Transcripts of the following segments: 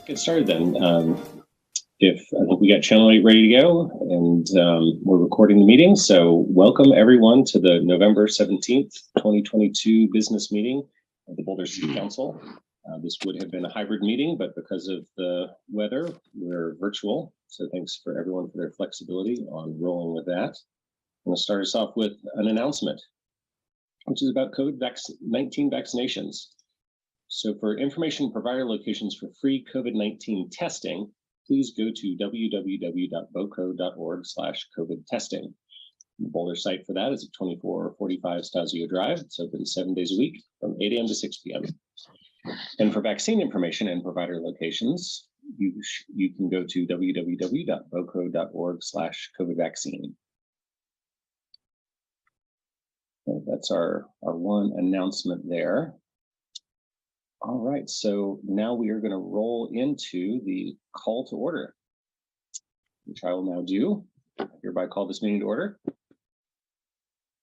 Get started then. If I think we got channel 8 ready to go, and we're recording the meeting. So welcome everyone to the November 17th, 2022 business meeting of the Boulder City Council. This would have been a hybrid meeting, but because of the weather, we're virtual. So thanks for everyone for their flexibility on rolling with that. I'm going to start us off with an announcement, which is about COVID-19 vaccinations. So for information provider locations for free COVID-19 testing, please go to www.boco.org/COVID testing. The Boulder site for that is at 2445 Stasio Drive. It's open 7 days a week from 8 a.m. to 6 p.m. And for vaccine information and provider locations, you can go to www.boco.org/COVID vaccine. So that's our one announcement there. All right, so now we are going to roll into the call to order, which I will now do. I hereby call this meeting to order.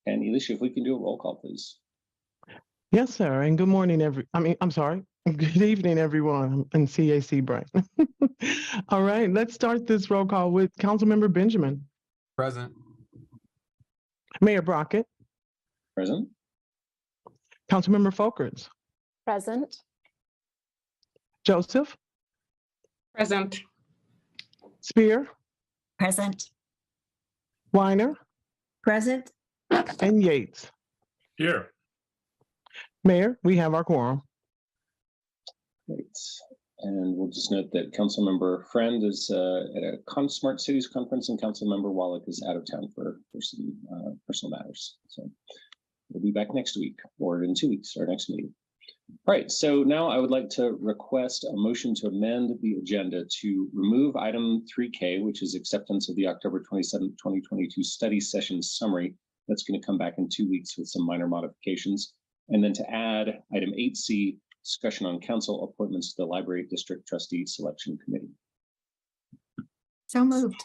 And Elisha, if we can do a roll call, please. Yes, sir. And good morning, good evening, everyone in CAC Brain. All right, let's start this roll call with Councilmember Benjamin. Present. Mayor Brockett. Present. Councilmember Folkerts. Present. Joseph. Present. Spear. Present. Weiner. Present. And Yates. Here. Mayor, we have our quorum. Great. And we'll just note that Councilmember Friend is at a Smart Cities conference, and Councilmember Wallach is out of town for some personal matters. So we'll be back next week or in 2 weeks, our next meeting. All right, so now I would like to request a motion to amend the agenda to remove item 3K, which is acceptance of the October 27th, 2022 study session summary. That's going to come back in 2 weeks with some minor modifications. And then to add item 8C, discussion on council appointments to the Library District Trustee Selection Committee. So moved.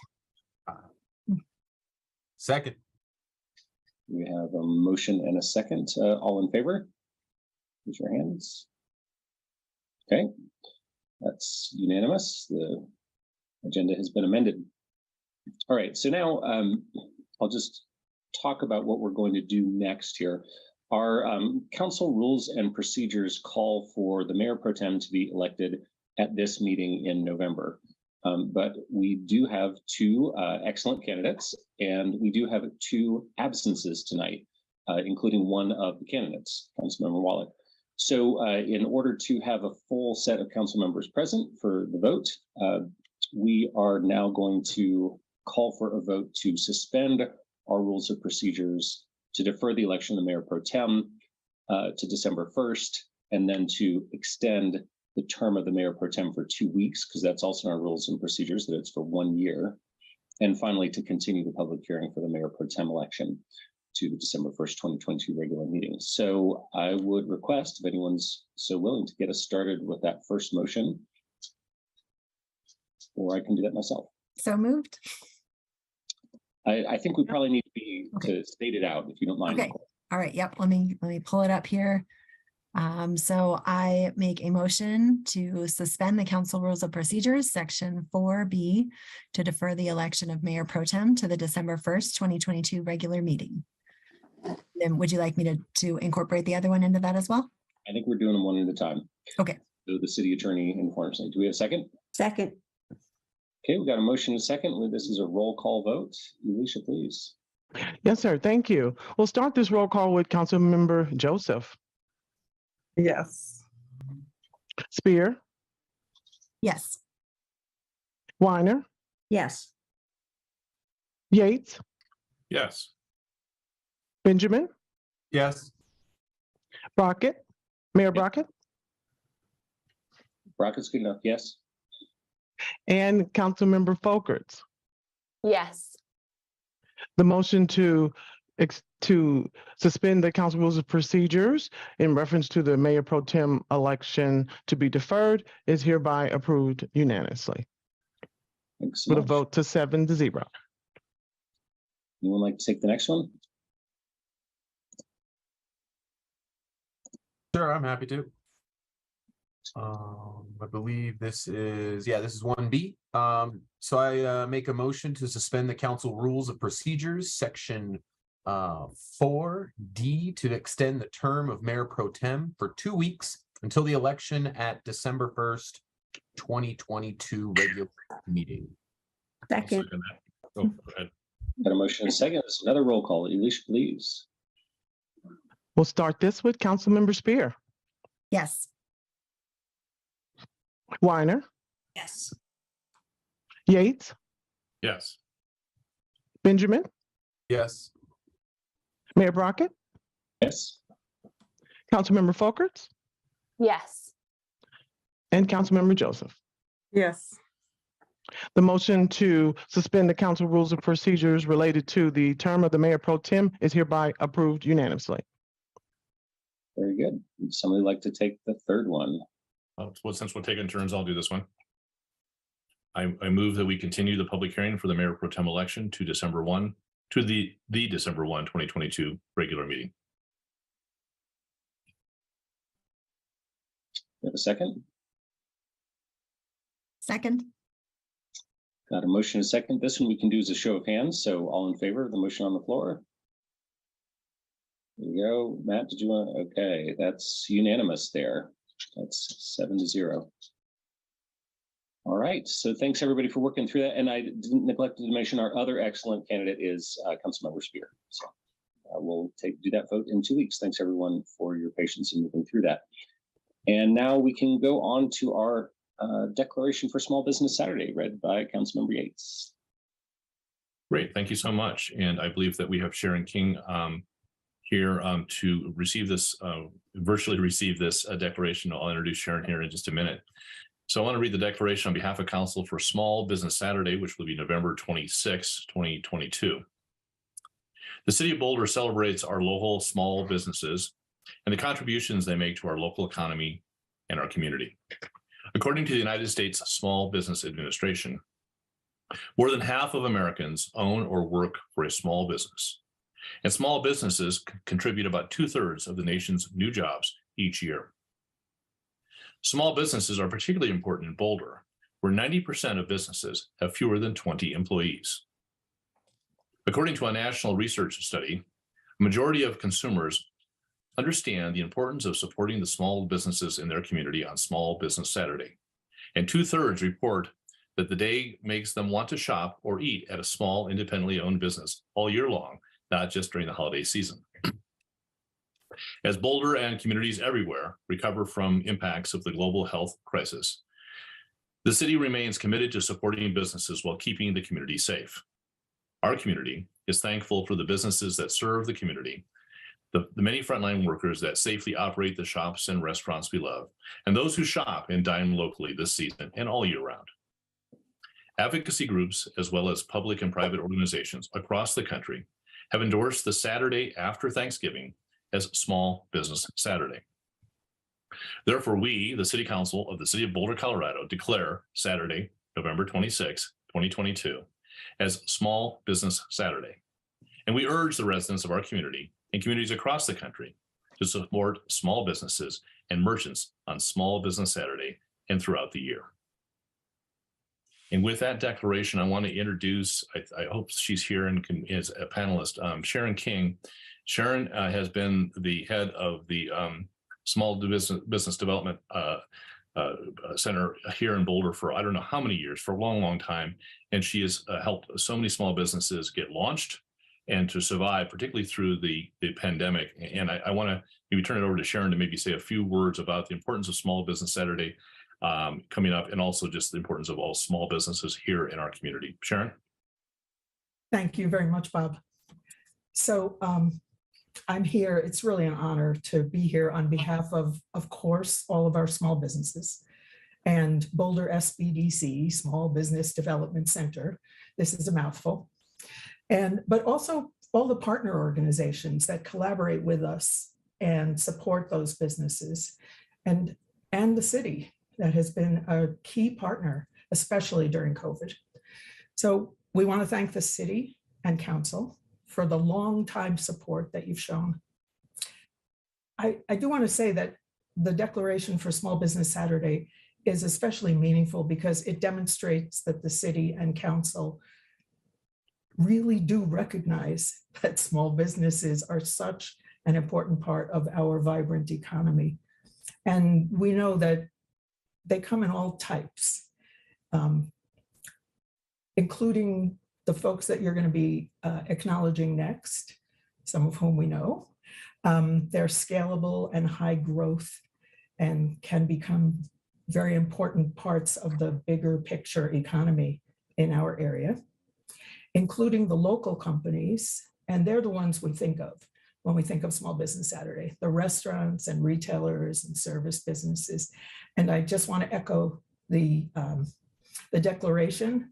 Second. We have a motion and a second. All in favor? Raise your hands. Okay, that's unanimous. The agenda has been amended. All right, so now I'll just talk about what we're going to do next here. Our council rules and procedures call for the mayor pro tem to be elected at this meeting in November. But we do have two excellent candidates, and we do have two absences tonight, including one of the candidates, Councilmember Wallach. So in order to have a full set of council members present for the vote, we are now going to call for a vote to suspend our rules of procedures to defer the election of the mayor pro tem to December 1st, and then to extend the term of the mayor pro tem for 2 weeks, because that's also in our rules and procedures that it's for 1 year. And finally, to continue the public hearing for the mayor pro tem election to the December 1st, 2022 regular meeting. So I would request, if anyone's so willing, to get us started with that first motion, or I can do that myself. So moved. I think we probably need to state it out, if you don't mind. Okay. All right. Yep. Let me pull it up here. So I make a motion to suspend the council rules of procedures, section 4B, to defer the election of mayor pro tem to the December 1st, 2022 regular meeting. Then would you like me to incorporate the other one into that as well? I think we're doing them one at a time. Okay. So the city attorney informs me. Do we have a second? Second. Okay, we got a motion and a second. This is a roll call vote. Elisha, please. Yes, sir. Thank you. We'll start this roll call with Councilmember Joseph. Yes. Spear. Yes. Weiner. Yes. Yates. Yes. Benjamin. Yes. Brockett. Mayor Brockett. Brockett's good enough, yes. And Councilmember Folkerts. Yes. The motion to suspend the council rules of procedures in reference to the mayor pro tem election to be deferred is hereby approved unanimously. Thanks so With a much. vote to 7-0. Anyone like to take the next one? Sure, I'm happy to. I believe this is 1B. So I make a motion to suspend the council rules of procedures, section 4D, to extend the term of Mayor Pro Tem for 2 weeks until the election at December 1st, 2022 regular meeting. Second. Oh, go ahead. Got a motion and a second. It's another roll call. Alicia, please. We'll start this with Councilmember Spear, Yes. Weiner, Yes. Yates, Yes. Benjamin, Yes. Mayor Brockett, Yes. Councilmember Folkerts, Yes. and Councilmember Joseph. Yes. The motion to suspend the council rules of procedures related to the term of the Mayor Pro Tem is hereby approved unanimously. Very good. Would somebody like to take the third one? Well, since we're taking turns, I'll do this one. I move that we continue the public hearing for the Mayor Pro Tem election to December 1, to the December 1, 2022 regular meeting. You have a second? Second. Got a motion and a second. This one we can do as a show of hands. So all in favor of the motion on the floor? There you go. Matt, did you want? Okay, that's unanimous there. That's 7-0. All right. So thanks everybody for working through that. And I didn't neglect to mention our other excellent candidate is Councilmember Spear. So we'll do that vote in 2 weeks. Thanks everyone for your patience in moving through that. And now we can go on to our declaration for Small Business Saturday, read by Councilmember Yates. Great, thank you so much. And I believe that we have Sharon King here to receive this, virtually receive this declaration. I'll introduce Sharon here in just a minute. So I want to read the declaration on behalf of Council for Small Business Saturday, which will be November 26, 2022. The City of Boulder celebrates our local small businesses and the contributions they make to our local economy and our community. According to the United States Small Business Administration, more than half of Americans own or work for a small business, and small businesses contribute about 2/3 of the nation's new jobs each year. Small businesses are particularly important in Boulder, where 90% of businesses have fewer than 20 employees. According to a national research study, a majority of consumers understand the importance of supporting the small businesses in their community on Small Business Saturday. And 2/3 report that the day makes them want to shop or eat at a small, independently owned business all year long, not just during the holiday season. As Boulder and communities everywhere recover from impacts of the global health crisis, the city remains committed to supporting businesses while keeping the community safe. Our community is thankful for the businesses that serve the community, the many frontline workers that safely operate the shops and restaurants we love, and those who shop and dine locally this season and all year round. Advocacy groups, as well as public and private organizations across the country, have endorsed the Saturday after Thanksgiving as Small Business Saturday. Therefore, we, the City Council of the City of Boulder, Colorado, declare Saturday, November 26, 2022, as Small Business Saturday. And we urge the residents of our community and communities across the country to support small businesses and merchants on Small Business Saturday and throughout the year. And with that declaration, I want to introduce, I hope she's here and is a panelist, Sharon King. Sharon has been the head of the Small Business Development Center here in Boulder for I don't know how many years, for a long, long time. And she has helped so many small businesses get launched and to survive, particularly through the pandemic. And I want to maybe turn it over to Sharon to maybe say a few words about the importance of Small Business Saturday coming up, and also just the importance of all small businesses here in our community. Sharon? Thank you very much, Bob. So I'm here. It's really an honor to be here on behalf of course, all of our small businesses and Boulder SBDC, Small Business Development Center. This is a mouthful. But also all the partner organizations that collaborate with us and support those businesses, and the city that has been a key partner, especially during COVID. So we want to thank the city and council for the long time support that you've shown. I do want to say that the Declaration for Small Business Saturday is especially meaningful because it demonstrates that the city and council really do recognize that small businesses are such an important part of our vibrant economy. And we know that they come in all types, including the folks that you're going to be acknowledging next, some of whom we know. They're scalable and high growth and can become very important parts of the bigger picture economy in our area, including the local companies. And they're the ones we think of when we think of Small Business Saturday, the restaurants and retailers and service businesses. And I just want to echo the declaration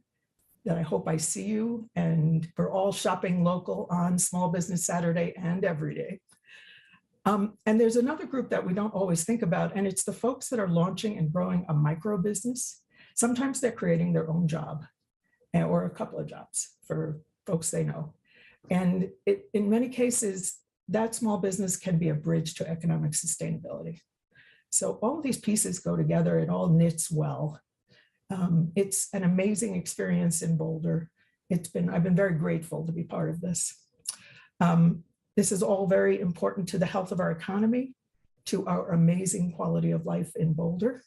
that I hope I see you and we're all shopping local on Small Business Saturday and every day. And there's another group that we don't always think about, and it's the folks that are launching and growing a micro business. Sometimes they're creating their own job or a couple of jobs for folks they know. And in many cases, that small business can be a bridge to economic sustainability. So all of these pieces go together, it all knits well. It's an amazing experience in Boulder. I've been very grateful to be part of this. This is all very important to the health of our economy, to our amazing quality of life in Boulder.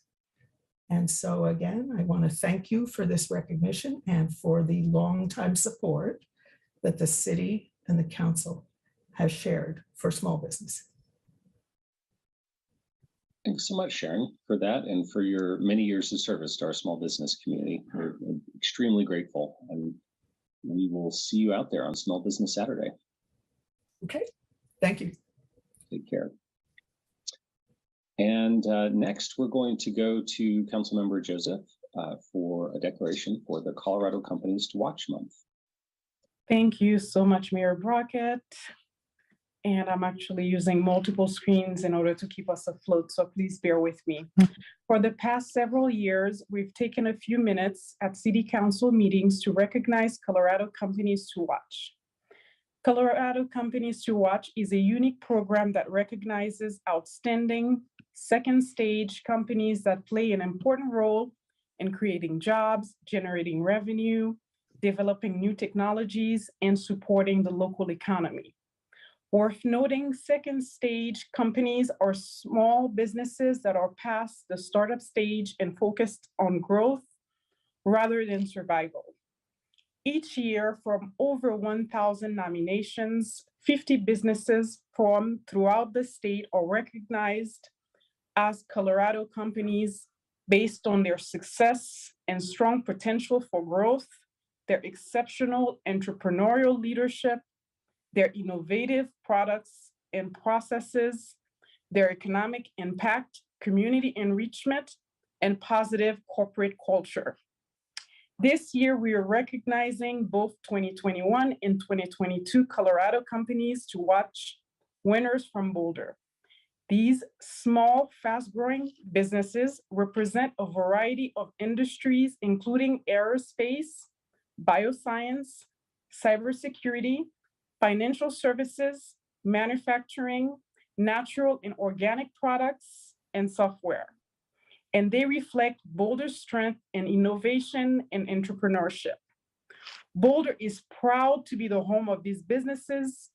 And so again, I want to thank you for this recognition and for the longtime support that the city and the council has shared for small business. Thanks so much, Sharon, for that and for your many years of service to our small business community. We're extremely grateful, and we will see you out there on Small Business Saturday. Okay, thank you. Take care. And next, we're going to go to Councilmember Joseph for a declaration for the Colorado Companies to Watch Month. Thank you so much, Mayor Brockett. And I'm actually using multiple screens in order to keep us afloat, so please bear with me. For the past several years, we've taken a few minutes at City Council meetings to recognize Colorado Companies to Watch. Colorado Companies to Watch is a unique program that recognizes outstanding second stage companies that play an important role in creating jobs, generating revenue, developing new technologies, and supporting the local economy. Worth noting, second stage companies are small businesses that are past the startup stage and focused on growth rather than survival. Each year, from over 1,000 nominations, 50 businesses from throughout the state are recognized as Colorado companies based on their success and strong potential for growth, their exceptional entrepreneurial leadership, their innovative products and processes, their economic impact, community enrichment, and positive corporate culture. This year, we are recognizing both 2021 and 2022 Colorado Companies to Watch winners from Boulder. These small, fast-growing businesses represent a variety of industries, including aerospace, bioscience, cybersecurity, financial services, manufacturing, natural and organic products, and software. And they reflect Boulder's strength in innovation and entrepreneurship. Boulder is proud to be the home of these businesses,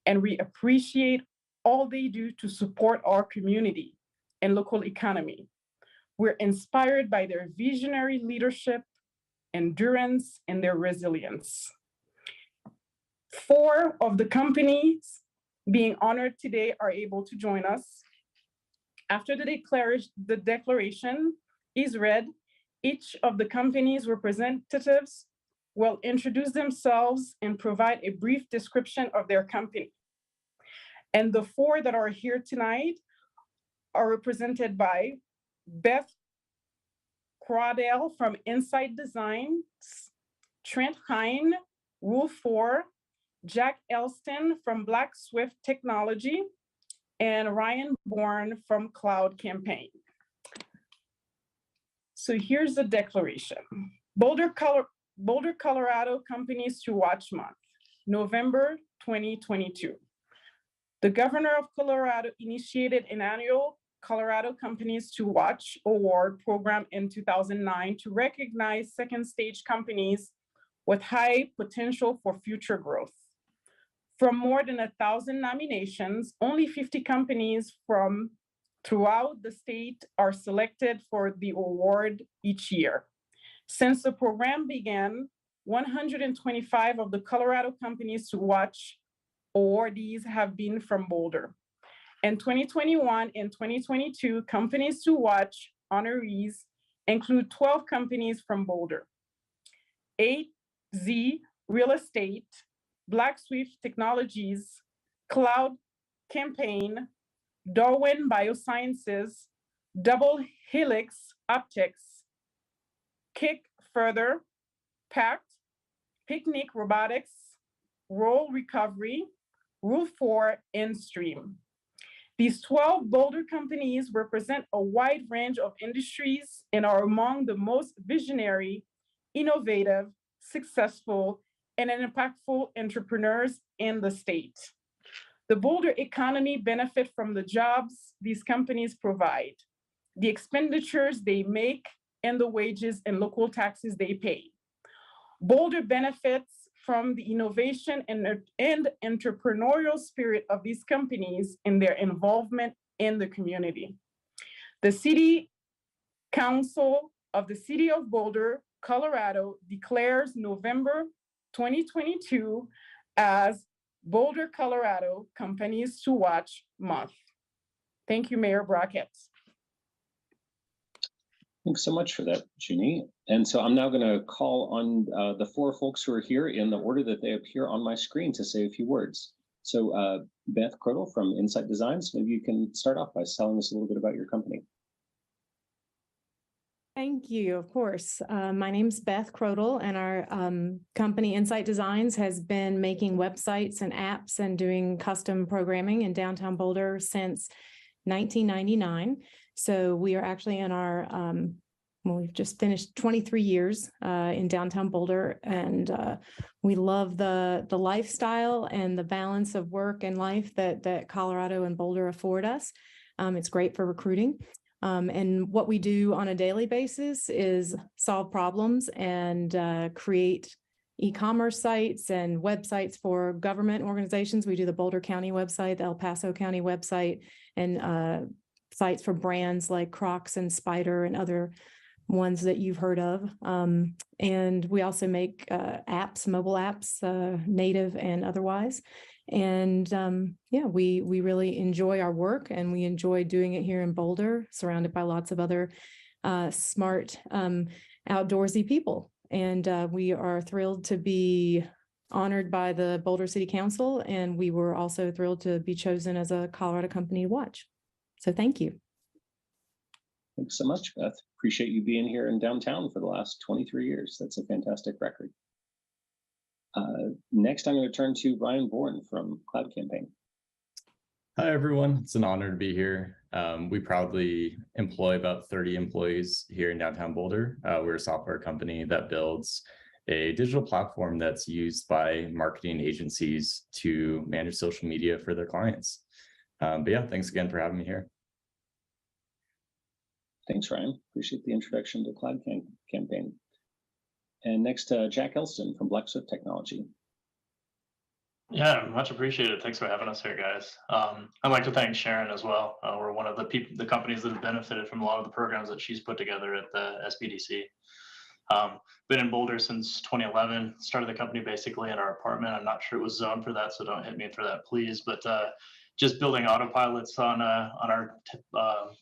and we appreciate all they do to support our community and local economy. We're inspired by their visionary leadership, endurance, and their resilience. 4 of the companies being honored today are able to join us. After the declaration is read, each of the company's representatives will introduce themselves and provide a brief description of their company. And the 4 that are here tonight are represented by Beth Crawdell from Insight Designs, Trent Hine, Rule 4, Jack Elston from Black Swift Technology, and Ryan Bourne from Cloud Campaign. So here's the declaration. Boulder, Colorado Companies to Watch Month, November 2022. The governor of Colorado initiated an annual Colorado Companies to Watch Award program in 2009 to recognize second stage companies with high potential for future growth. From more than 1,000 nominations, only 50 companies from throughout the state are selected for the award each year. Since the program began, 125 of the Colorado Companies to Watch awardees have been from Boulder. In 2021 and 2022, Companies to Watch honorees include 12 companies from Boulder: 8Z Real Estate, Black Swift Technologies, Cloud Campaign, Darwin Biosciences, Double Helix Optics, Kick Further, Pact, Picnic Robotics, Roll Recovery, Rule 4, and Stream. These 12 Boulder companies represent a wide range of industries and are among the most visionary, innovative, successful, and impactful entrepreneurs in the state. The Boulder economy benefits from the jobs these companies provide, the expenditures they make, and the wages and local taxes they pay. Boulder benefits from the innovation and entrepreneurial spirit of these companies and their involvement in the community. The City Council of the City of Boulder, Colorado declares November 2022 as Boulder, Colorado Companies to Watch Month. Thank you, Mayor Brockett. Thanks so much for that, Junie. And so I'm now going to call on the four folks who are here in the order that they appear on my screen to say a few words. So Beth Crodel from Insight Designs, maybe you can start off by telling us a little bit about your company. Thank you, of course. My name's Beth Crodel, and our company Insight Designs has been making websites and apps and doing custom programming in downtown Boulder since 1999. So we are actually in our, well, we've just finished 23 years in downtown Boulder, and we love the lifestyle and the balance of work and life that Colorado and Boulder afford us. It's great for recruiting. And what we do on a daily basis is solve problems and create e-commerce sites and websites for government organizations. We do the Boulder County website, the El Paso County website, and sites for brands like Crocs and Spider and other ones that you've heard of. And we also make apps, mobile apps, native and otherwise. And yeah, we really enjoy our work, and we enjoy doing it here in Boulder, surrounded by lots of other smart, outdoorsy people. And we are thrilled to be honored by the Boulder City Council, and we were also thrilled to be chosen as a Colorado company to watch. So thank you. Thanks so much, Beth. Appreciate you being here in downtown for the last 23 years. That's a fantastic record. Next, I'm going to turn to Ryan Bourne from Cloud Campaign. Hi, everyone. It's an honor to be here. We proudly employ about 30 employees here in downtown Boulder. We're a software company that builds a digital platform that's used by marketing agencies to manage social media for their clients. But yeah, thanks again for having me here. Thanks, Ryan. Appreciate the introduction to Cloud Campaign. And next, Jack Elston from Black Swift Technology. Yeah, much appreciated. Thanks for having us here, guys. I'd like to thank Sharon as well. We're one of the companies that have benefited from a lot of the programs that she's put together at the SBDC. Been in Boulder since 2011, started the company basically in our apartment. I'm not sure it was zoned for that, so don't hit me for that, please. But just building autopilots on our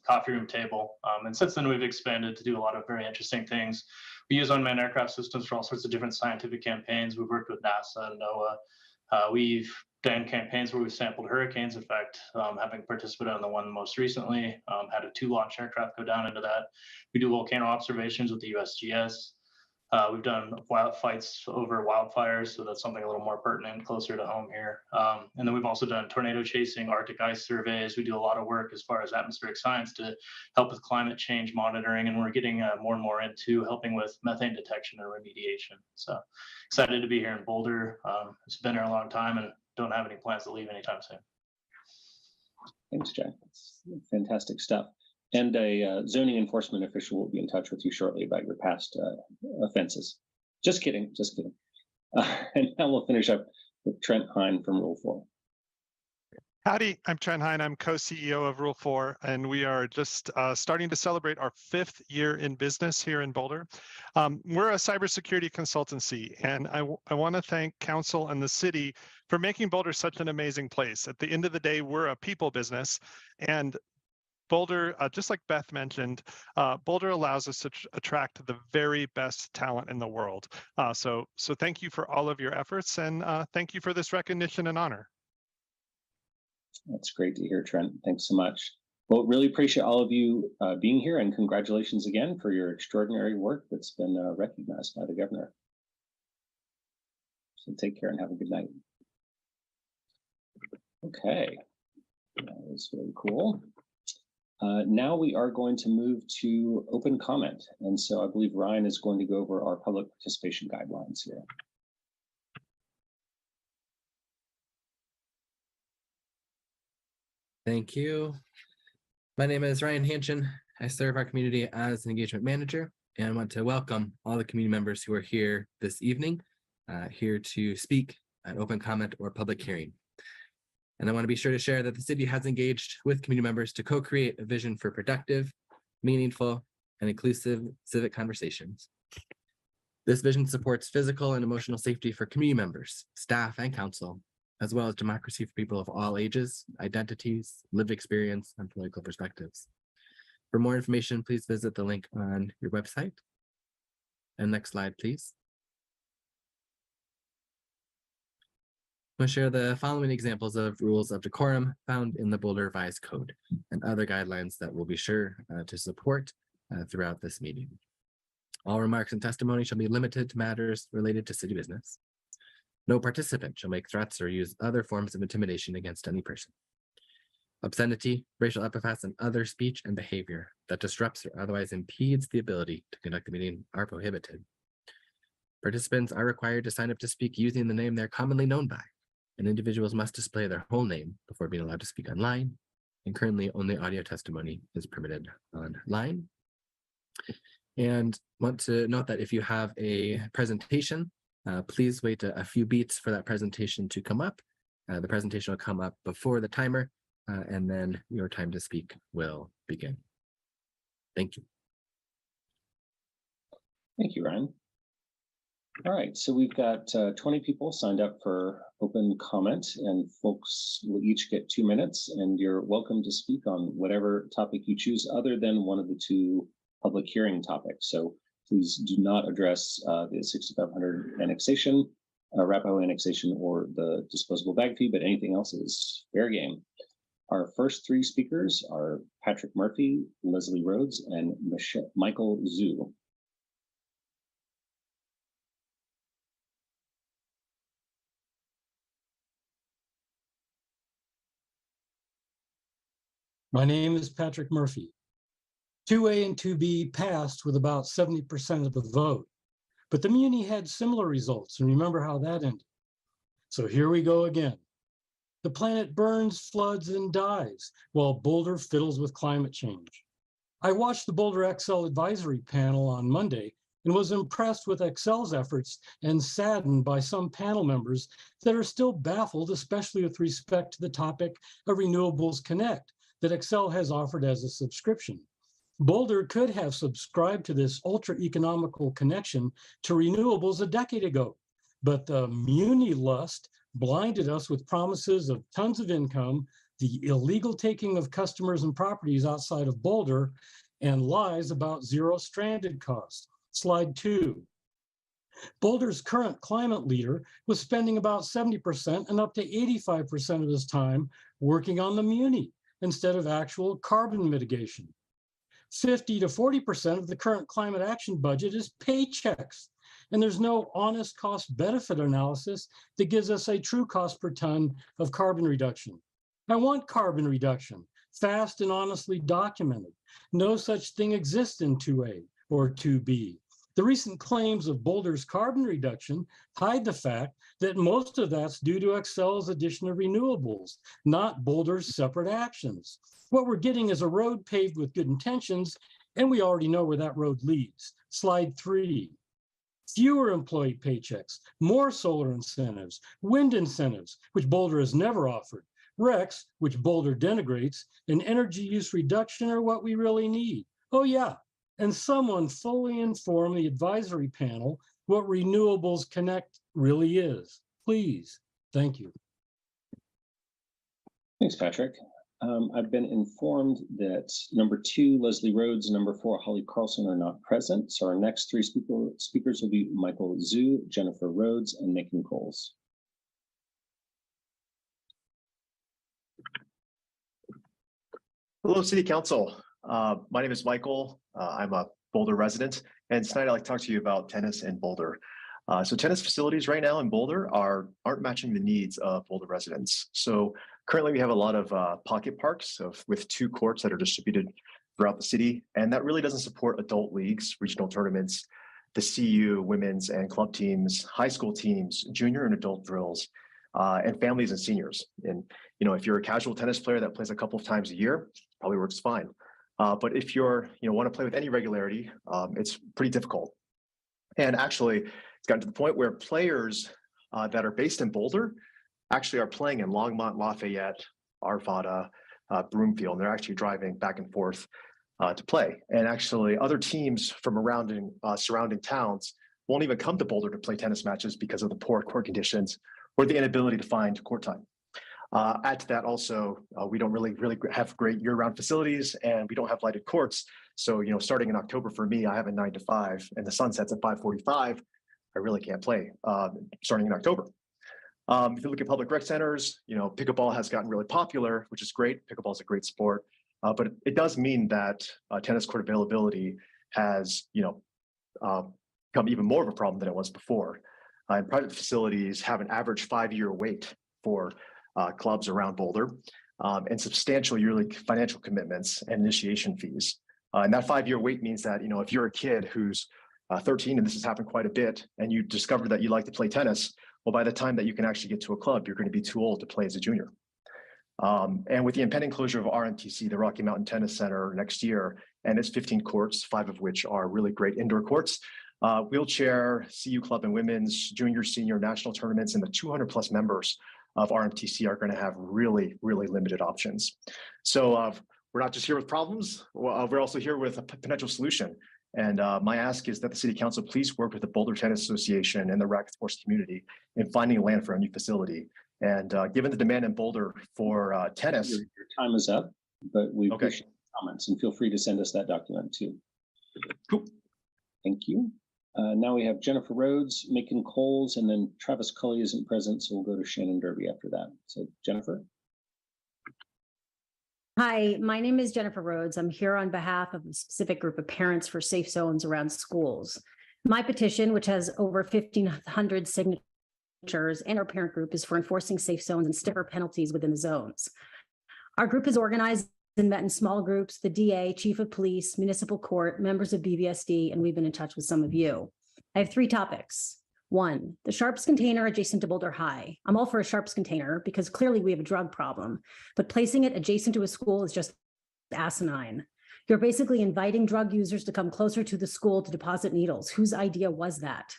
coffee room table. And since then, we've expanded to do a lot of very interesting things. We use unmanned aircraft systems for all sorts of different scientific campaigns. We've worked with NASA and NOAA. We've done campaigns where we've sampled hurricanes. In fact, having participated on the one most recently, had a 2 launch aircraft go down into that. We do volcano observations with the USGS. We've done fights over wildfires, so that's something a little more pertinent, closer to home here. And then we've also done tornado chasing, Arctic ice surveys. We do a lot of work as far as atmospheric science to help with climate change monitoring, and we're getting more and more into helping with methane detection and remediation. So excited to be here in Boulder. It's been here a long time and don't have any plans to leave anytime soon. Thanks, Jack. That's fantastic stuff. And a zoning enforcement official will be in touch with you shortly about your past offenses. Just kidding, just kidding. And now we'll finish up with Trent Hine from Rule 4. Howdy, I'm Trent Hine. I'm co-CEO of Rule 4, and we are just starting to celebrate our 5th year in business here in Boulder. We're a cybersecurity consultancy, and I want to thank Council and the city for making Boulder such an amazing place. At the end of the day, we're a people business, and Boulder, just like Beth mentioned, Boulder allows us to attract the very best talent in the world. So thank you for all of your efforts, and thank you for this recognition and honor. That's great to hear, Trent. Thanks so much. Well, really appreciate all of you being here, and congratulations again for your extraordinary work that's been recognized by the governor. So take care and have a good night. Okay, that was very cool. Now we are going to move to open comment. And so I believe Ryan is going to go over our public participation guidelines here. Thank you. My name is Ryan Hanchin. I serve our community as an engagement manager, and I want to welcome all the community members who are here this evening, here to speak at open comment or public hearing. And I want to be sure to share that the city has engaged with community members to co-create a vision for productive, meaningful, and inclusive civic conversations. This vision supports physical and emotional safety for community members, staff, and council, as well as democracy for people of all ages, identities, lived experience, and political perspectives. For more information, please visit the link on your website. And next slide, please. I'm going to share the following examples of rules of decorum found in the Boulder Revised Code and other guidelines that we'll be sure to support throughout this meeting. All remarks and testimony shall be limited to matters related to city business. No participant shall make threats or use other forms of intimidation against any person. Obscenity, racial epithets, and other speech and behavior that disrupts or otherwise impedes the ability to conduct the meeting are prohibited. Participants are required to sign up to speak using the name they're commonly known by, and individuals must display their whole name before being allowed to speak online. And currently, only audio testimony is permitted online. And want to note that if you have a presentation, please wait a few beats for that presentation to come up. The presentation will come up before the timer, and then your time to speak will begin. Thank you. Thank you, Ryan. All right, so we've got 20 people signed up for open comment, and folks will each get 2 minutes, and you're welcome to speak on whatever topic you choose other than one of the 2 public hearing topics. So please do not address the 6,500 annexation, Arapahoe annexation, or the disposable bag fee, but anything else is fair game. Our first 3 speakers are Patrick Murphy, Leslie Rhodes, and Michael Zhu. My name is Patrick Murphy. 2A and 2B passed with about 70% of the vote, but the muni had similar results, and remember how that ended. So here we go again. The planet burns, floods, and dies, while Boulder fiddles with climate change. I watched the Boulder Excel advisory panel on Monday and was impressed with Excel's efforts and saddened by some panel members that are still baffled, especially with respect to the topic of Renewables Connect that Excel has offered as a subscription. Boulder could have subscribed to this ultra-economical connection to renewables a decade ago, but the muni lust blinded us with promises of tons of income, the illegal taking of customers and properties outside of Boulder, and lies about zero stranded costs. Slide 2. Boulder's current climate leader was spending about 70% and up to 85% of his time working on the muni instead of actual carbon mitigation. 50 to 40% of the current climate action budget is paychecks, and there's no honest cost benefit analysis that gives us a true cost per ton of carbon reduction. I want carbon reduction, fast and honestly documented. No such thing exists in 2A or 2B. The recent claims of Boulder's carbon reduction hide the fact that most of that's due to Excel's addition of renewables, not Boulder's separate actions. What we're getting is a road paved with good intentions, and we already know where that road leads. Slide 3. Fewer employee paychecks, more solar incentives, wind incentives, which Boulder has never offered, RECs, which Boulder denigrates, and energy use reduction are what we really need. Oh yeah, and someone fully inform the advisory panel what Renewables Connect really is. Please, thank you. Thanks, Patrick. I've been informed that number 2, Leslie Rhodes, number 4, Holly Carlson are not present. So our next 3 speakers will be Michael Zhu, Jennifer Rhodes, and Macon Coles. Hello, City Council. My name is Michael. I'm a Boulder resident, and tonight I'd like to talk to you about tennis in Boulder. So tennis facilities right now in Boulder aren't matching the needs of Boulder residents. So currently we have a lot of pocket parks with 2 courts that are distributed throughout the city, and that really doesn't support adult leagues, regional tournaments, the CU, women's and club teams, high school teams, junior and adult drills, and families and seniors. And if you're a casual tennis player that plays a couple of times a year, probably works fine. But if you're want to play with any regularity, it's pretty difficult. And actually, it's gotten to the point where players that are based in Boulder actually are playing in Longmont, Lafayette, Arvada, Broomfield. And they're actually driving back and forth to play. And actually, other teams from surrounding towns won't even come to Boulder to play tennis matches because of the poor court conditions or the inability to find court time. Add to that also, we don't really have great year-round facilities, and we don't have lighted courts. So, starting in October for me, I have a 9 to 5, and the sun sets at 5:45. I really can't play starting in October. If you look at public rec centers, pickleball has gotten really popular, which is great. Pickleball is a great sport, but it does mean that tennis court availability has, become even more of a problem than it was before. And private facilities have an average 5-year wait for clubs around Boulder, and substantial yearly financial commitments and initiation fees. And that 5-year wait means that, if you're a kid who's 13, and this has happened quite a bit, and you discover that you like to play tennis, well, by the time that you can actually get to a club, you're going to be too old to play as a junior. And with the impending closure of RMTC, the Rocky Mountain Tennis Center, next year, and its 15 courts, 5 of which are really great indoor courts, wheelchair, CU club and women's, junior, senior, national tournaments, and the 200 plus members of RMTC are going to have really, really limited options. So we're not just here with problems, we're also here with a potential solution. And my ask is that the City Council please work with the Boulder Tennis Association and the racket sports community in finding land for a new facility. And given the demand in Boulder for tennis. Your time is up, but we appreciate comments, and feel free to send us that document too. Cool. Thank you. Now we have Jennifer Rhodes, Macon Coles, and then Travis Cully isn't present, so we'll go to Shannon Derby after that. So Jennifer. Hi, my name is Jennifer Rhodes. I'm here on behalf of a specific group of parents for safe zones around schools. My petition, which has over 1,500 signatures, and our parent group is for enforcing safe zones and stiffer penalties within the zones. Our group is organized and met in small groups, the DA, chief of police, municipal court, members of BVSD, and we've been in touch with some of you. I have 3 topics. 1, the Sharps container adjacent to Boulder High. I'm all for a Sharps container because clearly we have a drug problem, but placing it adjacent to a school is just asinine. You're basically inviting drug users to come closer to the school to deposit needles. Whose idea was that?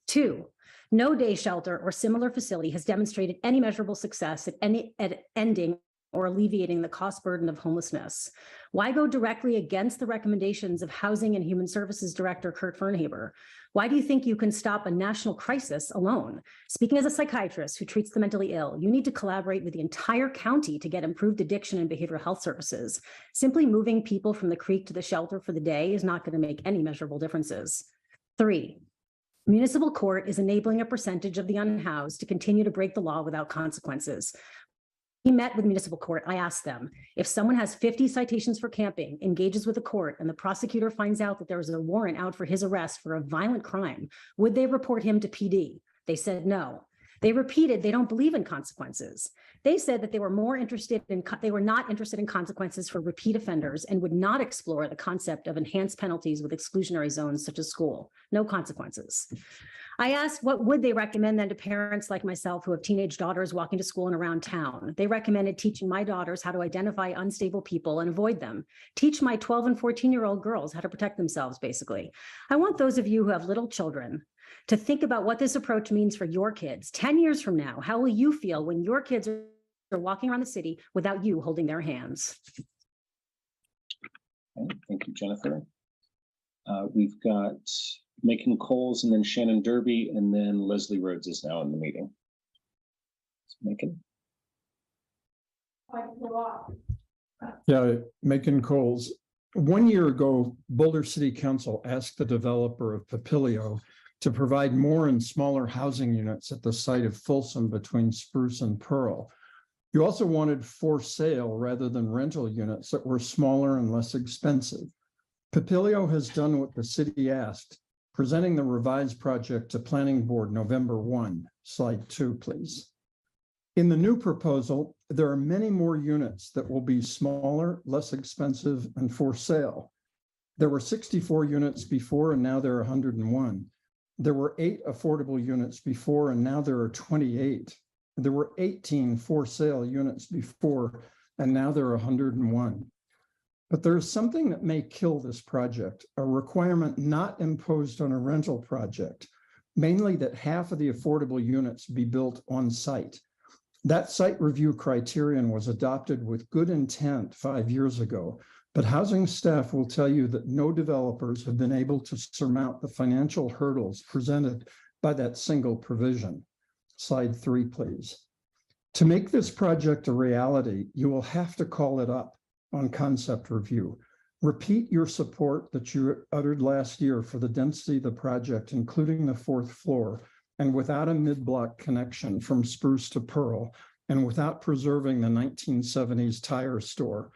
2, no day shelter or similar facility has demonstrated any measurable success at ending or alleviating the cost burden of homelessness. Why go directly against the recommendations of Housing and Human Services Director Kurt Fernhaber? Why do you think you can stop a national crisis alone? Speaking as a psychiatrist who treats the mentally ill, you need to collaborate with the entire county to get improved addiction and behavioral health services. Simply moving people from the creek to the shelter for the day is not going to make any measurable differences. 3, municipal court is enabling a percentage of the unhoused to continue to break the law without consequences. We met with municipal court. I asked them, if someone has 50 citations for camping, engages with the court, and the prosecutor finds out that there was a warrant out for his arrest for a violent crime, would they report him to PD? They said no. They repeated they don't believe in consequences. They said that they were more interested in, they were not interested in consequences for repeat offenders and would not explore the concept of enhanced penalties with exclusionary zones such as school. No consequences. I asked what would they recommend then to parents like myself who have teenage daughters walking to school and around town. They recommended teaching my daughters how to identify unstable people and avoid them. Teach my 12 and 14-year-old girls how to protect themselves, basically. I want those of you who have little children to think about what this approach means for your kids. 10 years from now, how will you feel when your kids are walking around the city without you holding their hands? Okay, thank you, Jennifer. We've got Macon Coles and then Shannon Derby, and then Leslie Rhodes is now in the meeting. Macon. Yeah, Macon Coles. 1 year ago, Boulder City Council asked the developer of Papilio to provide more and smaller housing units at the site of Folsom between Spruce and Pearl. You also wanted for sale rather than rental units that were smaller and less expensive. Papilio has done what the city asked, presenting the revised project to Planning Board November 1. Slide 2, please. In the new proposal, there are many more units that will be smaller, less expensive, and for sale. There were 64 units before, and now there are 101. There were 8 affordable units before, and now there are 28. There were 18 for sale units before, and now there are 101. But there is something that may kill this project, a requirement not imposed on a rental project, mainly that half of the affordable units be built on site. That site review criterion was adopted with good intent 5 years ago, but housing staff will tell you that no developers have been able to surmount the financial hurdles presented by that single provision. Slide 3, please. To make this project a reality, you will have to call it up on concept review. Repeat your support that you uttered last year for the density of the project, including the 4th floor, and without a mid-block connection from Spruce to Pearl, and without preserving the 1970s tire store.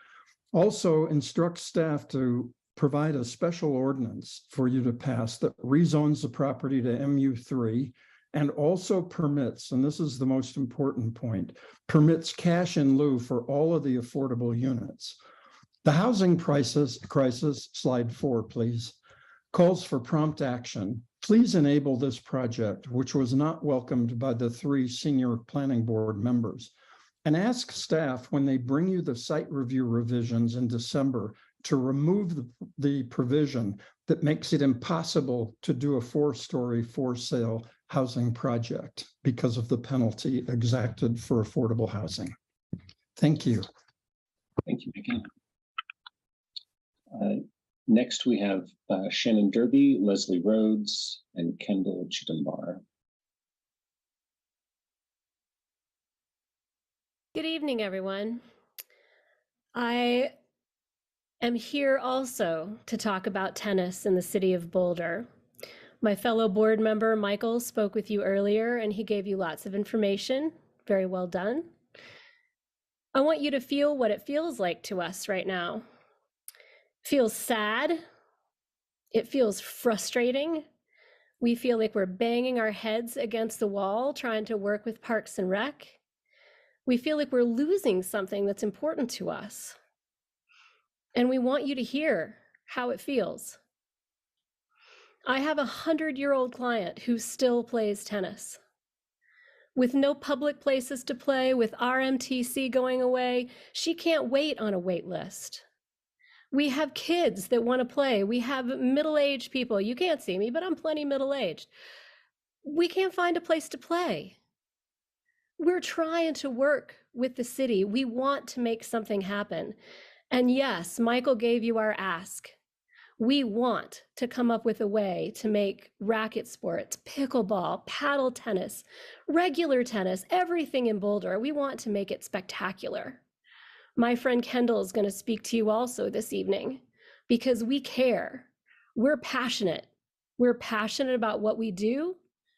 Also, instruct staff to provide a special ordinance for you to pass that rezones the property to MU3 and also permits, and this is the most important point, permits cash in lieu for all of the affordable units. The housing crisis, slide 4, please, calls for prompt action. Please enable this project, which was not welcomed by the 3 senior planning board members, and ask staff when they bring you the site review revisions in December to remove the provision that makes it impossible to do a 4-story for sale housing project because of the penalty exacted for affordable housing. Thank you. Thank you, Macon. Next, we have Shannon Derby, Leslie Rhodes, and Kendall Chittenbar. Good evening, everyone. I am here also to talk about tennis in the city of Boulder. My fellow board member, Michael, spoke with you earlier, and he gave you lots of information. Very well done. I want you to feel what it feels like to us right now. It feels sad. It feels frustrating. We feel like we're banging our heads against the wall trying to work with Parks and Rec. We feel like we're losing something that's important to us. And we want you to hear how it feels. I have a 100-year-old client who still plays tennis. With no public places to play, with RMTC going away, she can't wait on a wait list. We have kids that want to play. We have middle-aged people. You can't see me, but I'm plenty middle-aged. We can't find a place to play. We're trying to work with the city. We want to make something happen. And yes, Michael gave you our ask. We want to come up with a way to make racket sports, pickleball, paddle tennis, regular tennis, everything in Boulder. We want to make it spectacular. My friend Kendall is going to speak to you also this evening because we care. We're passionate. We're passionate about what we do,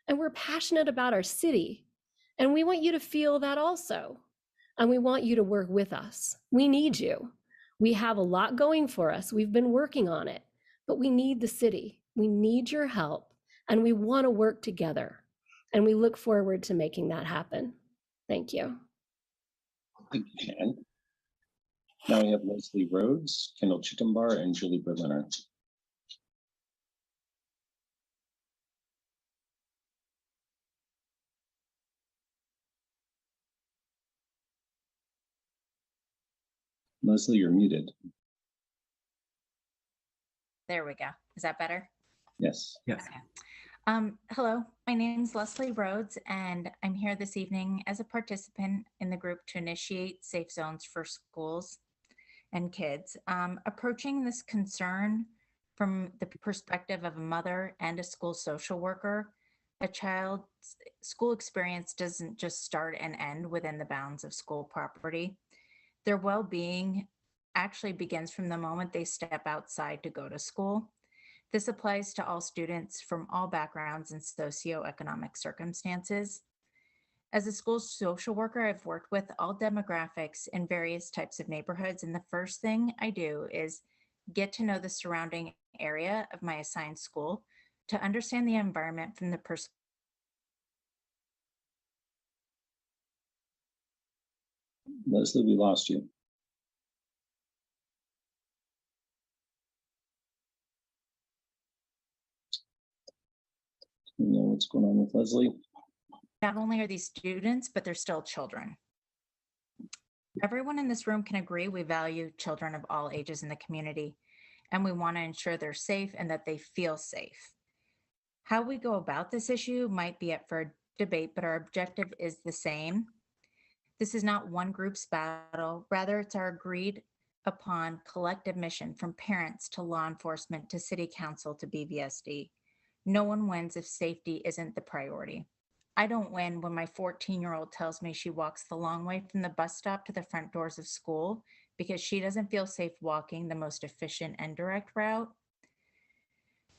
and we're passionate about our city. And we want you to feel that also. And we want you to work with us. We need you. We have a lot going for us. We've been working on it, but we need the city. We need your help, and we want to work together. And we look forward to making that happen. Thank you. Thank you, Shannon. Now we have Leslie Rhodes, Kendall Chittumbar, and Julie Berliner. Leslie, you're muted. There we go. Is that better? Yes. Yes. Okay. Hello, my name is Leslie Rhodes, and I'm here this evening as a participant in the group to initiate safe zones for schools and kids. Approaching this concern from the perspective of a mother and a school social worker, a child's school experience doesn't just start and end within the bounds of school property. Their well-being actually begins from the moment they step outside to go to school. This applies to all students from all backgrounds and socioeconomic circumstances. As a school social worker, I've worked with all demographics in various types of neighborhoods, and the first thing I do is get to know the surrounding area of my assigned school to understand the environment from the perspective. Leslie, we lost you. You know what's going on with Leslie? Not only are these students, but they're still children. Everyone in this room can agree we value children of all ages in the community, and we want to ensure they're safe and that they feel safe. How we go about this issue might be up for debate, but our objective is the same. This is not one group's battle, rather it's our agreed upon collective mission from parents to law enforcement to city council to BVSD. No one wins if safety isn't the priority. I don't win when my 14-year-old tells me she walks the long way from the bus stop to the front doors of school because she doesn't feel safe walking the most efficient and direct route.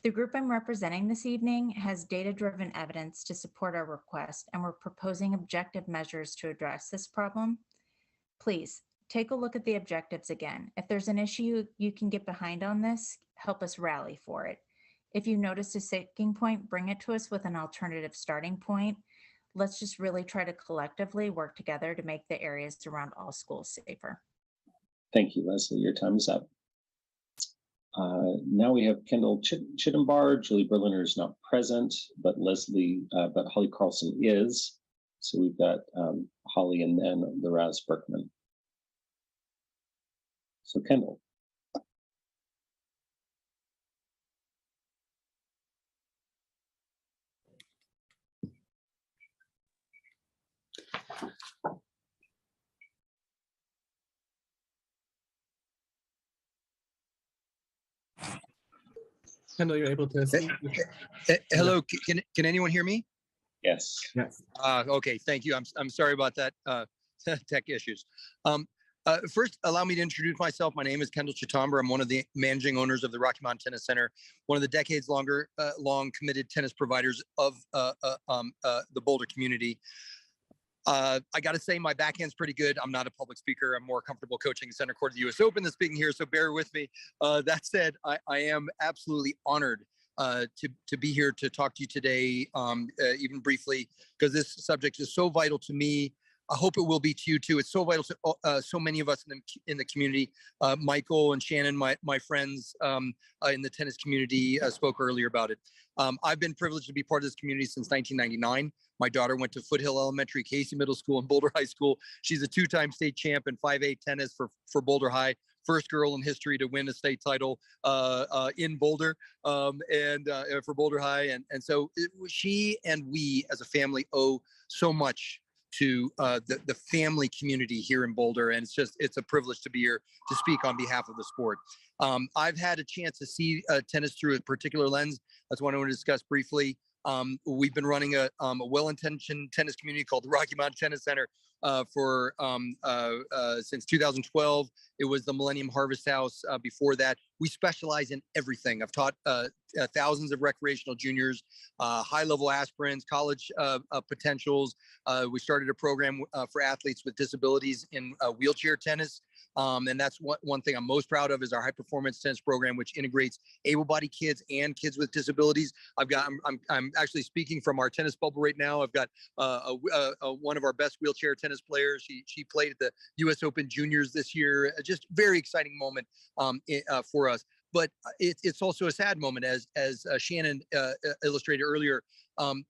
The group I'm representing this evening has data-driven evidence to support our request, and we're proposing objective measures to address this problem. Please take a look at the objectives again. If there's an issue you can get behind on this, help us rally for it. If you notice a sticking point, bring it to us with an alternative starting point. Let's just really try to collectively work together to make the areas around all schools safer. Thank you, Leslie. Your time is up. Now we have Kendall Chittumbar. Julie Berliner is not present, but Holly Carlson is. So we've got Holly and then the Raz Berkman. So Kendall. Kendall, you're able to speak. Hello, can anyone hear me? Yes. Yes. Okay, thank you. I'm sorry about that tech issues. First, allow me to introduce myself. My name is Kendall Chittumbar. I'm one of the managing owners of the Rocky Mountain Tennis Center, one of the decades long committed tennis providers of the Boulder community. I got to say my backhand's pretty good. I'm not a public speaker. I'm more comfortable coaching center court of the US Open than speaking here, so bear with me. That said, I am absolutely honored to be here to talk to you today, even briefly, because this subject is so vital to me. I hope it will be to you too. It's so vital to so many of us in the community. Michael and Shannon, my friends in the tennis community, spoke earlier about it. I've been privileged to be part of this community since 1999. My daughter went to Foothill Elementary, Casey Middle School, and Boulder High School. She's a two-time state champ in 5A tennis for Boulder High. First girl in history to win a state title in Boulder and for Boulder High. And so she and we as a family owe so much to the family community here in Boulder. And it's a privilege to be here to speak on behalf of the sport. I've had a chance to see tennis through a particular lens. That's what I want to discuss briefly. We've been running a well-intentioned tennis community called the Rocky Mountain Tennis Center since 2012. It was the Millennium Harvest House. Before that, we specialize in everything. I've taught thousands of recreational juniors, high-level aspirants, college potentials. We started a program for athletes with disabilities in wheelchair tennis. And that's one thing I'm most proud of is our high performance tennis program, which integrates able-bodied kids and kids with disabilities. I'm actually speaking from our tennis bubble right now. I've got one of our best wheelchair tennis players. She played at the U.S. Open Juniors this year. Just very exciting moment for us. But it's also a sad moment, as Shannon illustrated earlier.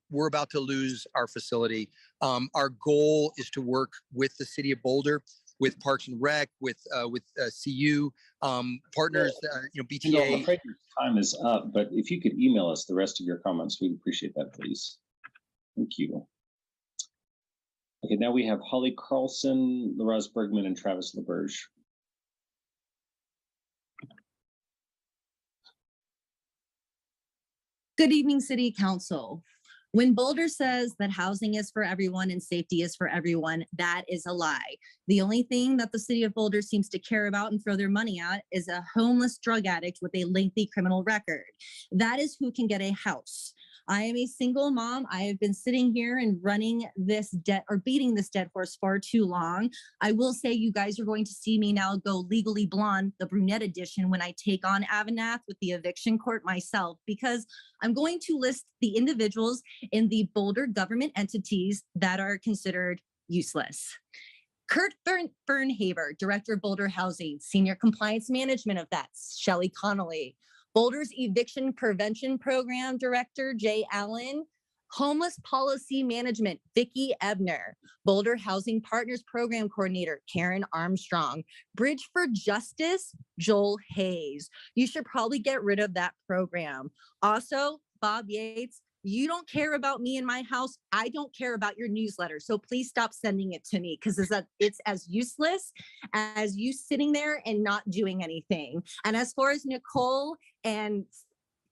We're about to lose our facility. Our goal is to work with the city of Boulder, with Parks and Rec, with CU partners, BTA. I'm afraid your time is up, but if you could email us the rest of your comments, we'd appreciate that, please. Thank you. Okay, now we have Holly Carlson, Laraz Bergman, and Travis LaBerge. Good evening, City Council. When Boulder says that housing is for everyone and safety is for everyone, that is a lie. The only thing that the City of Boulder seems to care about and throw their money at is a homeless drug addict with a lengthy criminal record. That is who can get a house. I am a single mom. I have been sitting here and running this debt or beating this dead horse far too long. I will say you guys are going to see me now go Legally Blonde, the brunette edition, when I take on Avanath with the eviction court myself, because I'm going to list the individuals in the Boulder government entities that are considered useless. Kurt Bernhaber, Director of Boulder Housing, Senior Compliance Management of that, Shelley Connolly. Boulder's Eviction Prevention Program Director, Jay Allen. Homeless Policy Management, Vicki Ebner. Boulder Housing Partners Program Coordinator, Karen Armstrong. Bridge for Justice, Joel Hayes. You should probably get rid of that program. Also, Bob Yates, you don't care about me and my house. I don't care about your newsletter. So please stop sending it to me because it's as useless as you sitting there and not doing anything. And as far as Nicole and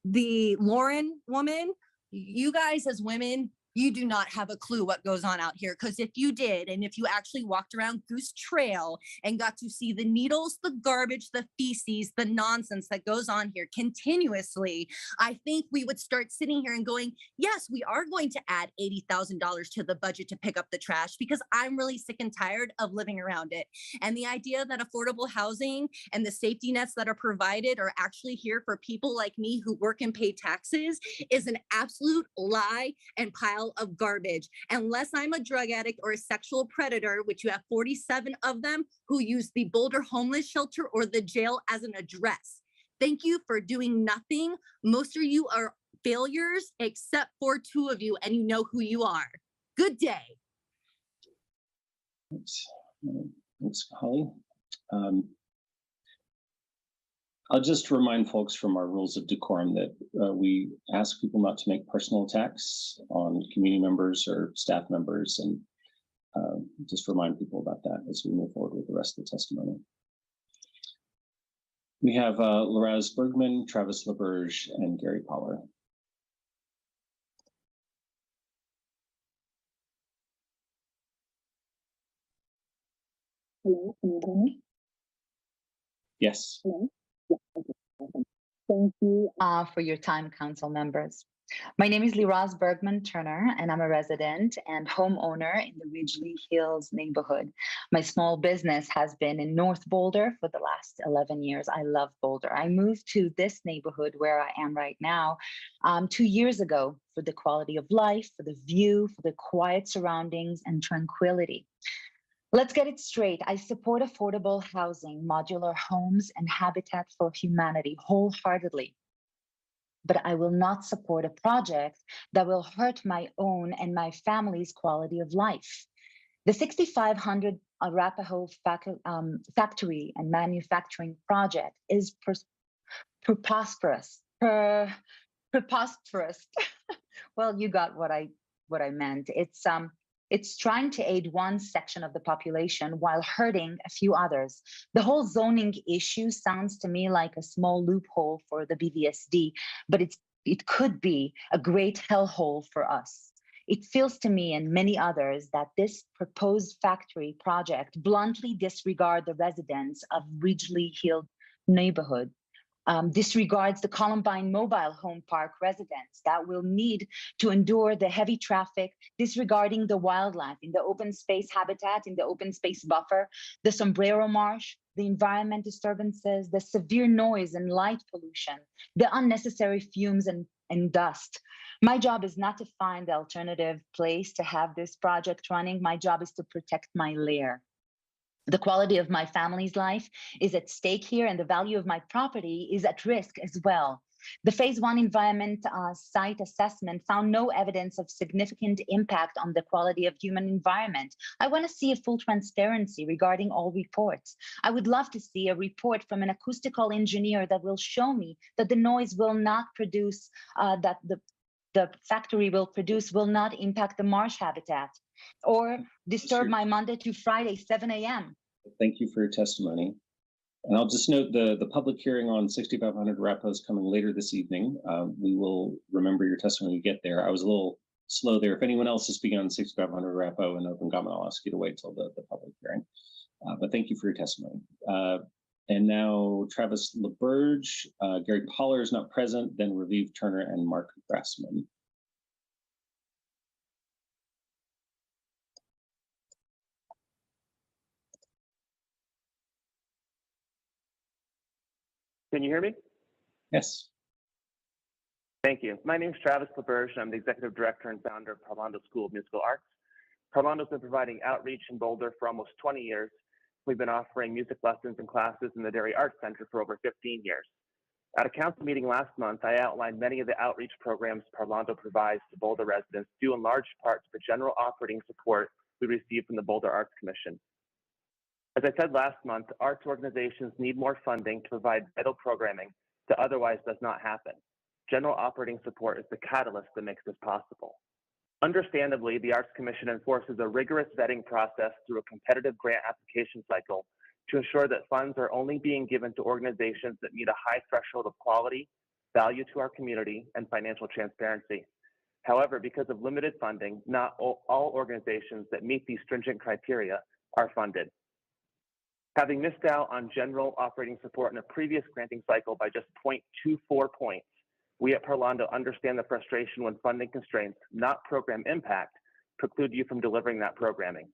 the Lauren woman, you guys as women, you do not have a clue what goes on out here. Because if you did, and if you actually walked around Goose Trail and got to see the needles, the garbage, the feces, the nonsense that goes on here continuously, I think we would start sitting here and going, yes, we are going to add $80,000 to the budget to pick up the trash because I'm really sick and tired of living around it. And the idea that affordable housing and the safety nets that are provided are actually here for people like me who work and pay taxes is an absolute lie and pile of garbage, unless I'm a drug addict or a sexual predator, which you have 47 of them who use the Boulder homeless shelter or the jail as an address. Thank you for doing nothing. Most of you are failures, except for 2 of you, and you know who you are. Good day. Thanks, Holly. I'll just remind folks from our rules of decorum that we ask people not to make personal attacks on community members or staff members, and just remind people about that as we move forward with the rest of the testimony. We have Laraz Bergman, Travis LaBerge, and Gary Poller. Hello, can you hear me? Yes. Hello. Thank you for your time, council members. My name is Liraz Bergman Turner, and I'm a resident and homeowner in the Ridgely Hills neighborhood. My small business has been in North Boulder for the last 11 years. I love Boulder. I moved to this neighborhood where I am right now 2 years ago for the quality of life, for the view, for the quiet surroundings and tranquility. Let's get it straight. I support affordable housing, modular homes, and habitat for humanity wholeheartedly. But I will not support a project that will hurt my own and my family's quality of life. The 6,500 Arapahoe factory and manufacturing project is preposterous. Preposterous. Well, you got what I meant. It's trying to aid one section of the population while hurting a few others. The whole zoning issue sounds to me like a small loophole for the BVSD, but it could be a great hellhole for us. It feels to me and many others that this proposed factory project bluntly disregards the residents of Ridgely Hill neighborhood. Disregards the Columbine Mobile Home Park residents that will need to endure the heavy traffic, disregarding the wildlife in the open space habitat, in the open space buffer, the Sombrero Marsh, the environment disturbances, the severe noise and light pollution, the unnecessary fumes and dust. My job is not to find the alternative place to have this project running. My job is to protect my lair. The quality of my family's life is at stake here, and the value of my property is at risk as well. The phase 1 environment site assessment found no evidence of significant impact on the quality of human environment. I want to see a full transparency regarding all reports. I would love to see a report from an acoustical engineer that will show me that the noise will not produce, that the factory will produce will not impact the marsh habitat or disturb my Monday to Friday, 7 a.m. Thank you for your testimony. And I'll just note the public hearing on 6500 Arapahoe is coming later this evening. We will remember your testimony when we get there. I was a little slow there. If anyone else is speaking on 6500 Arapahoe and open comment, I'll ask you to wait till the public hearing. But thank you for your testimony. And now Travis LaBerge, Gary Poller is not present, then Raviv Turner and Mark Grassman. Can you hear me? Yes. Thank you. My name is Travis LaBerge, and I'm the Executive Director and founder of Parlando School of Musical Arts. Parlando's been providing outreach in Boulder for almost 20 years. We've been offering music lessons and classes in the Dairy Arts Center for over 15 years. At a council meeting last month, I outlined many of the outreach programs Parlando provides to Boulder residents, due in large part to the general operating support we receive from the Boulder Arts Commission. As I said last month, arts organizations need more funding to provide vital programming that otherwise does not happen. General operating support is the catalyst that makes this possible. Understandably, the Arts Commission enforces a rigorous vetting process through a competitive grant application cycle to ensure that funds are only being given to organizations that meet a high threshold of quality, value to our community, and financial transparency. However, because of limited funding, not all organizations that meet these stringent criteria are funded. Having missed out on general operating support in a previous granting cycle by just 0.24 points, we at Parlando understand the frustration when funding constraints, not program impact, preclude you from delivering that programming.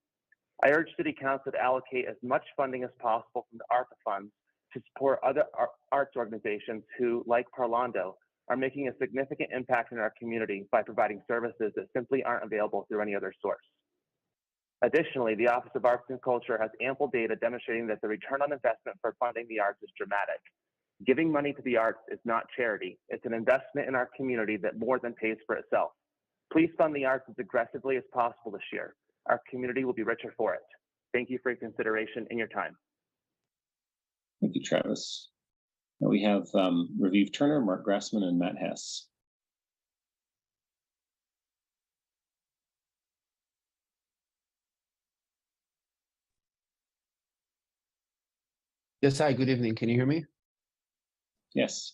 I urge City Council to allocate as much funding as possible from the ARPA funds to support other arts organizations who, like Parlando, are making a significant impact in our community by providing services that simply aren't available through any other source. Additionally, the Office of Arts and Culture has ample data demonstrating that the return on investment for funding the arts is dramatic. Giving money to the arts is not charity. It's an investment in our community that more than pays for itself. Please fund the arts as aggressively as possible this year. Our community will be richer for it. Thank you for your consideration and your time. Thank you, Travis. Now we have Raviv Turner, Mark Grassman, and Matt Hess. Yes, hi, good evening. Can you hear me? Yes.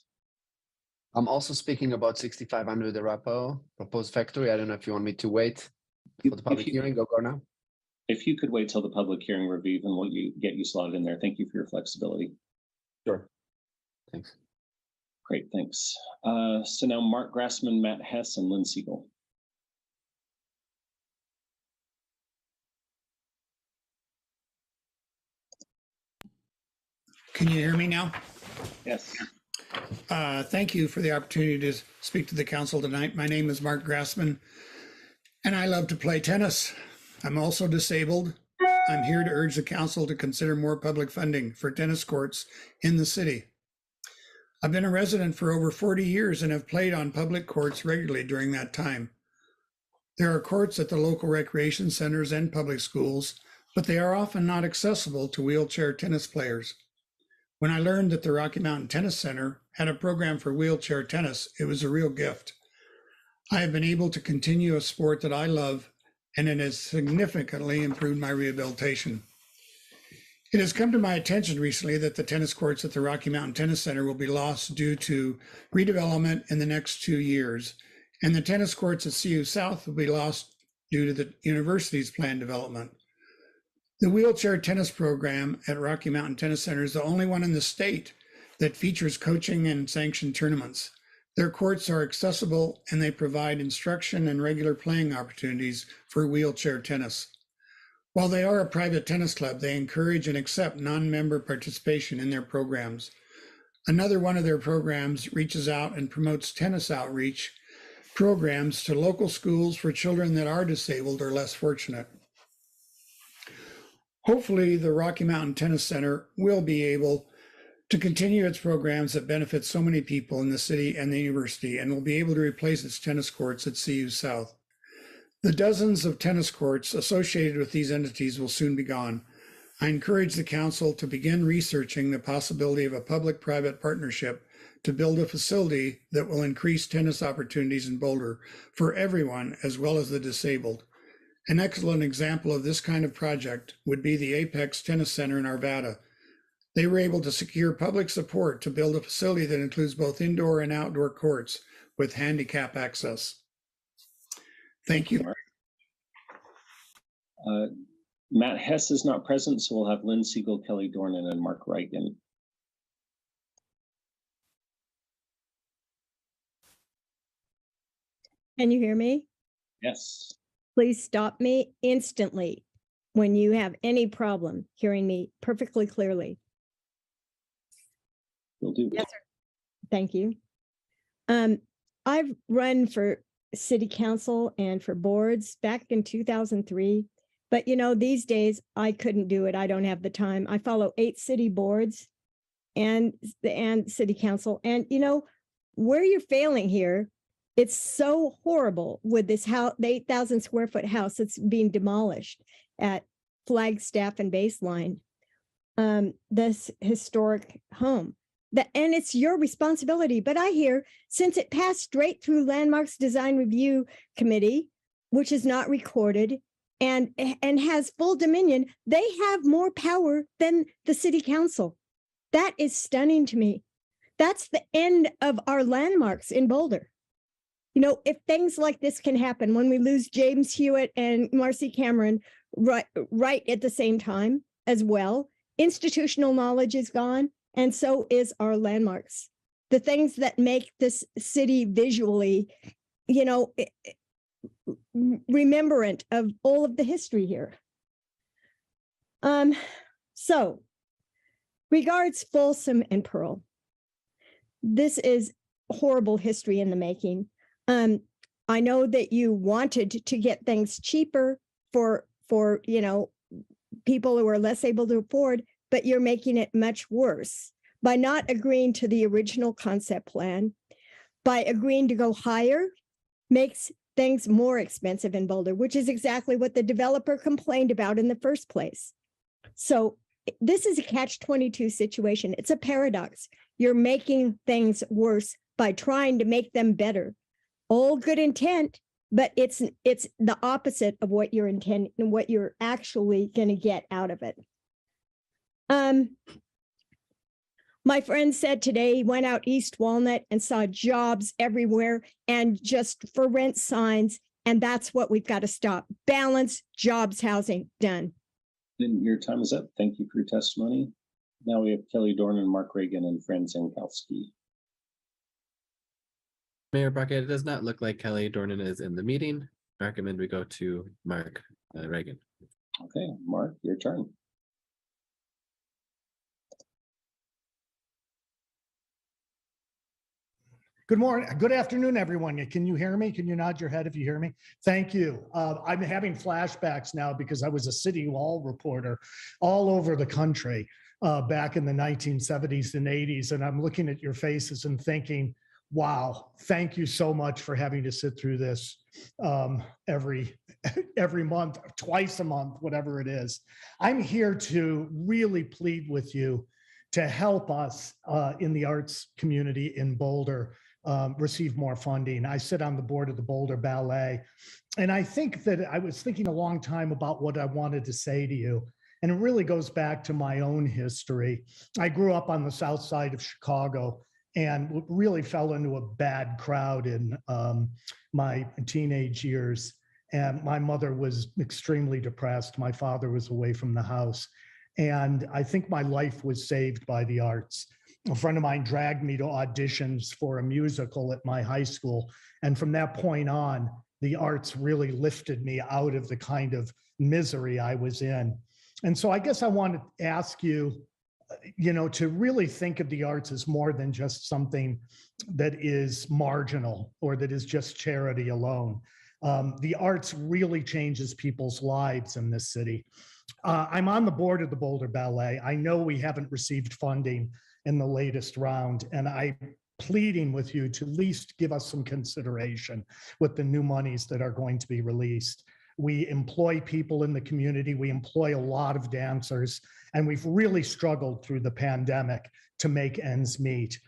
I'm also speaking about 6500 Arapahoe proposed factory. I don't know if you want me to wait for the public hearing or go now. If you could wait till the public hearing, Raviv, and we'll get you slotted in there. Thank you for your flexibility. Sure. Thanks. Great, thanks. So now Mark Grassman, Matt Hess, and Lynn Siegel. Can you hear me now? Yes. Thank you for the opportunity to speak to the council tonight. My name is Mark Grassman, and I love to play tennis. I'm also disabled. I'm here to urge the council to consider more public funding for tennis courts in the city. I've been a resident for over 40 years and have played on public courts regularly during that time. There are courts at the local recreation centers and public schools, but they are often not accessible to wheelchair tennis players. When I learned that the Rocky Mountain Tennis Center had a program for wheelchair tennis, it was a real gift. I have been able to continue a sport that I love, and it has significantly improved my rehabilitation. It has come to my attention recently that the tennis courts at the Rocky Mountain Tennis Center will be lost due to redevelopment in the next 2 years, and the tennis courts at CU South will be lost due to the university's planned development. The wheelchair tennis program at Rocky Mountain Tennis Center is the only one in the state that features coaching and sanctioned tournaments. Their courts are accessible and they provide instruction and regular playing opportunities for wheelchair tennis. While they are a private tennis club, they encourage and accept non-member participation in their programs. Another one of their programs reaches out and promotes tennis outreach programs to local schools for children that are disabled or less fortunate. Hopefully, the Rocky Mountain Tennis Center will be able to continue its programs that benefit so many people in the city and the university, and will be able to replace its tennis courts at CU South. The dozens of tennis courts associated with these entities will soon be gone. I encourage the council to begin researching the possibility of a public-private partnership to build a facility that will increase tennis opportunities in Boulder for everyone, as well as the disabled. An excellent example of this kind of project would be the Apex Tennis Center in Arvada. They were able to secure public support to build a facility that includes both indoor and outdoor courts with handicap access. Thank you. Matt Hess is not present, so we'll have Lynn Siegel, Kelly Dornan, and Mark Reagan. Can you hear me? Yes. Please stop me instantly when you have any problem hearing me perfectly clearly. Will do. Yes, sir. Thank you. I've run for city council and for boards back in 2003, but you know, these days I couldn't do it. I don't have the time. I follow 8 city boards and city council, and you know, where you're failing here, it's so horrible with this house, the 8,000 square foot house that's being demolished at Flagstaff and Baseline, this historic home. And it's your responsibility. But I hear, since it passed straight through Landmarks Design Review Committee, which is not recorded and has full dominion, they have more power than the city council. That is stunning to me. That's the end of our landmarks in Boulder. You know, if things like this can happen when we lose James Hewitt and Marcy Cameron right at the same time as well, institutional knowledge is gone, and so is our landmarks. The things that make this city visually, you know, remembrant of all of the history here. So, regards Folsom and Pearl. This is horrible history in the making. I know that you wanted to get things cheaper for you know, people who are less able to afford, but you're making it much worse by not agreeing to the original concept plan. By agreeing to go higher, makes things more expensive in Boulder, which is exactly what the developer complained about in the first place. So this is a catch-22 situation. It's a paradox. You're making things worse by trying to make them better. All good intent, but it's the opposite of what you're intending and what you're actually going to get out of it. My friend said today he went out East Walnut and saw jobs everywhere and just for rent signs, and that's what we've got to stop. Balance, jobs, housing, done. Then your time is up. Thank you for your testimony. Now we have Kelly Dornan, Mark Reagan, and Fran Zankowski. Mayor Brockett, it does not look like Kelly Dornan is in the meeting. I recommend we go to Mark Reagan. Okay, Mark, your turn. Good morning, good afternoon, everyone. Can you hear me? Can you nod your head if you hear me? Thank you. I'm having flashbacks now because I was a city hall reporter all over the country back in the 1970s and 80s. And I'm looking at your faces and thinking, wow, thank you so much for having to sit through this every month, twice a month, whatever it is. I'm here to really plead with you to help us in the arts community in Boulder receive more funding. I sit on the board of the Boulder Ballet, and I think that I was thinking a long time about what I wanted to say to you. And it really goes back to my own history. I grew up on the south side of Chicago and really fell into a bad crowd in my teenage years. And my mother was extremely depressed. My father was away from the house. And I think my life was saved by the arts. A friend of mine dragged me to auditions for a musical at my high school. And from that point on, the arts really lifted me out of the kind of misery I was in. And so I guess I want to ask you, to really think of the arts as more than just something that is marginal or that is just charity alone. The arts really changes people's lives in this city. I'm on the board of the Boulder Ballet. I know we haven't received funding in the latest round, and I'm pleading with you to at least give us some consideration with the new monies that are going to be released. We employ people in the community. We employ a lot of dancers, and we've really struggled through the pandemic to make ends meet.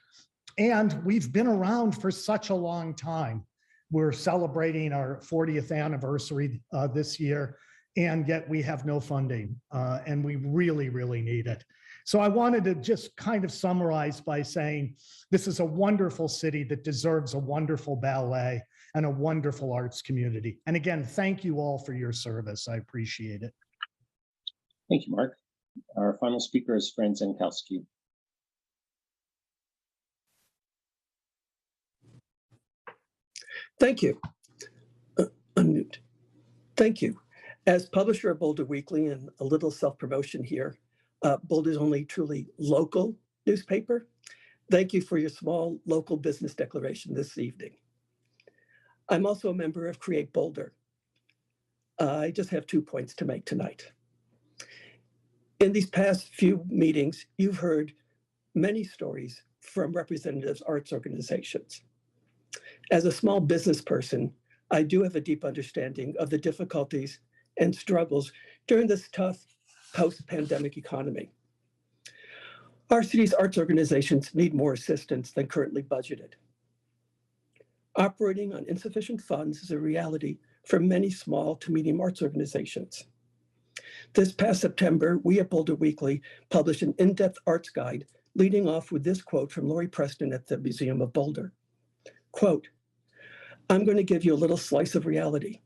And we've been around for such a long time. We're celebrating our 40th anniversary this year, and yet we have no funding, and we really, really need it. So I wanted to just kind of summarize by saying this is a wonderful city that deserves a wonderful ballet and a wonderful arts community. And again, thank you all for your service. I appreciate it. Thank you, Mark. Our final speaker is Fran Zankowski. Thank you. Unmute. Thank you. As publisher of Boulder Weekly, and a little self-promotion here, Boulder's only truly local newspaper. Thank you for your small local business declaration this evening. I'm also a member of Create Boulder. I just have 2 points to make tonight. In these past few meetings, you've heard many stories from representatives of arts organizations. As a small business person, I do have a deep understanding of the difficulties and struggles during this tough post-pandemic economy. Our city's arts organizations need more assistance than currently budgeted. Operating on insufficient funds is a reality for many small to medium arts organizations. This past September, we at Boulder Weekly published an in-depth arts guide, leading off with this quote from Lori Preston at the Museum of Boulder. Quote, "I'm going to give you a little slice of reality,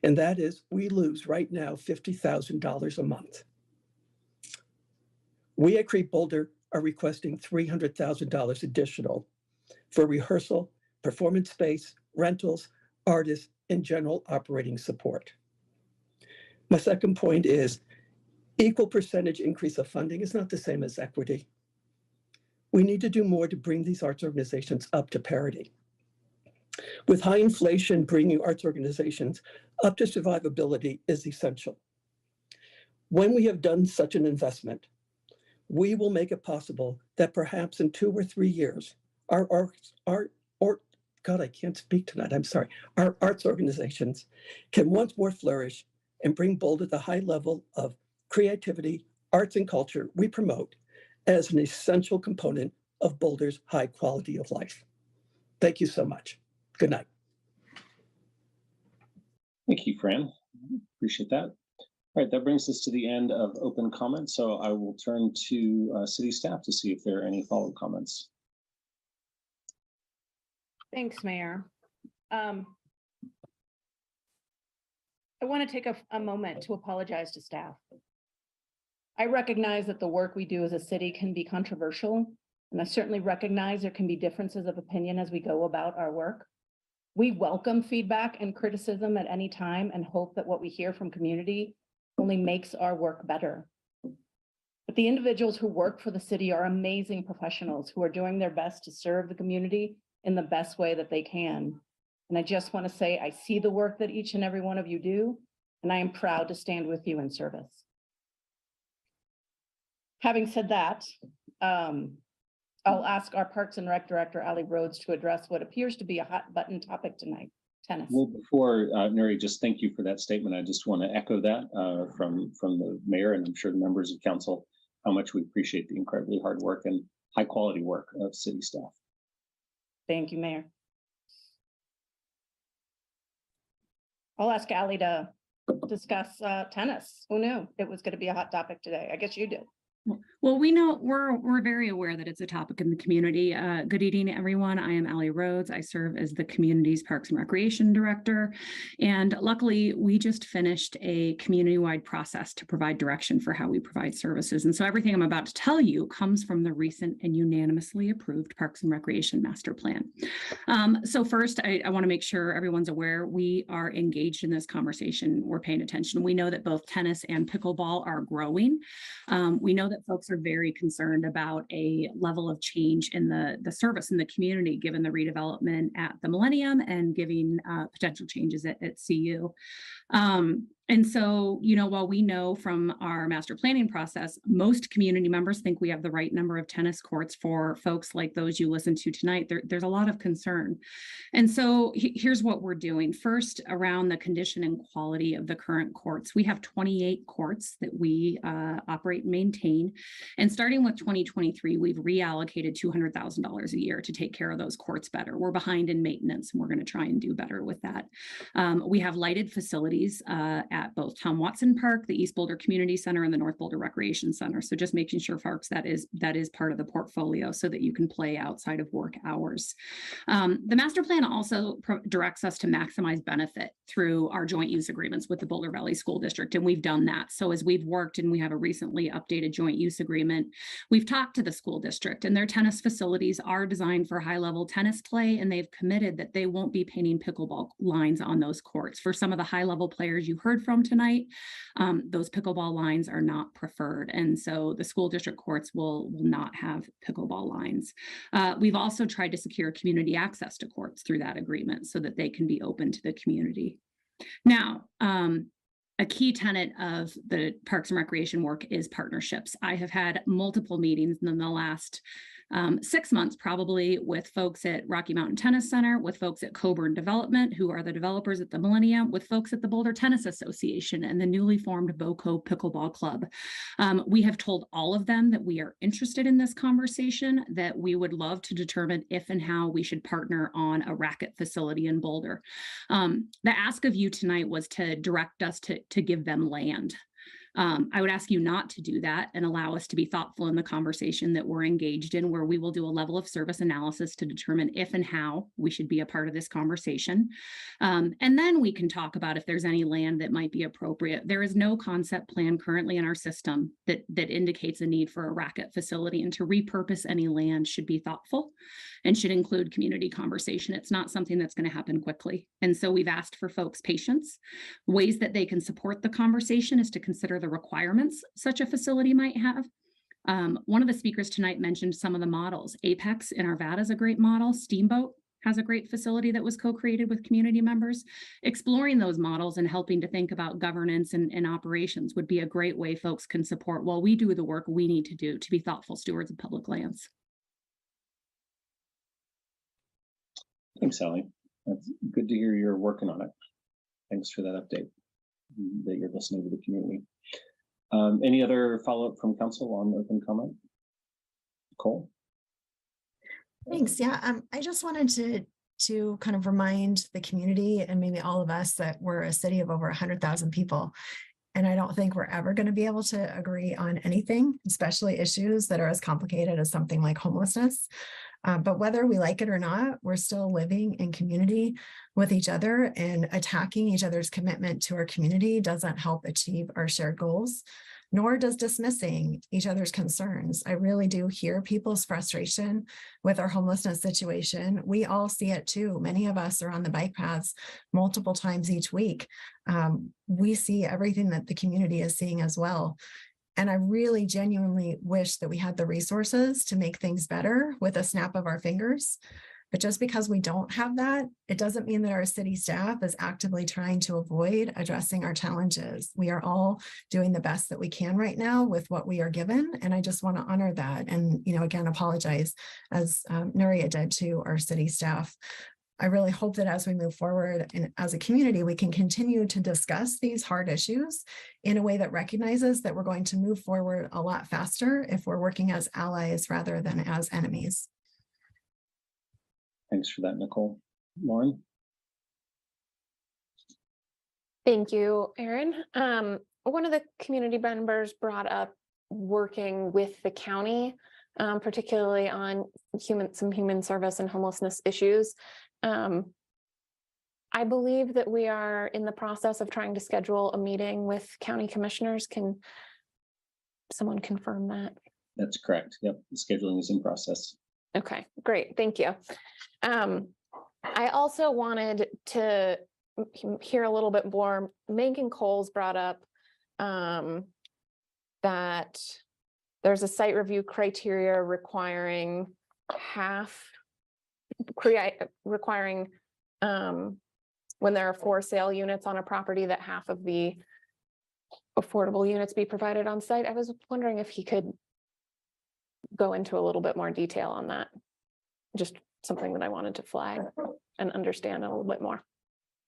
and that is we lose right now $50,000 a month. We at Create Boulder are requesting $300,000 additional for rehearsal, performance space, rentals, artists, and general operating support." My second point is equal percentage increase of funding is not the same as equity. We need to do more to bring these arts organizations up to parity. With high inflation, bringing arts organizations up to survivability is essential. When we have done such an investment, we will make it possible that perhaps in 2 or 3 years, our arts organizations can once more flourish and bring Boulder the high level of creativity, arts, and culture we promote as an essential component of Boulder's high quality of life. Thank you so much. Good night. Thank you, Fran. Appreciate that. All right, that brings us to the end of open comments. So I will turn to city staff to see if there are any follow-up comments. Thanks, Mayor. I want to take a moment to apologize to staff. I recognize that the work we do as a city can be controversial, and I certainly recognize there can be differences of opinion as we go about our work. We welcome feedback and criticism at any time and hope that what we hear from community only makes our work better. But the individuals who work for the city are amazing professionals who are doing their best to serve the community in the best way that they can. And I just want to say, I see the work that each and every one of you do, and I am proud to stand with you in service. Having said that, I'll ask our Parks and Rec Director, Ali Rhodes, to address what appears to be a hot button topic tonight, tennis. Well, before Nuri, just thank you for that statement. I just want to echo that from the mayor, and I'm sure the members of council, how much we appreciate the incredibly hard work and high quality work of city staff. Thank you, Mayor. I'll ask Ali to discuss tennis. Who knew it was going to be a hot topic today? I guess you did. Well, we know we're very aware that it's a topic in the community. Good evening, everyone. I am Allie Rhodes. I serve as the community's Parks and Recreation Director. And luckily, we just finished a community-wide process to provide direction for how we provide services. And so everything I'm about to tell you comes from the recent and unanimously approved Parks and Recreation Master Plan. So first, I want to make sure everyone's aware we are engaged in this conversation. We're paying attention. We know that both tennis and pickleball are growing. We know that folks are very concerned about a level of change in the service in the community, given the redevelopment at the Millennium and giving potential changes at CU. And so, you know, while we know from our master planning process, most community members think we have the right number of tennis courts for folks like those you listen to tonight, there's a lot of concern. And so here's what we're doing. First, around the condition and quality of the current courts, we have 28 courts that we operate and maintain. And starting with 2023, we've reallocated $200,000 a year to take care of those courts better. We're behind in maintenance, and we're going to try and do better with that. We have lighted facilities at both Tom Watson Park, the East Boulder Community Center, and the North Boulder Recreation Center. So just making sure, folks, that is part of the portfolio so that you can play outside of work hours. The master plan also directs us to maximize benefit through our joint use agreements with the Boulder Valley School District, and we've done that. So as we've worked, and we have a recently updated joint use agreement, we've talked to the school district, and their tennis facilities are designed for high-level tennis play, and they've committed that they won't be painting pickleball lines on those courts. For some of the high-level players you heard from tonight, those pickleball lines are not preferred, and so the school district courts will not have pickleball lines. We've also tried to secure community access to courts through that agreement so that they can be open to the community. Now, a key tenet of the Parks and Recreation work is partnerships. I have had multiple meetings in the last 6 months, probably, with folks at Rocky Mountain Tennis Center, with folks at Coburn Development, who are the developers at the Millennium, with folks at the Boulder Tennis Association and the newly formed BOCO Pickleball Club. We have told all of them that we are interested in this conversation, that we would love to determine if and how we should partner on a racket facility in Boulder. The ask of you tonight was to direct us to give them land. I would ask you not to do that and allow us to be thoughtful in the conversation that we're engaged in, where we will do a level of service analysis to determine if and how we should be a part of this conversation. And then we can talk about if there's any land that might be appropriate. There is no concept plan currently in our system that indicates a need for a racket facility, and to repurpose any land should be thoughtful and should include community conversation. It's not something that's going to happen quickly. And so we've asked for folks' patience. Ways that they can support the conversation is to consider the requirements such a facility might have. One of the speakers tonight mentioned some of the models. Apex in Arvada is a great model. Steamboat has a great facility that was co-created with community members. Exploring those models and helping to think about governance and operations would be a great way folks can support while we do the work we need to do to be thoughtful stewards of public lands. Thanks, Sally. That's good to hear you're working on it. Thanks for that update, that you're listening to the community. Any other follow-up from council on open comment? Nicole? Thanks. Yeah, I just wanted to kind of remind the community and maybe all of us that we're a city of over 100,000 people. And I don't think we're ever going to be able to agree on anything, especially issues that are as complicated as something like homelessness. But whether we like it or not, we're still living in community with each other, and attacking each other's commitment to our community doesn't help achieve our shared goals, nor does dismissing each other's concerns. I really do hear people's frustration with our homelessness situation. We all see it too. Many of us are on the bike paths multiple times each week. We see everything that the community is seeing as well. And I really genuinely wish that we had the resources to make things better with a snap of our fingers. But just because we don't have that, it doesn't mean that our city staff is actively trying to avoid addressing our challenges. We are all doing the best that we can right now with what we are given. And I just want to honor that. And, you know, again, apologize, as Nuria did, to our city staff. I really hope that as we move forward and as a community, we can continue to discuss these hard issues in a way that recognizes that we're going to move forward a lot faster if we're working as allies rather than as enemies. Thanks for that, Nicole. Lauren? Thank you, Aaron. One of the community members brought up working with the county, particularly on some human service and homelessness issues. I believe that we are in the process of trying to schedule a meeting with county commissioners. Can someone confirm that? That's correct. Yep, the scheduling is in process. Okay, great. Thank you. I also wanted to hear a little bit more. Megan Coles brought up that there's a site review criteria requiring when there are for sale units on a property, that half of the affordable units be provided on site. I was wondering if he could go into a little bit more detail on that. Just something that I wanted to flag and understand a little bit more.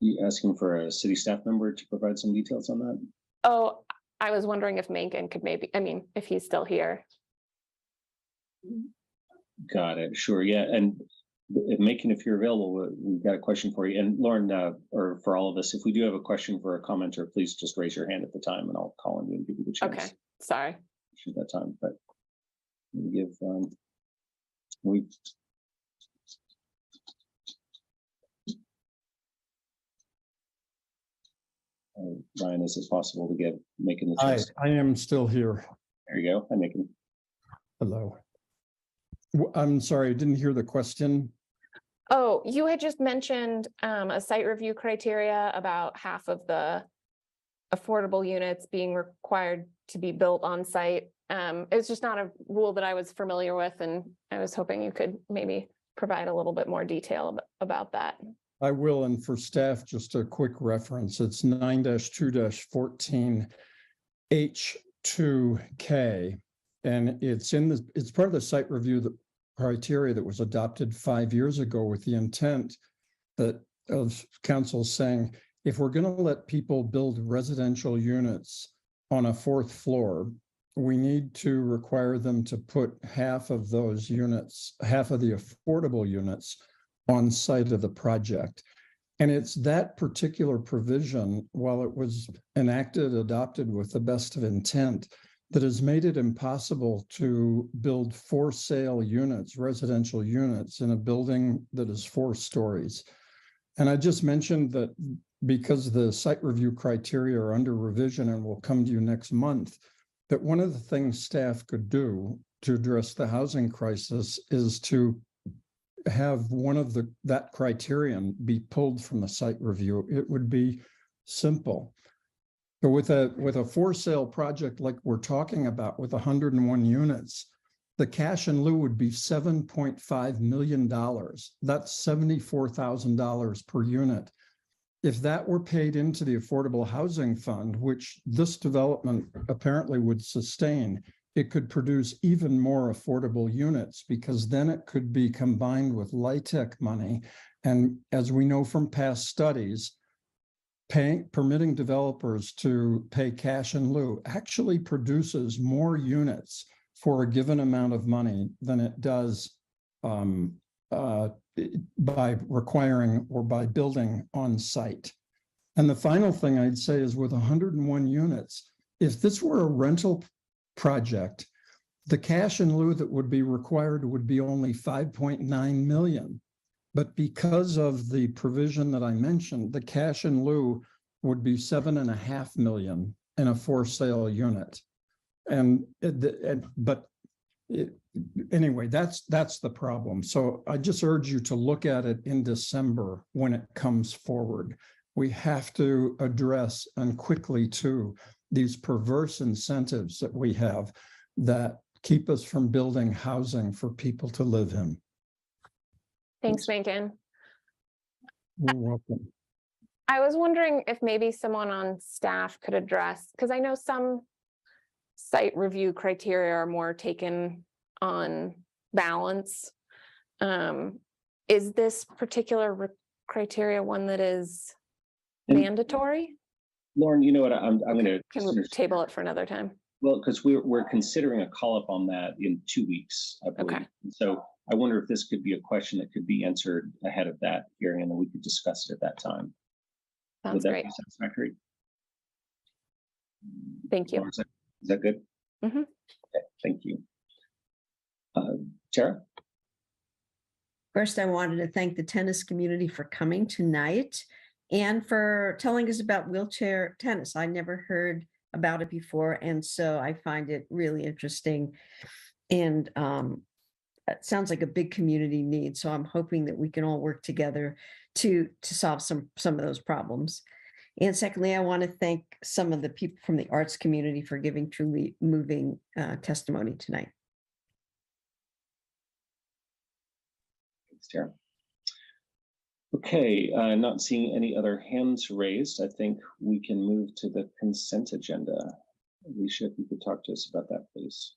You asking for a city staff member to provide some details on that? Oh, I was wondering if Megan could if he's still here. Got it. Sure. Yeah. And if you're available, we've got a question for you. And Lauren, or for all of us, if we do have a question for a commenter, please just raise your hand at the time and I'll call on you and give you the chance. Okay. Sorry. At that time, but we give Ryan, is it possible to get making the choice? I am still here. There you go. I'm making. Hello. I'm sorry, I didn't hear the question. Oh, you had just mentioned a site review criteria about half of the affordable units being required to be built on site. It's just not a rule that I was familiar with, and I was hoping you could maybe provide a little bit more detail about that. I will, and for staff, just a quick reference. It's 9-2-14 H2K, and it's part of the site review criteria that was adopted 5 years ago with the intent of council saying, if we're going to let people build residential units on a fourth floor, we need to require them to put half of those units, half of the affordable units, on site of the project. And it's that particular provision, while it was adopted with the best of intent, that has made it impossible to build for sale units, residential units, in a building that is 4 stories. And I just mentioned that because the site review criteria are under revision and will come to you next month, that one of the things staff could do to address the housing crisis is to have that criterion be pulled from the site review. It would be simple. But with a for sale project like we're talking about with 101 units, the cash in lieu would be $7.5 million. That's $74,000 per unit. If that were paid into the Affordable Housing Fund, which this development apparently would sustain, it could produce even more affordable units, because then it could be combined with LIHTC money. And as we know from past studies, permitting developers to pay cash in lieu actually produces more units for a given amount of money than it does by requiring or by building on site. And the final thing I'd say is, with 101 units, if this were a rental project, the cash in lieu that would be required would be only 5.9 million. But because of the provision that I mentioned, the cash in lieu would be 7.5 million in a for sale unit. Anyway, that's the problem. So I just urge you to look at it in December when it comes forward. We have to address, and quickly too, these perverse incentives that we have that keep us from building housing for people to live in. Thanks, Megan. You're welcome. I was wondering if maybe someone on staff could address, because I know some site review criteria are more taken on balance. Is this particular criteria one that is mandatory? Lauren, you know what, I'm going to. Can we table it for another time? Well, because we're considering a call-up on that in 2 weeks, I believe. Okay. So I wonder if this could be a question that could be answered ahead of that hearing, and then we could discuss it at that time. Sounds Would that great. be satisfactory? Thank you. Is that good? Mhm. Okay, thank you. Tara? First, I wanted to thank the tennis community for coming tonight and for telling us about wheelchair tennis. I never heard about it before, and so I find it really interesting. And it sounds like a big community need. So I'm hoping that we can all work together to solve some of those problems. And secondly, I want to thank some of the people from the arts community for giving truly moving testimony tonight. Thanks, Tara. Okay, not seeing any other hands raised, I think we can move to the consent agenda. Alicia, if you could talk to us about that, please.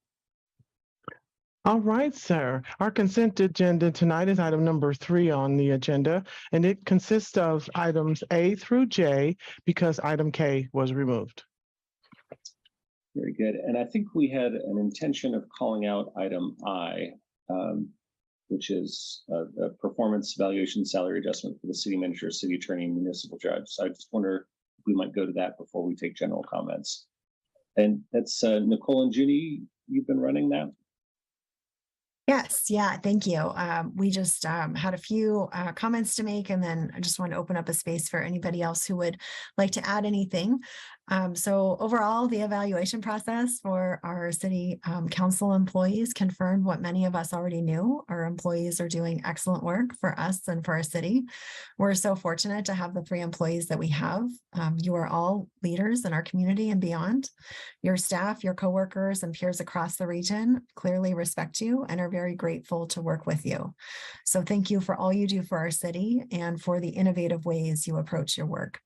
All right, sir. Our consent agenda tonight is item number 3 on the agenda, and it consists of items A through J because item K was removed. Very good. And I think we had an intention of calling out item I, which is a performance evaluation salary adjustment for the city manager, city attorney, and municipal judge. So I just wonder if we might go to that before we take general comments. And that's Nicole and Judy, you've been running that? Yes, yeah, thank you. We just had a few comments to make, and then I just want to open up a space for anybody else who would like to add anything. So overall, the evaluation process for our city council employees confirmed what many of us already knew. Our employees are doing excellent work for us and for our city. We're so fortunate to have the 3 employees that we have. You are all leaders in our community and beyond. Your staff, your coworkers, and peers across the region clearly respect you and are very grateful to work with you. So thank you for all you do for our city and for the innovative ways you approach your work.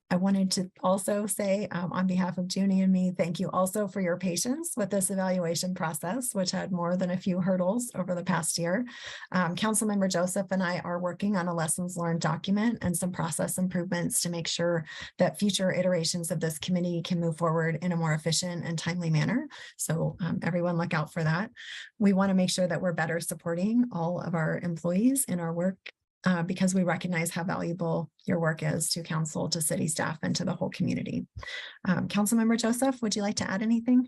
I wanted to also say on behalf of Junie and me, thank you also for your patience with this evaluation process, which had more than a few hurdles over the past year. Councilmember Joseph and I are working on a lessons learned document and some process improvements to make sure that future iterations of this committee can move forward in a more efficient and timely manner. So everyone look out for that. We want to make sure that we're better supporting all of our employees in our work because we recognize how valuable your work is to council, to city staff, and to the whole community. Councilmember Joseph, would you like to add anything?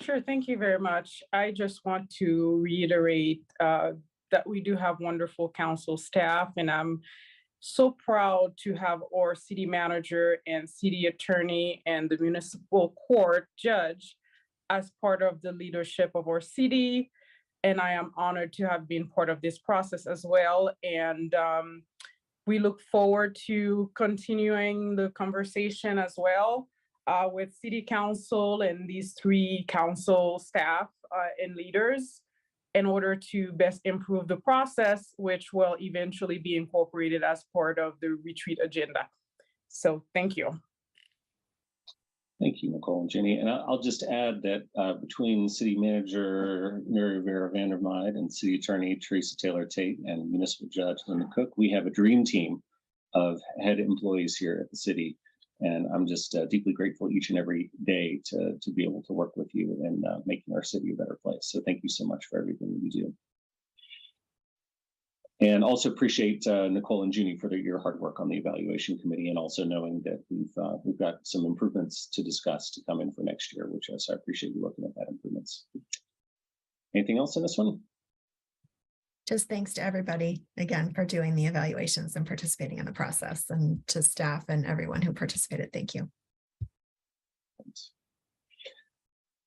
Sure, thank you very much. I just want to reiterate that we do have wonderful council staff, and I'm so proud to have our city manager and city attorney and the municipal court judge as part of the leadership of our city. And I am honored to have been part of this process as well. And we look forward to continuing the conversation as well with city council and these 3 council staff and leaders in order to best improve the process, which will eventually be incorporated as part of the retreat agenda. So thank you. Thank you, Nicole and Jenny. And I'll just add that between City Manager Mary Rivera Vandermeide and City Attorney Teresa Taylor Tate and Municipal Judge Linda Cook, we have a dream team of head employees here at the city. And I'm just deeply grateful each and every day to be able to work with you in making our city a better place. So thank you so much for everything that you do. And also appreciate Nicole and Junie for your hard work on the evaluation committee, and also knowing that we've got some improvements to discuss to come in for next year, which I appreciate you looking at that improvements. Anything else in this one? Just thanks to everybody again for doing the evaluations and participating in the process, and to staff and everyone who participated. Thank you. Thanks.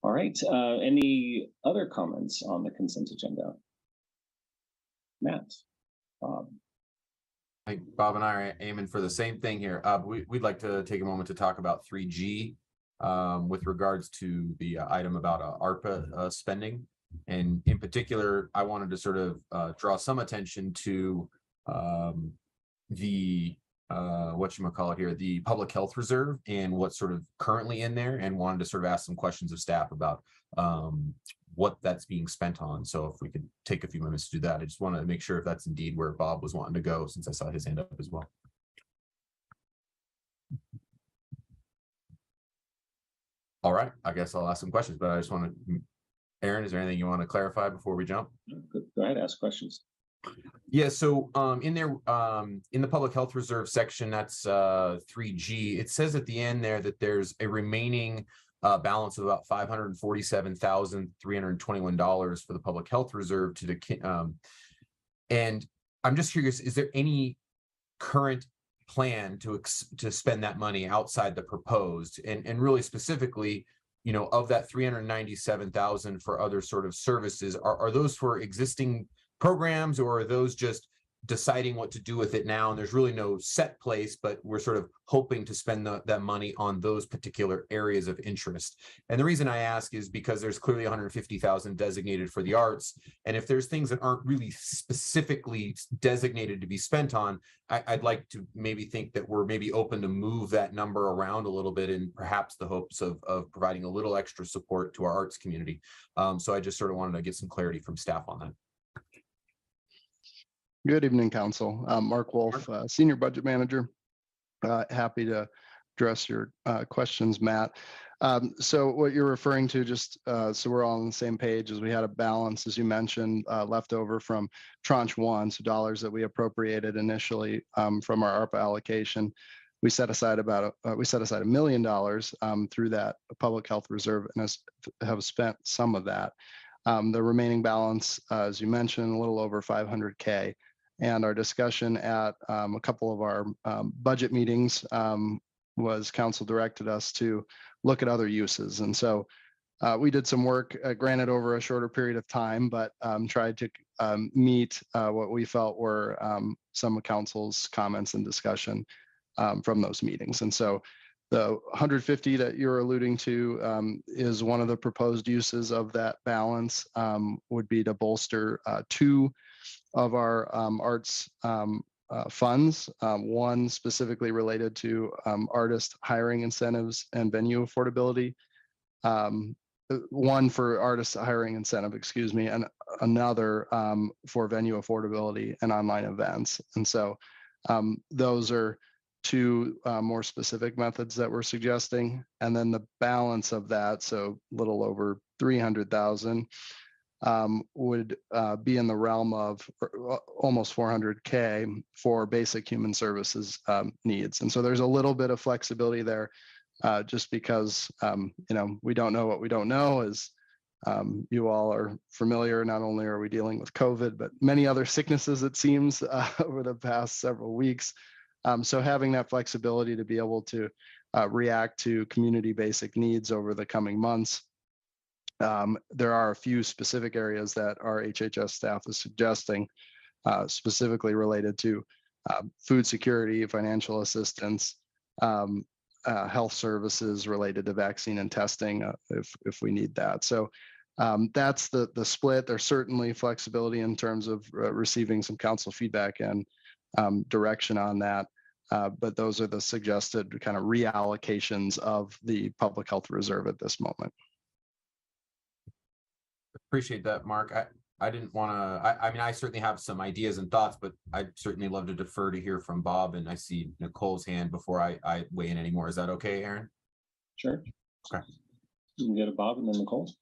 All right. Any other comments on the consent agenda? Matt. I think Bob and I are aiming for the same thing here. We'd like to take a moment to talk about 3G with regards to the item about ARPA spending. And in particular, I wanted to sort of draw some attention to the whatchamacallit here, the public health reserve and what's sort of currently in there, and wanted to sort of ask some questions of staff about what that's being spent on. So if we could take a few minutes to do that, I just want to make sure if that's indeed where Bob was wanting to go, since I saw his hand up as well. All right, I guess I'll ask some questions, but I just want to, Aaron, is there anything you want to clarify before we jump? Go ahead, ask questions. Yeah, so in there, in the public health reserve section, that's 3G, it says at the end there that there's a remaining balance of about $547,321 for the public health reserve to the and I'm just curious, is there any current plan to spend that money outside the proposed, and really specifically, you know, of that 397,000 for other sort of services, are those for existing programs, or are those just deciding what to do with it now, and there's really no set place, but we're sort of hoping to spend that money on those particular areas of interest? And the reason I ask is because there's clearly 150,000 designated for the arts, and if there's things that aren't really specifically designated to be spent on, I'd like to maybe think that we're maybe open to move that number around a little bit, in perhaps the hopes of providing a little extra support to our arts community. So I just sort of wanted to get some clarity from staff on that. Good evening, Council. Mark Wolf, Senior Budget Manager. Happy to address your questions, Matt. So what you're referring to, just so we're all on the same page, is we had a balance, as you mentioned, left over from tranche 1, so dollars that we appropriated initially from our ARPA allocation. We set aside $1 million through that public health reserve, and have spent some of that. The remaining balance, as you mentioned, a little over 500K. And our discussion at a couple of our budget meetings was council directed us to look at other uses. And so we did some work, granted over a shorter period of time, but tried to meet what we felt were some of council's comments and discussion from those meetings. And so the 150 that you're alluding to is one of the proposed uses of that balance, would be to bolster 2 of our arts funds, one specifically related to artist hiring incentives and venue affordability, one for artist hiring incentive, excuse me, and another for venue affordability and online events. And so those are 2 more specific methods that we're suggesting. And then the balance of that, so little over 300,000, would be in the realm of almost 400K for basic human services needs. And so there's a little bit of flexibility there, just because you know, we don't know what we don't know. As you all are familiar, not only are we dealing with COVID, but many other sicknesses, it seems, over the past several weeks. So having that flexibility to be able to react to community basic needs over the coming months. There are a few specific areas that our HHS staff is suggesting, specifically related to food security, financial assistance, health services related to vaccine and testing, if we need that. So that's the split. There's certainly flexibility in terms of receiving some council feedback and direction on that. But those are the suggested kind of reallocations of the public health reserve at this moment. Appreciate that, Mark. I didn't want to, I mean, I certainly have some ideas and thoughts, but I'd certainly love to defer to hear from Bob, and I see Nicole's hand before I weigh in anymore. Is that okay, Aaron? Sure. Okay. You can go to Bob and then Nicole.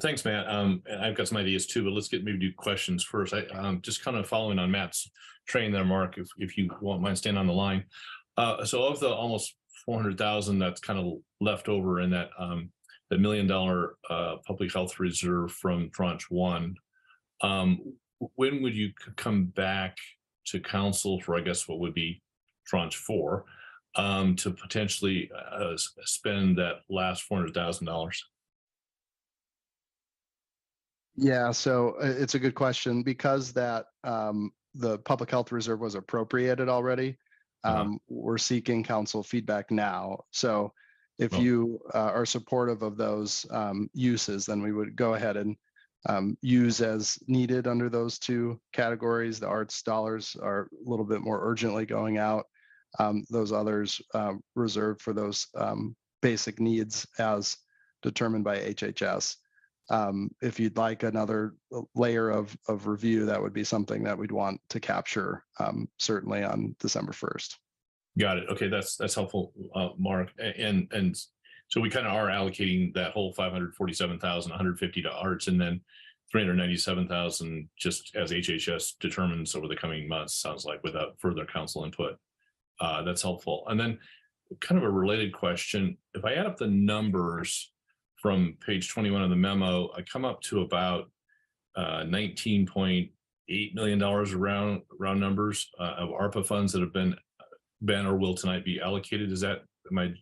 Thanks, Matt. And I've got some ideas too, but let's maybe do questions first. Just kind of following on Matt's train there, Mark, if you won't mind staying on the line. So of the almost 400,000 that's kind of left over in that the $1 million public health reserve from tranche 1, when would you come back to council for, I guess, what would be tranche 4, to potentially spend that last $400,000? Yeah, so it's a good question, because that the public health reserve was appropriated already. We're seeking council feedback now. So if you are supportive of those uses, then we would go ahead and use as needed under those 2 categories. The arts dollars are a little bit more urgently going out. Those others reserved for those basic needs as determined by HHS. If you'd like another layer of review, that would be something that we'd want to capture certainly on December 1st. Got it. Okay, that's helpful, Mark. And so we kind of are allocating that whole 547,150 to arts, and then 397,000 just as HHS determines over the coming months, sounds like, without further council input. That's helpful. And then kind of a related question, if I add up the numbers from page 21 of the memo, I come up to about $19.8 million round numbers of ARPA funds that have been or will tonight be allocated. Am I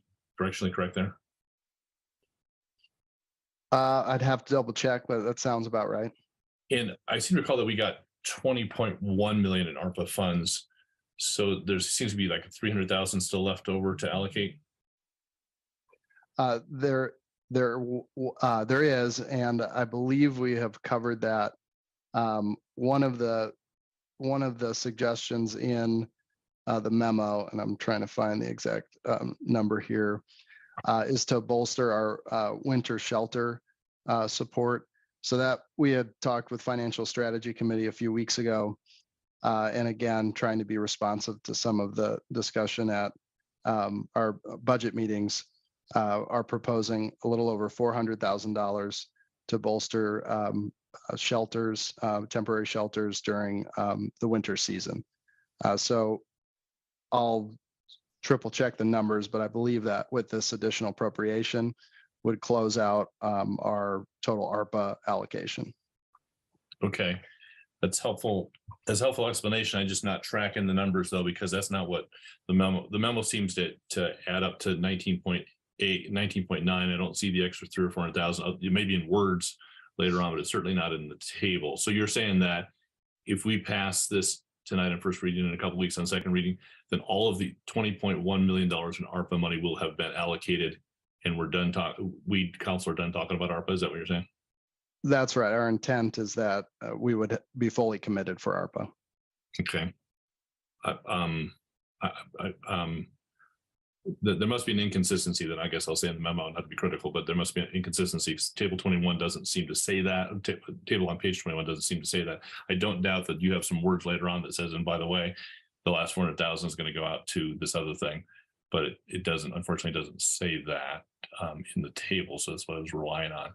directionally correct there? I'd have to double check, but that sounds about right. And I seem to recall that we got 20.1 million in ARPA funds. So there seems to be like 300,000 still left over to allocate. There is, and I believe we have covered that. One of the suggestions in the memo, and I'm trying to find the exact number here, is to bolster our winter shelter support. So that we had talked with Financial Strategy Committee a few weeks ago, and again, trying to be responsive to some of the discussion at our budget meetings, are proposing a little over $400,000 to bolster shelters, temporary shelters during the winter season. So I'll triple check the numbers, but I believe that with this additional appropriation would close out our total ARPA allocation. Okay, that's helpful. That's helpful explanation. I'm just not tracking the numbers though, because that's not what the memo seems to add up to 19.8, 19.9. I don't see the extra 300,000 or 400,000. It may be in words later on, but it's certainly not in the table. So you're saying that if we pass this tonight on first reading and a couple of weeks on second reading, then all of the $20.1 million in ARPA money will have been allocated, and we're done we council are done talking about ARPA. Is that what you're saying? That's right. Our intent is that we would be fully committed for ARPA. Okay. There must be an inconsistency that I guess I'll say in the memo, not to be critical, but there must be an inconsistency. Table 21 doesn't seem to say that. Table on page 21 doesn't seem to say that. I don't doubt that you have some words later on that says, and by the way, the last 400,000 is going to go out to this other thing, but it doesn't, unfortunately, doesn't say that in the table. So that's what I was relying on.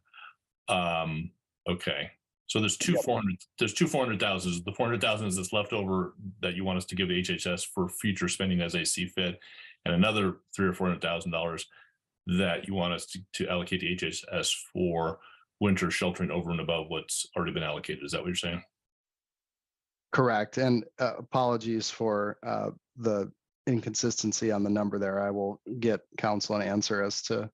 Okay. So there's two 400,000. The 400,000 is this left over that you want us to give to HHS for future spending as they see fit, and another $300,000 or $400,000 that you want us to allocate to HHS for winter sheltering over and above what's already been allocated. Is that what you're saying? Correct. And apologies for the inconsistency on the number there. I will get council an answer as to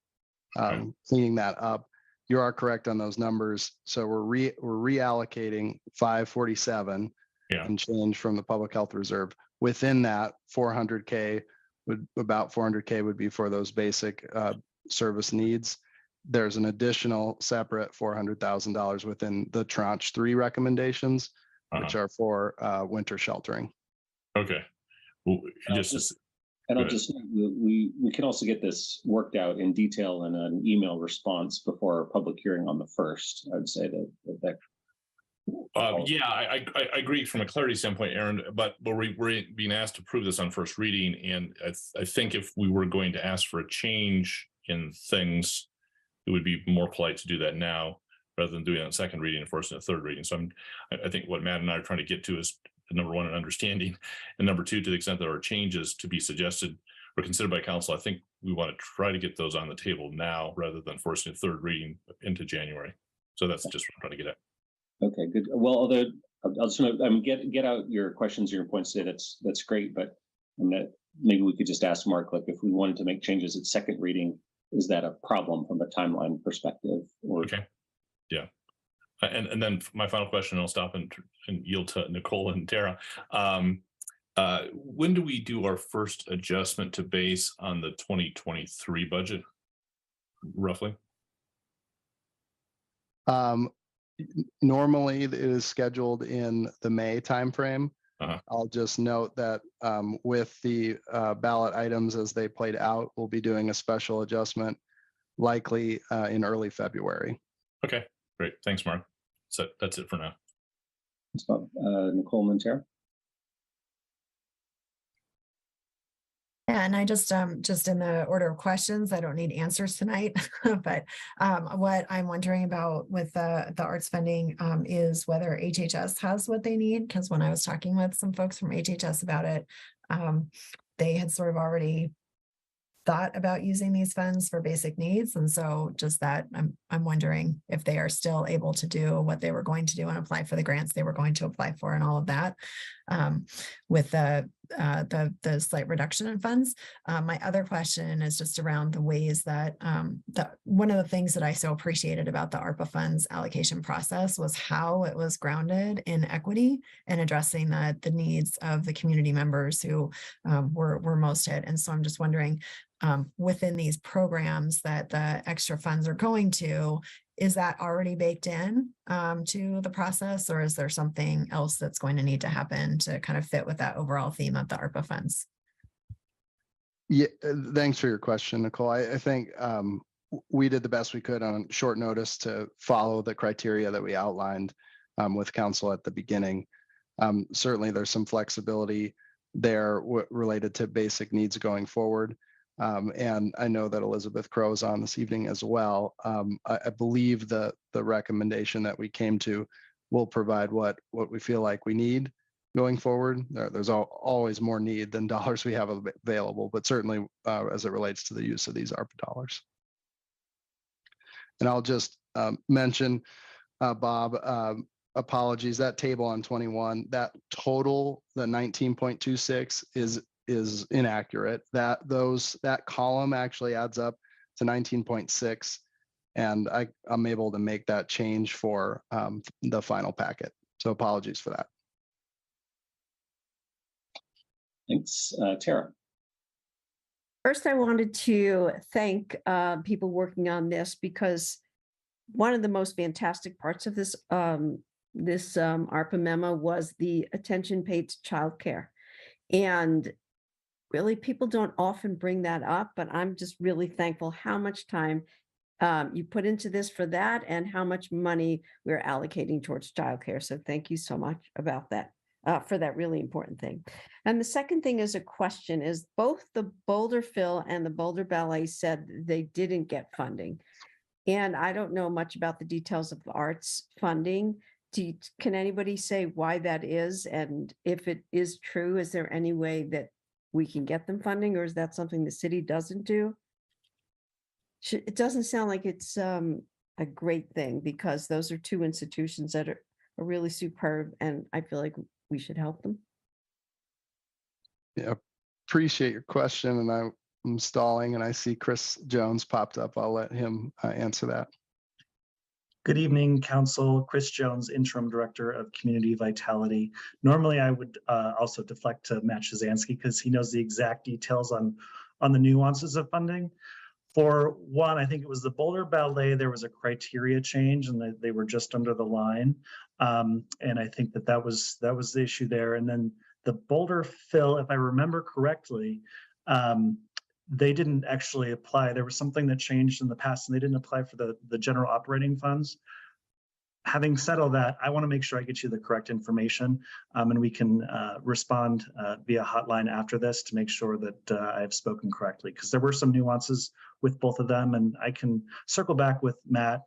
cleaning that up. You are correct on those numbers. So we're reallocating 547 and change from the public health reserve. Within that, 400K would be for those basic service needs. There's an additional separate $400,000 within the tranche 3 recommendations, which are for winter sheltering. Okay. Well, we can also get this worked out in detail in an email response before a public hearing on the 1st. I'd say that. Yeah, I agree from a clarity standpoint, Aaron, but we're being asked to prove this on first reading. And I think if we were going to ask for a change in things, it would be more polite to do that now rather than doing it on second reading and forcing a third reading. So I think what Matt and I are trying to get to is, number one, an understanding, and number two, to the extent there are changes to be suggested or considered by council, I think we want to try to get those on the table now rather than forcing a third reading into January. So that's just what I'm trying to get at. Okay, good. Well, I'll just get out your questions, your points today. That's great, but maybe we could just ask Mark, like, if we wanted to make changes at second reading, is that a problem from a timeline perspective? Or okay, yeah. And then my final question, I'll stop and yield to Nicole and Tara. When do we do our first adjustment to base on the 2023 budget, roughly? Normally it is scheduled in the May timeframe. I'll just note that with the ballot items as they played out, we'll be doing a special adjustment likely in early February. Okay, great. Thanks, Mark. So that's it for now. Nicole Montero. Yeah, and I just in the order of questions, I don't need answers tonight, but what I'm wondering about with the arts funding is whether HHS has what they need, because when I was talking with some folks from HHS about it, they had sort of already thought about using these funds for basic needs. And so just that, I'm wondering if they are still able to do what they were going to do and apply for the grants they were going to apply for and all of that, with the slight reduction in funds. My other question is just around the ways that one of the things that I so appreciated about the ARPA funds allocation process was how it was grounded in equity and addressing the needs of the community members who were most hit. And so I'm just wondering, within these programs that the extra funds are going to, is that already baked in to the process, or is there something else that's going to need to happen to kind of fit with that overall theme of the ARPA funds? Yeah, thanks for your question, Nicole. I think we did the best we could on short notice to follow the criteria that we outlined with council at the beginning. Certainly, there's some flexibility there related to basic needs going forward. And I know that Elizabeth Crow is on this evening as well. I believe the recommendation that we came to will provide what we feel like we need going forward. There's always more need than dollars we have available, but certainly as it relates to the use of these ARPA dollars. And I'll just mention, Bob, apologies, that table on 21, that total, the 19.26 is inaccurate. That column actually adds up to 19.6, and I'm able to make that change for the final packet. So apologies for that. Thanks, Tara. First, I wanted to thank people working on this, because one of the most fantastic parts of this ARPA memo was the attention paid to childcare. And really, people don't often bring that up, but I'm just really thankful how much time you put into this for that and how much money we're allocating towards childcare. So thank you so much about that, for that really important thing. And the second thing is a question is both the Boulder Phil and the Boulder Ballet said they didn't get funding. And I don't know much about the details of the arts funding. Can anybody say why that is? And if it is true, is there any way that we can get them funding, or is that something the city doesn't do? It doesn't sound like it's a great thing, because those are two institutions that are really superb, and I feel like we should help them. Yeah, appreciate your question, and I'm stalling, and I see Chris Jones popped up. I'll let him answer that. Good evening, Council. Chris Jones, Interim Director of Community Vitality. Normally, I would also deflect to Matt Shazansky because he knows the exact details on the nuances of funding. For one, I think it was the Boulder Ballet, there was a criteria change and they were just under the line. And I think that was the issue there. And then the Boulder Phil, if I remember correctly, they didn't actually apply. There was something that changed in the past and they didn't apply for the general operating funds. Having said all that, I want to make sure I get you the correct information, and we can respond via hotline after this to make sure that I have spoken correctly, because there were some nuances with both of them, and I can circle back with Matt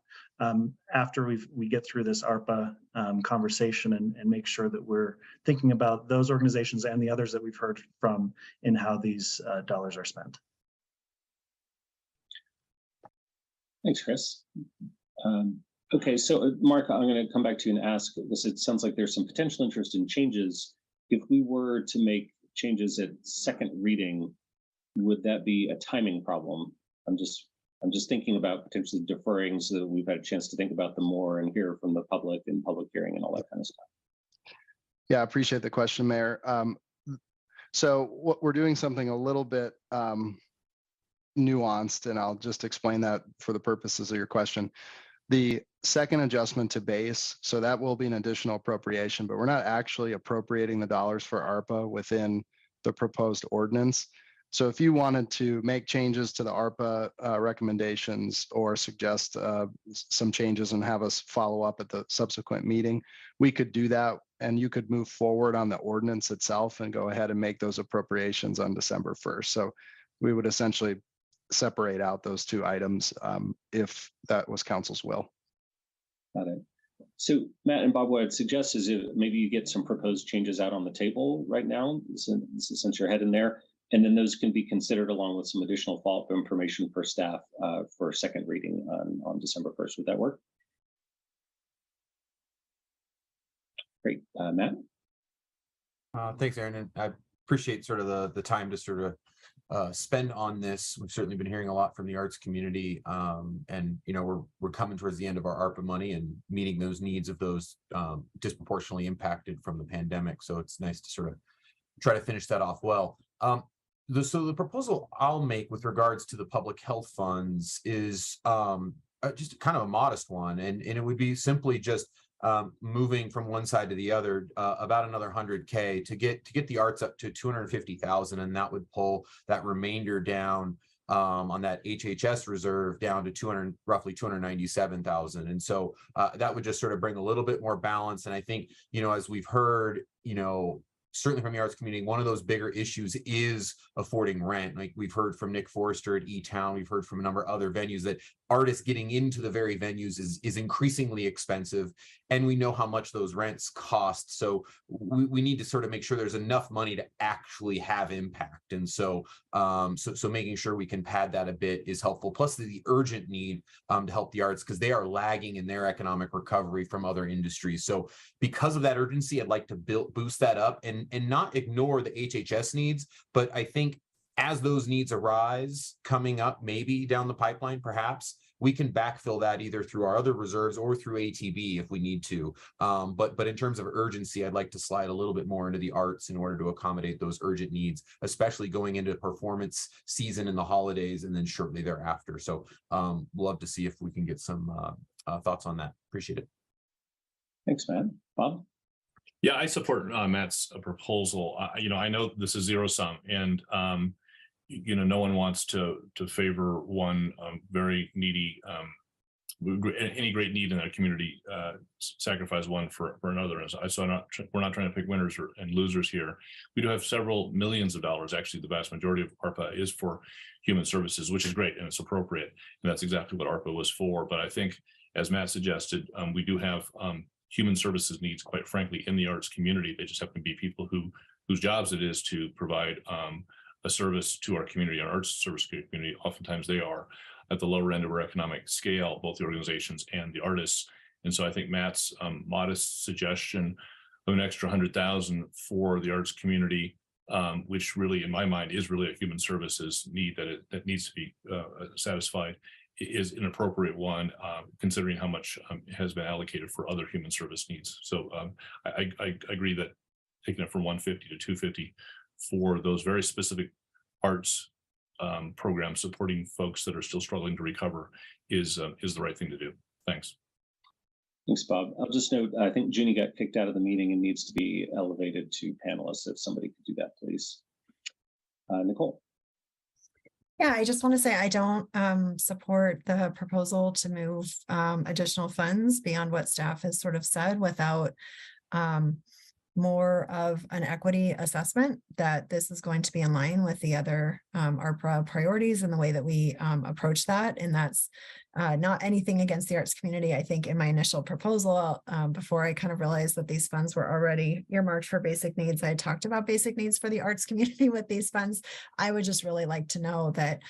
after we get through this ARPA conversation and make sure that we're thinking about those organizations and the others that we've heard from in how these dollars are spent. Thanks, Chris. Okay, so Mark, I'm going to come back to you and ask this. It sounds like there's some potential interest in changes. If we were to make changes at second reading, would that be a timing problem? I'm just thinking about potentially deferring so that we've had a chance to think about them more and hear from the public and public hearing and all that kind of stuff. Yeah, I appreciate the question, Mayor. So what we're doing something a little bit nuanced, and I'll just explain that for the purposes of your question. The second adjustment to base, so that will be an additional appropriation, but we're not actually appropriating the dollars for ARPA within the proposed ordinance. So if you wanted to make changes to the ARPA recommendations or suggest some changes and have us follow up at the subsequent meeting, we could do that, and you could move forward on the ordinance itself and go ahead and make those appropriations on December 1st. So we would essentially separate out those two items if that was council's will. Got it. So Matt and Bob, what I'd suggest is if maybe you get some proposed changes out on the table right now, since you're heading there, and then those can be considered along with some additional follow-up information for staff for second reading on December 1st. Would that work? Great. Matt? Thanks, Aaron. And I appreciate sort of the time to sort of spend on this. We've certainly been hearing a lot from the arts community, and we're coming towards the end of our ARPA money and meeting those needs of those disproportionately impacted from the pandemic. So it's nice to sort of try to finish that off well. So the proposal I'll make with regards to the public health funds is just kind of a modest one, and it would be simply just moving from one side to the other about another 100K to get the arts up to 250,000, and that would pull that remainder down on that HHS reserve down to roughly 297,000. And so that would just sort of bring a little bit more balance. And I think, as we've heard, certainly from the arts community, one of those bigger issues is affording rent. Like we've heard from Nick Forrester at E-Town, we've heard from a number of other venues that artists getting into the very venues is increasingly expensive. And we know how much those rents cost. So we need to sort of make sure there's enough money to actually have impact. And so making sure we can pad that a bit is helpful. Plus the urgent need to help the arts, because they are lagging in their economic recovery from other industries. So because of that urgency, I'd like to boost that up and not ignore the HHS needs. But I think as those needs arise coming up, maybe down the pipeline, perhaps we can backfill that either through our other reserves or through ATB if we need to. But in terms of urgency, I'd like to slide a little bit more into the arts in order to accommodate those urgent needs, especially going into performance season and the holidays and then shortly thereafter. So love to see if we can get some thoughts on that. Appreciate it. Thanks, Matt. Bob? Yeah, I support Matt's proposal. I know this is zero sum, and no one wants to favor one very needy, any great need in that community, sacrifice one for another. And so we're not trying to pick winners and losers here. We do have several millions of dollars. Actually, the vast majority of ARPA is for human services, which is great and it's appropriate, and that's exactly what ARPA was for. But I think, as Matt suggested, we do have human services needs, quite frankly, in the arts community. They just happen to be people whose jobs it is to provide a service to our community, our arts service community. Oftentimes they are at the lower end of our economic scale, both the organizations and the artists. And so I think Matt's modest suggestion of an extra 100,000 for the arts community, which really, in my mind, is really a human services need that needs to be satisfied, is an appropriate one, considering how much has been allocated for other human service needs. So I agree that taking it from 150 to 250 for those very specific arts programs supporting folks that are still struggling to recover is the right thing to do. Thanks. Thanks, Bob. I'll just note, I think Ginny got kicked out of the meeting and needs to be elevated to panelist. If somebody could do that, please. Nicole. Yeah, I just want to say I don't support the proposal to move additional funds beyond what staff has sort of said without more of an equity assessment that this is going to be in line with the other ARPA priorities and the way that we approach that. And that's not anything against the arts community. I think in my initial proposal, before I kind of realized that these funds were already earmarked for basic needs, I talked about basic needs for the arts community with these funds. I would just really like to know that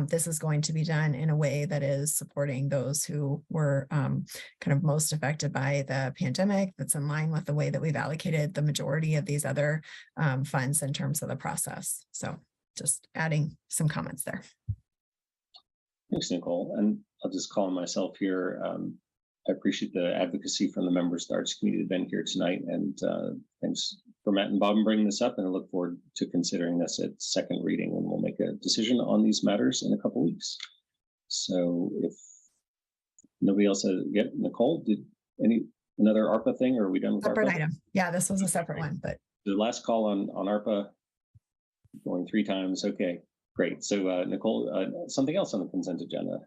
this is going to be done in a way that is supporting those who were kind of most affected by the pandemic, that's in line with the way that we've allocated the majority of these other funds in terms of the process. So just adding some comments there. Thanks, Nicole. And I'll just call on myself here. I appreciate the advocacy from the members of the arts community that have been here tonight. And thanks for Matt and Bob bringing this up. And I look forward to considering this at second reading, and we'll make a decision on these matters in a couple of weeks. So if nobody else has yet, Nicole, did another ARPA thing, or are we done with separate ARPA? Item. Yeah, this was a separate one, but the last call on ARPA. Going 3 times. Okay, great. So Nicole, something else on the consent agenda.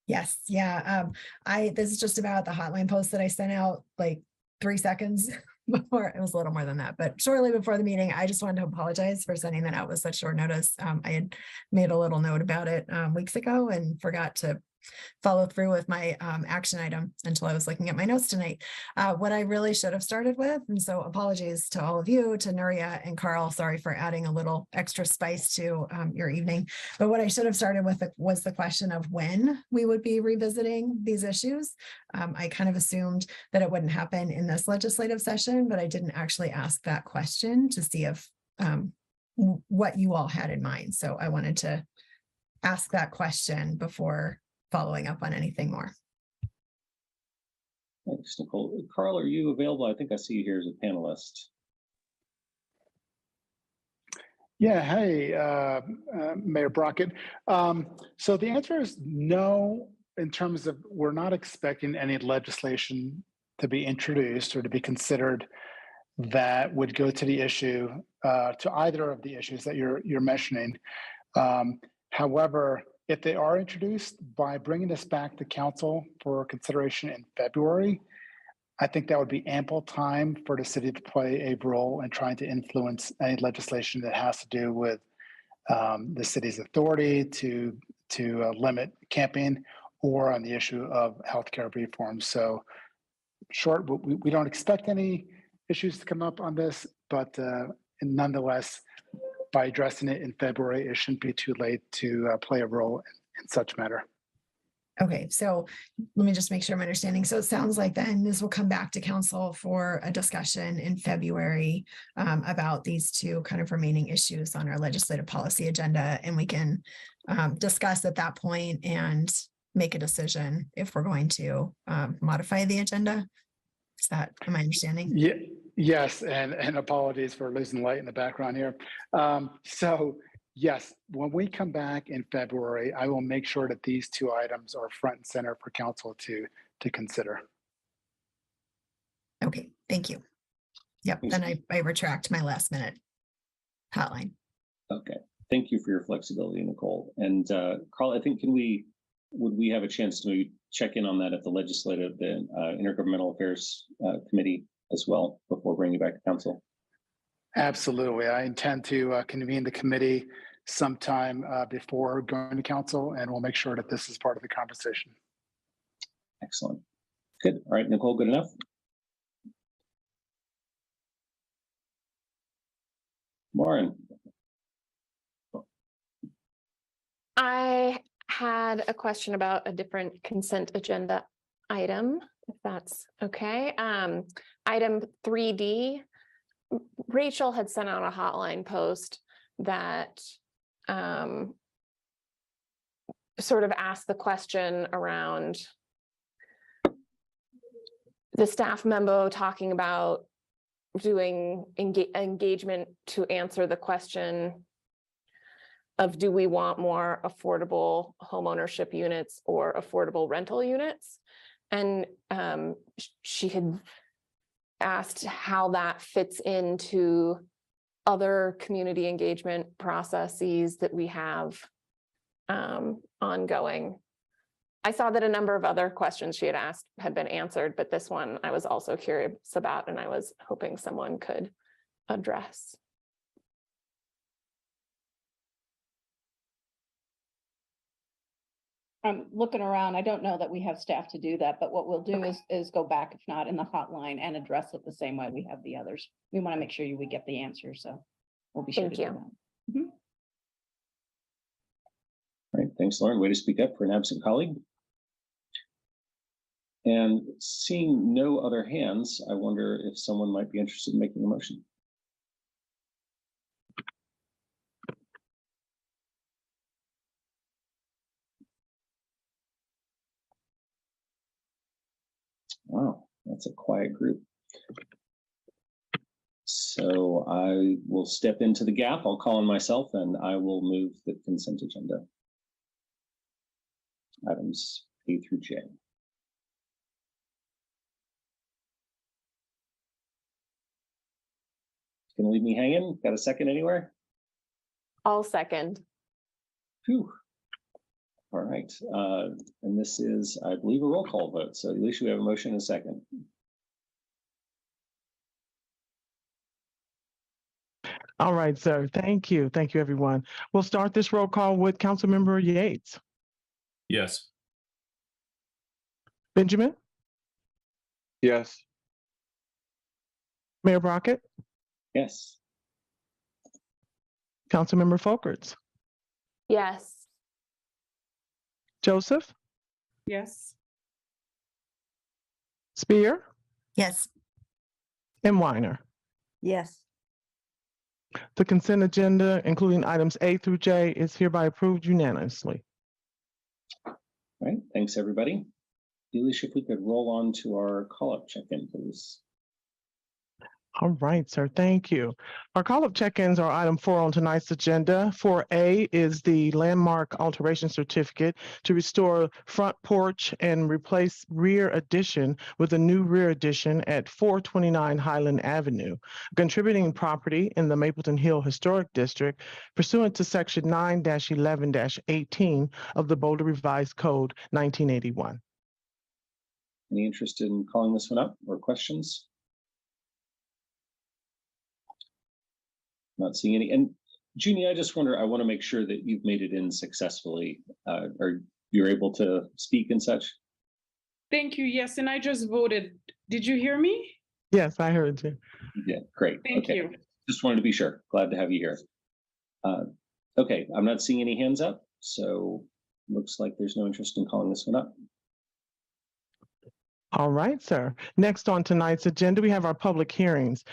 Yes, yeah. This is just about the hotline post that I sent out like 3 seconds before. It was a little more than that, but shortly before the meeting. I just wanted to apologize for sending that out with such short notice. I had made a little note about it weeks ago and forgot to follow through with my action item until I was looking at my notes tonight. What I really should have started with, and so apologies to all of you, to Nuria and Carl, sorry for adding a little extra spice to your evening. But what I should have started with was the question of when we would be revisiting these issues. I kind of assumed that it wouldn't happen in this legislative session, but I didn't actually ask that question to see if what you all had in mind. So I wanted to ask that question before following up on anything more. Thanks, Nicole. Carl, are you available? I think I see you here as a panelist. Yeah, hey, Mayor Brockett. So the answer is no, in terms of we're not expecting any legislation to be introduced or to be considered that would go to the issue, to either of the issues that you're mentioning. However, if they are introduced, by bringing this back to council for consideration in February, I think that would be ample time for the city to play a role in trying to influence any legislation that has to do with the city's authority to limit camping, or on the issue of healthcare reform. So short, we don't expect any issues to come up on this, but nonetheless, by addressing it in February, it shouldn't be too late to play a role in such matter. Okay, so let me just make sure I'm understanding. So it sounds like then this will come back to council for a discussion in February about these 2 kind of remaining issues on our legislative policy agenda, and we can discuss at that point and make a decision if we're going to modify the agenda. Is that, am I understanding? Yeah, yes, and apologies for losing light in the background here. So yes, when we come back in February, I will make sure that these 2 items are front and center for council to consider. Okay, thank you. Yep, then I retract my last minute hotline. Okay, thank you for your flexibility, Nicole. And Carl, I think would we have a chance to maybe check in on that at the legislative, the Intergovernmental Affairs Committee as well before bringing it back to council? Absolutely. I intend to convene the committee sometime before going to council, and we'll make sure that this is part of the conversation. Excellent. Good. All right, Nicole, good enough? Lauren. I had a question about a different consent agenda item, if that's okay. Item 3D, Rachel had sent out a hotline post that sort of asked the question around the staff memo talking about doing engagement to answer the question of, do we want more affordable homeownership units or affordable rental units? And she had asked how that fits into other community engagement processes that we have ongoing. I saw that a number of other questions she had asked had been answered, but this one I was also curious about, and I was hoping someone could address. I'm looking around. I don't know that we have staff to do that, but what we'll do is go back, if not in the hotline, and address it the same way we have the others. We want to make sure we get the answer, so we'll be sure to do that. All right, thanks, Lauren. Way to speak up for an absent colleague. And seeing no other hands, I wonder if someone might be interested in making a motion. Wow, that's a quiet group. So I will step into the gap. I'll call on myself and I will move the consent agenda. Items A through J. Gonna leave me hanging? Got a second anywhere? I'll second. Phew. All right, and this is, I believe, a roll call vote. So Alicia, we have a motion and a second. All right, sir. Thank you. Thank you, everyone. We'll start this roll call with Councilmember Yates. Yes. Benjamin, Yes. Mayor Brockett, Yes. Councilmember Folkerts, Yes. Joseph, Yes. Spear, Yes. and Weiner. Yes. The consent agenda, including items A through J, is hereby approved unanimously. All right, thanks, everybody. Alicia, if we could roll on to our call-up check-in, please. All right, sir. Thank you. Our call-up check-ins are item 4 on tonight's agenda. 4A is the landmark alteration certificate to restore front porch and replace rear addition with a new rear addition at 429 Highland Avenue, a contributing property in the Mapleton Hill Historic District pursuant to Section 9-11-18 of the Boulder Revised Code 1981. Any interest in calling this one up or questions? Not seeing any. And Jeannie, I just wonder, I want to make sure that you've made it in successfully, or you're able to speak and such. Thank you. Yes, and I just voted. Did you hear me? Yes, I heard you. Yeah, great. Thank you. Just wanted to be sure. Glad to have you here. Okay, I'm not seeing any hands up, so looks like there's no interest in calling this one up. All right, sir. Next on tonight's agenda, we have our public hearings.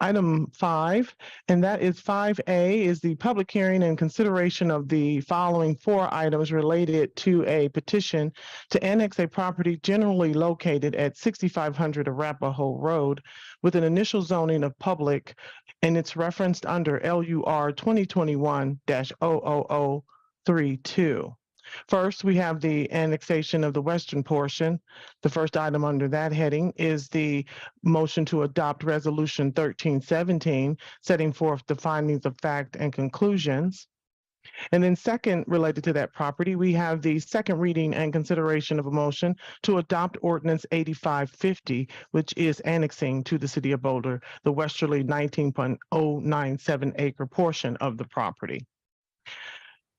Item 5, and that is 5A, is the public hearing and consideration of the following 4 items related to a petition to annex a property generally located at 6500 Arapahoe Road with an initial zoning of public, and it's referenced under LUR 2021-00032. First, we have the annexation of the western portion. The first item under that heading is the motion to adopt Resolution 1317, setting forth the findings of fact and conclusions. And then second, related to that property, we have the second reading and consideration of a motion to adopt Ordinance 8550, which is annexing to the City of Boulder the westerly 19.097 acre portion of the property.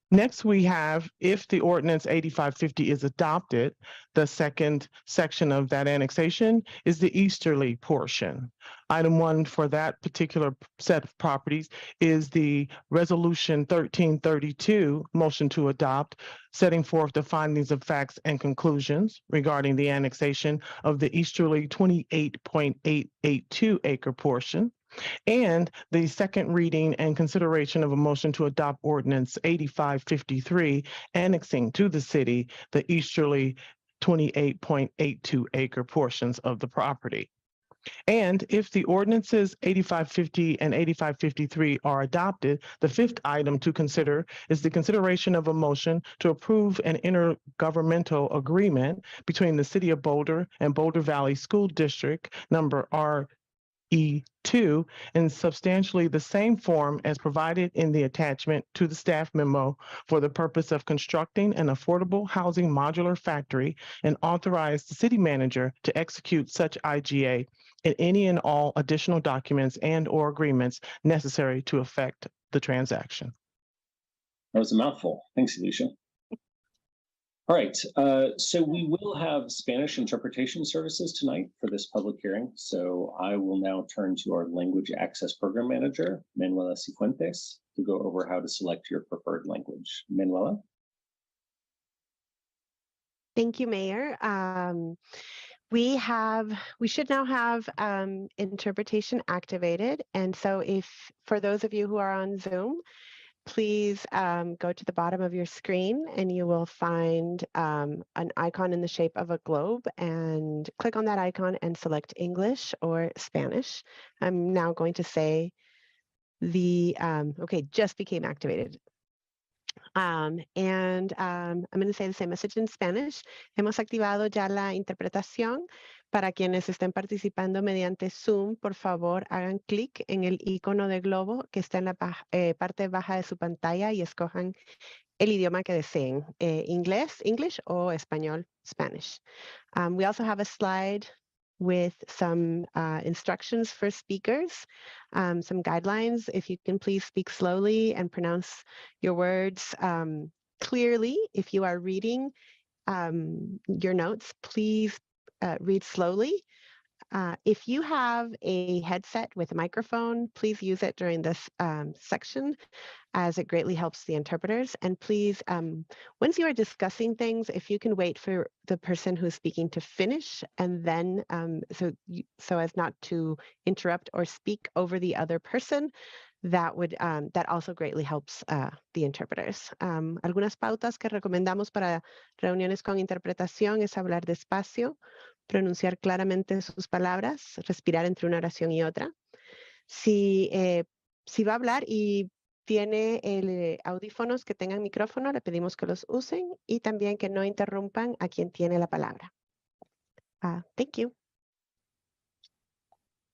Next, we have, if the ordinance 8550 is adopted, the second section of that annexation is the easterly portion. Item 1 for that particular set of properties is the Resolution 1332, motion to adopt, setting forth the findings of facts and conclusions regarding the annexation of the easterly 28.882 acre portion. And the second reading and consideration of a motion to adopt Ordinance 8553, annexing to the city the easterly 28.82 acre portions of the property. And if the ordinances 8550 and 8553 are adopted, the fifth item to consider is the consideration of a motion to approve an intergovernmental agreement between the City of Boulder and Boulder Valley School District number RE2 in substantially the same form as provided in the attachment to the staff memo for the purpose of constructing an affordable housing modular factory and authorize the city manager to execute such IGA and any and all additional documents and or agreements necessary to effect the transaction. That was a mouthful. Thanks, Alicia. All right, so we will have Spanish interpretation services tonight for this public hearing. So I will now turn to our Language Access Program Manager, Manuela Cifuentes, to go over how to select your preferred language. Manuela? Thank you, Mayor. We should now have interpretation activated. And so for those of you who are on Zoom, please go to the bottom of your screen and you will find an icon in the shape of a globe, and click on that icon and select English or Spanish. I'm now going to say okay, just became activated. I'm going to say the same message in Spanish. Hemos activado ya la interpretación. Para quienes estén participando mediante Zoom, por favor, hagan clic en el icono de globo que está en la parte baja de su pantalla y escojan el idioma que deseen, inglés, English, o español, Spanish. We also have a slide with some instructions for speakers, some guidelines. If you can please speak slowly and pronounce your words clearly. If you are reading your notes, please read slowly. If you have a headset with a microphone, please use it during this section, as it greatly helps the interpreters. And please, once you are discussing things, if you can wait for the person who's speaking to finish, and then so as not to interrupt or speak over the other person, that also greatly helps the interpreters. Algunas pautas que recomendamos para reuniones con interpretación es hablar despacio, pronunciar claramente sus palabras, respirar entre una oración y otra. Si va a hablar y tiene audífonos que tengan micrófono, le pedimos que los usen y también que no interrumpan a quien tiene la palabra. Thank you.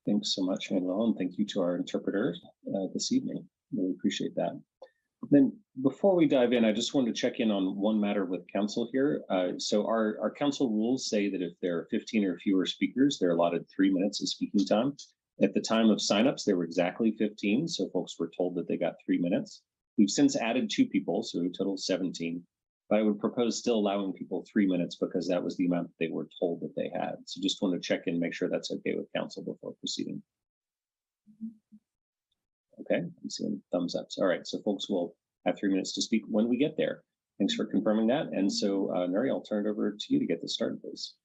Thanks so much, Manuel, and thank you to our interpreter this evening. Really appreciate that. Then before we dive in, I just wanted to check in on one matter with council here. So our council rules say that if there are 15 or fewer speakers, they're allotted 3 minutes of speaking time. At the time of signups, there were exactly 15, so folks were told that they got 3 minutes. We've since added 2 people, so a total of 17. But I would propose still allowing people 3 minutes because that was the amount that they were told that they had. So just want to check in, make sure that's okay with council before proceeding. Okay, I'm seeing thumbs ups. All right, so folks will have 3 minutes to speak when we get there. Thanks for confirming that. And so, Nuri, I'll turn it over to you to get this started, please.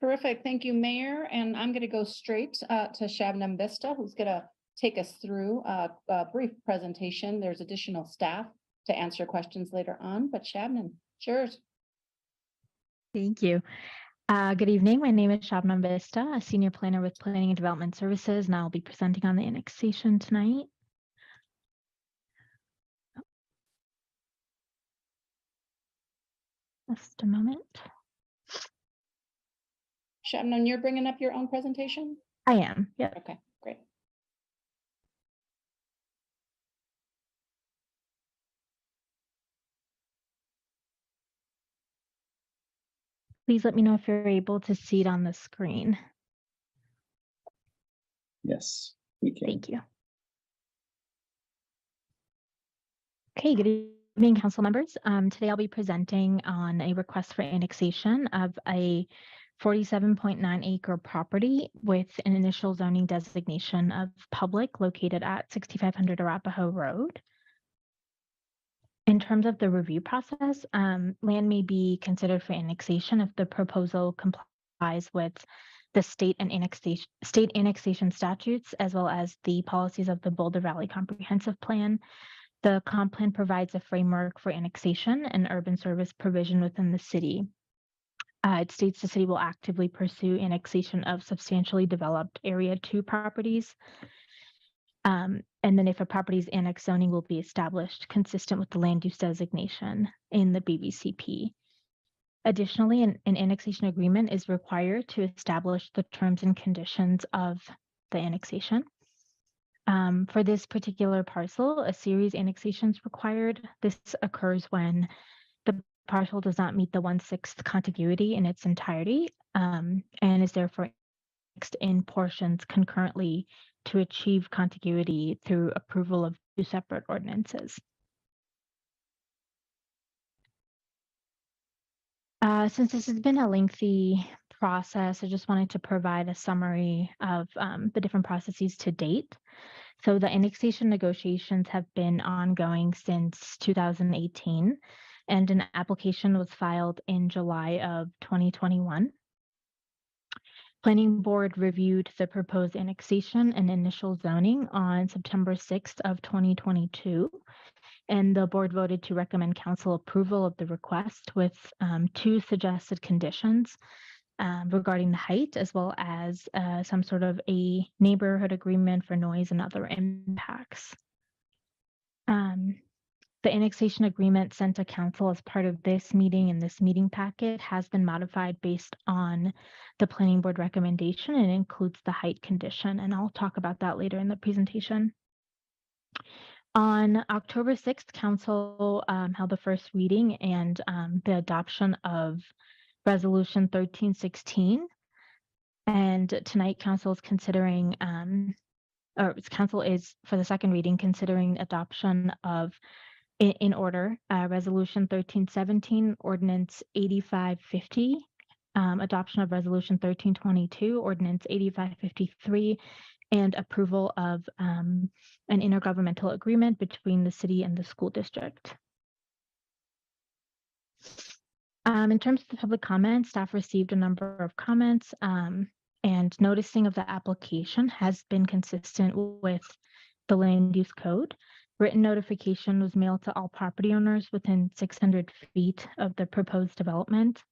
Terrific. Thank you, Mayor. And I'm going to go straight to Shabnam Vista, who's going to take us through a brief presentation. There's additional staff to answer questions later on, but Shabnam, yours. Thank you. Good evening. My name is Shabnam Vista, a senior planner with Planning and Development Services, and I'll be presenting on the annexation tonight. Just a moment. Shabnam, you're bringing up your own presentation? I am, yeah. Okay, great. Please let me know if you're able to see it on the screen. Yes, we can. Thank you. Okay, good evening, council members. Today I'll be presenting on a request for annexation of a 47.9 acre property with an initial zoning designation of public located at 6500 Arapahoe Road. In terms of the review process, land may be considered for annexation if the proposal complies with the state annexation statutes, as well as the policies of the Boulder Valley Comprehensive Plan. The comp plan provides a framework for annexation and urban service provision within the city. It states the city will actively pursue annexation of substantially developed Area 2 properties. And then if a property's annexed, zoning will be established consistent with the land use designation in the BVCP. Additionally, an annexation agreement is required to establish the terms and conditions of the annexation. For this particular parcel, a series annexation is required. This occurs when the parcel does not meet the 1/6 contiguity in its entirety and is therefore annexed in portions concurrently to achieve contiguity through approval of 2 separate ordinances. Since this has been a lengthy process, I just wanted to provide a summary of the different processes to date. So the annexation negotiations have been ongoing since 2018, and an application was filed in July of 2021. Planning Board reviewed the proposed annexation and initial zoning on September 6th of 2022, and the board voted to recommend council approval of the request with 2 suggested conditions regarding the height, as well as some sort of a neighborhood agreement for noise and other impacts. The annexation agreement sent to council as part of this meeting and this meeting packet has been modified based on the planning board recommendation and includes the height condition. And I'll talk about that later in the presentation. On October 6th, council held the first reading and the adoption of resolution 1316. And tonight council is considering, council is for the second reading, considering adoption of in order, resolution 1317, ordinance 8550, adoption of resolution 1322, ordinance 8553, and approval of an intergovernmental agreement between the city and the school district. In terms of the public comments, staff received a number of comments, and noticing of the application has been consistent with the land use code. Written notification was mailed to all property owners within 600 feet of the proposed development.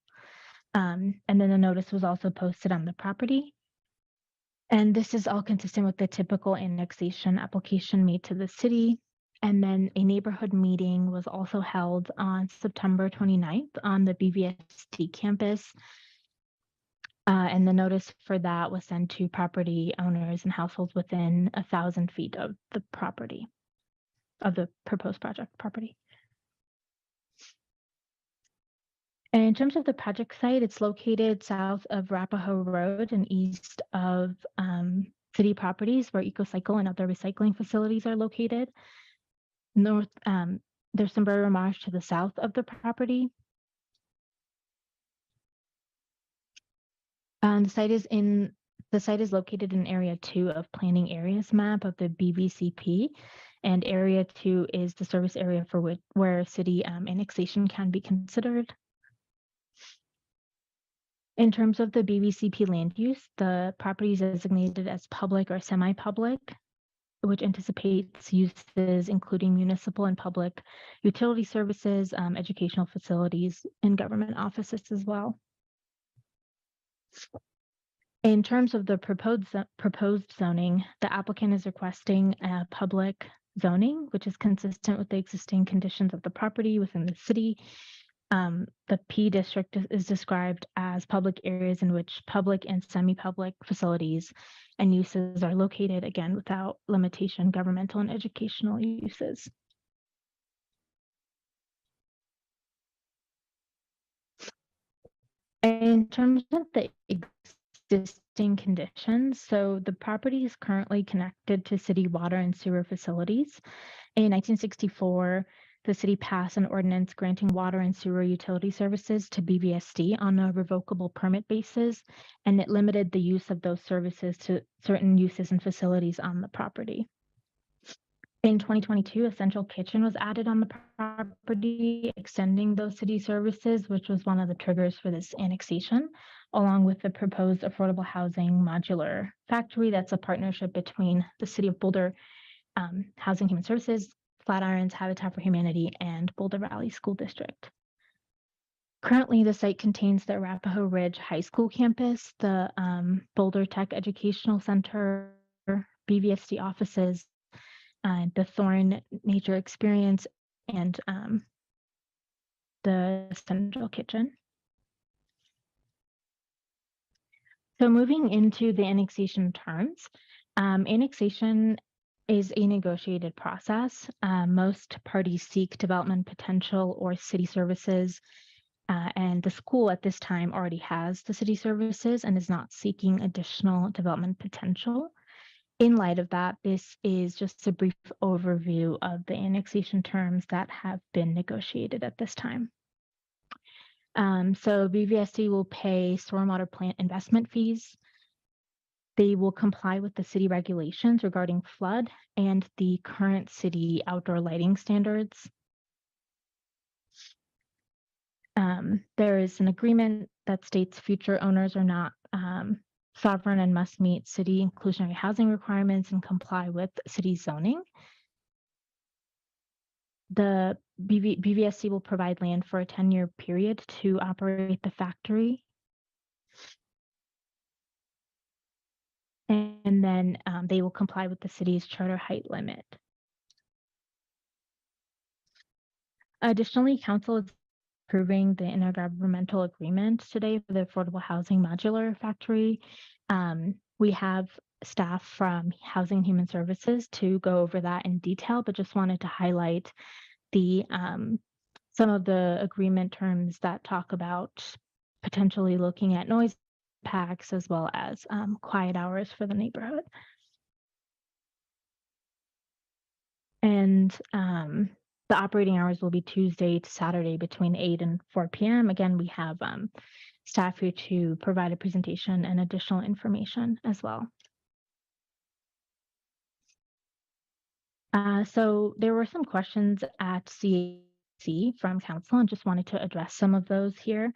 And then the notice was also posted on the property. And this is all consistent with the typical annexation application made to the city. And then a neighborhood meeting was also held on September 29th on the BVST campus. And the notice for that was sent to property owners and households within 1,000 feet of the property, of the proposed project property. And in terms of the project site, it's located south of Arapahoe Road and east of city properties where EcoCycle and other recycling facilities are located. North, there's some Sombrero Marsh to the south of the property. The site is located in Area 2 of Planning Areas map of the BVCP, and Area 2 is the service area for where city annexation can be considered. In terms of the BVCP land use, the property is designated as public or semi-public, which anticipates uses including municipal and public utility services, educational facilities, and government offices as well. In terms of the proposed zoning, the applicant is requesting a public zoning, which is consistent with the existing conditions of the property within the city. The P district is described as public areas in which public and semi-public facilities and uses are located, again, without limitation, governmental and educational uses. In terms of the existing conditions, so the property is currently connected to city water and sewer facilities. In 1964, the city passed an ordinance granting water and sewer utility services to BVSD on a revocable permit basis, and it limited the use of those services to certain uses and facilities on the property. In 2022, a central kitchen was added on the property, extending those city services, which was one of the triggers for this annexation, along with the proposed affordable housing modular factory. That's a partnership between the City of Boulder, Housing Human Services, Flatirons, Habitat for Humanity, and Boulder Valley School District. Currently, the site contains the Arapahoe Ridge High School campus, the Boulder Tech Educational Center, BVSD offices, the Thorn Nature Experience, and the central kitchen. So moving into the annexation terms, annexation is a negotiated process. Most parties seek development potential or city services, and the school at this time already has the city services and is not seeking additional development potential. In light of that, this is just a brief overview of the annexation terms that have been negotiated at this time. So BVSD will pay stormwater plant investment fees. They will comply with the city regulations regarding flood and the current city outdoor lighting standards. There is an agreement that states future owners are not sovereign and must meet city inclusionary housing requirements and comply with city zoning. The BVSC will provide land for a 10-year period to operate the factory. And then they will comply with the city's charter height limit. Additionally, council is approving the intergovernmental agreement today for the Affordable Housing Modular Factory. We have staff from Housing and Human Services to go over that in detail, but just wanted to highlight the some of the agreement terms that talk about potentially looking at noise impacts as well as quiet hours for the neighborhood. And the operating hours will be Tuesday to Saturday between 8 and 4 p.m. Again, we have staff here to provide a presentation and additional information as well. So there were some questions at CAC from council and just wanted to address some of those here.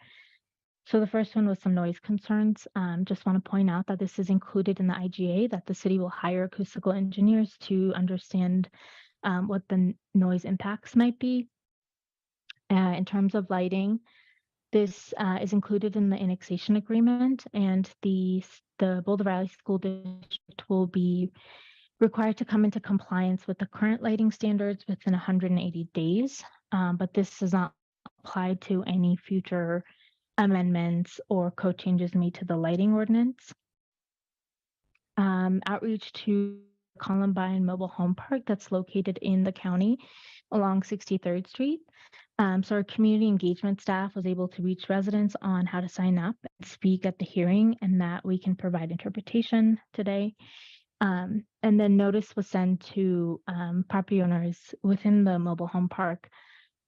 So the first one was some noise concerns. Just want to point out that this is included in the IGA, that the city will hire acoustical engineers to understand what the noise impacts might be. In terms of lighting, this is included in the annexation agreement, and the Boulder Valley School District will be required to come into compliance with the current lighting standards within 180 days, but this does not apply to any future amendments or code changes made to the lighting ordinance. Outreach to Columbine Mobile Home Park that's located in the county along 63rd Street. So our community engagement staff was able to reach residents on how to sign up and speak at the hearing, and that we can provide interpretation today. And then notice was sent to property owners within the mobile home park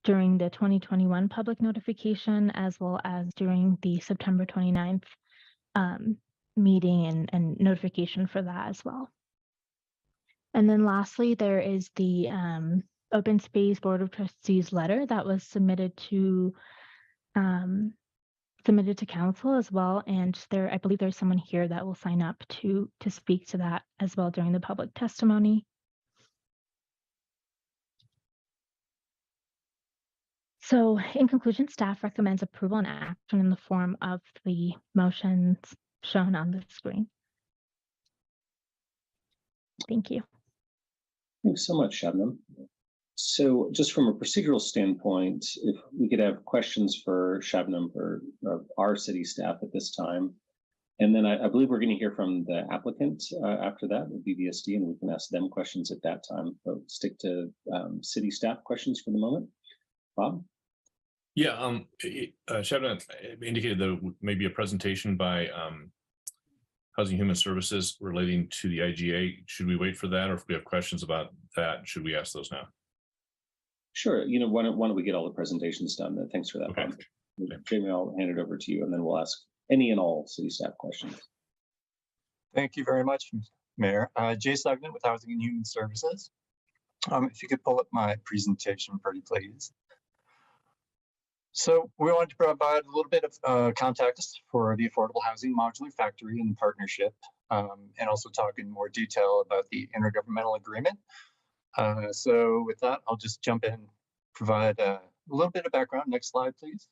during the 2021 public notification, as well as during the September 29th meeting and notification for that as well. And then lastly, there is the Open Space Board of Trustees letter that was submitted to council as well. And there, I believe there's someone here that will sign up to speak to that as well during the public testimony. So in conclusion, staff recommends approval and action in the form of the motions shown on the screen. Thank you. Thanks so much, Shabnam. So just from a procedural standpoint, if we could have questions for Shabnam or our city staff at this time. And then I believe we're going to hear from the applicant after that, the BVSD, and we can ask them questions at that time. So stick to city staff questions for the moment. Bob? Yeah, Shabnam indicated that maybe a presentation by Housing and Human Services relating to the IGA. Should we wait for that, or if we have questions about that, should we ask those now? Sure. You know, why don't we get all the presentations done? Thanks for that. Okay. Jamie, I'll hand it over to you, and then we'll ask any and all city staff questions. Thank you very much, Mayor. Jay Sugden with Housing and Human Services. If you could pull up my presentation, pretty please. So we wanted to provide a little bit of context for the Affordable Housing Modular Factory and the partnership, and also talk in more detail about the intergovernmental agreement. So with that, I'll just jump in, provide a little bit of background. Next slide, please.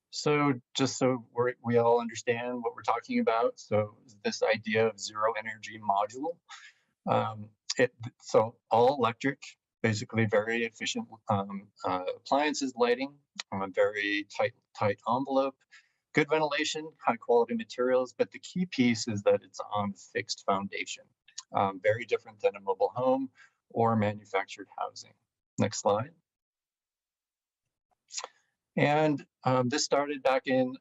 So just so we all understand what we're talking about. So this idea of zero energy module, so all electric, basically very efficient appliances, lighting, very tight envelope, good ventilation, high quality materials. But the key piece is that it's on fixed foundation, very different than a mobile home or manufactured housing. Next slide. And this started back in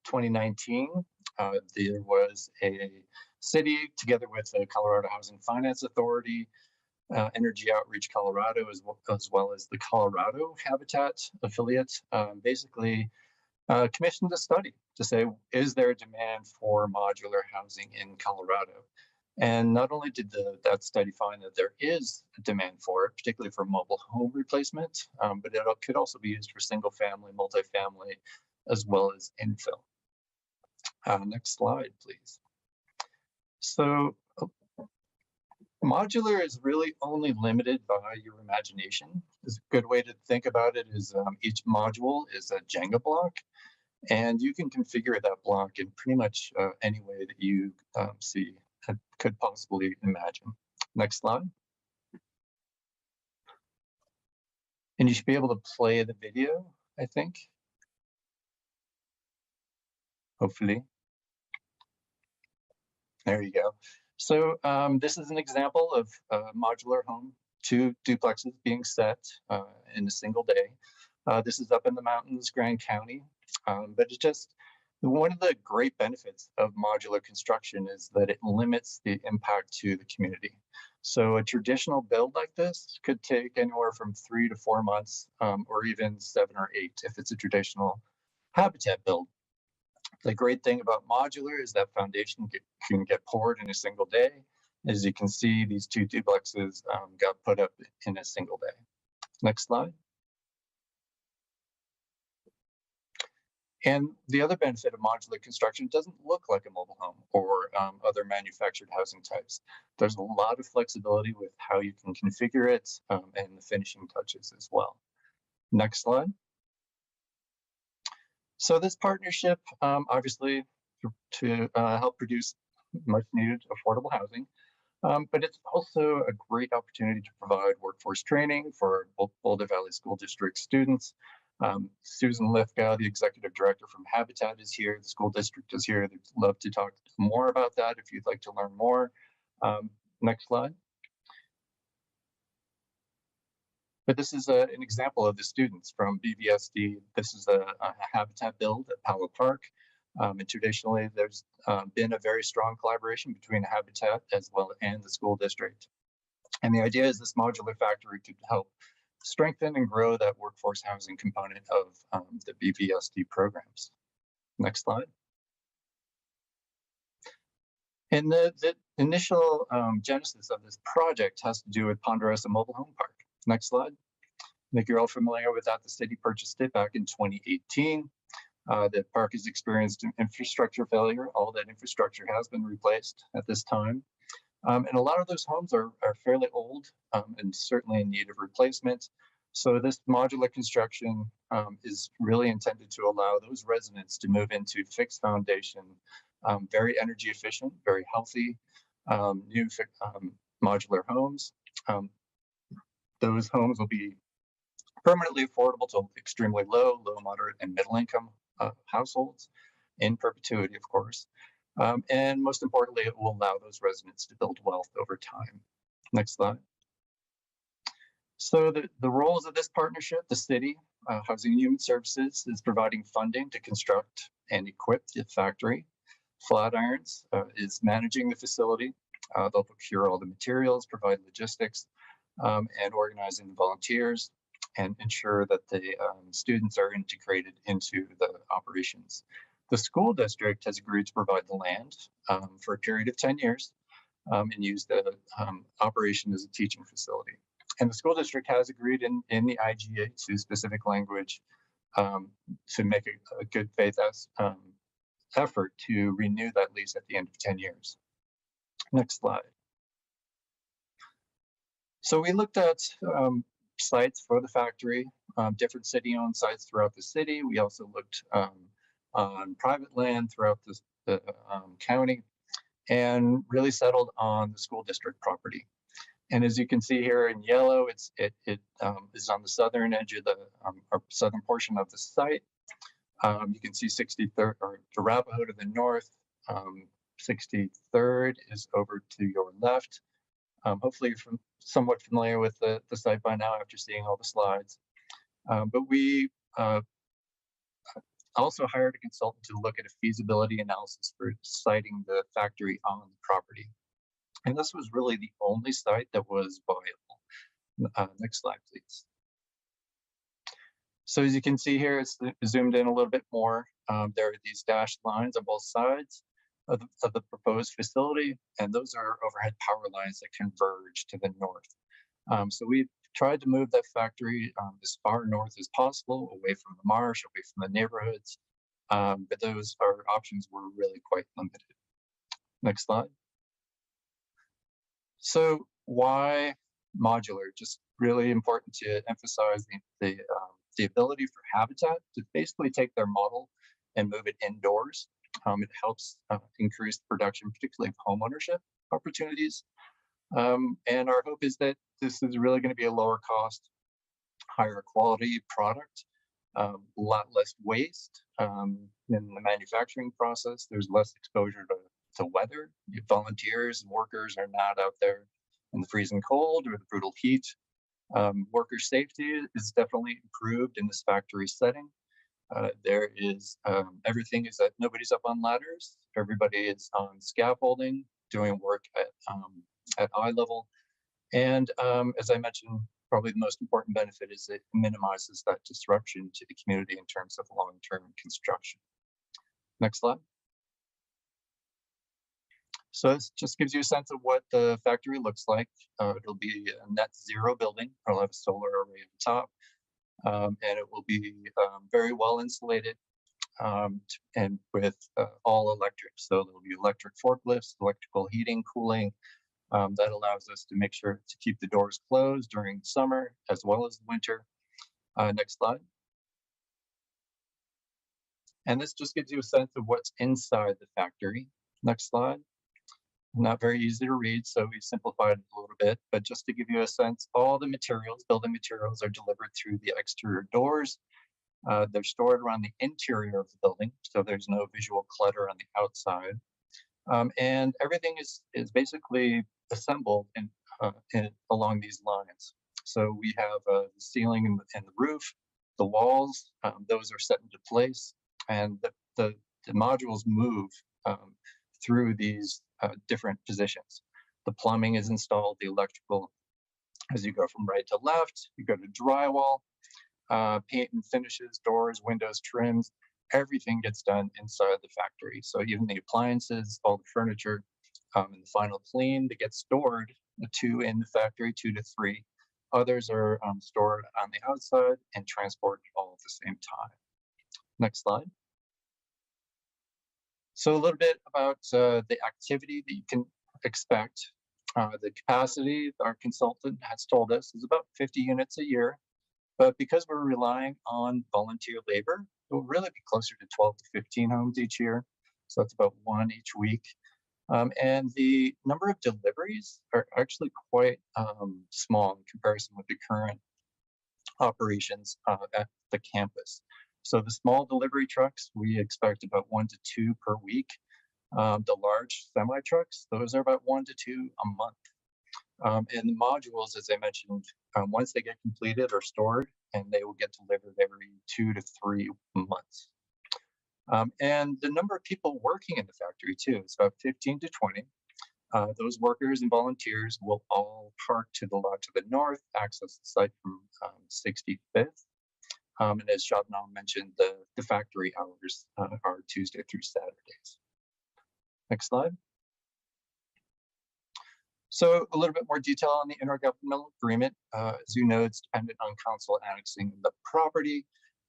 2019. There was a city together with the Colorado Housing Finance Authority, Energy Outreach Colorado, as well as the Colorado Habitat affiliate, basically commissioned a study to say, is there a demand for modular housing in Colorado? And not only did that study find that there is a demand for it, particularly for mobile home replacement, but it could also be used for single family, multifamily, as well as infill. Next slide, please. So modular is really only limited by your imagination. A good way to think about it is each module is a Jenga block, and you can configure that block in pretty much any way that you could possibly imagine. Next slide. And you should be able to play the video, I think. Hopefully. There you go. So this is an example of a modular home, 2 duplexes being set in a single day. This is up in the mountains, Grand County, but it's just one of the great benefits of modular construction is that it limits the impact to the community. So a traditional build like this could take anywhere from 3 to 4 months, or even 7 or 8 if it's a traditional habitat build. The great thing about modular is that foundation can get poured in a single day. As you can see, these 2 duplexes got put up in a single day. Next slide. And the other benefit of modular construction doesn't look like a mobile home or other manufactured housing types. There's a lot of flexibility with how you can configure it and the finishing touches as well. Next slide. So this partnership, obviously, to help produce much needed affordable housing, but it's also a great opportunity to provide workforce training for Boulder Valley School District students. Susan Lithgow, the executive director from Habitat, is here. The school district is here. They'd love to talk more about that if you'd like to learn more. Next slide. But this is an example of the students from BVSD. This is a habitat build at Powell Park. And traditionally, there's been a very strong collaboration between Habitat as well and the school district. And the idea is this modular factory could help strengthen and grow that workforce housing component of the BVSD programs. Next slide. And the initial genesis of this project has to do with Ponderosa Mobile Home Park. Next slide. I think you're all familiar with that. The city purchased it back in 2018. The park has experienced an infrastructure failure. All that infrastructure has been replaced at this time. And a lot of those homes are fairly old and certainly in need of replacement. So this modular construction is really intended to allow those residents to move into fixed foundation, very energy efficient, very healthy, new modular homes. Those homes will be permanently affordable to extremely low, moderate, and middle income households in perpetuity, of course. And most importantly, it will allow those residents to build wealth over time. Next slide. So the roles of this partnership, the city, Housing and Human Services is providing funding to construct and equip the factory. Flatirons is managing the facility. They'll procure all the materials, provide logistics, and organizing the volunteers and ensure that the students are integrated into the operations. The school district has agreed to provide the land for a period of 10 years and use the operation as a teaching facility. And the school district has agreed in the IGA to specific language to make a good faith effort to renew that lease at the end of 10 years. Next slide. So we looked at sites for the factory, different city-owned sites throughout the city. We also looked on private land throughout the county and really settled on the school district property. And as you can see here in yellow, it is on the southern edge of the or southern portion of the site. You can see 63rd or Arapahoe to the north. 63rd is over to your left. Hopefully you're somewhat familiar with the site by now after seeing all the slides. But we also hired a consultant to look at a feasibility analysis for siting the factory on the property. And this was really the only site that was viable. Next slide, please. So as you can see here, it's zoomed in a little bit more. There are these dashed lines on both sides of the proposed facility, and those are overhead power lines that converge to the north. So we tried to move that factory as far north as possible, away from the marsh, away from the neighborhoods, but our options were really quite limited. Next slide. So why modular? Just really important to emphasize the ability for Habitat to basically take their model and move it indoors. It helps increase production, particularly of home ownership opportunities. And our hope is that this is really going to be a lower cost, higher quality product, a lot less waste in the manufacturing process. There's less exposure to weather. Your volunteers and workers are not out there in the freezing cold or the brutal heat. Worker safety is definitely improved in this factory setting. There is everything is that nobody's up on ladders. Everybody is on scaffolding, doing work at eye level. And as I mentioned, probably the most important benefit is it minimizes that disruption to the community in terms of long-term construction. Next slide. So this just gives you a sense of what the factory looks like. It'll be a net zero building. It'll have a solar array on top, and it will be very well insulated and with all electric. So there'll be electric forklifts, electrical heating, cooling. That allows us to make sure to keep the doors closed during summer as well as the winter. Next slide. And this just gives you a sense of what's inside the factory. Next slide. Not very easy to read, so we simplified it a little bit, but just to give you a sense, all the materials, building materials, are delivered through the exterior doors. They're stored around the interior of the building, so there's no visual clutter on the outside. And everything is basically assembled along these lines. So we have the ceiling and the roof, the walls, those are set into place, and the modules move through these different positions. The plumbing is installed, the electrical, as you go from right to left, you go to drywall, paint and finishes, doors, windows, trims, everything gets done inside the factory. So even the appliances, all the furniture, and the final clean that gets stored, 2 in the factory, 2 to 3. Others are stored on the outside and transported all at the same time. Next slide. So a little bit about the activity that you can expect. The capacity, our consultant has told us, is about 50 units a year. But because we're relying on volunteer labor, it will really be closer to 12 to 15 homes each year. So that's about 1 each week. And the number of deliveries are actually quite small in comparison with the current operations at the campus. So the small delivery trucks, we expect about 1 to 2 per week. The large semi trucks, those are about 1 to 2 a month. And the modules, as I mentioned, once they get completed are stored, and they will get delivered every 2 to 3 months. And the number of people working in the factory too is about 15 to 20. Those workers and volunteers will all park to the lot to the north, access the site from 65th. And as Shabnam mentioned, the factory hours are Tuesday through Saturdays. Next slide. So a little bit more detail on the intergovernmental agreement. As you know, it's dependent on council annexing the property,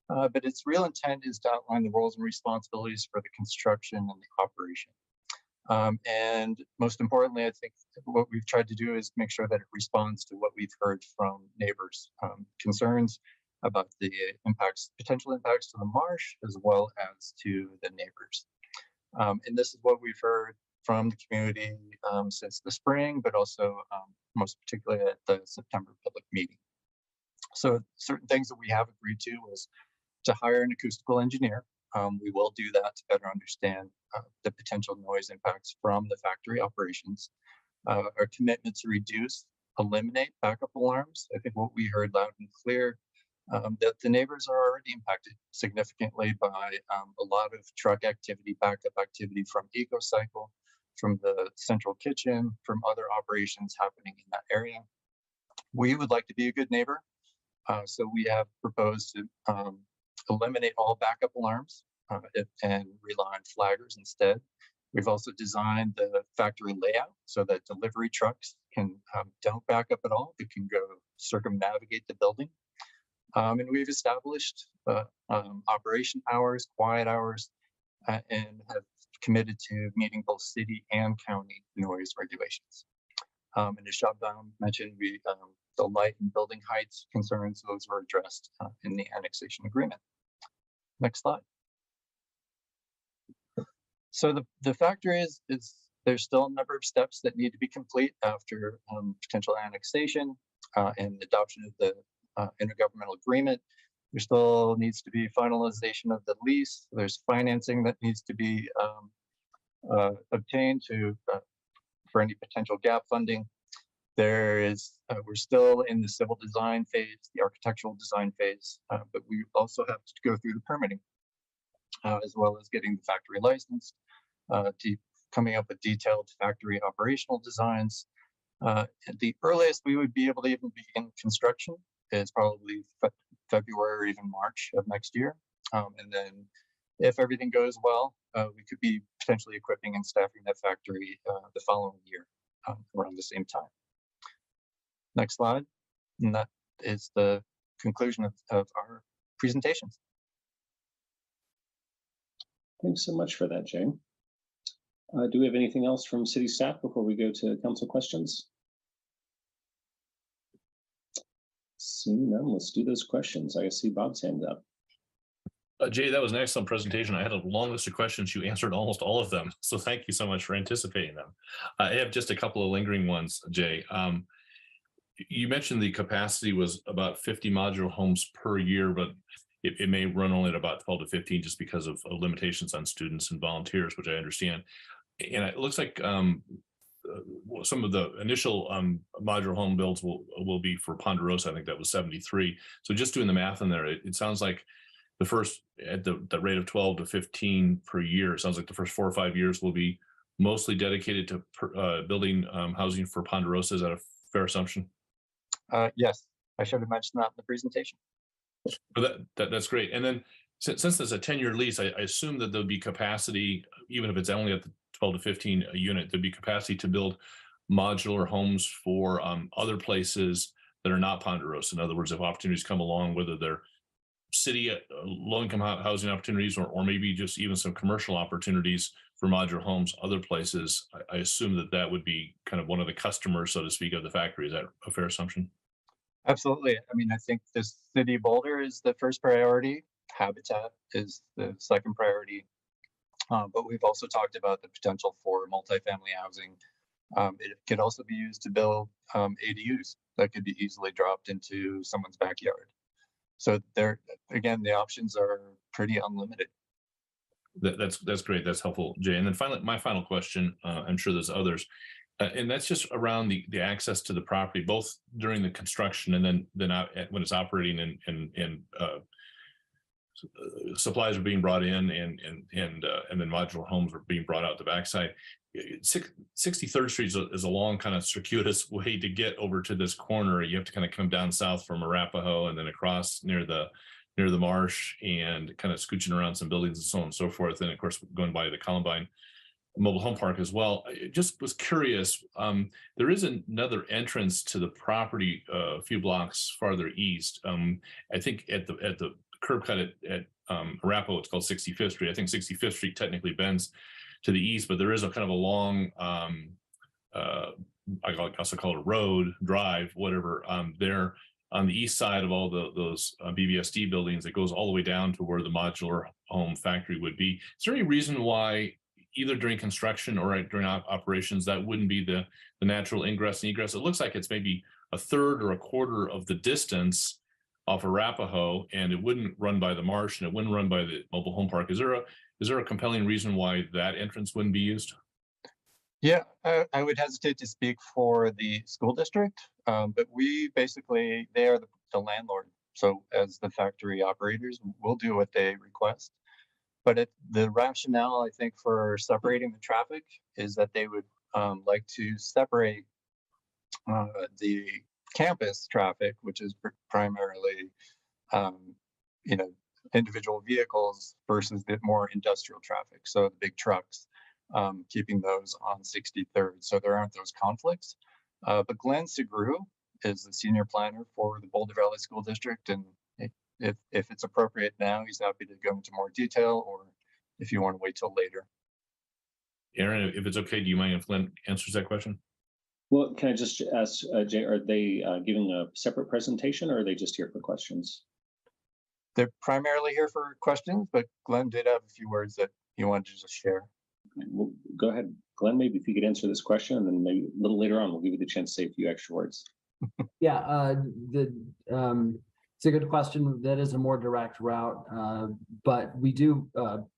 but its real intent is to outline the roles and responsibilities for the construction and the operation. And most importantly, I think what we've tried to do is make sure that it responds to what we've heard from neighbors' concerns about the potential impacts to the marsh, as well as to the neighbors. And this is what we've heard from the community since the spring, but also most particularly at the September public meeting. So certain things that we have agreed to was to hire an acoustical engineer. We will do that to better understand the potential noise impacts from the factory operations. Our commitment to eliminate backup alarms. I think what we heard loud and clear, that the neighbors are already impacted significantly by a lot of truck activity, backup activity from EcoCycle, from the central kitchen, from other operations happening in that area. We would like to be a good neighbor. So we have proposed to eliminate all backup alarms and rely on flaggers instead. We've also designed the factory layout so that delivery trucks don't back up at all. They can go circumnavigate the building. And we've established operation hours, quiet hours, and have committed to meeting both city and county noise regulations. And as Shabnam mentioned, the light and building heights concerns, those were addressed in the annexation agreement. Next slide. So the factory is there's still a number of steps that need to be complete after potential annexation and adoption of the intergovernmental agreement. There still needs to be finalization of the lease. There's financing that needs to be obtained for any potential gap funding. We're still in the civil design phase, the architectural design phase, but we also have to go through the permitting, as well as getting the factory licensed, coming up with detailed factory operational designs. The earliest we would be able to even begin construction is probably February or even March of next year. And then if everything goes well, we could be potentially equipping and staffing that factory the following year around the same time. Next slide. And that is the conclusion of our presentations. Thanks so much for that, Jay. Do we have anything else from city staff before we go to council questions? Seeing none, let's do those questions. I see Bob's hand up. Jay, that was an excellent presentation. I had a long list of questions. You answered almost all of them. So thank you so much for anticipating them. I have just a couple of lingering ones, Jay. You mentioned the capacity was about 50 modular homes per year, but it may run only at about 12 to 15 just because of limitations on students and volunteers, which I understand. And it looks like some of the initial modular home builds will be for Ponderosa. I think that was 73. So just doing the math in there, it sounds like the first at the rate of 12 to 15 per year. It sounds like the first 4 or 5 years will be mostly dedicated to building housing for Ponderosa. Is that a fair assumption? Yes, I should have mentioned that in the presentation. But that's great. And then since there's a 10-year lease, I assume that there'll be capacity, even if it's only at the 12 to 15 a unit, there'd be capacity to build modular homes for other places that are not Ponderosa. In other words, if opportunities come along, whether they're city low-income housing opportunities or maybe just even some commercial opportunities for modular homes, other places, I assume that would be kind of one of the customers, so to speak, of the factory. Is that a fair assumption? Absolutely. I mean, I think the city of Boulder is the first priority. Habitat is the second priority. But we've also talked about the potential for multifamily housing. It could also be used to build ADUs that could be easily dropped into someone's backyard. So again, the options are pretty unlimited. That's great. That's helpful, Jay. And then finally, my final question, I'm sure there's others, and that's just around the access to the property, both during the construction and then when it's operating and supplies are being brought in and then modular homes are being brought out the backside. 63rd Street is a long kind of circuitous way to get over to this corner. You have to kind of come down south from Arapahoe and then across near the marsh and kind of scooching around some buildings and so on and so forth. And of course, going by the Columbine Mobile Home Park as well. I just was curious. There is another entrance to the property a few blocks farther east. I think at the curb cut at Arapahoe, it's called 65th Street. I think 65th Street technically bends to the east, but there is a kind of a long, I also call it a road, drive, whatever, there on the east side of all those BBSD buildings that goes all the way down to where the modular home factory would be. Is there any reason why either during construction or during operations that wouldn't be the natural ingress and egress? It looks like it's maybe a third or a quarter of the distance off Arapahoe, and it wouldn't run by the marsh and it wouldn't run by the mobile home park. Is there a compelling reason why that entrance wouldn't be used? Yeah, I would hesitate to speak for the school district, but they are the landlord. So as the factory operators, we'll do what they request. But the rationale, I think, for separating the traffic is that they would like to separate the campus traffic, which is primarily, individual vehicles versus the more industrial traffic. So the big trucks, keeping those on 63rd. So there aren't those conflicts. But Glenn Segru is the senior planner for the Boulder Valley School District. And if it's appropriate now, he's happy to go into more detail, or if you want to wait till later. Aaron, if it's okay, do you mind if Glenn answers that question? Well, can I just ask, Jay, are they giving a separate presentation or are they just here for questions? They're primarily here for questions, but Glenn did have a few words that he wanted to just share. Okay, well, go ahead, Glenn, maybe if you could answer this question, and then maybe a little later on, we'll give you the chance to say a few extra words. Yeah, It's a good question. That is a more direct route, but we do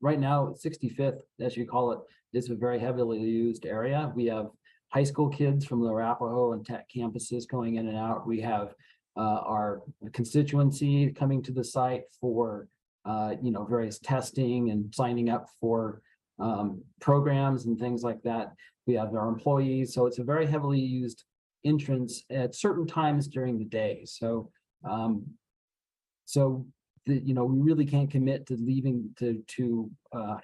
right now. 65th, as you call it, is a very heavily used area. We have high school kids from the Arapahoe and Tech campuses going in and out. We have our constituency coming to the site for various testing and signing up for programs and things like that. We have our employees, so it's a very heavily used entrance at certain times during the day. So we really can't commit to leaving to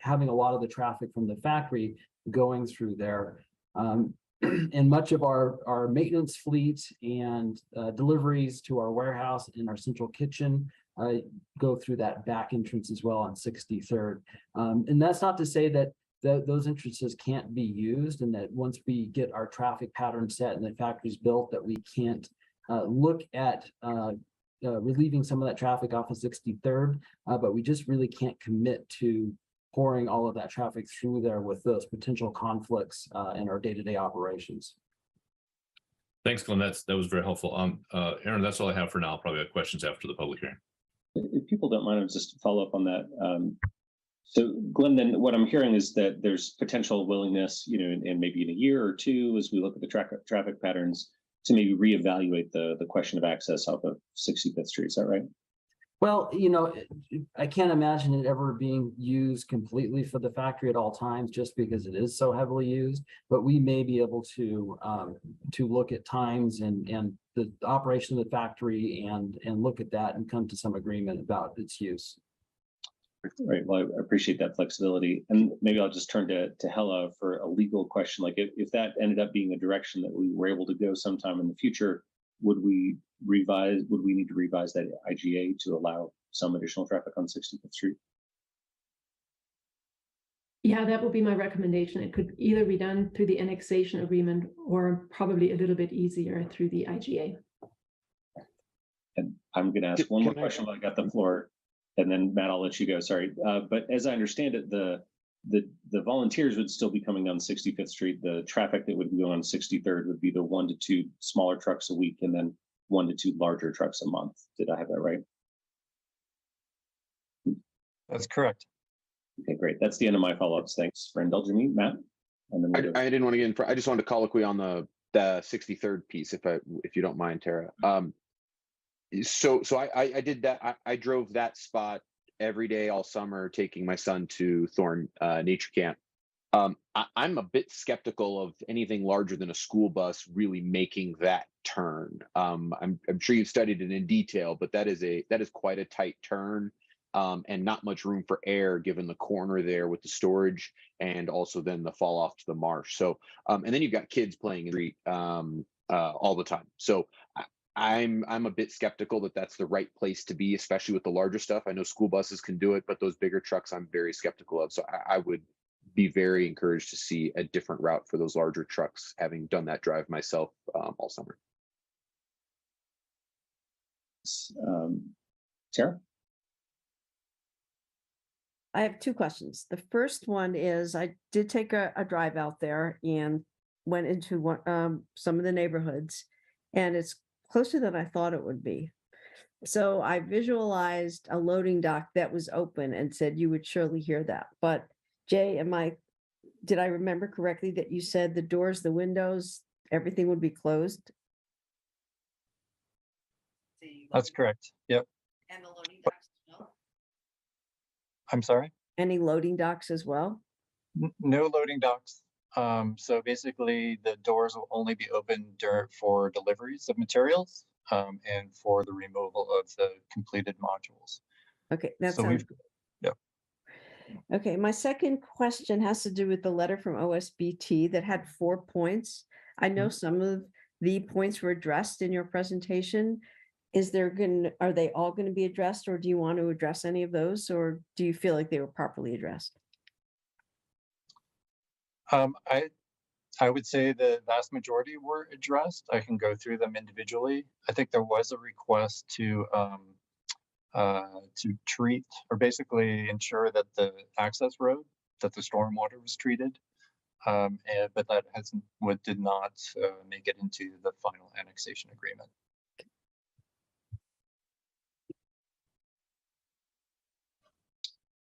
having a lot of the traffic from the factory going through there. And much of our maintenance fleet and deliveries to our warehouse and our central kitchen go through that back entrance as well on 63rd. And that's not to say that those entrances can't be used, and that once we get our traffic pattern set and the factory's built, that we can't look at relieving some of that traffic off of 63rd, but we just really can't commit to pouring all of that traffic through there with those potential conflicts in our day-to-day operations. Thanks, Glenn. That was very helpful. Aaron, that's all I have for now. I'll probably have questions after the public hearing. If people don't mind, I'll just follow up on that. So Glenn, then what I'm hearing is that there's potential willingness, in maybe in a year or two, as we look at the traffic patterns, to maybe reevaluate the question of access off of 65th Street. Is that right? Well, I can't imagine it ever being used completely for the factory at all times, just because it is so heavily used. But we may be able to look at times and the operation of the factory and look at that and come to some agreement about its use. Right. Well, I appreciate that flexibility. And maybe I'll just turn to Hella for a legal question. Like if that ended up being a direction that we were able to go sometime in the future, would we need to revise that IGA to allow some additional traffic on 65th Street? Yeah, that would be my recommendation. It could either be done through the annexation agreement or probably a little bit easier through the IGA. And I'm going to ask one more question while I got the floor, and then Matt, I'll let you go. Sorry. But as I understand it, the volunteers would still be coming on 65th Street. The traffic that would go on 63rd would be the 1 to 2 smaller trucks a week and then 1 to 2 larger trucks a month. Did I have that right? That's correct. Okay, great. That's the end of my follow-ups. Thanks for indulging me, Matt. And then I didn't want to get in front. I just wanted to colloquy on the 63rd piece, if you don't mind, Tara. So I did that. I drove that spot every day all summer, taking my son to Thorn Nature Camp. I'm a bit skeptical of anything larger than a school bus really making that turn. I'm sure you've studied it in detail, but that is quite a tight turn, and not much room for air given the corner there with the storage and also then the fall off to the marsh. So and then you've got kids playing in the street all the time. So I'm a bit skeptical that that's the right place to be, especially with the larger stuff. I know school buses can do it, but those bigger trucks I'm very skeptical of. So I would be very encouraged to see a different route for those larger trucks, having done that drive myself all summer. Sarah? I have two questions. The first one is I did take a drive out there and went into some of the neighborhoods, and it's closer than I thought it would be. So I visualized a loading dock that was open and said you would surely hear that. But Jay, did I remember correctly that you said the doors, the windows, everything would be closed? That's correct. Yep. And the loading docks as well? I'm sorry? Any loading docks as well? No loading docks. So basically the doors will only be open for deliveries of materials and for the removal of the completed modules. Okay, that's so yeah. Okay, my second question has to do with the letter from OSBT that had 4 points. I know some of the points were addressed in your presentation. Are they all going to be addressed, or do you want to address any of those, or do you feel like they were properly addressed? I would say the vast majority were addressed. I can go through them individually. I think there was a request to treat, or basically ensure that the access road, that the stormwater was treated, but that did not make it into the final annexation agreement.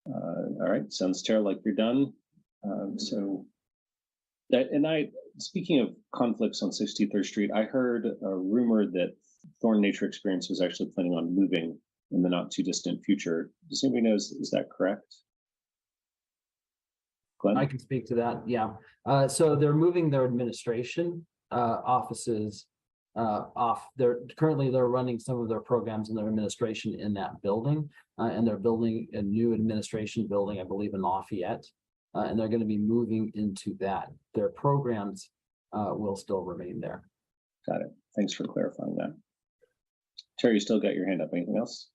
All right, sounds Tara like you're done. Speaking of conflicts on 63rd Street, I heard a rumor that Thorn Nature Experience was actually planning on moving in the not too distant future. Does anybody know, is that correct? Glenn? I can speak to that, yeah. So they're moving their administration offices off. Currently they're running some of their programs and their administration in that building. And they're building a new administration building, I believe in Lafayette. And they're going to be moving into that. Their programs will still remain there. Got it. Thanks for clarifying that. Terry, you still got your hand up. Anything else?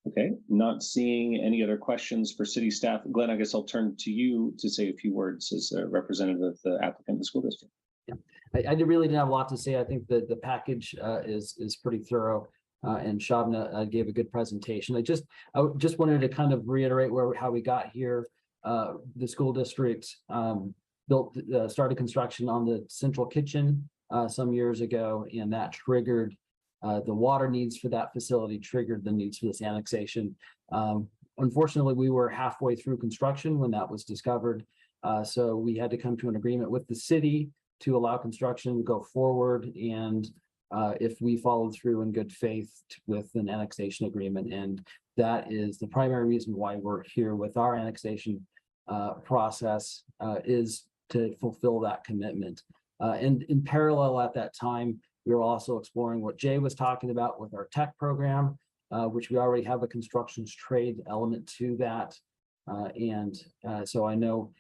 Okay, not seeing any other questions for city staff. Glenn, I guess I'll turn to you to say a few words as a representative of the applicant in the school district. Yeah, I really didn't have a lot to say. I think that the package is pretty thorough. And Shabna gave a good presentation. I just wanted to kind of reiterate how we got here. The school district started construction on the central kitchen some years ago, and that triggered the water needs for that facility, triggered the needs for this annexation. Unfortunately, we were halfway through construction when that was discovered. So we had to come to an agreement with the city to allow construction to go forward. And if we followed through in good faith with an annexation agreement. And that is the primary reason why we're here with our annexation process is to fulfill that commitment. And in parallel at that time, we were also exploring what Jay was talking about with our tech program, which we already have a constructions trade element to that. So I know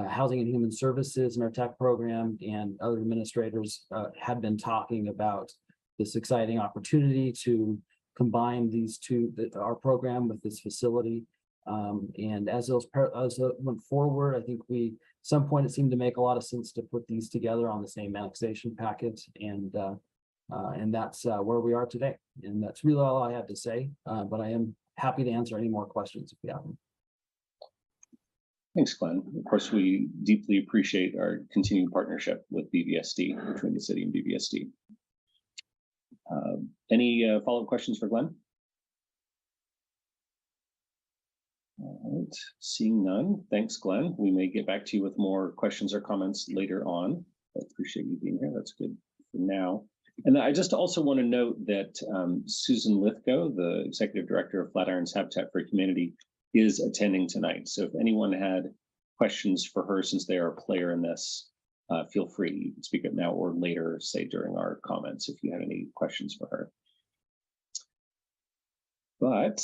Housing and Human Services and our tech program and other administrators had been talking about this exciting opportunity to combine these two, our program with this facility. And as it went forward, I think some point it seemed to make a lot of sense to put these together on the same annexation packet, and that's where we are today. And that's really all I had to say, but I am happy to answer any more questions if you have them. Thanks, Glenn. Of course, we deeply appreciate our continued partnership with BVSD, between the city and BVSD. Any follow-up questions for Glenn? All right, seeing none. Thanks, Glenn. We may get back to you with more questions or comments later on. I appreciate you being here. That's good for now. And I just also want to note that Susan Lithgow, the Executive Director of Flatirons Habitat for Humanity, is attending tonight. So if anyone had questions for her, since they are a player in this, feel free. You can speak up now or later, say during our comments, if you have any questions for her. But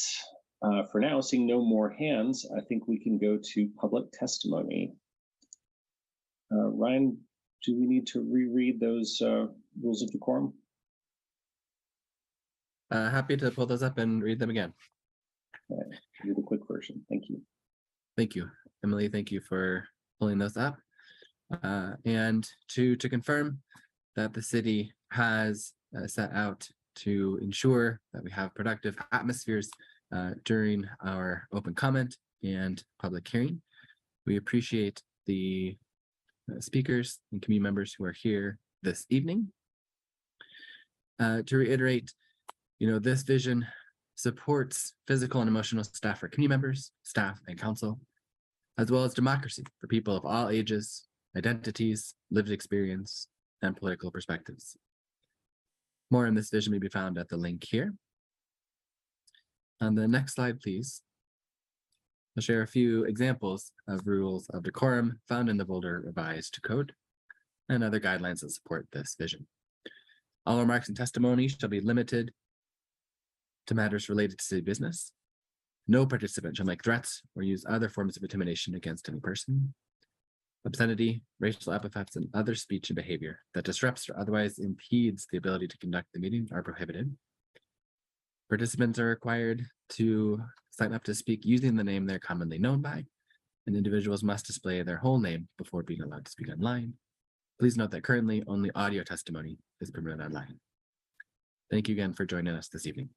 for now, seeing no more hands, I think we can go to public testimony. Ryan, do we need to reread those rules of decorum? Happy to pull those up and read them again. Okay, do the quick version. Thank you. Thank you, Emily. Thank you for pulling those up. And to confirm that the city has set out to ensure that we have productive atmospheres during our open comment and public hearing. We appreciate the speakers and community members who are here this evening. To reiterate, this vision supports physical and emotional staff for community members, staff, and council, as well as democracy for people of all ages, identities, lived experience, and political perspectives. More on this vision may be found at the link here. On the next slide, please. I'll share a few examples of rules of decorum found in the Boulder Revised Code and other guidelines that support this vision. All remarks and testimony shall be limited to matters related to city business. No participant shall make threats or use other forms of intimidation against any person. Obscenity, racial epithets, and other speech and behavior that disrupts or otherwise impedes the ability to conduct the meeting are prohibited. Participants are required to sign up to speak using the name they're commonly known by, and individuals must display their whole name before being allowed to speak online. Please note that currently only audio testimony is permitted online. Thank you again for joining us this evening.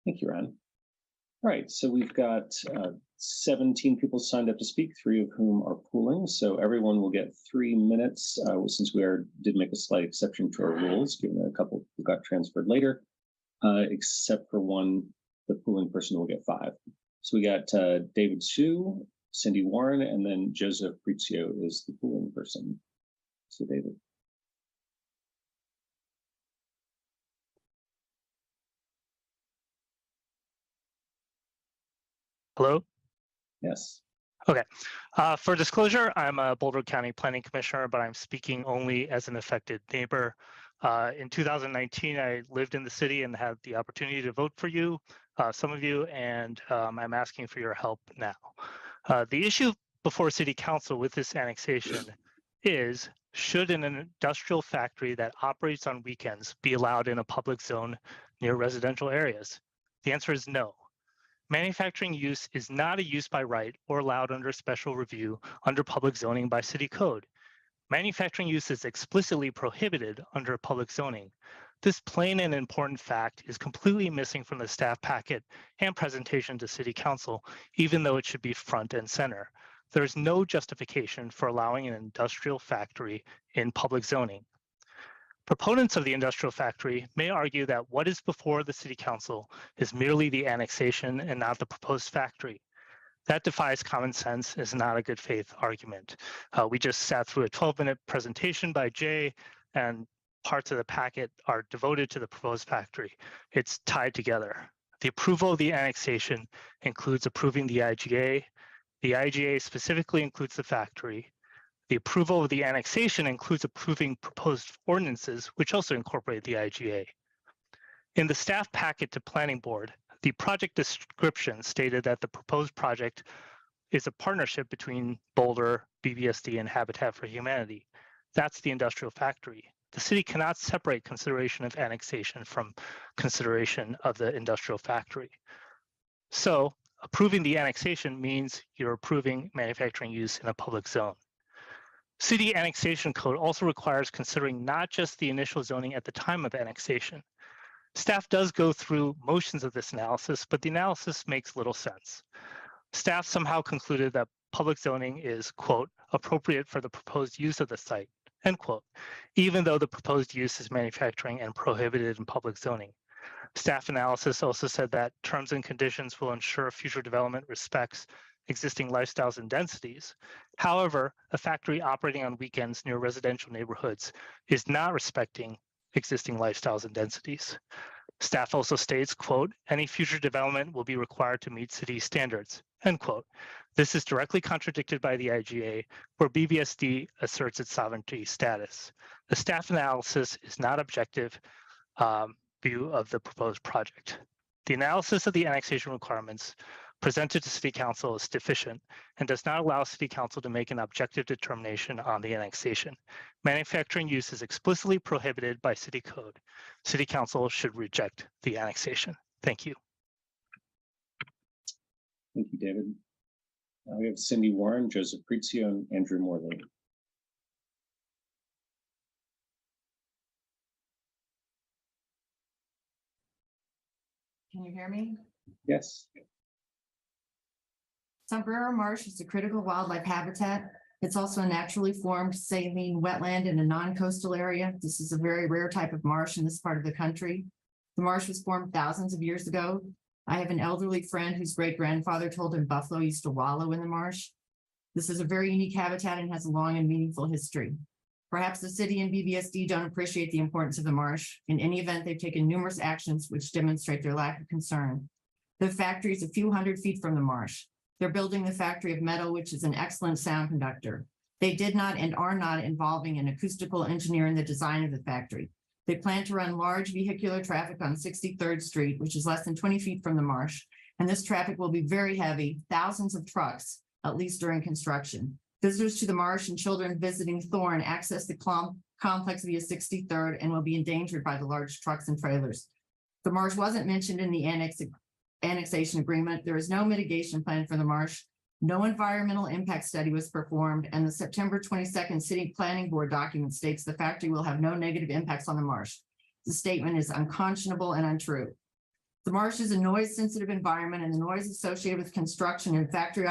Thank you, Ron. All right, so we've got 17 people signed up to speak, 3 of whom are pooling. So everyone will get 3 minutes since we did make a slight exception to our rules, given that a couple who got transferred later, except for one the pooling person will get 5. So we got David Hsu, Cindy Warren, and then Joseph Prizio is the pooling person. So David. Hello? Yes. Okay. For disclosure, I'm a Boulder County Planning Commissioner, but I'm speaking only as an affected neighbor. In 2019, I lived in the city and had the opportunity to vote for you, some of you, and I'm asking for your help now. The issue before City Council with this annexation is, should an industrial factory that operates on weekends be allowed in a public zone near residential areas? The answer is no. Manufacturing use is not a use by right or allowed under special review under public zoning by city code. Manufacturing use is explicitly prohibited under public zoning. This plain and important fact is completely missing from the staff packet and presentation to City Council, even though it should be front and center. There is no justification for allowing an industrial factory in public zoning. Proponents of the industrial factory may argue that what is before the City Council is merely the annexation and not the proposed factory. That defies common sense, is not a good faith argument. We just sat through a 12-minute presentation by Jay, and parts of the packet are devoted to the proposed factory. It's tied together. The approval of the annexation includes approving the IGA. The IGA specifically includes the factory. The approval of the annexation includes approving proposed ordinances, which also incorporate the IGA. In the staff packet to Planning Board, the project description stated that the proposed project is a partnership between Boulder, BBSD, and Habitat for Humanity. That's the industrial factory. The city cannot separate consideration of annexation from consideration of the industrial factory. So approving the annexation means you're approving manufacturing use in a public zone. City annexation code also requires considering not just the initial zoning at the time of annexation. Staff does go through motions of this analysis, but the analysis makes little sense. Staff somehow concluded that public zoning is, quote, appropriate for the proposed use of the site, end quote, even though the proposed use is manufacturing and prohibited in public zoning. Staff analysis also said that terms and conditions will ensure future development respects existing lifestyles and densities. However, a factory operating on weekends near residential neighborhoods is not respecting existing lifestyles and densities. Staff also states, quote, any future development will be required to meet city standards, end quote. This is directly contradicted by the IGA, where BBSD asserts its sovereignty status. The staff analysis is not objective view of the proposed project. The analysis of the annexation requirements presented to City Council is deficient and does not allow City Council to make an objective determination on the annexation. Manufacturing use is explicitly prohibited by City Code. City Council should reject the annexation. Thank you. Thank you, David. We have Cindy Warren, Joseph Prizio, and Andrew Morley. Can you hear me? Yes. Sombrero Marsh is a critical wildlife habitat. It's also a naturally formed saline wetland in a non-coastal area. This is a very rare type of marsh in this part of the country. The marsh was formed thousands of years ago. I have an elderly friend whose great-grandfather told him buffalo used to wallow in the marsh. This is a very unique habitat and has a long and meaningful history. Perhaps the city and BBSD don't appreciate the importance of the marsh. In any event, they've taken numerous actions which demonstrate their lack of concern. The factory is a few hundred feet from the marsh. They're building the factory of metal, which is an excellent sound conductor. They did not and are not involving an acoustical engineer in the design of the factory. They plan to run large vehicular traffic on 63rd Street, which is less than 20 feet from the marsh. And this traffic will be very heavy, thousands of trucks, at least during construction. Visitors to the marsh and children visiting Thorne access the complex via 63rd and will be endangered by the large trucks and trailers. The marsh wasn't mentioned in the annexation agreement. There is no mitigation plan for the marsh. No environmental impact study was performed, and the September 22nd City Planning Board document states the factory will have no negative impacts on the marsh. The statement is unconscionable and untrue. The marsh is a noise-sensitive environment, and the noise associated with construction and factory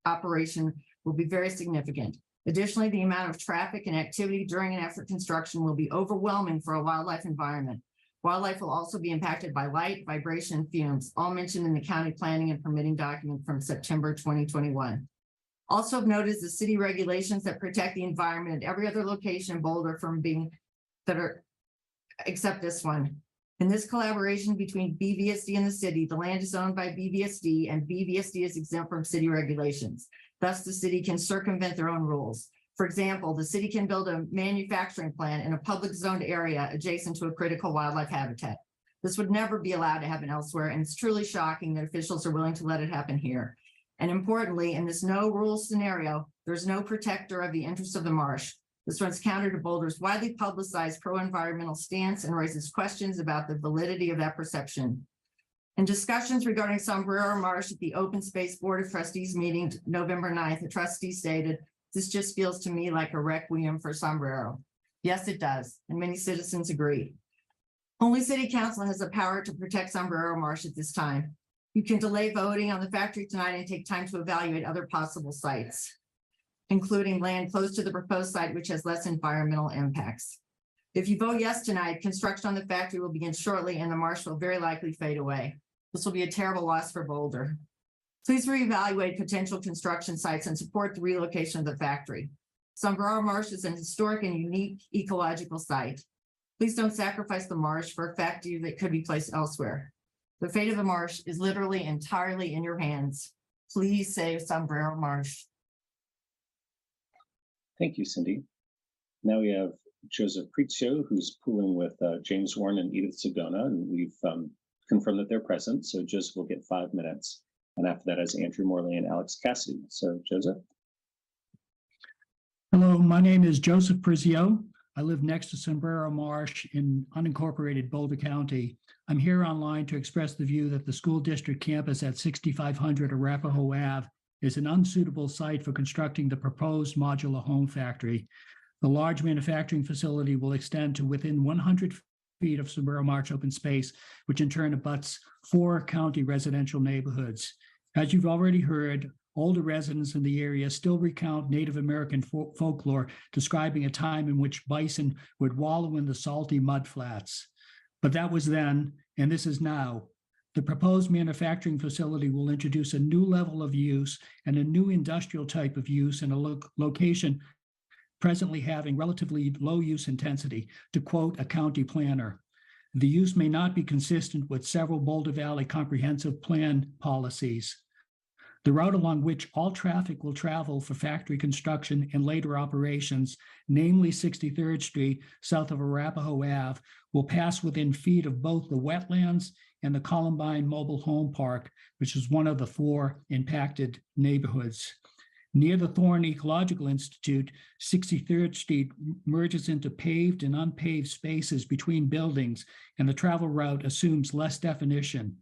operation will be very significant. Additionally, the amount of traffic and activity during and after construction will be overwhelming for a wildlife environment. Wildlife will also be impacted by light, vibration, and fumes, all mentioned in the county planning and permitting document from September 2021. Also of note is the city regulations that protect the environment at every other location in Boulder from being except this one. In this collaboration between BVSD and the city, the land is owned by BVSD and BVSD is exempt from city regulations. Thus, the city can circumvent their own rules. For example, the city can build a manufacturing plant in a public zoned area adjacent to a critical wildlife habitat. This would never be allowed to happen elsewhere, and it's truly shocking that officials are willing to let it happen here. And importantly, in this no rules scenario, there's no protector of the interests of the marsh. This runs counter to Boulder's widely publicized pro-environmental stance and raises questions about the validity of that perception. In discussions regarding Sombrero Marsh at the Open Space Board of Trustees meeting November 9th, the trustee stated, "This just feels to me like a requiem for Sombrero." Yes, it does, and many citizens agree. Only City Council has the power to protect Sombrero Marsh at this time. You can delay voting on the factory tonight and take time to evaluate other possible sites, including land close to the proposed site, which has less environmental impacts. If you vote yes tonight, construction on the factory will begin shortly and the marsh will very likely fade away. This will be a terrible loss for Boulder. Please reevaluate potential construction sites and support the relocation of the factory. Sombrero Marsh is an historic and unique ecological site. Please don't sacrifice the marsh for a factory that could be placed elsewhere. The fate of the marsh is literally entirely in your hands. Please save Sombrero Marsh. Thank you, Cindy. Now we have Joseph Prizio, who's pooling with James Warren and Edith Sagona, and we've confirmed that they're present. So Joseph will get 5 minutes. And after that is Andrew Morley and Alex Cassidy. So Joseph. Hello, my name is Joseph Prizio. I live next to Sombrero Marsh in unincorporated Boulder County. I'm here online to express the view that the school district campus at 6500 Arapahoe Ave is an unsuitable site for constructing the proposed modular home factory. The large manufacturing facility will extend to within 100 feet of Sombrero Marsh open space, which in turn abuts 4 county residential neighborhoods. As you've already heard, older residents in the area still recount Native American folklore describing a time in which bison would wallow in the salty mud flats. But that was then, and this is now. The proposed manufacturing facility will introduce a new level of use and a new industrial type of use in a location presently having relatively low use intensity, to quote a county planner. The use may not be consistent with several Boulder Valley comprehensive plan policies. The route along which all traffic will travel for factory construction and later operations, namely 63rd Street south of Arapahoe Ave, will pass within feet of both the wetlands and the Columbine Mobile Home Park, which is one of the 4 impacted neighborhoods. Near the Thorne Ecological Institute, 63rd Street merges into paved and unpaved spaces between buildings, and the travel route assumes less definition.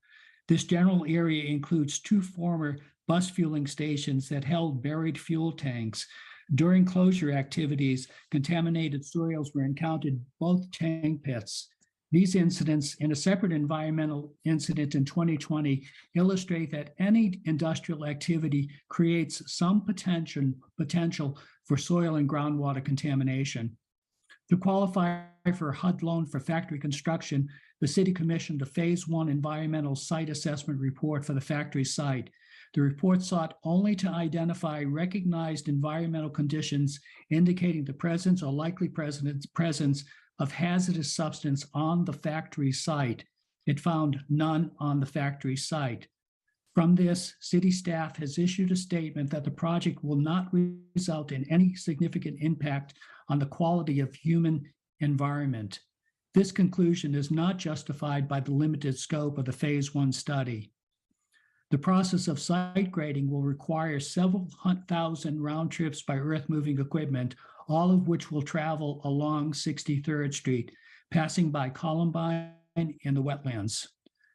This general area includes 2 former bus fueling stations that held buried fuel tanks. During closure activities, contaminated soils were encountered both tank pits. These incidents and a separate environmental incident in 2020 illustrate that any industrial activity creates some potential for soil and groundwater contamination. To qualify for a HUD loan for factory construction, the city commissioned a phase 1 environmental site assessment report for the factory site. The report sought only to identify recognized environmental conditions indicating the presence or likely presence of hazardous substance on the factory site. It found none on the factory site. From this, city staff has issued a statement that the project will not result in any significant impact on the quality of human environment. This conclusion is not justified by the limited scope of the phase 1 study. The process of site grading will require several thousand round trips by earth-moving equipment, all of which will travel along 63rd Street, passing by Columbine and the wetlands.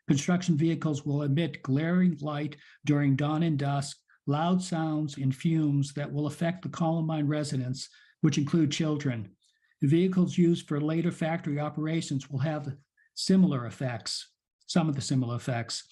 Construction vehicles will emit glaring light during dawn and dusk, loud sounds and fumes that will affect the Columbine residents, which include children. The vehicles used for later factory operations will have similar effects, some of the similar effects.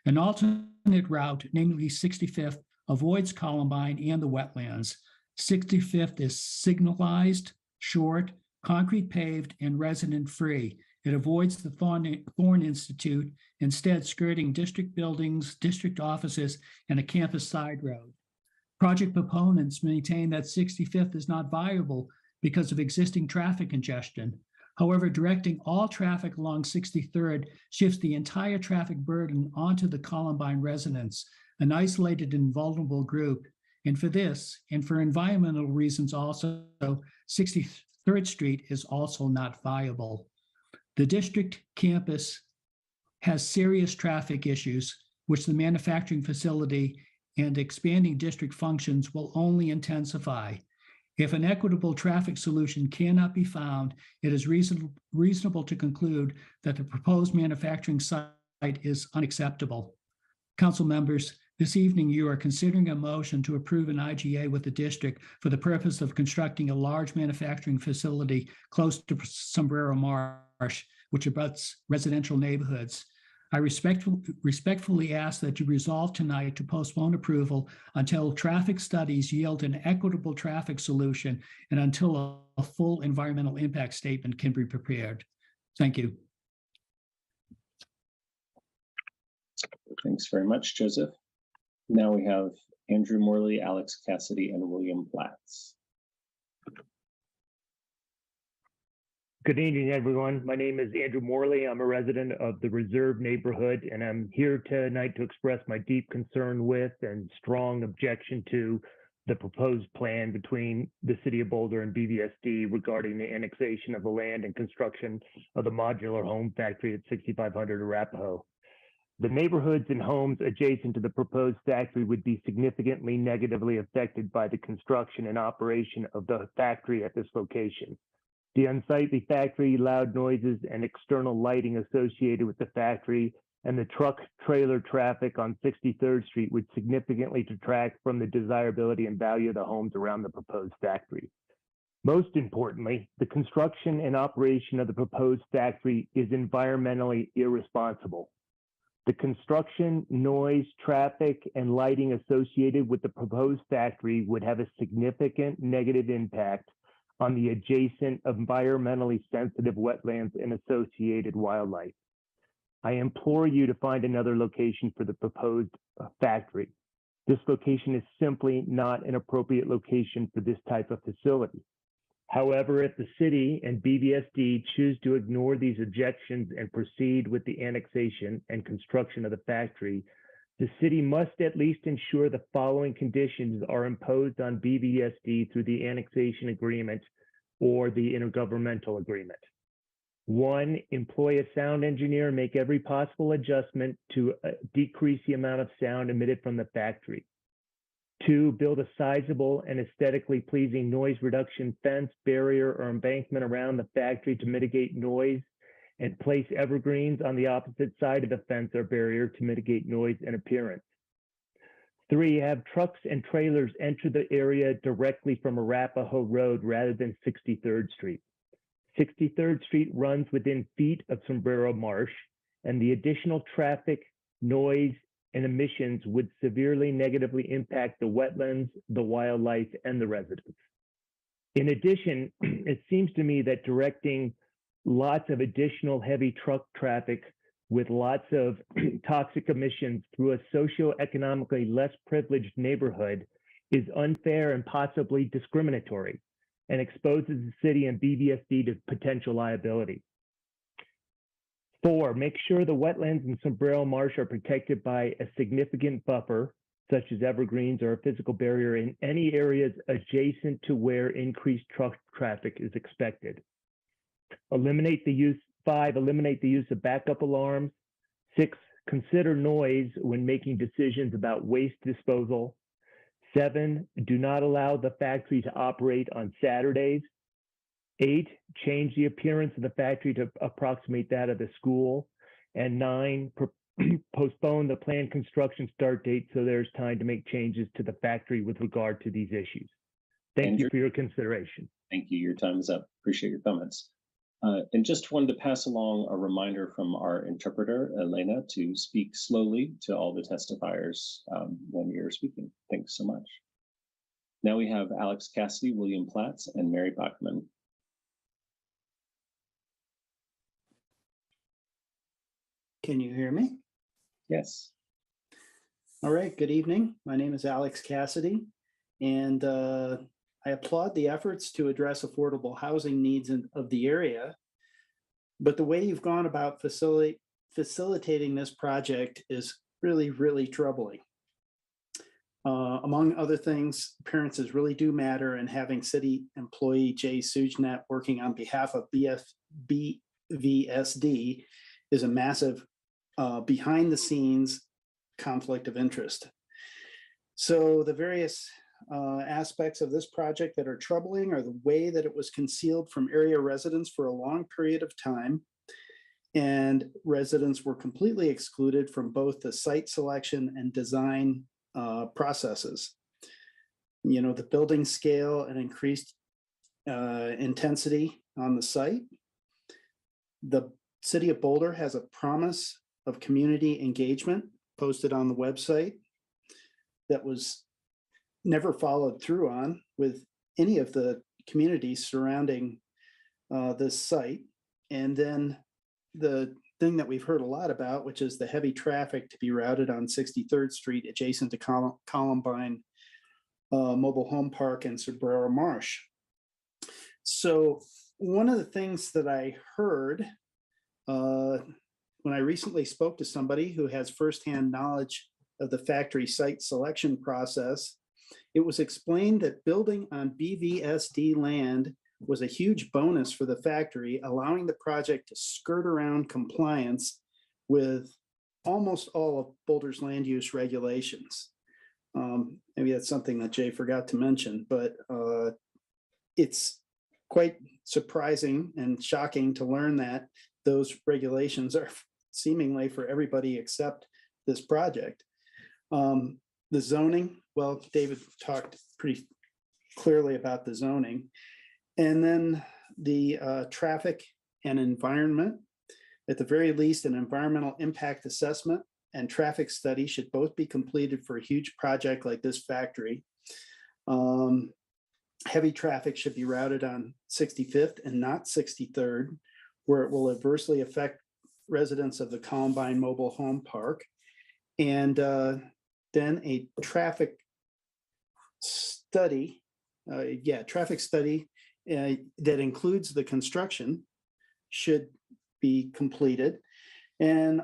An alternate route, namely 65th, avoids Columbine and the wetlands. 65th is signalized, short, concrete paved, and resident-free. It avoids the Thorn Institute, instead skirting district buildings, district offices, and a campus side road. Project proponents maintain that 65th is not viable because of existing traffic congestion. However, directing all traffic along 63rd shifts the entire traffic burden onto the Columbine residents, an isolated and vulnerable group. And for this, and for environmental reasons also, 63rd Street is also not viable. The district campus has serious traffic issues, which the manufacturing facility and expanding district functions will only intensify. If an equitable traffic solution cannot be found, it is reasonable to conclude that the proposed manufacturing site is unacceptable. Council members, this evening you are considering a motion to approve an IGA with the district for the purpose of constructing a large manufacturing facility close to Sombrero Marsh, which abuts residential neighborhoods. I respectfully ask that you resolve tonight to postpone approval until traffic studies yield an equitable traffic solution and until a full environmental impact statement can be prepared. Thank you. Thanks very much, Joseph. Now we have Andrew Morley, Alex Cassidy, and William Platts. Good evening, everyone. My name is Andrew Morley. I'm a resident of the Reserve neighborhood, and I'm here tonight to express my deep concern with and strong objection to the proposed plan between the City of Boulder and BVSD regarding the annexation of the land and construction of the modular home factory at 6500 Arapahoe. The neighborhoods and homes adjacent to the proposed factory would be significantly negatively affected by the construction and operation of the factory at this location. The unsightly factory, loud noises, and external lighting associated with the factory and the truck trailer traffic on 63rd Street would significantly detract from the desirability and value of the homes around the proposed factory. Most importantly, the construction and operation of the proposed factory is environmentally irresponsible. The construction, noise, traffic, and lighting associated with the proposed factory would have a significant negative impact on the adjacent environmentally sensitive wetlands and associated wildlife. I implore you to find another location for the proposed factory. This location is simply not an appropriate location for this type of facility. However, if the city and BVSD choose to ignore these objections and proceed with the annexation and construction of the factory, the city must at least ensure the following conditions are imposed on BVSD through the annexation agreement or the intergovernmental agreement. 1, employ a sound engineer and make every possible adjustment to decrease the amount of sound emitted from the factory. 2, build a sizable and aesthetically pleasing noise reduction fence, barrier, or embankment around the factory to mitigate noise, and place evergreens on the opposite side of the fence or barrier to mitigate noise and appearance. 3, have trucks and trailers enter the area directly from Arapahoe Road rather than 63rd Street. 63rd Street runs within feet of Sombrero Marsh, and the additional traffic, noise, and emissions would severely negatively impact the wetlands, the wildlife, and the residents. In addition, it seems to me that directing lots of additional heavy truck traffic with lots of toxic emissions through a socioeconomically less privileged neighborhood is unfair and possibly discriminatory and exposes the city and BVSD to potential liability. 4, make sure the wetlands in Sombrero Marsh are protected by a significant buffer, such as evergreens or a physical barrier in any areas adjacent to where increased truck traffic is expected. 5, eliminate the use of backup alarms. 6, consider noise when making decisions about waste disposal. 7, do not allow the factory to operate on Saturdays. 8, change the appearance of the factory to approximate that of the school. And 9, postpone the planned construction start date so there's time to make changes to the factory with regard to these issues. Thank you for your consideration. Thank you. Your time is up. Appreciate your comments. And just wanted to pass along a reminder from our interpreter, Elena, to speak slowly to all the testifiers when you're speaking. Thanks so much. Now we have Alex Cassidy, William Platts, and Mary Bachman. Can you hear me? Yes. All right, good evening. My name is Alex Cassidy, and I applaud the efforts to address affordable housing needs of the area. But the way you've gone about facilitating this project is really, really troubling. Among other things, appearances really do matter, and having city employee Jay Sujnet working on behalf of BVSD is a massive behind the scenes conflict of interest. So the various aspects of this project that are troubling are the way that it was concealed from area residents for a long period of time, and residents were completely excluded from both the site selection and design processes. You know, the building scale and increased intensity on the site. The city of Boulder has a promise of community engagement posted on the website that was never followed through on with any of the communities surrounding this site. And then the thing that we've heard a lot about, which is the heavy traffic to be routed on 63rd Street adjacent to Columbine Mobile Home Park and Sombrero Marsh. So one of the things that I heard when I recently spoke to somebody who has firsthand knowledge of the factory site selection process, it was explained that building on BVSD land was a huge bonus for the factory, allowing the project to skirt around compliance with almost all of Boulder's land use regulations. Maybe that's something that Jay forgot to mention, but it's quite surprising and shocking to learn that those regulations are seemingly for everybody except this project. The zoning, well, David talked pretty clearly about the zoning. And then the traffic and environment. At the very least, an environmental impact assessment and traffic study should both be completed for a huge project like this factory. Heavy traffic should be routed on 65th and not 63rd, where it will adversely affect residents of the Columbine Mobile Home Park. And then a traffic study, that includes the construction should be completed. And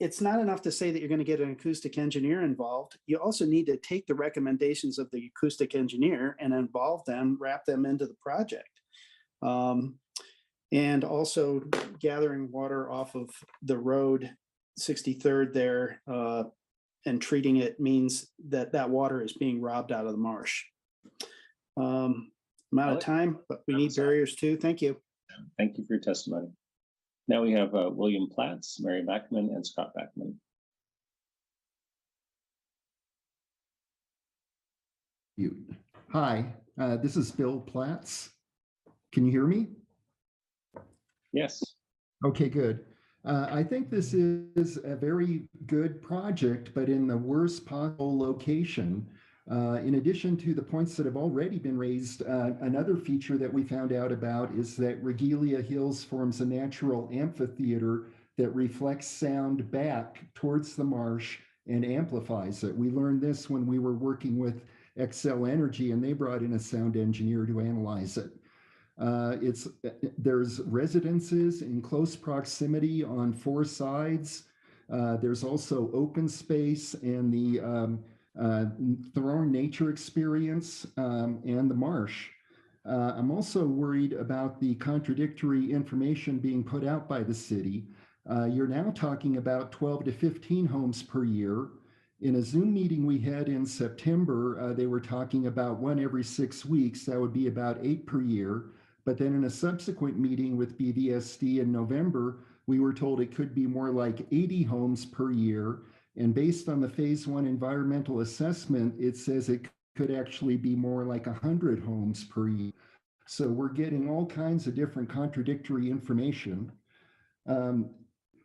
it's not enough to say that you're going to get an acoustic engineer involved. You also need to take the recommendations of the acoustic engineer and involve them, wrap them into the project. And also gathering water off of the road 63rd there and treating it means that that water is being robbed out of the marsh. I'm out of time, but we need barriers too. Thank you. Thank you for your testimony. Now we have William Platts, Mary Backman, and Scott Backman. Hi, this is Bill Platts. Can you hear me? Yes. Okay, good. I think this is a very good project, but in the worst possible location. In addition to the points that have already been raised, another feature that we found out about is that Regalia Hills forms a natural amphitheater that reflects sound back towards the marsh and amplifies it. We learned this when we were working with Xcel Energy, and they brought in a sound engineer to analyze it. There's residences in close proximity on 4 sides. There's also open space and the Thorn Nature Experience and the marsh. I'm also worried about the contradictory information being put out by the city. You're now talking about 12 to 15 homes per year. In a Zoom meeting we had in September, they were talking about 1 every 6 weeks. That would be about 8 per year. But then in a subsequent meeting with BVSD in November, we were told it could be more like 80 homes per year. And based on the phase 1 environmental assessment, it says it could actually be more like 100 homes per year. So we're getting all kinds of different contradictory information.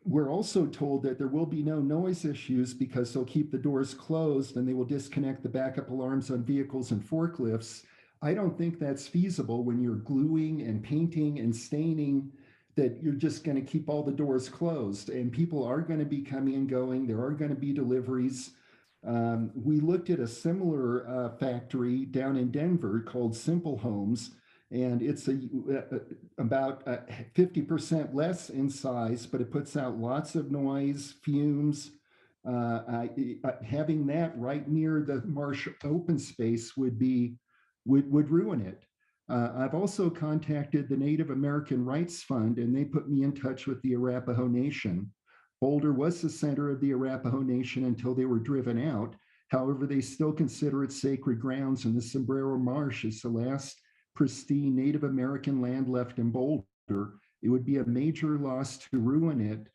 We're also told that there will be no noise issues because they'll keep the doors closed and they will disconnect the backup alarms on vehicles and forklifts. I don't think that's feasible when you're gluing and painting and staining that you're just going to keep all the doors closed, and people are going to be coming and going. There are going to be deliveries. We looked at a similar factory down in Denver called Simple Homes, and it's about 50% less in size, but it puts out lots of noise, fumes. Having that right near the marsh open space would ruin it. I've also contacted the Native American Rights Fund, and they put me in touch with the Arapaho Nation. Boulder was the center of the Arapaho Nation until they were driven out. However, they still consider it sacred grounds, and the Sombrero Marsh is the last pristine Native American land left in Boulder. It would be a major loss to ruin it.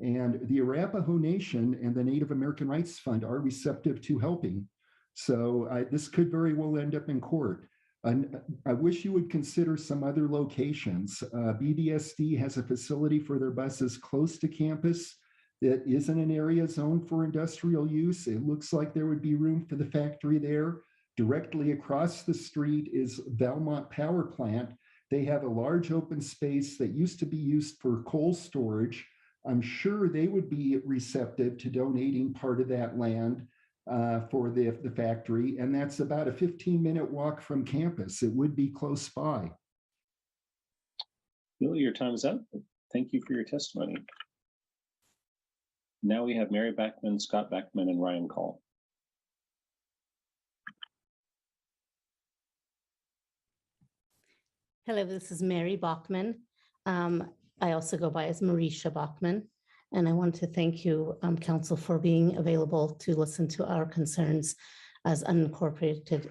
And the Arapaho Nation and the Native American Rights Fund are receptive to helping. So this could very well end up in court. I wish you would consider some other locations. BDSD has a facility for their buses close to campus that isn't an area zoned for industrial use. It looks like there would be room for the factory there. Directly across the street is Belmont Power Plant. They have a large open space that used to be used for coal storage. I'm sure they would be receptive to donating part of that land for the factory, and that's about a 15-minute walk from campus. It would be close by. Bill, your time is up. Thank you for your testimony. Now we have Mary Backman, Scott Backman, and Ryan Call. Hello, this is Mary Bachman. I also go by as Marisha Bachman, and I want to thank you, Council, for being available to listen to our concerns as unincorporated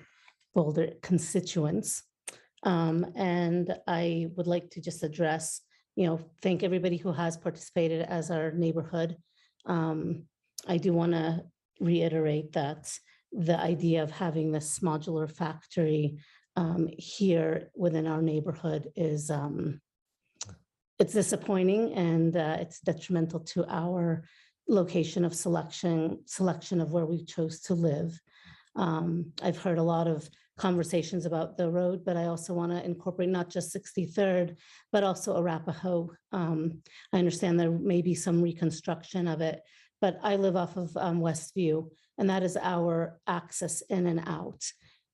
Boulder constituents. And I would like to just address, thank everybody who has participated as our neighborhood. I do want to reiterate that the idea of having this modular factory here within our neighborhood is it's disappointing, and it's detrimental to our location of selection of where we chose to live. I've heard a lot of conversations about the road, but I also want to incorporate not just 63rd, but also Arapaho. I understand there may be some reconstruction of it, but I live off of Westview, and that is our access in and out.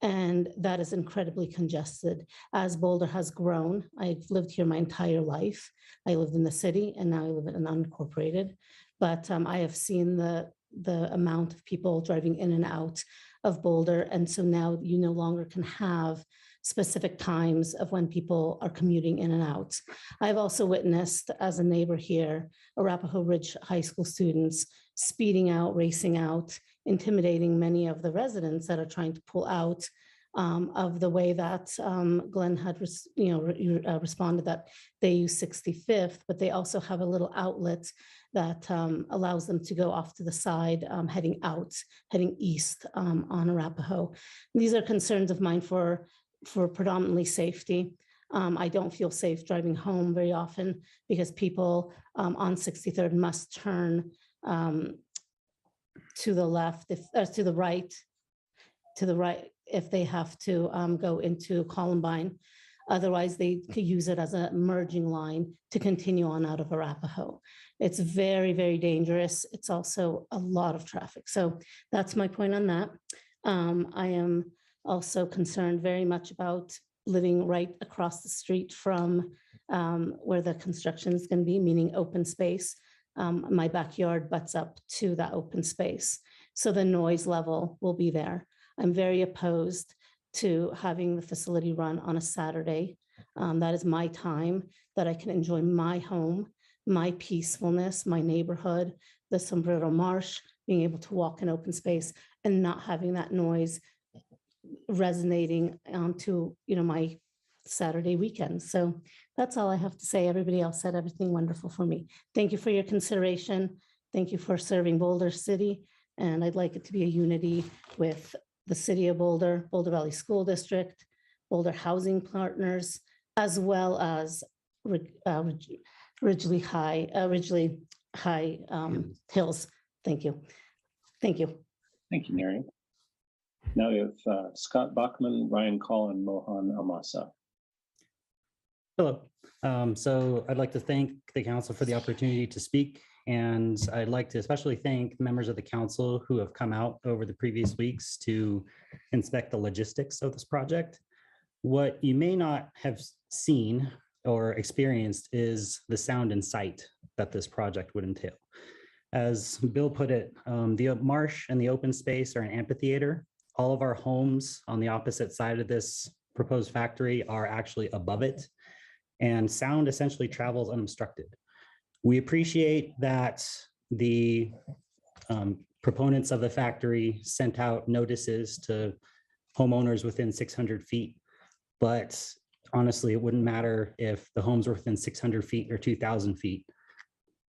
And that is incredibly congested. As Boulder has grown, I've lived here my entire life. I lived in the city, and now I live in an unincorporated. But I have seen the amount of people driving in and out of Boulder. And so now you no longer can have specific times of when people are commuting in and out. I've also witnessed, as a neighbor here, Arapaho Ridge High School students speeding out, racing out, intimidating many of the residents that are trying to pull out of the way that Glenn had responded that they use 65th, but they also have a little outlet that allows them to go off to the side, heading east on Arapaho. These are concerns of mine for predominantly safety. I don't feel safe driving home very often because people on 63rd must turn to the left, to the right, if they have to go into Columbine. Otherwise, they could use it as a merging line to continue on out of Arapaho. It's very, very dangerous. It's also a lot of traffic. So that's my point on that. I am also concerned very much about living right across the street from where the construction is going to be, meaning open space. My backyard butts up to that open space. So the noise level will be there. I'm very opposed to having the facility run on a Saturday. That is my time that I can enjoy my home, my peacefulness, my neighborhood, the Sombrero Marsh, being able to walk in open space and not having that noise resonating onto my Saturday weekend. So that's all I have to say. Everybody else said everything wonderful for me. Thank you for your consideration. Thank you for serving Boulder City. And I'd like it to be a unity with the City of Boulder, Boulder Valley School District, Boulder Housing Partners, as well as Ridgely High Hills. Thank you. Thank you. Thank you, Mary. Now we have Scott Bachman, Ryan Call, and Mohan Amasa. Hello. So I'd like to thank the council for the opportunity to speak. And I'd like to especially thank members of the council who have come out over the previous weeks to inspect the logistics of this project. What you may not have seen or experienced is the sound and sight that this project would entail. As Bill put it, the marsh and the open space are an amphitheater. All of our homes on the opposite side of this proposed factory are actually above it, and sound essentially travels unobstructed. We appreciate that the proponents of the factory sent out notices to homeowners within 600 feet, but honestly, it wouldn't matter if the homes were within 600 feet or 2,000 feet.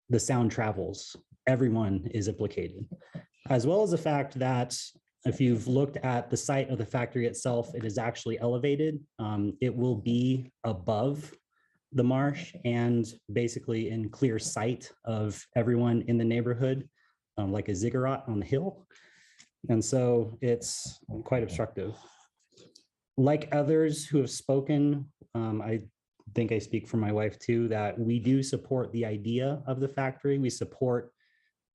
The sound travels. Everyone is implicated, as well as the fact that if you've looked at the site of the factory itself, it is actually elevated. It will be above the marsh and basically in clear sight of everyone in the neighborhood, like a ziggurat on the hill. And so it's quite obstructive. Like others who have spoken, I think I speak for my wife too, that we do support the idea of the factory. We support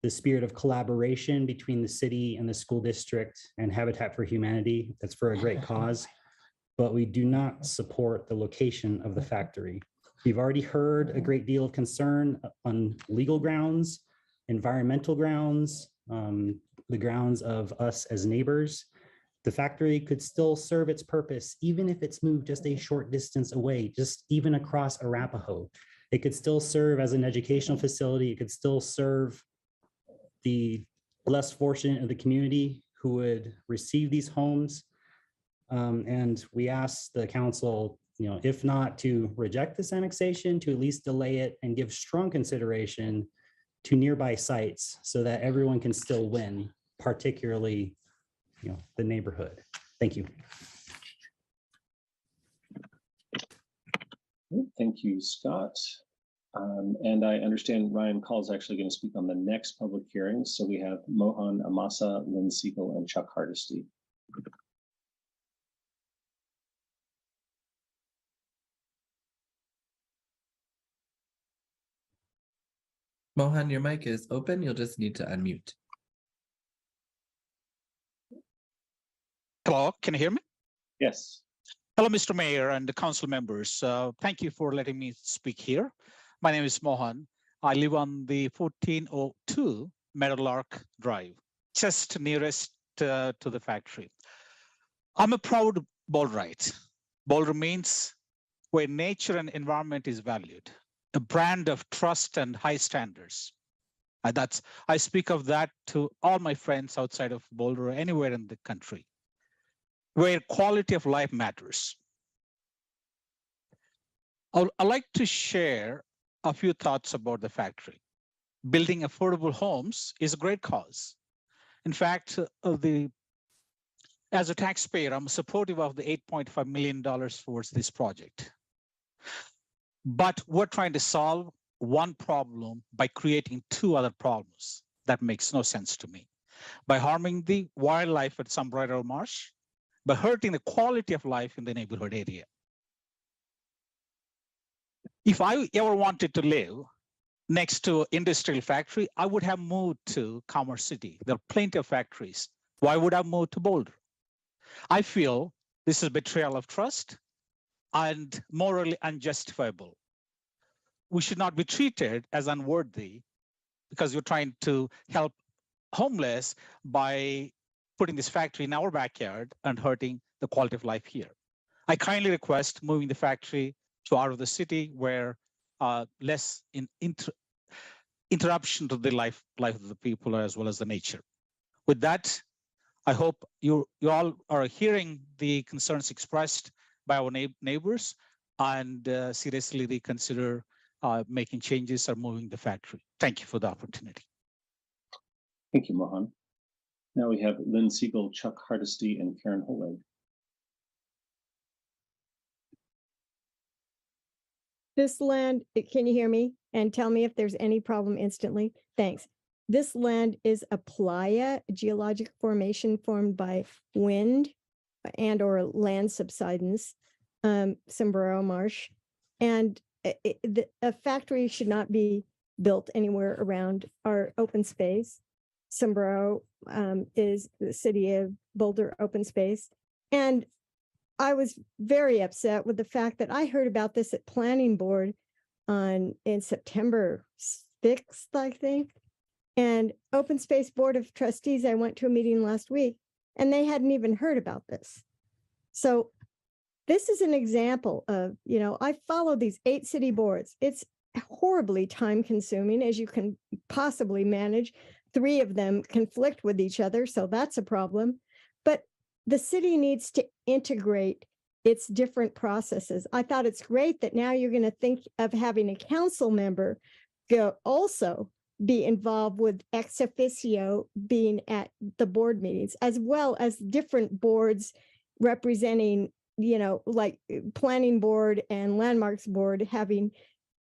the spirit of collaboration between the city and the school district and Habitat for Humanity. That's for a great cause, but we do not support the location of the factory. We've already heard a great deal of concern on legal grounds, environmental grounds, the grounds of us as neighbors. The factory could still serve its purpose, even if it's moved just a short distance away, just even across Arapahoe. It could still serve as an educational facility. It could still serve the less fortunate of the community who would receive these homes. And we ask the council, if not to reject this annexation, to at least delay it and give strong consideration to nearby sites so that everyone can still win, particularly the neighborhood. Thank you. Thank you, Scott. And I understand Ryan Call is actually going to speak on the next public hearing. So we have Mohan Amasa, Lynn Siegel, and Chuck Hardesty. Mohan, your mic is open. You'll just need to unmute. Hello, can you hear me? Yes. Hello, Mr. Mayor and the council members. Thank you for letting me speak here. My name is Mohan. I live on the 1402 Meadowlark Drive, just nearest to the factory. I'm a proud Boulderite. Boulder means where nature and environment is valued, a brand of trust and high standards. I speak of that to all my friends outside of Boulder or anywhere in the country, where quality of life matters. I'd like to share a few thoughts about the factory. Building affordable homes is a great cause. In fact, as a taxpayer, I'm supportive of the $8.5 million towards this project. But we're trying to solve one problem by creating two other problems. That makes no sense to me. By harming the wildlife at Sombrero Marsh, by hurting the quality of life in the neighborhood area. If I ever wanted to live next to an industrial factory, I would have moved to Commerce City. There are plenty of factories. Why would I move to Boulder? I feel this is betrayal of trust and morally unjustifiable. We should not be treated as unworthy because you're trying to help homeless by putting this factory in our backyard and hurting the quality of life here. I kindly request moving the factory to out of the city where less interruption to the life of the people as well as the nature. With that, I hope you all are hearing the concerns expressed by our neighbors and seriously reconsider making changes or moving the factory. Thank you for the opportunity. Thank you, Mohan. Now we have Lynn Siegel, Chuck Hardesty, and Karen Holeg. This land, can you hear me? And tell me if there's any problem instantly. Thanks. This land is a playa, geologic formation formed by wind and or land subsidence, Sombrero Marsh. And a factory should not be built anywhere around our open space. Sombrero is the city of Boulder open space. And I was very upset with the fact that I heard about this at planning board in September 6th, I think. And open space board of trustees, I went to a meeting last week and they hadn't even heard about this. So this is an example of, I follow these 8 city boards. It's horribly time consuming, as you can possibly manage. 3 of them conflict with each other, so that's a problem. But the city needs to integrate its different processes. I thought it's great that now you're going to think of having a council member also be involved with ex officio being at the board meetings, as well as different boards representing, like planning board and landmarks board, having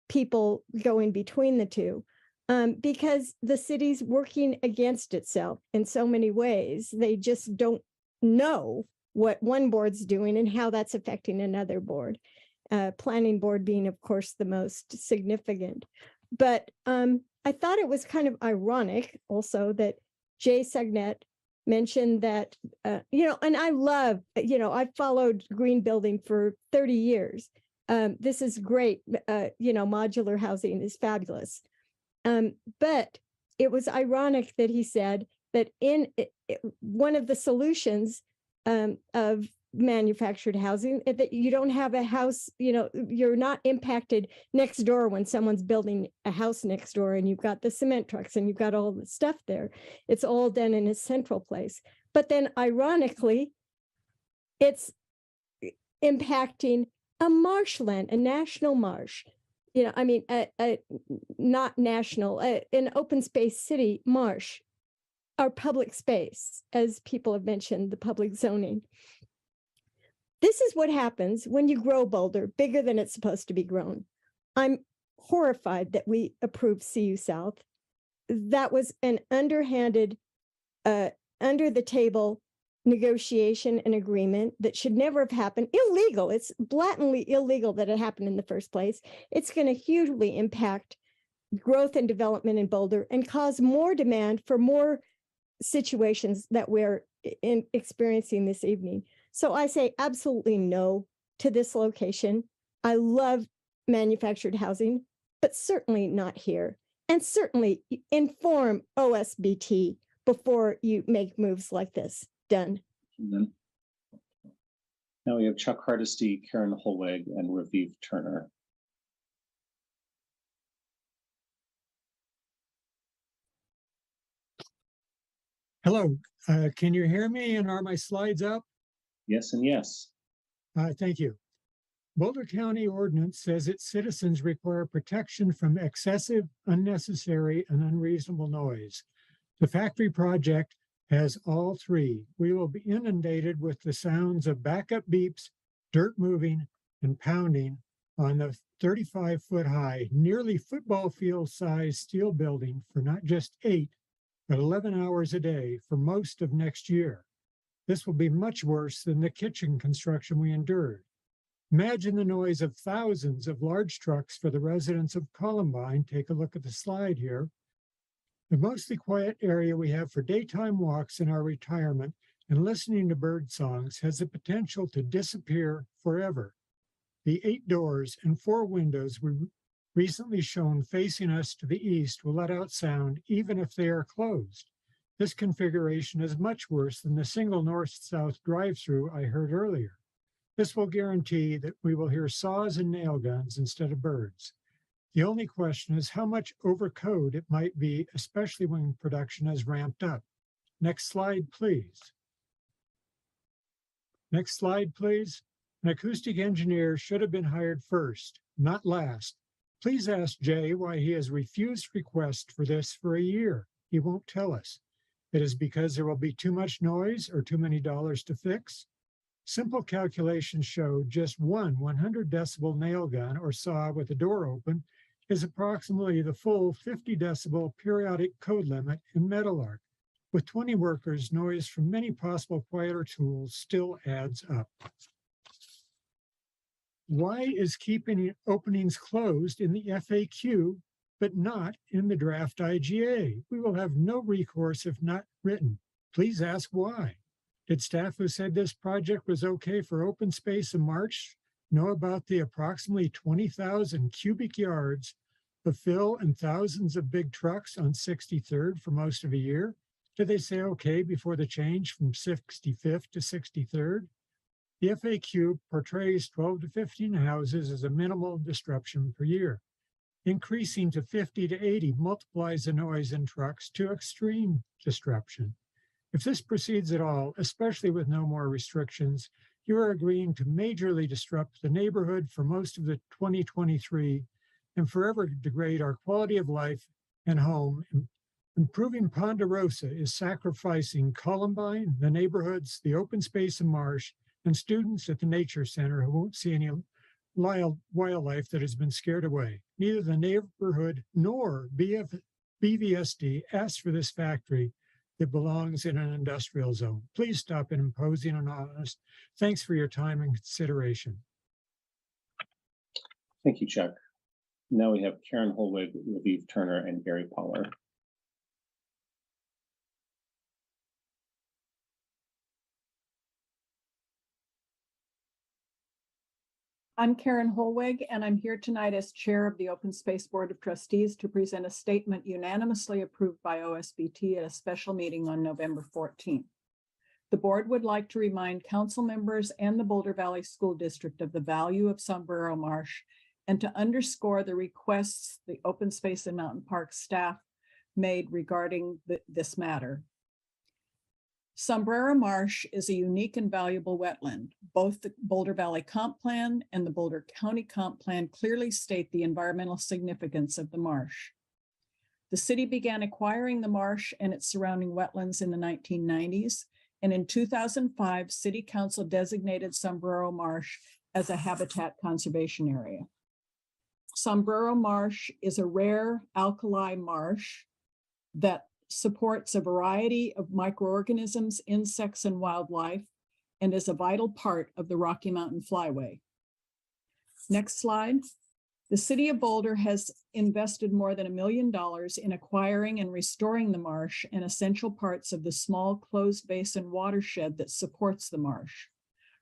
people going between the two. Because the city's working against itself in so many ways. They just don't know what one board's doing and how that's affecting another board. Planning board being, of course, the most significant. But I thought it was kind of ironic also that Jay Segnet mentioned that, and I love, I've followed green building for 30 years. This is great. Modular housing is fabulous. But it was ironic that he said that in one of the solutions of manufactured housing, that you don't have a house, you're not impacted next door when someone's building a house next door and you've got the cement trucks and you've got all the stuff there. It's all done in a central place. But then ironically, it's impacting a marshland, a national marsh. Not national, an open space city marsh, our public space, as people have mentioned, the public zoning. This is what happens when you grow Boulder bigger than it's supposed to be grown. I'm horrified that we approved CU South. That was an underhanded, under the table negotiation and agreement that should never have happened. Illegal. It's blatantly illegal that it happened in the first place. It's going to hugely impact growth and development in Boulder and cause more demand for more situations that we're experiencing this evening. So I say absolutely no to this location. I love manufactured housing, but certainly not here. And certainly inform OSBT before you make moves like this. Done. Now we have Chuck Hardesty, Karen Holweg, and Raviv Turner. Hello, can you hear me and are my slides up? Yes and yes. Thank you. Boulder County ordinance says its citizens require protection from excessive, unnecessary, and unreasonable noise. The factory project has all 3. We will be inundated with the sounds of backup beeps, dirt moving, and pounding on the 35-foot high, nearly football field size steel building for not just 8, but 11 hours a day for most of next year. This will be much worse than the kitchen construction we endured. Imagine the noise of thousands of large trucks for the residents of Columbine. Take a look at the slide here. The mostly quiet area we have for daytime walks in our retirement and listening to bird songs has the potential to disappear forever. The 8 doors and 4 windows we recently shown facing us to the east will let out sound even if they are closed. This configuration is much worse than the single north-south drive-through I heard earlier. This will guarantee that we will hear saws and nail guns instead of birds. The only question is how much overcode it might be, especially when production is ramped up. Next slide, please. Next slide, please. An acoustic engineer should have been hired first, not last. Please ask Jay why he has refused requests for this for a year. He won't tell us. It is because there will be too much noise or too many dollars to fix. Simple calculations show just one 100 decibel nail gun or saw with the door open is approximately the full 50 decibel periodic code limit in Meadowlark. With 20 workers, noise from many possible quieter tools still adds up. Why is keeping openings closed in the FAQ, but not in the draft IGA? We will have no recourse if not written. Please ask why. Did staff who said this project was okay for open space in March know about the approximately 20,000 cubic yards of fill and thousands of big trucks on 63rd for most of a year? Did they say okay before the change from 65th to 63rd? The FAQ portrays 12 to 15 houses as a minimal disruption per year. Increasing to 50 to 80 multiplies the noise in trucks to extreme disruption. If this proceeds at all, especially with no more restrictions, you are agreeing to majorly disrupt the neighborhood for most of the 2023 and forever degrade our quality of life and home. Improving Ponderosa is sacrificing Columbine, the neighborhoods, the open space and marsh, and students at the Nature Center who won't see any wildlife that has been scared away. Neither the neighborhood nor BVSD asked for this factory that belongs in an industrial zone. Please stop imposing on us. Thanks for your time and consideration. Thank you, Chuck. Now we have Karen Holwig, Raviv Turner, and Gary Poller. I'm Karen Holwig, and I'm here tonight as Chair of the Open Space Board of Trustees to present a statement unanimously approved by OSBT at a special meeting on November 14th. The board would like to remind council members and the Boulder Valley School District of the value of Sombrero Marsh and to underscore the requests the Open Space and Mountain Park staff made regarding this matter. Sombrero Marsh is a unique and valuable wetland. Both the Boulder Valley Comp Plan and the Boulder County Comp Plan clearly state the environmental significance of the marsh. The city began acquiring the marsh and its surrounding wetlands in the 1990s, and in 2005, City Council designated Sombrero Marsh as a habitat conservation area. Sombrero Marsh is a rare alkali marsh that supports a variety of microorganisms, insects, and wildlife, and is a vital part of the Rocky Mountain Flyway. Next slide. The City of Boulder has invested more than $1 million in acquiring and restoring the marsh and essential parts of the small closed basin watershed that supports the marsh.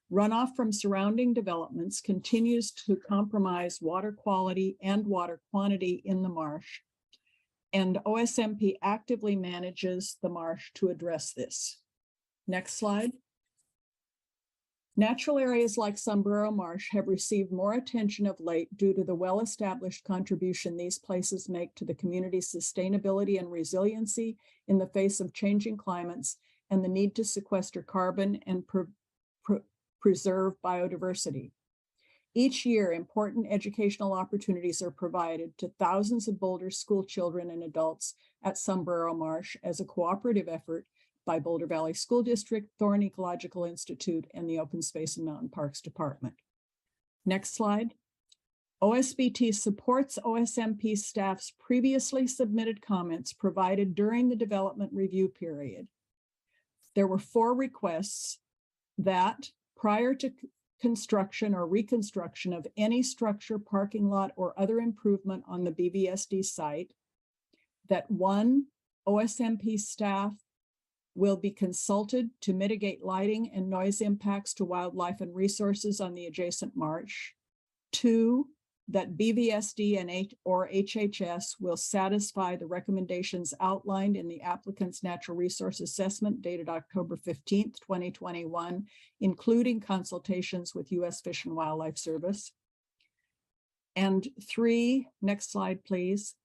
Runoff from surrounding developments continues to compromise water quality and water quantity in the marsh, and OSMP actively manages the marsh to address this. Next slide. Natural areas like Sombrero Marsh have received more attention of late due to the well-established contribution these places make to the community's sustainability and resiliency in the face of changing climates and the need to sequester carbon and preserve biodiversity. Each year, important educational opportunities are provided to thousands of Boulder school children and adults at Sombrero Marsh as a cooperative effort by Boulder Valley School District, Thorne Ecological Institute, and the Open Space and Mountain Parks Department. Next slide. OSBT supports OSMP staff's previously submitted comments provided during the development review period. There were 4 requests that, prior to construction or reconstruction of any structure, parking lot, or other improvement on the BVSD site, that 1, OSMP staff will be consulted to mitigate lighting and noise impacts to wildlife and resources on the adjacent marsh. 2, that BVSD and or HHS will satisfy the recommendations outlined in the applicant's natural resource assessment dated October 15th, 2021, including consultations with U.S. Fish and Wildlife Service. And 3, next slide, please,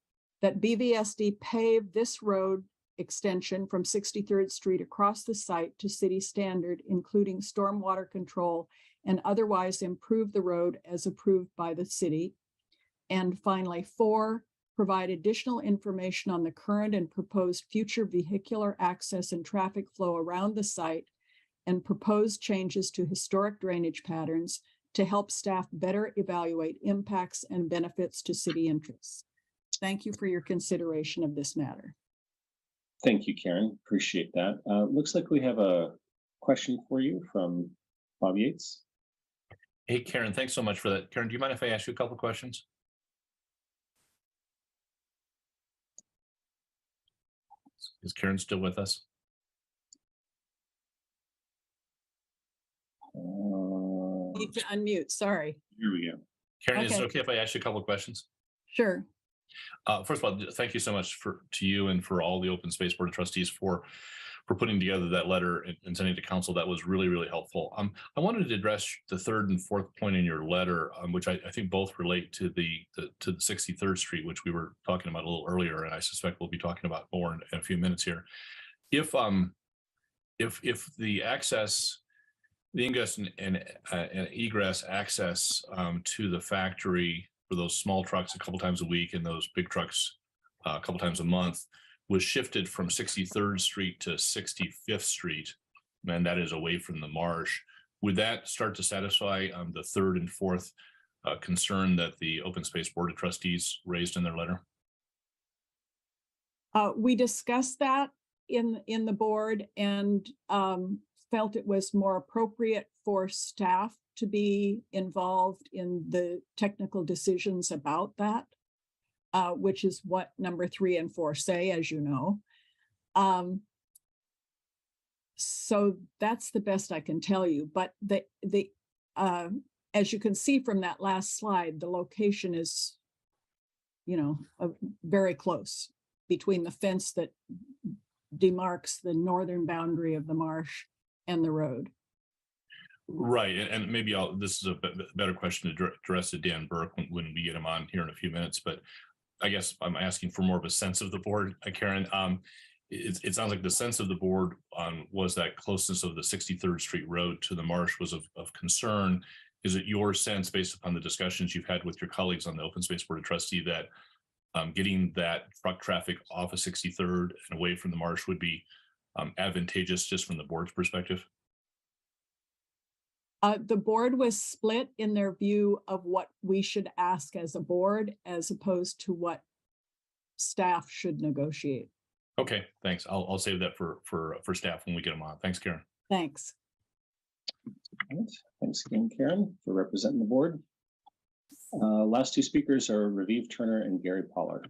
that BVSD pave this road extension from 63rd Street across the site to city standard, including stormwater control, and otherwise improve the road as approved by the city. And finally, 4, provide additional information on the current and proposed future vehicular access and traffic flow around the site and proposed changes to historic drainage patterns to help staff better evaluate impacts and benefits to city interests. Thank you for your consideration of this matter. Thank you, Karen. Appreciate that. Looks like we have a question for you from Bob Yates. Hey, Karen, thanks so much for that. Karen, do you mind if I ask you a couple questions? Is Karen still with us? Need to unmute, sorry. Here we go. Karen, is it Okay. okay if I ask you a couple of questions? Sure. First of all, thank you so much to you and for all the Open Space Board of Trustees for putting together that letter and sending it to council. That was really, really helpful. I wanted to address the third and fourth point in your letter, which I think both relate to the 63rd Street, which we were talking about a little earlier, and I suspect we'll be talking about more in a few minutes here. If the access, the ingress and egress access to the factory for those small trucks a couple times a week and those big trucks a couple times a month was shifted from 63rd Street to 65th Street, and that is away from the marsh, would that start to satisfy the third and fourth concern that the Open Space Board of Trustees raised in their letter? We discussed that in the board and felt it was more appropriate for staff to be involved in the technical decisions about that, which is what number 3 and 4 say, as you know. So that's the best I can tell you. But as you can see from that last slide, the location is, very close between the fence that demarks the northern boundary of the marsh and the road. Right, and maybe this is a better question to address to Dan Burke when we get him on here in a few minutes, but I guess I'm asking for more of a sense of the board, Karen. It sounds like the sense of the board was that closeness of the 63rd Street Road to the marsh was of concern. Is it your sense, based upon the discussions you've had with your colleagues on the Open Space Board of Trustee, that getting that truck traffic off of 63rd and away from the marsh would be advantageous just from the board's perspective? The board was split in their view of what we should ask as a board, as opposed to what staff should negotiate. Okay, thanks. I'll save that for staff when we get them on. Thanks, Karen. Thanks. All right. Thanks again, Karen, for representing the board. Last two speakers are Raviv Turner and Gary Pollard.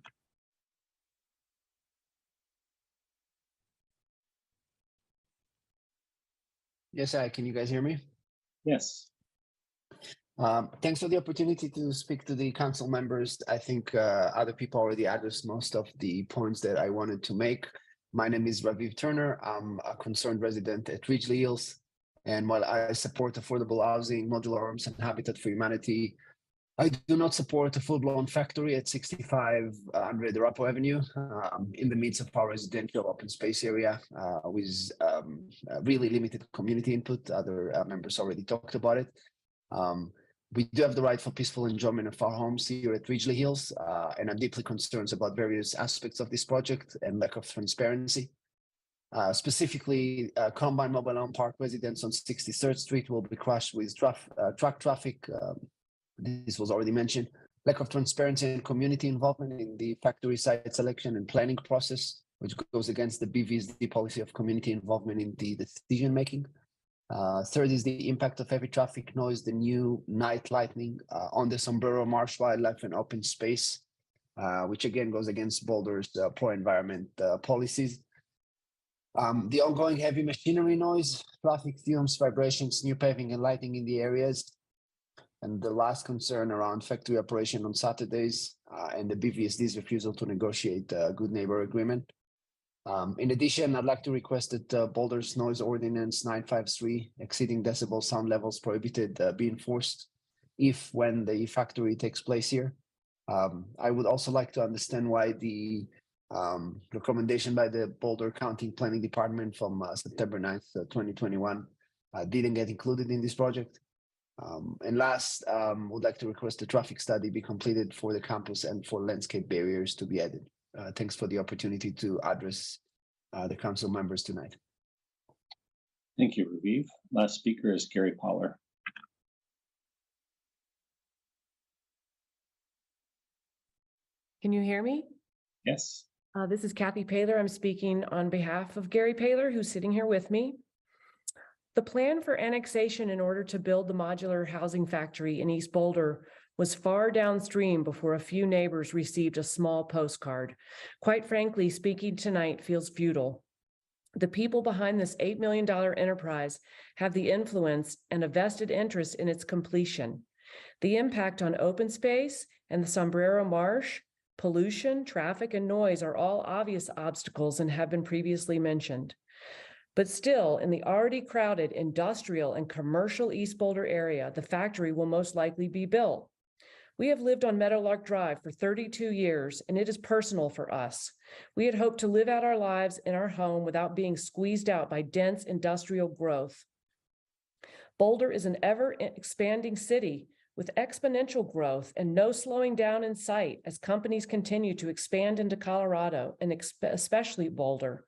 Yes, can you guys hear me? Yes. Thanks for the opportunity to speak to the council members. I think other people already addressed most of the points that I wanted to make. My name is Raviv Turner. I'm a concerned resident at Ridgely Hills. And while I support affordable housing, modular homes, and Habitat for Humanity, I do not support a full-blown factory at 6500 Arapahoe Avenue in the midst of our residential open space area with really limited community input. Other members already talked about it. We do have the right for peaceful enjoyment of our homes here at Ridgely Hills, and I'm deeply concerned about various aspects of this project and lack of transparency. Specifically, Combine Mobile Home Park residents on 63rd Street will be crushed with truck traffic. This was already mentioned. Lack of transparency and community involvement in the factory site selection and planning process, which goes against the BVSD policy of community involvement in the decision making. Third is the impact of heavy traffic noise, the new night lighting on the Sombrero Marsh Wildlife and Open Space, which again goes against Boulder's pro-environment policies. The ongoing heavy machinery noise, traffic fumes, vibrations, new paving and lighting in the areas. And the last concern around factory operation on Saturdays and the BVSD's refusal to negotiate a good neighbor agreement. In addition, I'd like to request that Boulder's noise ordinance 953 exceeding decibel sound levels prohibited be enforced when the factory takes place here. I would also like to understand why the recommendation by the Boulder County Planning Department from September 9th, 2021 didn't get included in this project. And last, would like to request a traffic study be completed for the campus and for landscape barriers to be added. Thanks for the opportunity to address the council members tonight. Thank you, Raviv. Last speaker is Gary Pollard. Can you hear me? Yes. This is Kathy Paylor. I'm speaking on behalf of Gary Paylor, who's sitting here with me. The plan for annexation in order to build the modular housing factory in East Boulder was far downstream before a few neighbors received a small postcard. Quite frankly, speaking tonight feels futile. The people behind this $8 million enterprise have the influence and a vested interest in its completion. The impact on open space and the Sombrero Marsh, pollution, traffic, and noise are all obvious obstacles and have been previously mentioned. But still, in the already crowded industrial and commercial East Boulder area, the factory will most likely be built. We have lived on Meadowlark Drive for 32 years, and it is personal for us. We had hoped to live out our lives in our home without being squeezed out by dense industrial growth. Boulder is an ever-expanding city with exponential growth and no slowing down in sight as companies continue to expand into Colorado and especially Boulder.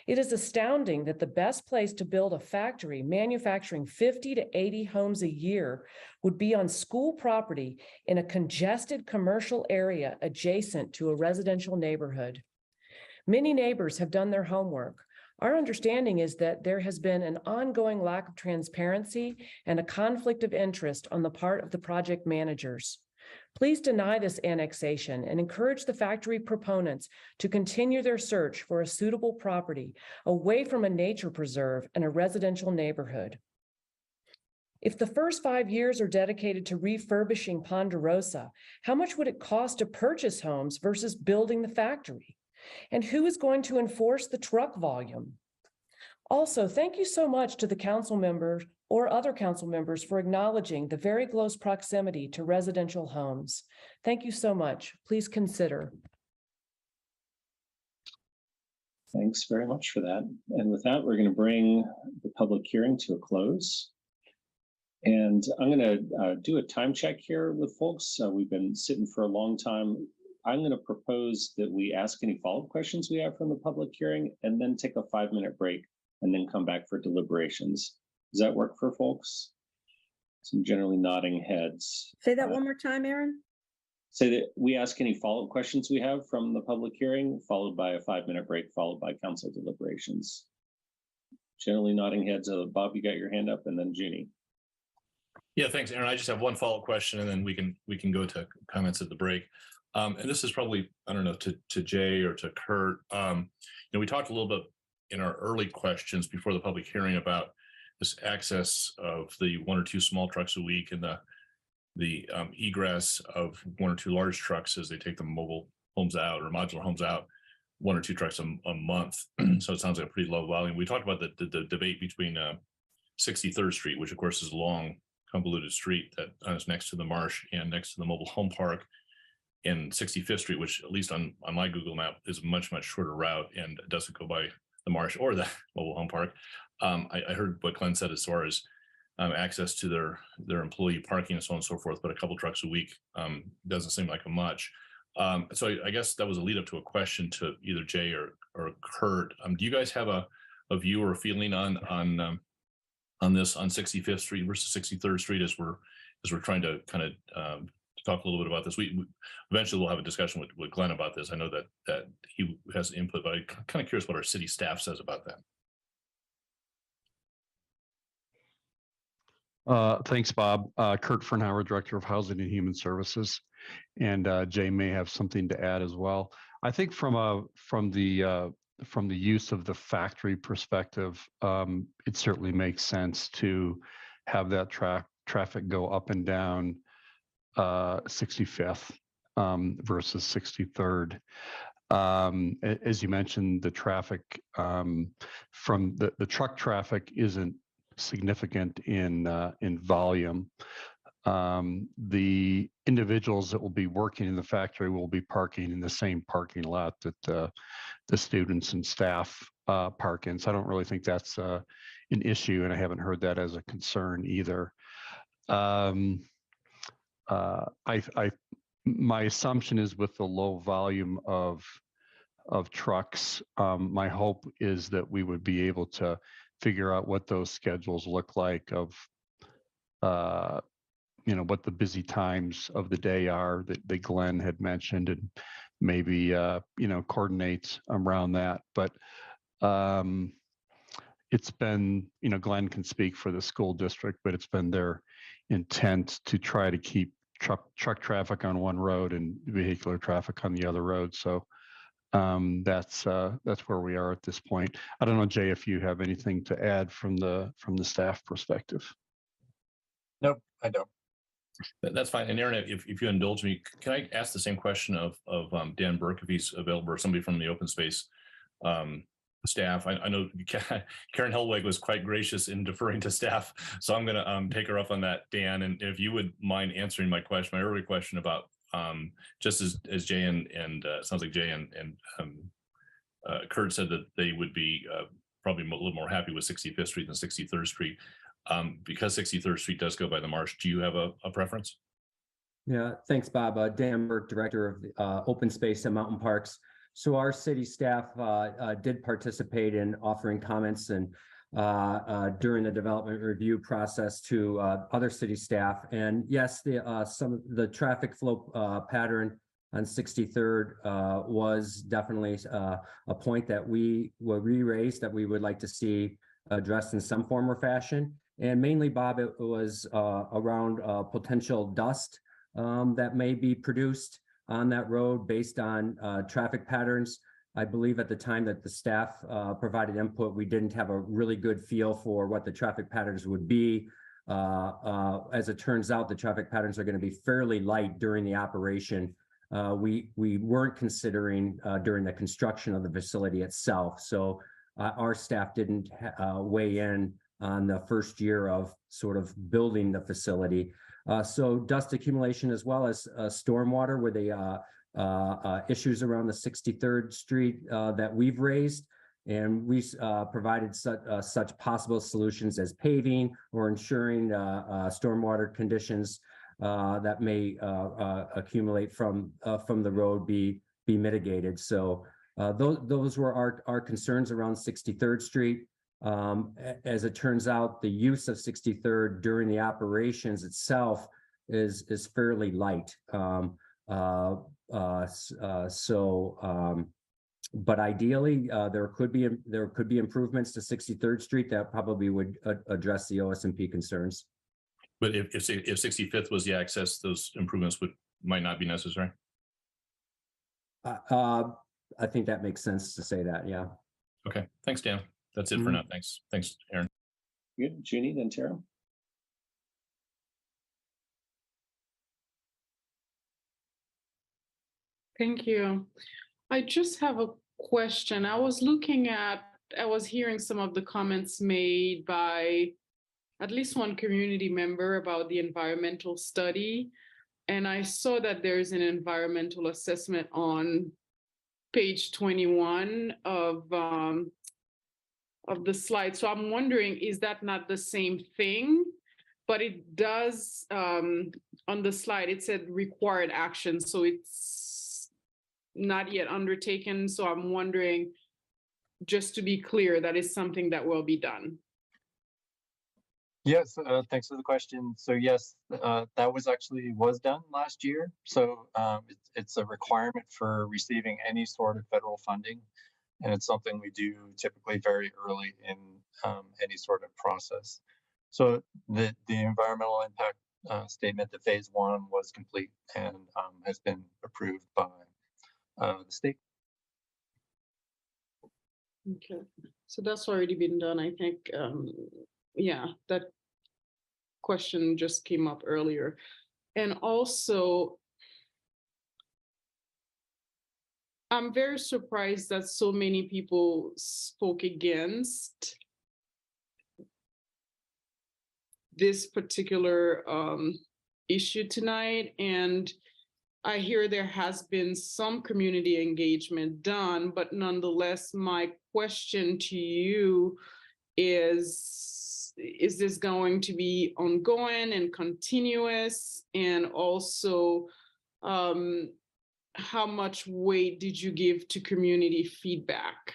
It is astounding that the best place to build a factory manufacturing 50 to 80 homes a year would be on school property in a congested commercial area adjacent to a residential neighborhood. Many neighbors have done their homework. Our understanding is that there has been an ongoing lack of transparency and a conflict of interest on the part of the project managers. Please deny this annexation and encourage the factory proponents to continue their search for a suitable property away from a nature preserve and a residential neighborhood. If the first 5 years are dedicated to refurbishing Ponderosa, how much would it cost to purchase homes versus building the factory? And who is going to enforce the truck volume? Also, thank you so much to the council members or other council members for acknowledging the very close proximity to residential homes. Thank you so much. Please consider. Thanks very much for that. And with that, we're going to bring the public hearing to a close. And I'm going to do a time check here with folks. We've been sitting for a long time. I'm going to propose that we ask any follow-up questions we have from the public hearing and then take a 5-minute break and then come back for deliberations. Does that work for folks? Some generally nodding heads. Say that one more time, Aaron. Say that we ask any follow-up questions we have from the public hearing, followed by a 5-minute break, followed by council deliberations. Generally nodding heads. Bob, you got your hand up, and then Junie. Yeah, thanks, Aaron. I just have one follow-up question, and then we can go to comments at the break. And this is probably, I don't know, to Jay or to Kurt. We talked a little bit in our early questions before the public hearing about this access of the 1 or 2 small trucks a week and the egress of 1 or 2 large trucks as they take the mobile homes out or modular homes out, 1 or 2 trucks a month. So it sounds like a pretty low volume. We talked about the debate between 63rd Street, which of course is a long, convoluted street that is next to the marsh and next to the mobile home park, and 65th Street, which at least on my Google map is a much shorter route and doesn't go by the marsh or the mobile home park. I heard what Glenn said as far as access to their employee parking and so on and so forth, but a couple trucks a week doesn't seem like much. So I guess that was a lead up to a question to either Jay or Kurt. Do you guys have a view or a feeling on this on 65th Street versus 63rd Street as we're trying to kind of talk a little bit about this? We eventually we'll have a discussion with Glenn about this. I know that he has input, but I'm kind of curious what our city staff says about that. Thanks, Bob. Kurt Fernauer, Director of Housing and Human Services, and Jay may have something to add as well. I think from the use of the factory perspective, it certainly makes sense to have that traffic go up and down 65th versus 63rd. As you mentioned, the traffic from the truck traffic isn't significant in volume. The individuals that will be working in the factory will be parking in the same parking lot that the students and staff park in. So I don't really think that's an issue, and I haven't heard that as a concern either. My assumption is with the low volume of trucks, my hope is that we would be able to figure out what those schedules look like of what the busy times of the day are that Glenn had mentioned, and maybe coordinate around that. But it's been, Glenn can speak for the school district, but it's been their intent to try to keep truck traffic on one road and vehicular traffic on the other road. So that's where we are at this point. I don't know, Jay, if you have anything to add from the staff perspective. Nope, I don't. That's fine. And Aaron, if you indulge me, can I ask the same question of Dan Burke, if he's available, or somebody from the open space staff? I know Karen Hellweg was quite gracious in deferring to staff, so I'm going to take her up on that, Dan. And if you would mind answering my earlier question about just as Jay and sounds like Jay and Kurt said that they would be probably a little more happy with 65th Street than 63rd Street. Because 63rd Street does go by the marsh, do you have a preference? Yeah, thanks, Bob. Dan Burke, Director of Open Space and Mountain Parks. So our city staff did participate in offering comments and during the development review process to other city staff. And yes, some of the traffic flow pattern on 63rd was definitely a point that we raised that we would like to see addressed in some form or fashion. And mainly, Bob, it was around potential dust that may be produced on that road based on traffic patterns. I believe at the time that the staff provided input, we didn't have a really good feel for what the traffic patterns would be. As it turns out, the traffic patterns are going to be fairly light during the operation. We weren't considering during the construction of the facility itself. So our staff didn't weigh in on the first year of sort of building the facility. So dust accumulation as well as stormwater were the issues around the 63rd Street that we've raised. And we provided such possible solutions as paving or ensuring stormwater conditions that may accumulate from the road be mitigated. So those were our concerns around 63rd Street. As it turns out, the use of 63rd during the operations itself is fairly light. But ideally, there could be improvements to 63rd Street that probably would address the OSMP concerns. But if 65th was the access, those improvements might not be necessary. I think that makes sense to say that. Yeah. Okay. Thanks, Dan. That's it for now. Thanks, Aaron. Good. Junie, then Tara. Thank you. I just have a question. I was hearing some of the comments made by at least one community member about the environmental study. And I saw that there's an environmental assessment on page 21 of the slide. So I'm wondering, is that not the same thing? But it does, on the slide, it said required action. So it's not yet undertaken. So I'm wondering, just to be clear, that is something that will be done. Yes, thanks for the question. So yes, that was done last year. So it's a requirement for receiving any sort of federal funding. And it's something we do typically very early in any sort of process. So the environmental impact statement, the phase 1 was complete and has been approved by the state. Okay, so that's already been done. I think, yeah, that question just came up earlier. And also, I'm very surprised that so many people spoke against this particular issue tonight. And I hear there has been some community engagement done, but nonetheless, my question to you is this going to be ongoing and continuous? And also, how much weight did you give to community feedback?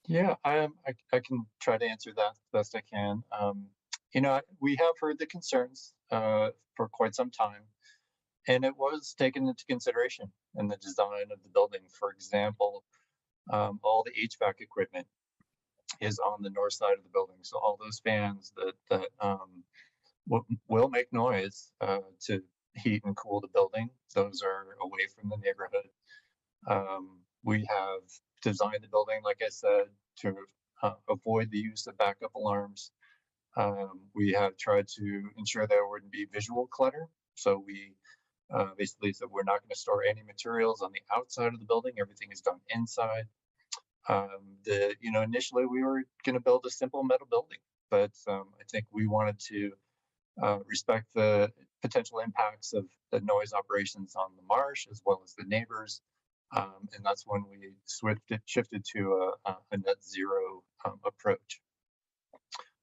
Yeah, I can try to answer that the best I can. We have heard the concerns for quite some time, and it was taken into consideration in the design of the building. For example, all the HVAC equipment is on the north side of the building. So all those fans that will make noise to heat and cool the building, those are away from the neighborhood. We have designed the building, like I said, to avoid the use of backup alarms. We have tried to ensure there wouldn't be visual clutter. So we basically said we're not going to store any materials on the outside of the building. Everything is done inside. Initially we were going to build a simple metal building, but I think we wanted to respect the potential impacts of the noise operations on the marsh as well as the neighbors. And that's when we shifted to a net zero approach.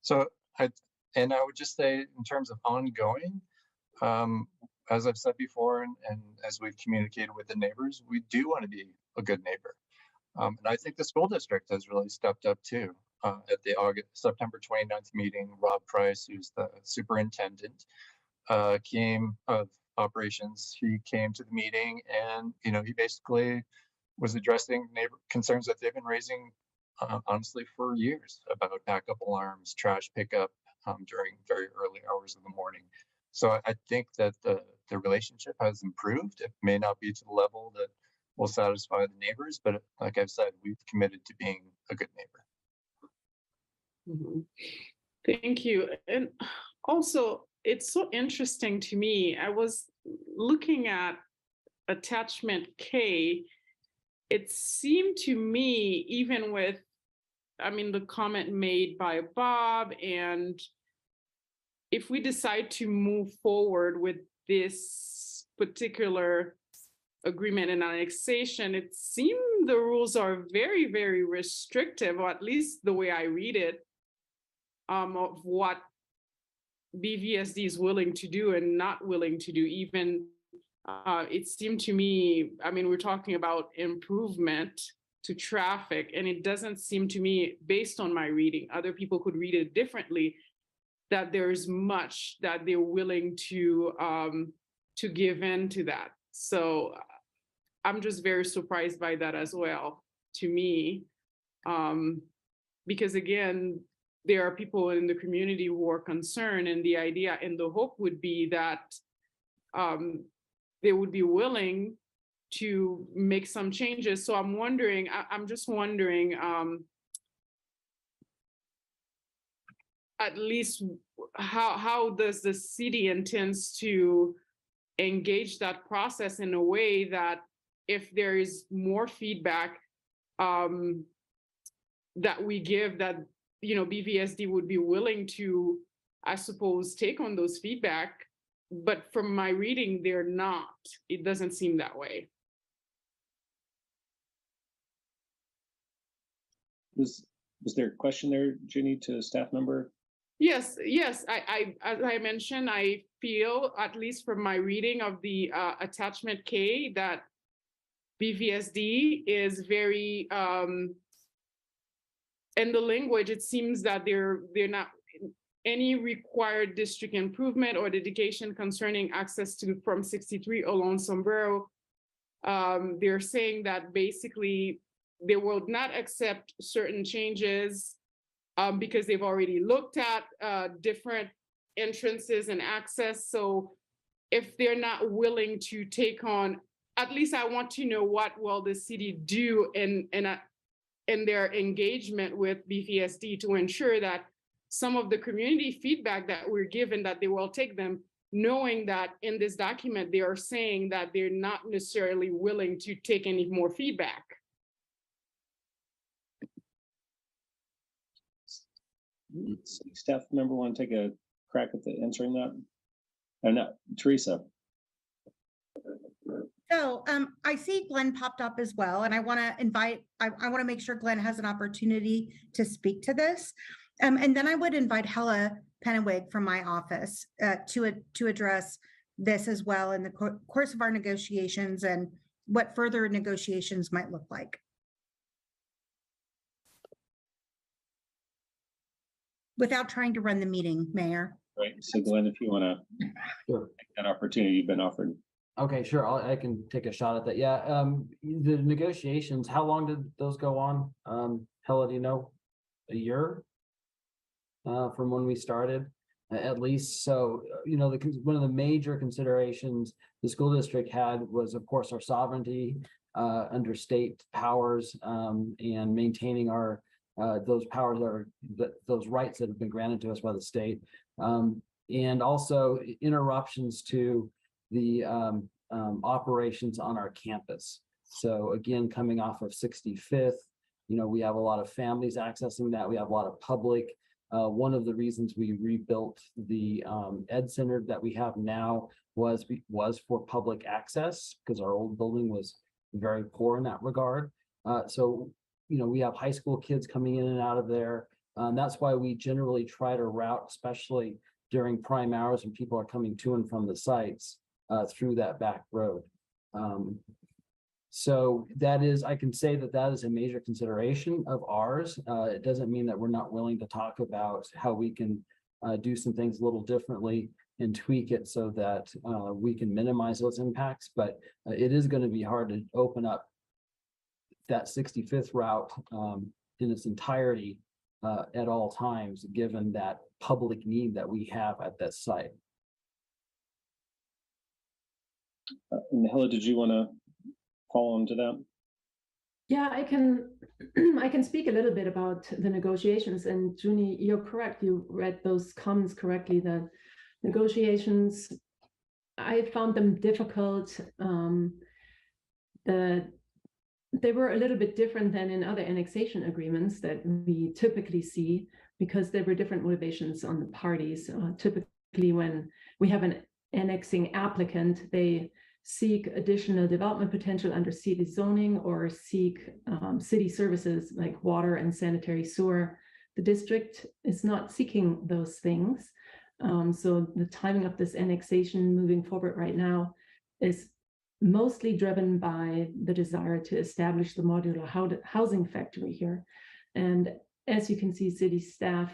So I would just say in terms of ongoing, as I've said before, and as we've communicated with the neighbors, we do want to be a good neighbor. And I think the school district has really stepped up too. At the September 29th meeting, Rob Price, who's the superintendent of operations, he came to the meeting and, he basically was addressing neighbor concerns that they've been raising, honestly, for years about backup alarms, trash pickup during very early hours of the morning. So I think that the relationship has improved. It may not be to the level that will satisfy the neighbors, but like I've said, we've committed to being a good neighbor. Thank you. And also, it's so interesting to me. I was looking at attachment K. It seemed to me, even with, the comment made by Bob, and if we decide to move forward with this particular agreement and annexation, it seemed the rules are very, very restrictive, or at least the way I read it, of what BVSD is willing to do and not willing to do. Even it seemed to me, we're talking about improvement to traffic, and it doesn't seem to me, based on my reading, other people could read it differently, that there's much that they're willing to give in to that. So I'm just very surprised by that as well, to me, because again, there are people in the community who are concerned, and the idea and the hope would be that they would be willing to make some changes. So I'm just wondering, at least how does the city intends to engage that process in a way that if there is more feedback that we give, that BVSD would be willing to, I suppose, take on those feedback. But from my reading, they're not. It doesn't seem that way. Was there a question there, Ginny, to a staff member? Yes. I as I mentioned, I feel, at least from my reading of the attachment K, that BVSD is very, in the language, it seems that they're not any required district improvement or dedication concerning access to from 63 along Sombrero. They're saying that basically they will not accept certain changes because they've already looked at different entrances and access. So if they're not willing to take on, at least I want to know what will the city do in their engagement with BVSD to ensure that some of the community feedback that we're given, that they will take them, knowing that in this document, they are saying that they're not necessarily willing to take any more feedback. Staff member want to take a crack at answering that? No, Teresa. So I see Glenn popped up as well, and I want to invite, I want to make sure Glenn has an opportunity to speak to this. And then I would invite Hella Pennewig from my office to address this as well in the course of our negotiations and what further negotiations might look like. Without trying to run the meeting, Mayor. Right. So Glenn, if you want to take that opportunity you've been offered. Okay, sure. I can take a shot at that. Yeah, the negotiations, how long did those go on? Hella, do you know? A year? From when we started, at least. So, one of the major considerations the school district had was, of course, our sovereignty under state powers, and maintaining our those powers are those rights that have been granted to us by the state, and also interruptions to the operations on our campus. So again, coming off of 65th, we have a lot of families accessing that. We have a lot of public. One of the reasons we rebuilt the Ed Center that we have now was for public access, because our old building was very poor in that regard. So, we have high school kids coming in and out of there. That's why we generally try to route, especially during prime hours when people are coming to and from the sites, through that back road. So I can say that is a major consideration of ours. It doesn't mean that we're not willing to talk about how we can do some things a little differently and tweak it so that we can minimize those impacts. But it is going to be hard to open up that 65th route in its entirety at all times, given that public need that we have at that site. Nahela, did you want to follow on to that? Yeah, I can I can speak a little bit about the negotiations. And Junie, you're correct. You read those comments correctly. The negotiations, I found them difficult. They were a little bit different than in other annexation agreements that we typically see, because there were different motivations on the parties. Typically, when we have an annexing applicant, they seek additional development potential under city zoning or seek city services like water and sanitary sewer. The district is not seeking those things. So the timing of this annexation moving forward right now is mostly driven by the desire to establish the modular housing factory here. And as you can see, city staff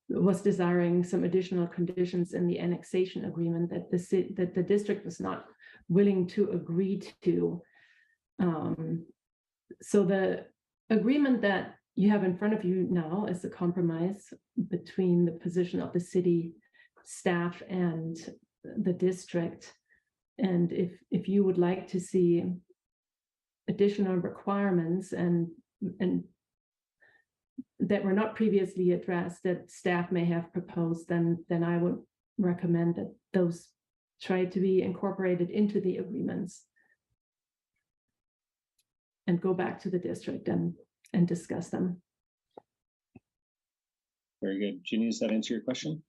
was desiring some additional conditions in the annexation agreement that the district was not willing to agree to. So the agreement that you have in front of you now is a compromise between the position of the city staff and the district. And if you would like to see additional requirements and that were not previously addressed that staff may have proposed, then I would recommend that those try to be incorporated into the agreements and go back to the district and discuss them. Very good. Ginny, does that answer your question?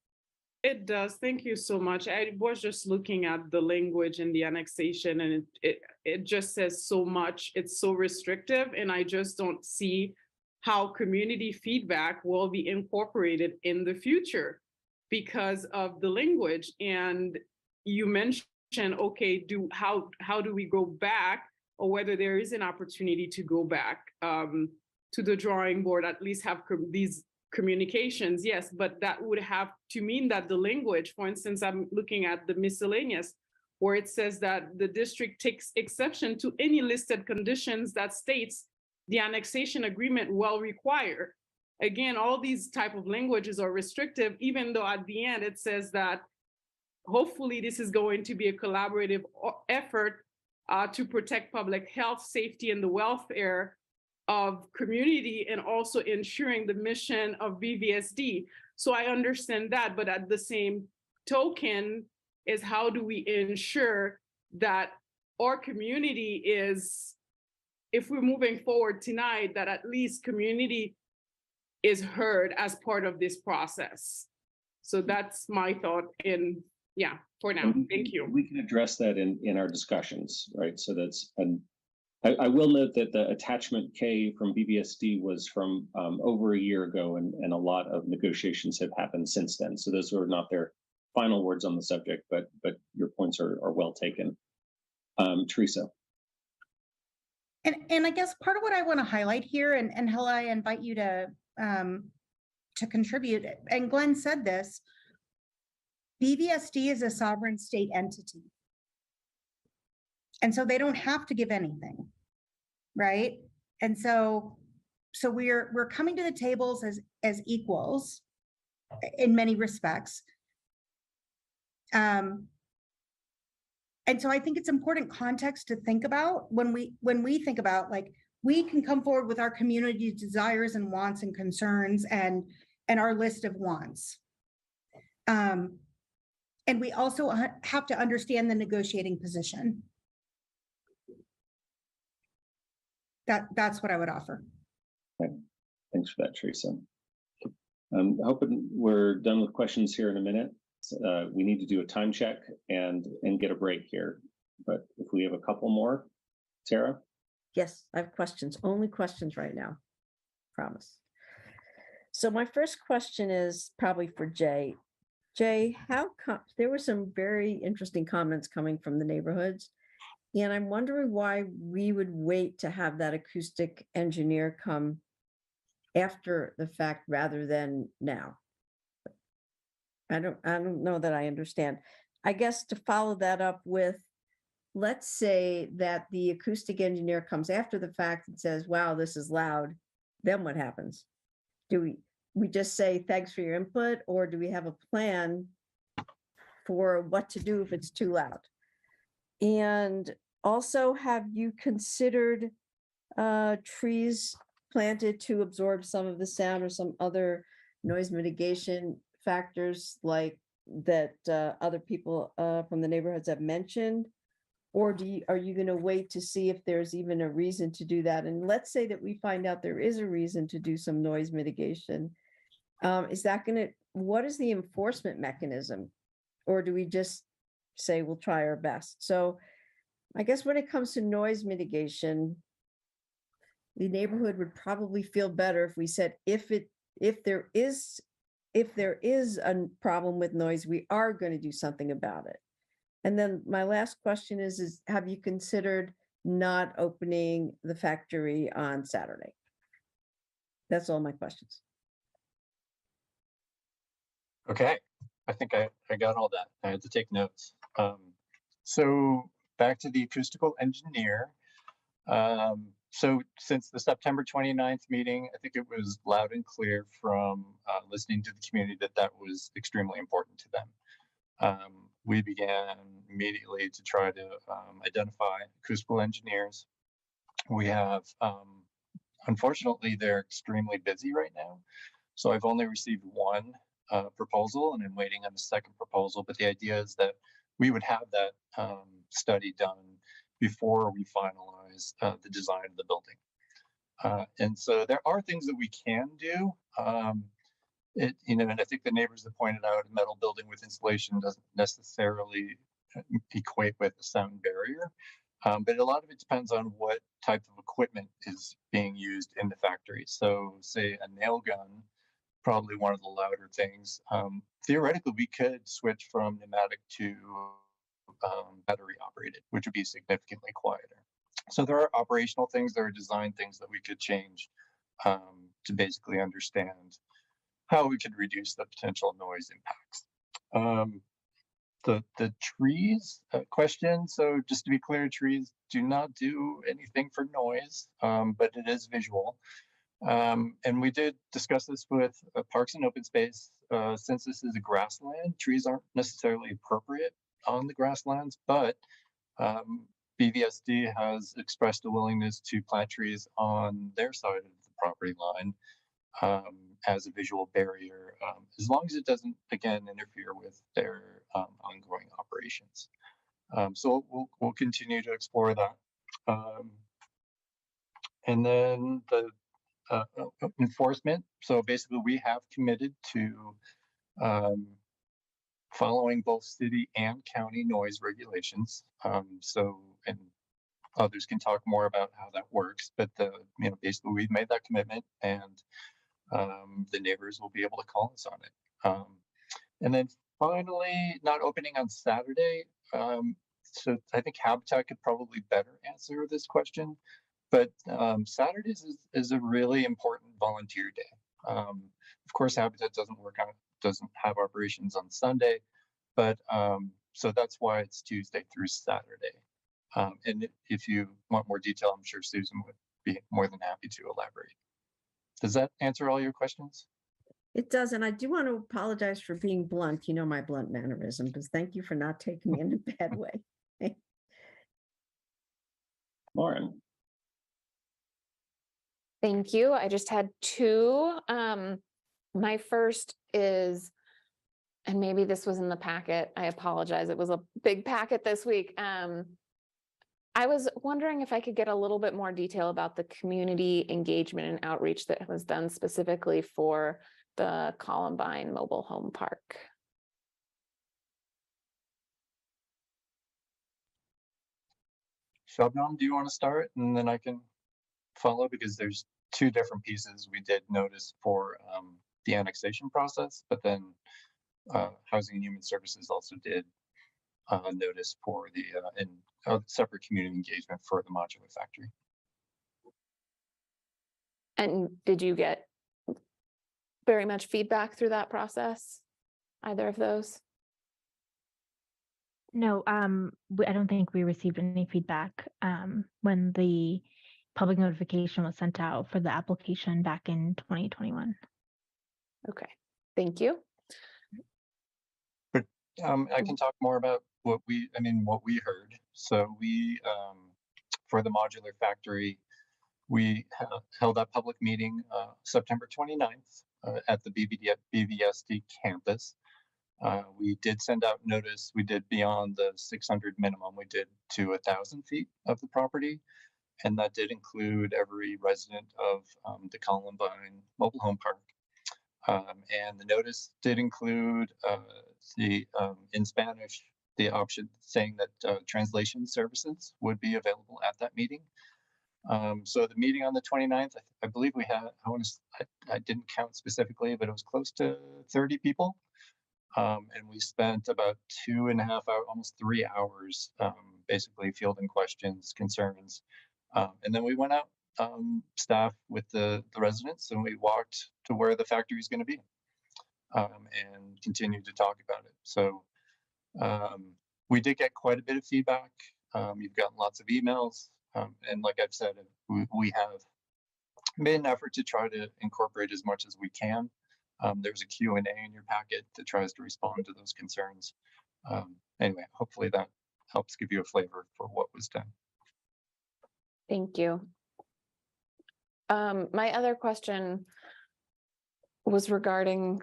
It does. Thank you so much. I was just looking at the language in the annexation, and it just says so much. It's so restrictive, and I just don't see how community feedback will be incorporated in the future because of the language. And you mentioned, okay, how do we go back, or whether there is an opportunity to go back to the drawing board, at least have these communications, yes, but that would have to mean that the language, for instance, I'm looking at the miscellaneous, where it says that the district takes exception to any listed conditions that states the annexation agreement will require. Again, all these type of languages are restrictive, even though at the end it says that hopefully this is going to be a collaborative effort to protect public health, safety, and the welfare of community, and also ensuring the mission of BVSD. So I understand that, but at the same token is how do we ensure that our community is, if we're moving forward tonight, that at least community is heard as part of this process. So that's my thought for now. Thank you. We can address that in our discussions, right? So that's, and I will note that the attachment K from BBSD was from over a year ago, and a lot of negotiations have happened since then. So those were not their final words on the subject, but your points are well taken. Teresa. And I guess part of what I want to highlight here, and Hella, I invite you to contribute, and Glenn said this, BVSD is a sovereign state entity. And so they don't have to give anything, right? And so we're coming to the tables as equals in many respects. And so I think it's important context to think about when we think about, like, we can come forward with our community desires and wants and concerns and our list of wants. And we also have to understand the negotiating position. That's what I would offer. Okay. Thanks for that, Teresa. I'm hoping we're done with questions here in a minute. We need to do a time check and get a break here. But if we have a couple more, Tara? Yes, I have questions, only questions right now, promise. So my first question is probably for Jay. Jay, there were some very interesting comments coming from the neighborhoods, and I'm wondering why we would wait to have that acoustic engineer come after the fact rather than now. I don't know that I understand. I guess to follow that up with, let's say that the acoustic engineer comes after the fact and says, wow, this is loud. Then what happens? Do we just say, thanks for your input, or do we have a plan for what to do if it's too loud? And also, have you considered trees planted to absorb some of the sound or some other noise mitigation factors like that other people from the neighborhoods have mentioned? Or are you going to wait to see if there's even a reason to do that? And let's say that we find out there is a reason to do some noise mitigation. What is the enforcement mechanism? Or do we just say we'll try our best? So I guess when it comes to noise mitigation, the neighborhood would probably feel better if we said, if there is a problem with noise, we are going to do something about it. And then my last question is have you considered not opening the factory on Saturday? That's all my questions. Okay, I think I got all that. I had to take notes. So back to the acoustical engineer. So since the September 29th meeting, I think it was loud and clear from listening to the community that was extremely important to them. We began immediately to try to identify acoustical engineers. We have, unfortunately, they're extremely busy right now. So I've only received one proposal, and I'm waiting on the second proposal. But the idea is that we would have that study done before we finalize the design of the building. And so there are things that we can do. And I think the neighbors that pointed out a metal building with insulation doesn't necessarily equate with a sound barrier. But a lot of it depends on what type of equipment is being used in the factory. So say a nail gun, probably one of the louder things. Theoretically, we could switch from pneumatic to battery operated, which would be significantly quieter. So there are operational things, there are design things that we could change to basically understand how we could reduce the potential noise impacts. The trees question, so just to be clear, trees do not do anything for noise, but it is visual. And we did discuss this with Parks and Open Space. Since this is a grassland, trees aren't necessarily appropriate on the grasslands, but BVSD has expressed a willingness to plant trees on their side of the property line as a visual barrier, as long as it doesn't, again, interfere with their ongoing operations. So we'll continue to explore that. And then the enforcement. So basically, we have committed to following both city and county noise regulations. And others can talk more about how that works, but basically we've made that commitment, and the neighbors will be able to call us on it. And then finally, not opening on Saturday. So I think Habitat could probably better answer this question, but Saturdays is a really important volunteer day. Of course, Habitat doesn't have operations on Sunday, but so that's why it's Tuesday through Saturday. And if you want more detail, I'm sure Susan would be more than happy to elaborate. Does that answer all your questions? It does, and I do want to apologize for being blunt. You know my blunt mannerism, but thank you for not taking me in a bad way. Lauren. Thank you. I just had two. My first is, and maybe this was in the packet, I apologize. It was a big packet this week. I was wondering if I could get a little bit more detail about the community engagement and outreach that was done specifically for the Columbine Mobile Home Park. Shabnam, do you want to start and then I can follow, because there's two different pieces we did notice for the annexation process, but then Housing and Human Services also did notice for the separate community engagement for the modular factory. And did you get very much feedback through that process? Either of those? No, I don't think we received any feedback when the public notification was sent out for the application back in 2021. Okay, thank you. But I can talk more about what we heard. So we, for the modular factory, we held a public meeting September 29th at the BVSD campus. We did send out notice. We did beyond the 600 minimum. We did to 1,000 feet of the property. And that did include every resident of the Columbine Mobile Home Park. And the notice did include in Spanish, the option saying that translation services would be available at that meeting. So the meeting on the 29th, I believe we had, I didn't count specifically, but it was close to 30 people. And we spent about 2.5 hours, almost 3 hours, basically fielding questions, concerns. And then we went out, staff with the residents, and we walked to where the factory is going to be and continued to talk about it. So we did get quite a bit of feedback. You've gotten lots of emails. And like I've said, we have made an effort to try to incorporate as much as we can. There's a Q&A in your packet that tries to respond to those concerns. Anyway, hopefully that helps give you a flavor for what was done. Thank you. My other question was regarding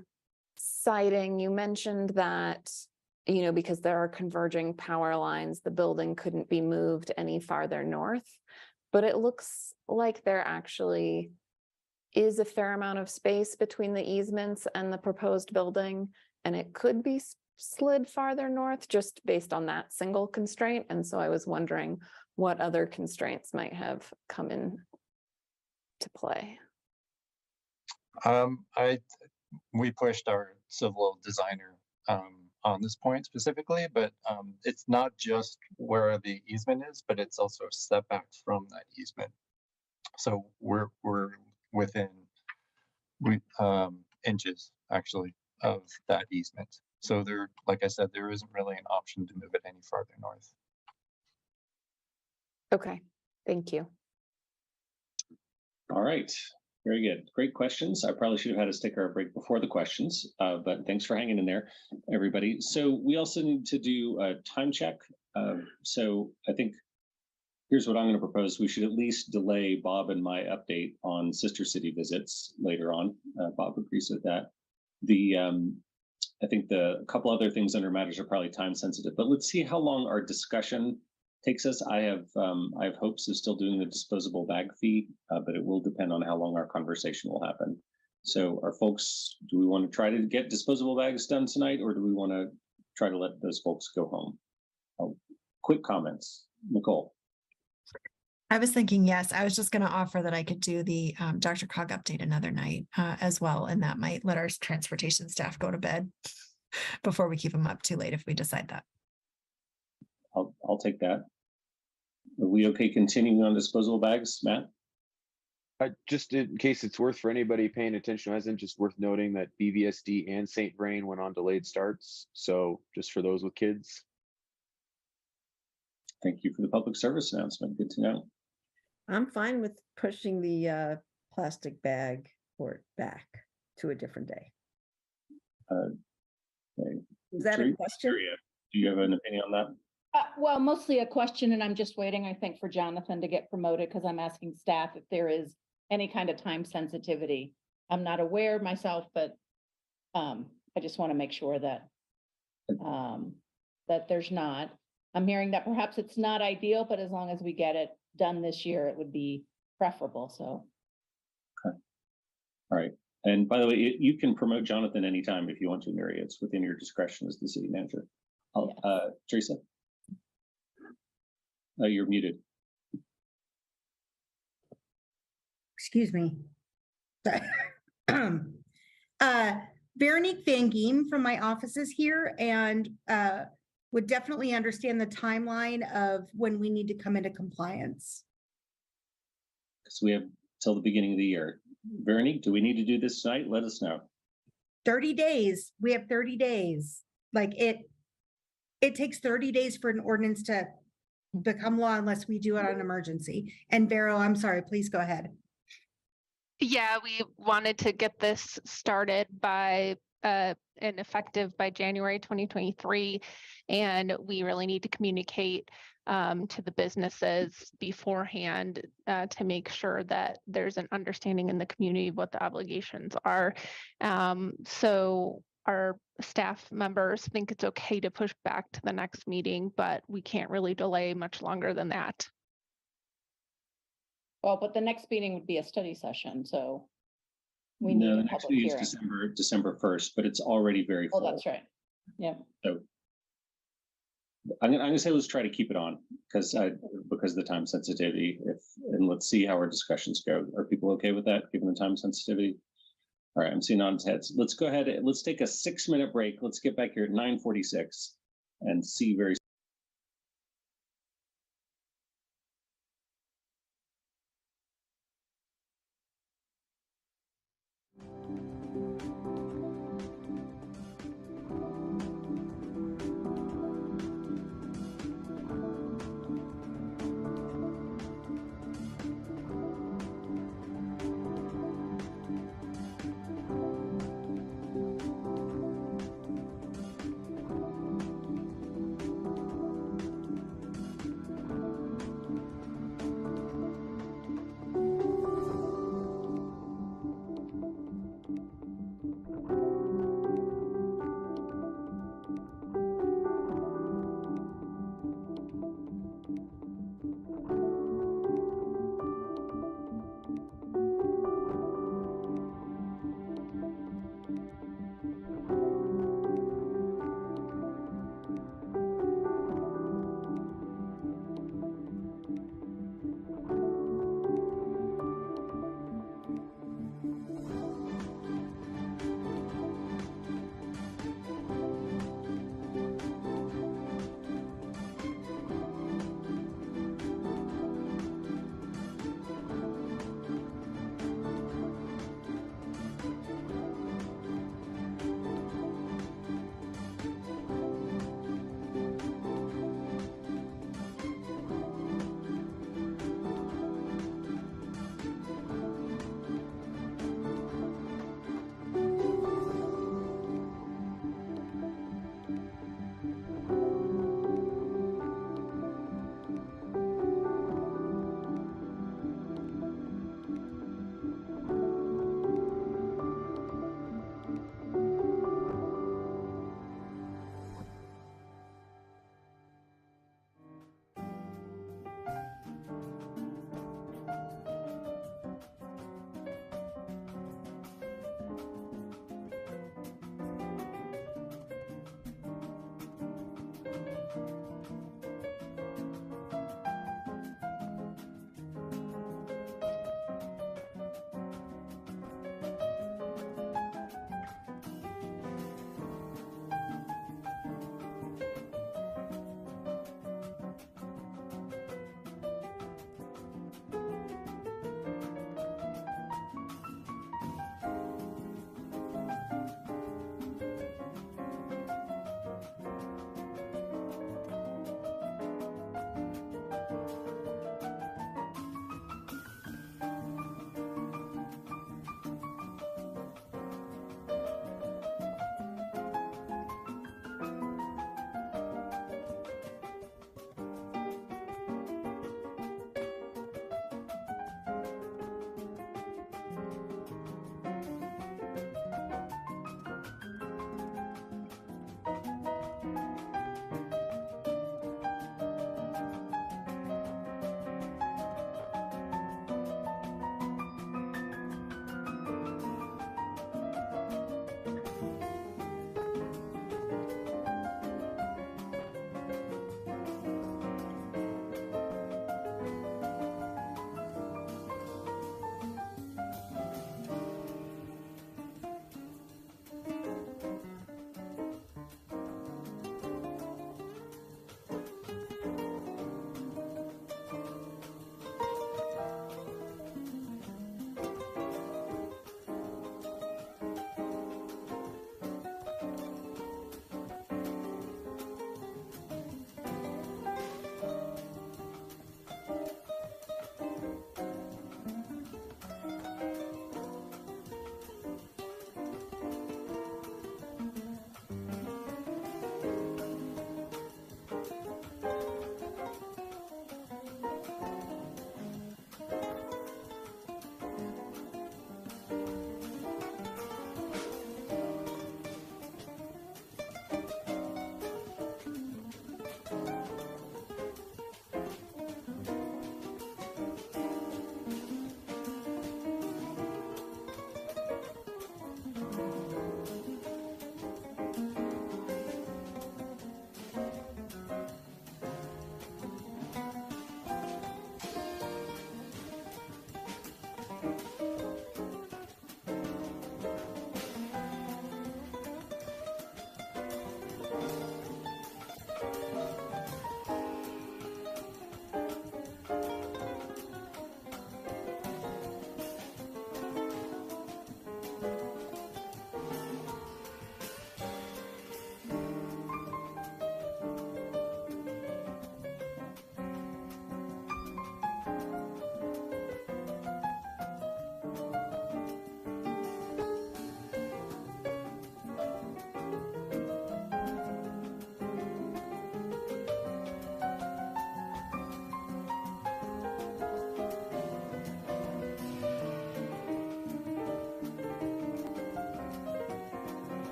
siting. You mentioned that, because there are converging power lines, the building couldn't be moved any farther north, but it looks like there actually is a fair amount of space between the easements and the proposed building, and it could be slid farther north just based on that single constraint. And so I was wondering what other constraints might have come in to play. We pushed our civil designer on this point specifically, but it's not just where the easement is, but it's also a setback from that easement. So we're within inches actually of that easement. So there, like I said, there isn't really an option to move it any farther north. Okay, thank you. All right, very good. Great questions. I probably should have had a sticker break before the questions, but thanks for hanging in there, everybody. So we also need to do a time check. So I think here's what I'm going to propose. We should at least delay Bob and my update on sister city visits later on. Bob agrees with that. I think a couple other things under matters are probably time sensitive, but let's see how long our discussion takes us. I have hopes of still doing the disposable bag fee, but it will depend on how long our conversation will happen. So our folks, do we want to try to get disposable bags done tonight, or do we want to try to let those folks go home? Quick comments, Nicole. I was thinking, yes, I was just going to offer that I could do the Dr. Cog update another night as well. And that might let our transportation staff go to bed before we keep them up too late if we decide that. I'll take that. Are we okay continuing on disposable bags, Matt? Just in case it's worth for anybody paying attention who hasn't, just worth noting that BVSD and St. Vrain went on delayed starts. So just for those with kids. Thank you for the public service announcement. Good to know. I'm fine with pushing the plastic bag port back to a different day. Okay. Is that a question? Do you have an opinion on that? Well, mostly a question, and I'm just waiting, I think, for Jonathan to get promoted because I'm asking staff if there is any kind of time sensitivity. I'm not aware myself, but I just want to make sure that that there's not. I'm hearing that perhaps it's not ideal, but as long as we get it done this year, it would be preferable. So. Okay. All right. And by the way, you can promote Jonathan anytime if you want to, Mary. It's within your discretion as the city manager. Teresa. You're muted. Excuse me. Veronique Van Giem from my office is here and would definitely understand the timeline of when we need to come into compliance. So we have till the beginning of the year. Veronique, do we need to do this tonight? Let us know. 30 days. We have 30 days. Like it takes 30 days for an ordinance to become law unless we do it on emergency. And Vero, I'm sorry, please go ahead. Yeah, we wanted to get this started by and effective by January 2023. And we really need to communicate to the businesses beforehand to make sure that there's an understanding in the community of what the obligations are. So our staff members think it's okay to push back to the next meeting, but we can't really delay much longer than that. Well, but the next meeting would be a study session, so we need No, the a next public meeting is hearing. December 1st, but it's already very Oh, full. that's right. Yeah. So I'm gonna say let's try to keep it on because of the time sensitivity. And let's see how our discussions go. Are people okay with that, given the time sensitivity? All right, I'm seeing nods heads. Let's go ahead. Let's take a 6-minute break. Let's get back here at 9:46 and see very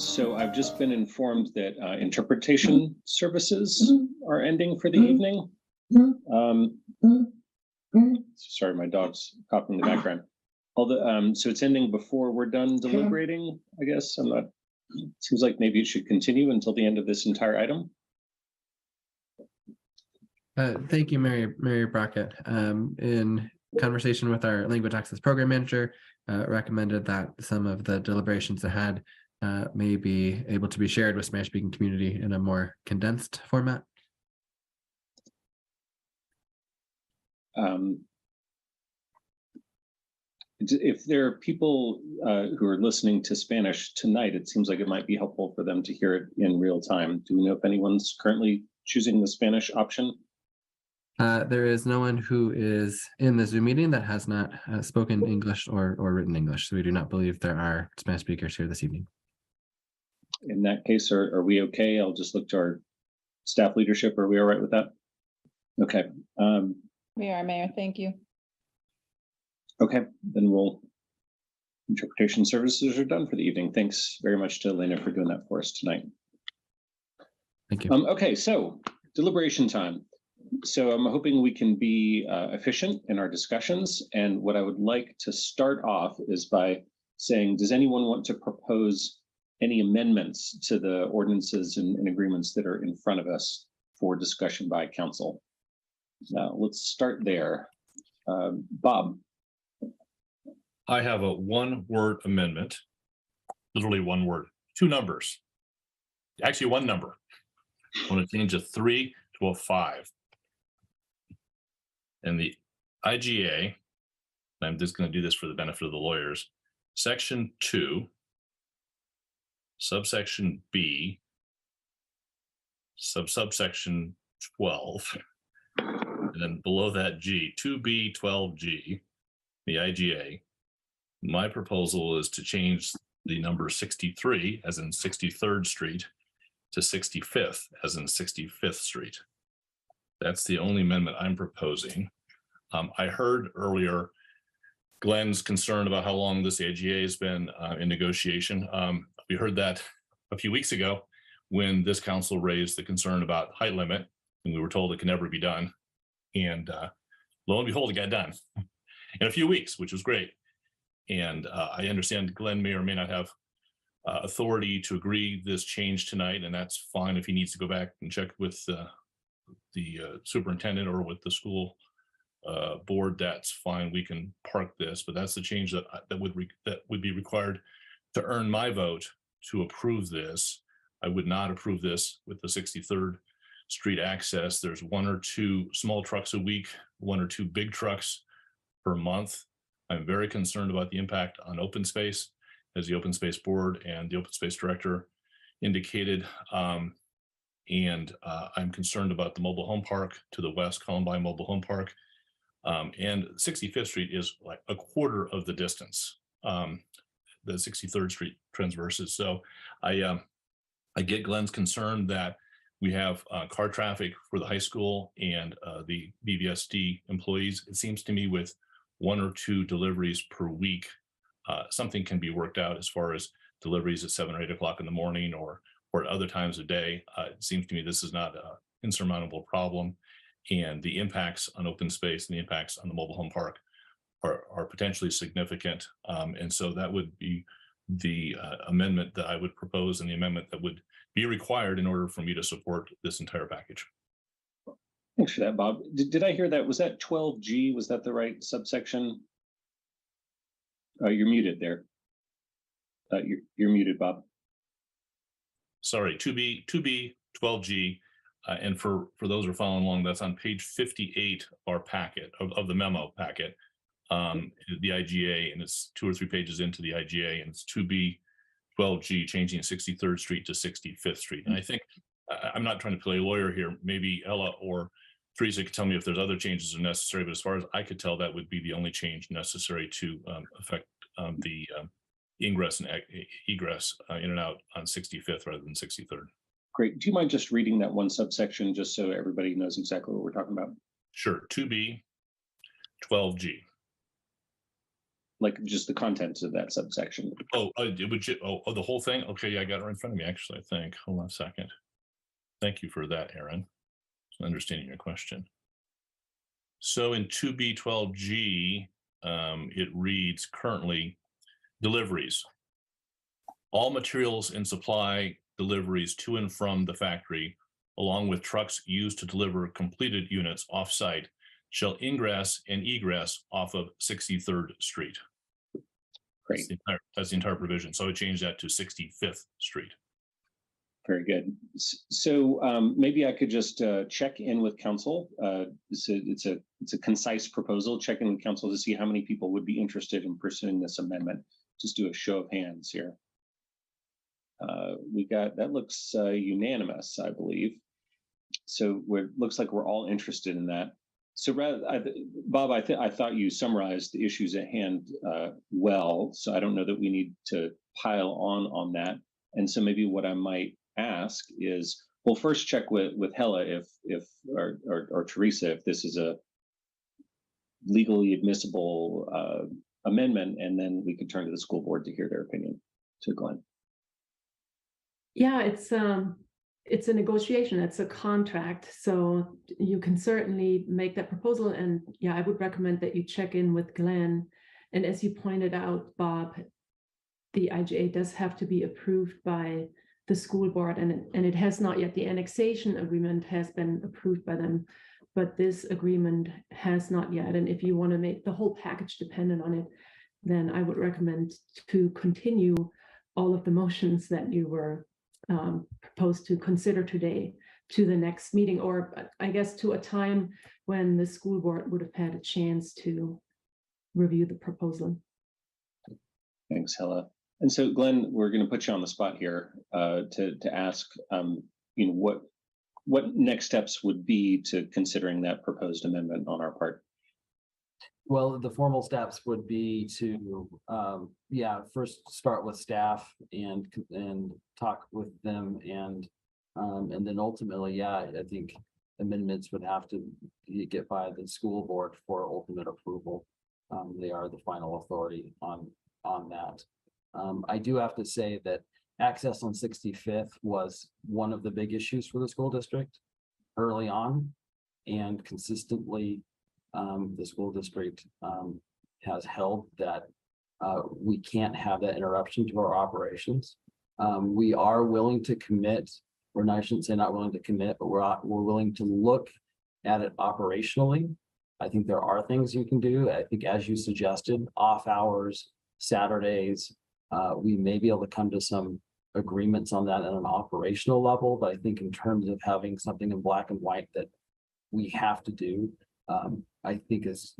So I've just been informed that interpretation services are ending for the evening. Sorry, my dog's coughing in the background. Although, so it's ending before we're done deliberating, I guess. I'm not, seems like maybe it should continue until the end of this entire item. Thank you, Mary Brockett. In conversation with our language access program manager, recommended that some of the deliberations ahead may be able to be shared with Spanish speaking community in a more condensed format. If there are people who are listening to Spanish tonight, it seems like it might be helpful for them to hear it in real time. Do we know if anyone's currently choosing the Spanish option? There is no one who is in the Zoom meeting that has not spoken English or written English, so we do not believe there are Spanish speakers here this evening. In that case, are we okay? I'll just look to our staff leadership. Are we all right with that? Okay. We are, Mayor. Thank you. Okay, then interpretation services are done for the evening. Thanks very much to Elena for doing that for us tonight. Thank you. Okay, so deliberation time. So I'm hoping we can be efficient in our discussions. And what I would like to start off is by saying, does anyone want to propose any amendments to the ordinances and agreements that are in front of us for discussion by council? Now, let's start there. Bob. I have a one-word amendment, literally one word, two numbers. Actually, one number. I want to change a 3 to a 5. And the IGA, and I'm just going to do this for the benefit of the lawyers, section 2, subsection B, subsection 12, and then below that G, 2B, 12G, the IGA. My proposal is to change the number 63, as in 63rd Street, to 65th, as in 65th Street. That's the only amendment I'm proposing. I heard earlier Glenn's concern about how long this AGA has been in negotiation. We heard that a few weeks ago when this council raised the concern about height limit, and we were told it can never be done. And lo and behold, it got done in a few weeks, which was great. And I understand Glenn may or may not have authority to agree this change tonight, and that's fine if he needs to go back and check with the superintendent or with the school board. That's fine. We can park this, but that's the change that would be required to earn my vote to approve this. I would not approve this with the 63rd Street access. There's 1 or 2 small trucks a week, 1 or 2 big trucks per month. I'm very concerned about the impact on open space, as the open space board and the open space director indicated. I'm concerned about the mobile home park to the west, Columbine Mobile Home Park. And 65th Street is like a quarter of the distance, the 63rd Street transverses. So I get Glenn's concern that we have car traffic for the high school and the BVSD employees. It seems to me with 1 or 2 deliveries per week, something can be worked out as far as deliveries at 7 or 8 o'clock in the morning or at other times of day. It seems to me this is not an insurmountable problem, and the impacts on open space and the impacts on the mobile home park are potentially significant. And so that would be the amendment that I would propose, and the amendment that would be required in order for me to support this entire package. Thanks for that, Bob. Did I hear that? Was that 12G? Was that the right subsection? You're muted there. You're muted, Bob. Sorry, 2B, 12G. And for those who are following along, that's on page 58 of our packet, of the memo packet, the IGA, and it's 2 or 3 pages into the IGA, and it's 2B, 12G, changing 63rd Street to 65th Street. And I think, I'm not trying to play lawyer here, maybe Ella or Teresa could tell me if there's other changes are necessary, but as far as I could tell, that would be the only change necessary to affect the ingress and egress in and out on 65th rather than 63rd. Great. Do you mind just reading that one subsection just so everybody knows exactly what we're talking about? Sure. 2B, 12G. like just the contents of that subsection. Oh, the whole thing? Okay, yeah, I got it right in front of me, actually, I think. Hold on a second. Thank you for that, Aaron. Understanding your question. So in 2B12G, it reads currently deliveries. All materials and supply deliveries to and from the factory, along with trucks used to deliver completed units off-site, shall ingress and egress off of 63rd Street. Great. That's the entire provision. So I would change that to 65th Street. Very good. So maybe I could just check in with council. It's a concise proposal. Check in with council to see how many people would be interested in pursuing this amendment. Just do a show of hands here. We got, that looks unanimous, I believe. So it looks like we're all interested in that. So Bob, I thought you summarized the issues at hand well. So I don't know that we need to pile on that. And so maybe what I might ask is, we'll first check with Hella or Teresa if this is a legally admissible amendment, and then we can turn to the school board to hear their opinion. To Glenn. Yeah, it's a negotiation, it's a contract, so you can certainly make that proposal. And yeah, I would recommend that you check in with Glenn. And as you pointed out, Bob, the IGA does have to be approved by the school board, and it has not yet. The annexation agreement has been approved by them, but this agreement has not yet. And if you want to make the whole package dependent on it, then I would recommend to continue all of the motions that you were proposed to consider today to the next meeting, or I guess to a time when the school board would have had a chance to review the proposal. Thanks, Hella. And so, Glenn, we're going to put you on the spot here to ask, what next steps would be to considering that proposed amendment on our part. Well, the formal steps would be to, first start with staff and talk with them, and then ultimately, I think amendments would have to get by the school board for ultimate approval. They are the final authority on that. I do have to say that access on 65th was one of the big issues for the school district early on, and consistently the school district has held that we can't have that interruption to our operations. We are willing to commit, or I shouldn't say not willing to commit, but we're willing to look at it operationally. I think there are things you can do. I think, as you suggested, off hours, Saturdays, we may be able to come to some agreements on that at an operational level. But I think in terms of having something in black and white that we have to do, I think is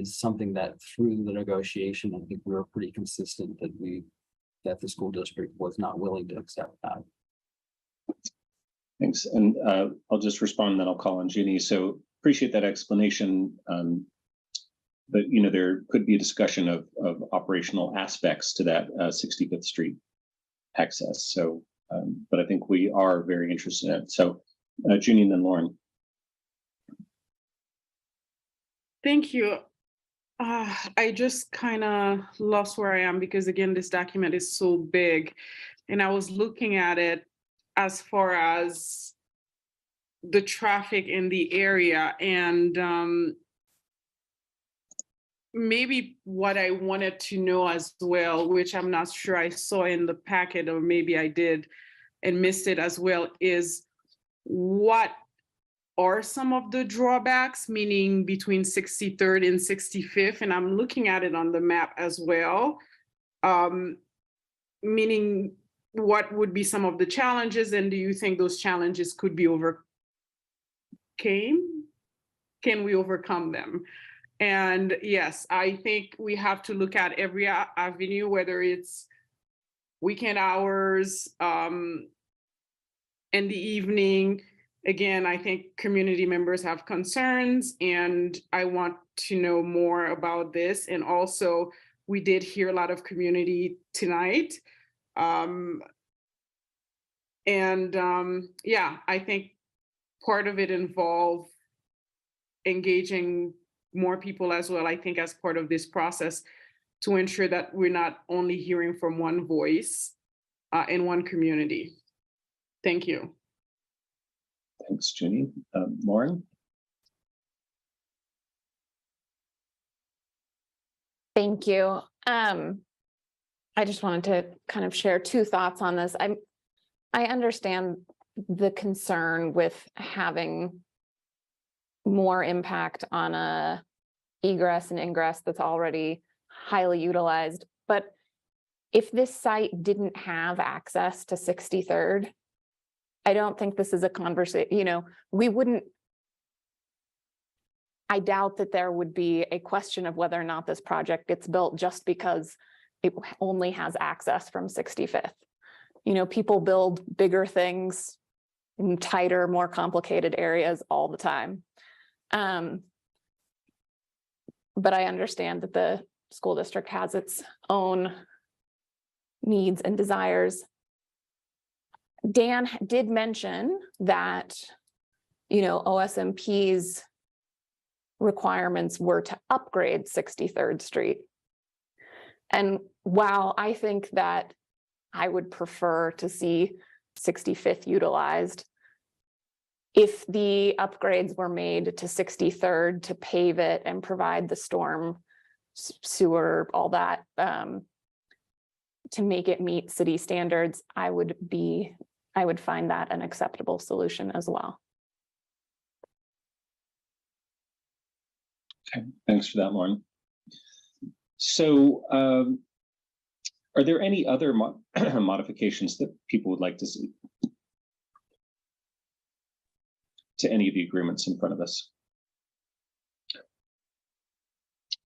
something that through the negotiation, I think we were pretty consistent that the school district was not willing to accept that. Thanks. And I'll just respond, and then I'll call on Ginny. So appreciate that explanation. But there could be a discussion of operational aspects to that 65th Street access. So, but I think we are very interested in it. So, Ginny and then Lauren. Thank you. I just kind of lost where I am because, again, this document is so big, and I was looking at it as far as the traffic in the area, and maybe what I wanted to know as well, which I'm not sure I saw in the packet, or maybe I did and missed it as well, is what are some of the drawbacks, meaning between 63rd and 65th, and I'm looking at it on the map as well, meaning what would be some of the challenges, and do you think those challenges could be overcome? Can we overcome them? And yes, I think we have to look at every avenue, whether it's weekend hours, in the evening. Again, I think community members have concerns, and I want to know more about this. And also, we did hear a lot of community tonight. I think part of it involved engaging more people as well, I think, as part of this process. to ensure that we're not only hearing from one voice in one community. Thank you. Thanks, Ginny. Lauren? Thank you. I just wanted to kind of share two thoughts on this. I understand the concern with having more impact on a egress and ingress that's already highly utilized. But if this site didn't have access to 63rd, I don't think this is a conversation, we wouldn't, I doubt that there would be a question of whether or not this project gets built just because it only has access from 65th. People build bigger things in tighter, more complicated areas all the time. But I understand that the school district has its own needs and desires. Dan did mention that, OSMP's requirements were to upgrade 63rd Street. And while I think that I would prefer to see 65th utilized, if the upgrades were made to 63rd to pave it and provide the storm sewer, all that, to make it meet city standards, I would find that an acceptable solution as well. Okay, thanks for that, Lauren. So are there any other modifications that people would like to see to any of the agreements in front of us?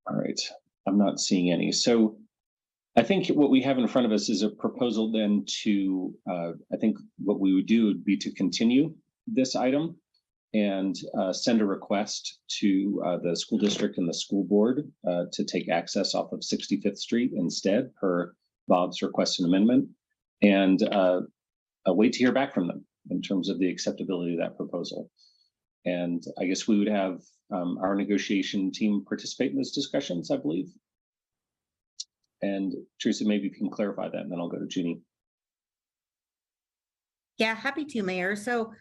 All right, I'm not seeing any. So I think what we have in front of us is a proposal then to, I think what we would do would be to continue this item and send a request to the school district and the school board to take access off of 65th Street instead, per Bob's request and amendment, and wait to hear back from them in terms of the acceptability of that proposal. And I guess we would have our negotiation team participate in those discussions, I believe. And Teresa, maybe you can clarify that, and then I'll go to Ginny. Yeah, happy to, Mayor. So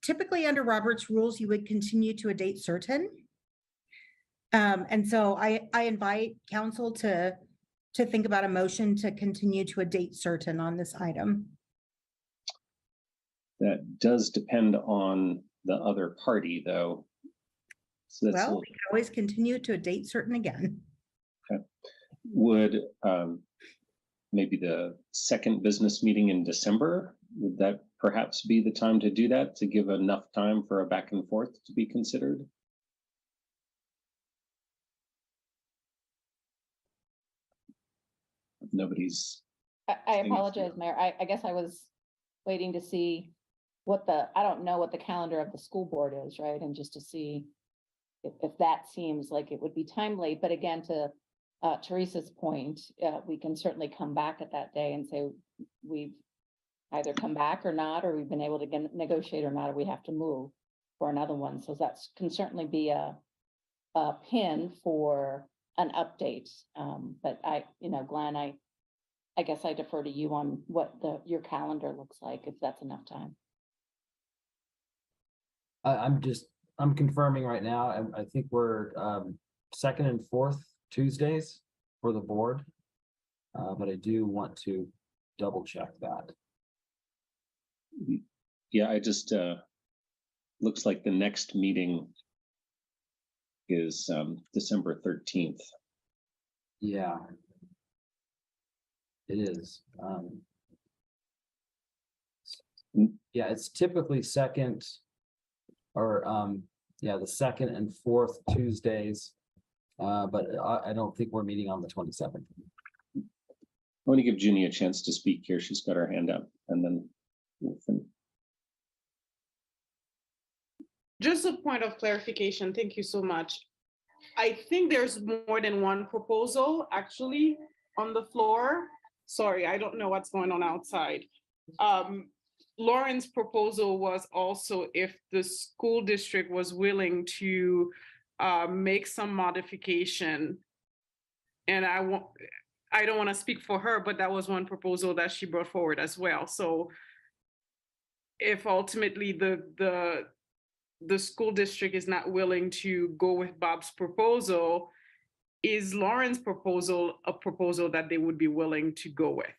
typically under Robert's rules, you would continue to a date certain. And so I invite council to think about a motion to continue to a date certain on this item. That does depend on the other party, though. So that's well, we can always continue to a date certain again. Okay. Would maybe the second business meeting in December, would that perhaps be the time to do that, to give enough time for a back and forth to be considered? Nobody's. I apologize, Mayor. I guess I was waiting to see I don't know what the calendar of the school board is, right? And just to see if that seems like it would be timely. But again, to Teresa's point, we can certainly come back at that day and say we've either come back or not, or we've been able to negotiate or not, or we have to move for another one. So that can certainly be a pin for an update. But Glenn, I guess I defer to you on what your calendar looks like, if that's enough time. I'm confirming right now. I think we're second and fourth Tuesdays for the board. But I do want to double check that. Yeah, I just looks like the next meeting is December 13th. Yeah. It is. Yeah, it's typically second or the second and fourth Tuesdays. But I don't think we're meeting on the 27th. I want to give Ginny a chance to speak here. She's got her hand up, and then we'll finish. Just a point of clarification. Thank you so much. I think there's more than one proposal actually on the floor. Sorry, I don't know what's going on outside. Lauren's proposal was also if the school district was willing to make some modification And I don't want to speak for her, but that was one proposal that she brought forward as well. So if ultimately the school district is not willing to go with Bob's proposal, is Lauren's proposal a proposal that they would be willing to go with?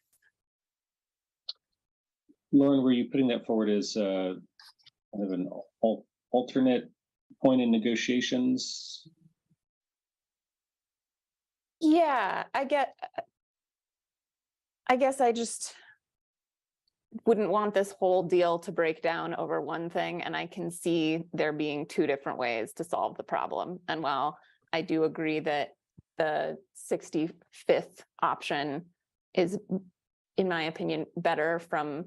Lauren, were you putting that forward as kind of an alternate point in negotiations? Yeah, I guess I just wouldn't want this whole deal to break down over one thing, and I can see there being two different ways to solve the problem. And while I do agree that the 65th option is, in my opinion, better from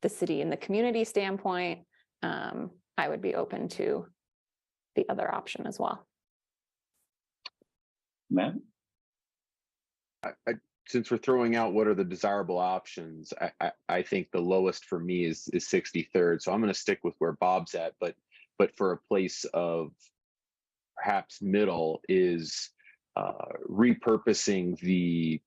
the city and the community standpoint, I would be open to the other option as well. Matt? Since we're throwing out what are the desirable options, I think the lowest for me is 63rd. So I'm going to stick with where Bob's at, but for a place of perhaps middle is repurposing the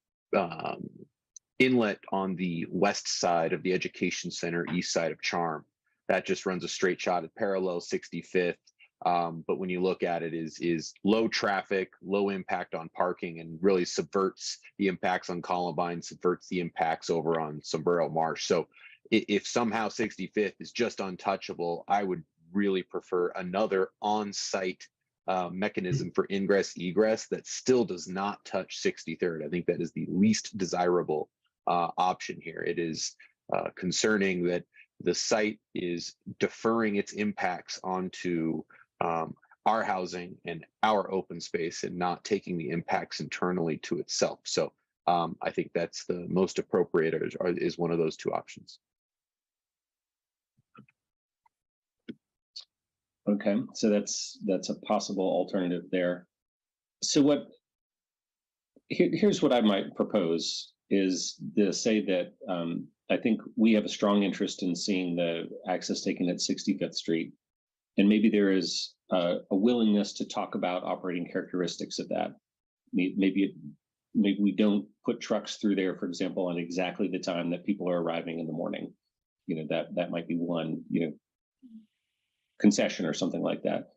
inlet on the west side of the education center, east side of Charm. That just runs a straight shot at parallel 65th. But when you look at it, is low traffic, low impact on parking, and really subverts the impacts on Columbine, subverts the impacts over on Sombrero Marsh. So if somehow 65th is just untouchable, I would really prefer another on-site mechanism for ingress egress that still does not touch 63rd. I think that is the least desirable option here. It is concerning that the site is deferring its impacts onto our housing and our open space and not taking the impacts internally to itself. So I think that's the most appropriate, is one of those two options. Okay, so that's a possible alternative there. So here's what I might propose is to say that I think we have a strong interest in seeing the access taken at 65th Street. And maybe there is a willingness to talk about operating characteristics of that. Maybe we don't put trucks through there, for example, on exactly the time that people are arriving in the morning. You know, that might be one, concession or something like that.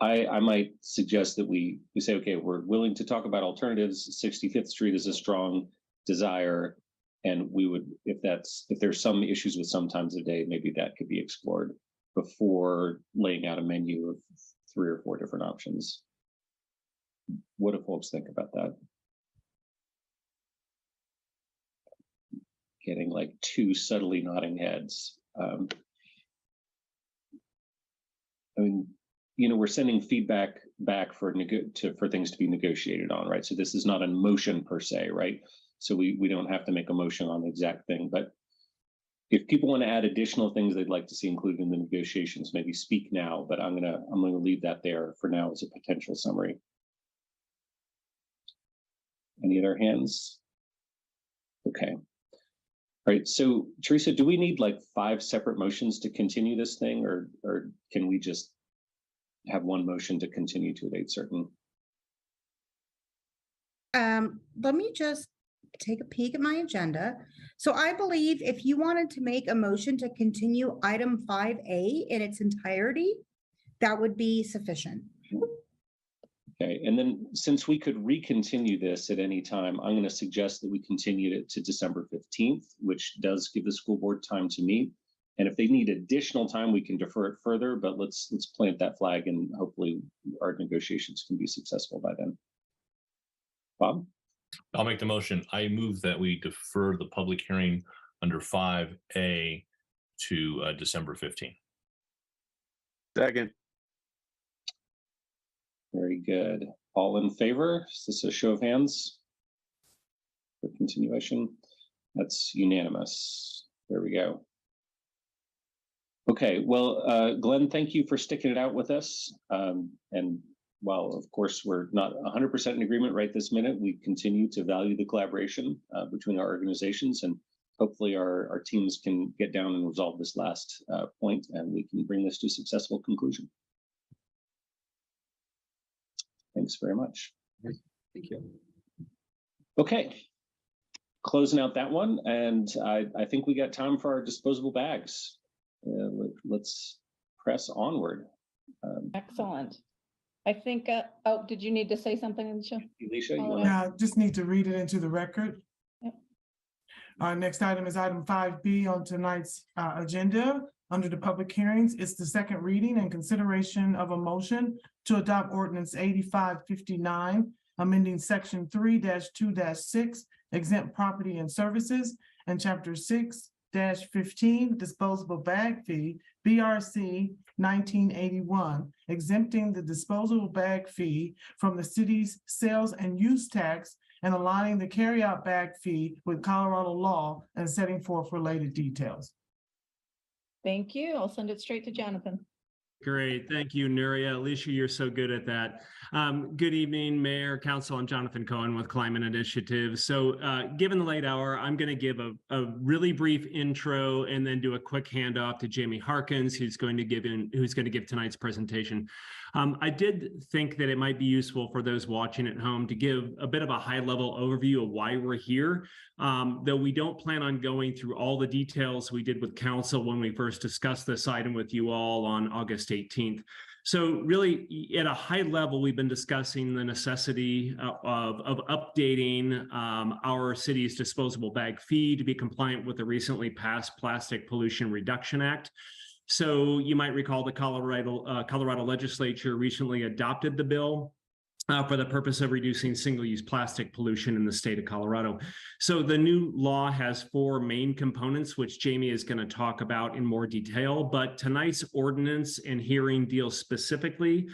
I might suggest that we say, okay, we're willing to talk about alternatives. 65th Street is a strong desire. And we would, if there's some issues with some times of day, maybe that could be explored before laying out a menu of 3 or 4 different options. What do folks think about that? Getting like 2 subtly nodding heads. I mean, we're sending feedback back for things to be negotiated on, right? So this is not a motion per se, right? So we don't have to make a motion on the exact thing, but if people want to add additional things they'd like to see included in the negotiations, maybe speak now, but I'm gonna leave that there for now as a potential summary. Any other hands? Okay. All right, so Teresa, do we need like 5 separate motions to continue this thing, or can we just have one motion to continue to a date certain? Let me just take a peek at my agenda. So I believe if you wanted to make a motion to continue item 5A in its entirety, that would be sufficient. Okay, and then since we could recontinue this at any time, I'm going to suggest that we continued it to December 15th, which does give the school board time to meet. And if they need additional time, we can defer it further, but let's plant that flag and hopefully our negotiations can be successful by then. Bob? I'll make the motion. I move that we defer the public hearing under 5A to December 15th. Second. Very good. All in favor? Is this a show of hands for continuation? That's unanimous. There we go. Okay, well, Glenn, thank you for sticking it out with us. And while, of course, we're not 100% in agreement right this minute, we continue to value the collaboration between our organizations, and hopefully our teams can get down and resolve this last point, and we can bring this to a successful conclusion. Thanks very much. Thank you. Okay. Closing out that one, and I think we got time for our disposable bags. Let's press onward. Excellent. I think, oh, did you need to say something, Alicia? Alicia, you wanna... Yeah, just need to read it into the record. Yep. Our next item is item 5B on tonight's agenda. Under the public hearings, it's the second reading and consideration of a motion to adopt ordinance 8559, amending section 3-2-6, exempt property and services, and chapter 6-15, disposable bag fee, BRC 1981, exempting the disposable bag fee from the city's sales and use tax and aligning the carryout bag fee with Colorado law and setting forth related details. Thank you. I'll send it straight to Jonathan. Great. Thank you, Nuria. Alicia, you're so good at that. Good evening, Mayor, Council. I'm Jonathan Cohen with Climate Initiative. So given the late hour, I'm going to give a really brief intro and then do a quick handoff to Jamie Harkins, who's going to give tonight's presentation. I did think that it might be useful for those watching at home to give a bit of a high-level overview of why we're here, though we don't plan on going through all the details we did with Council when we first discussed this item with you all on August 18th. So really, at a high level, we've been discussing the necessity of updating our city's disposable bag fee to be compliant with the recently passed Plastic Pollution Reduction Act. So you might recall the Colorado legislature recently adopted the bill for the purpose of reducing single-use plastic pollution in the state of Colorado. So the new law has 4 main components, which Jamie is going to talk about in more detail, but tonight's ordinance and hearing deals specifically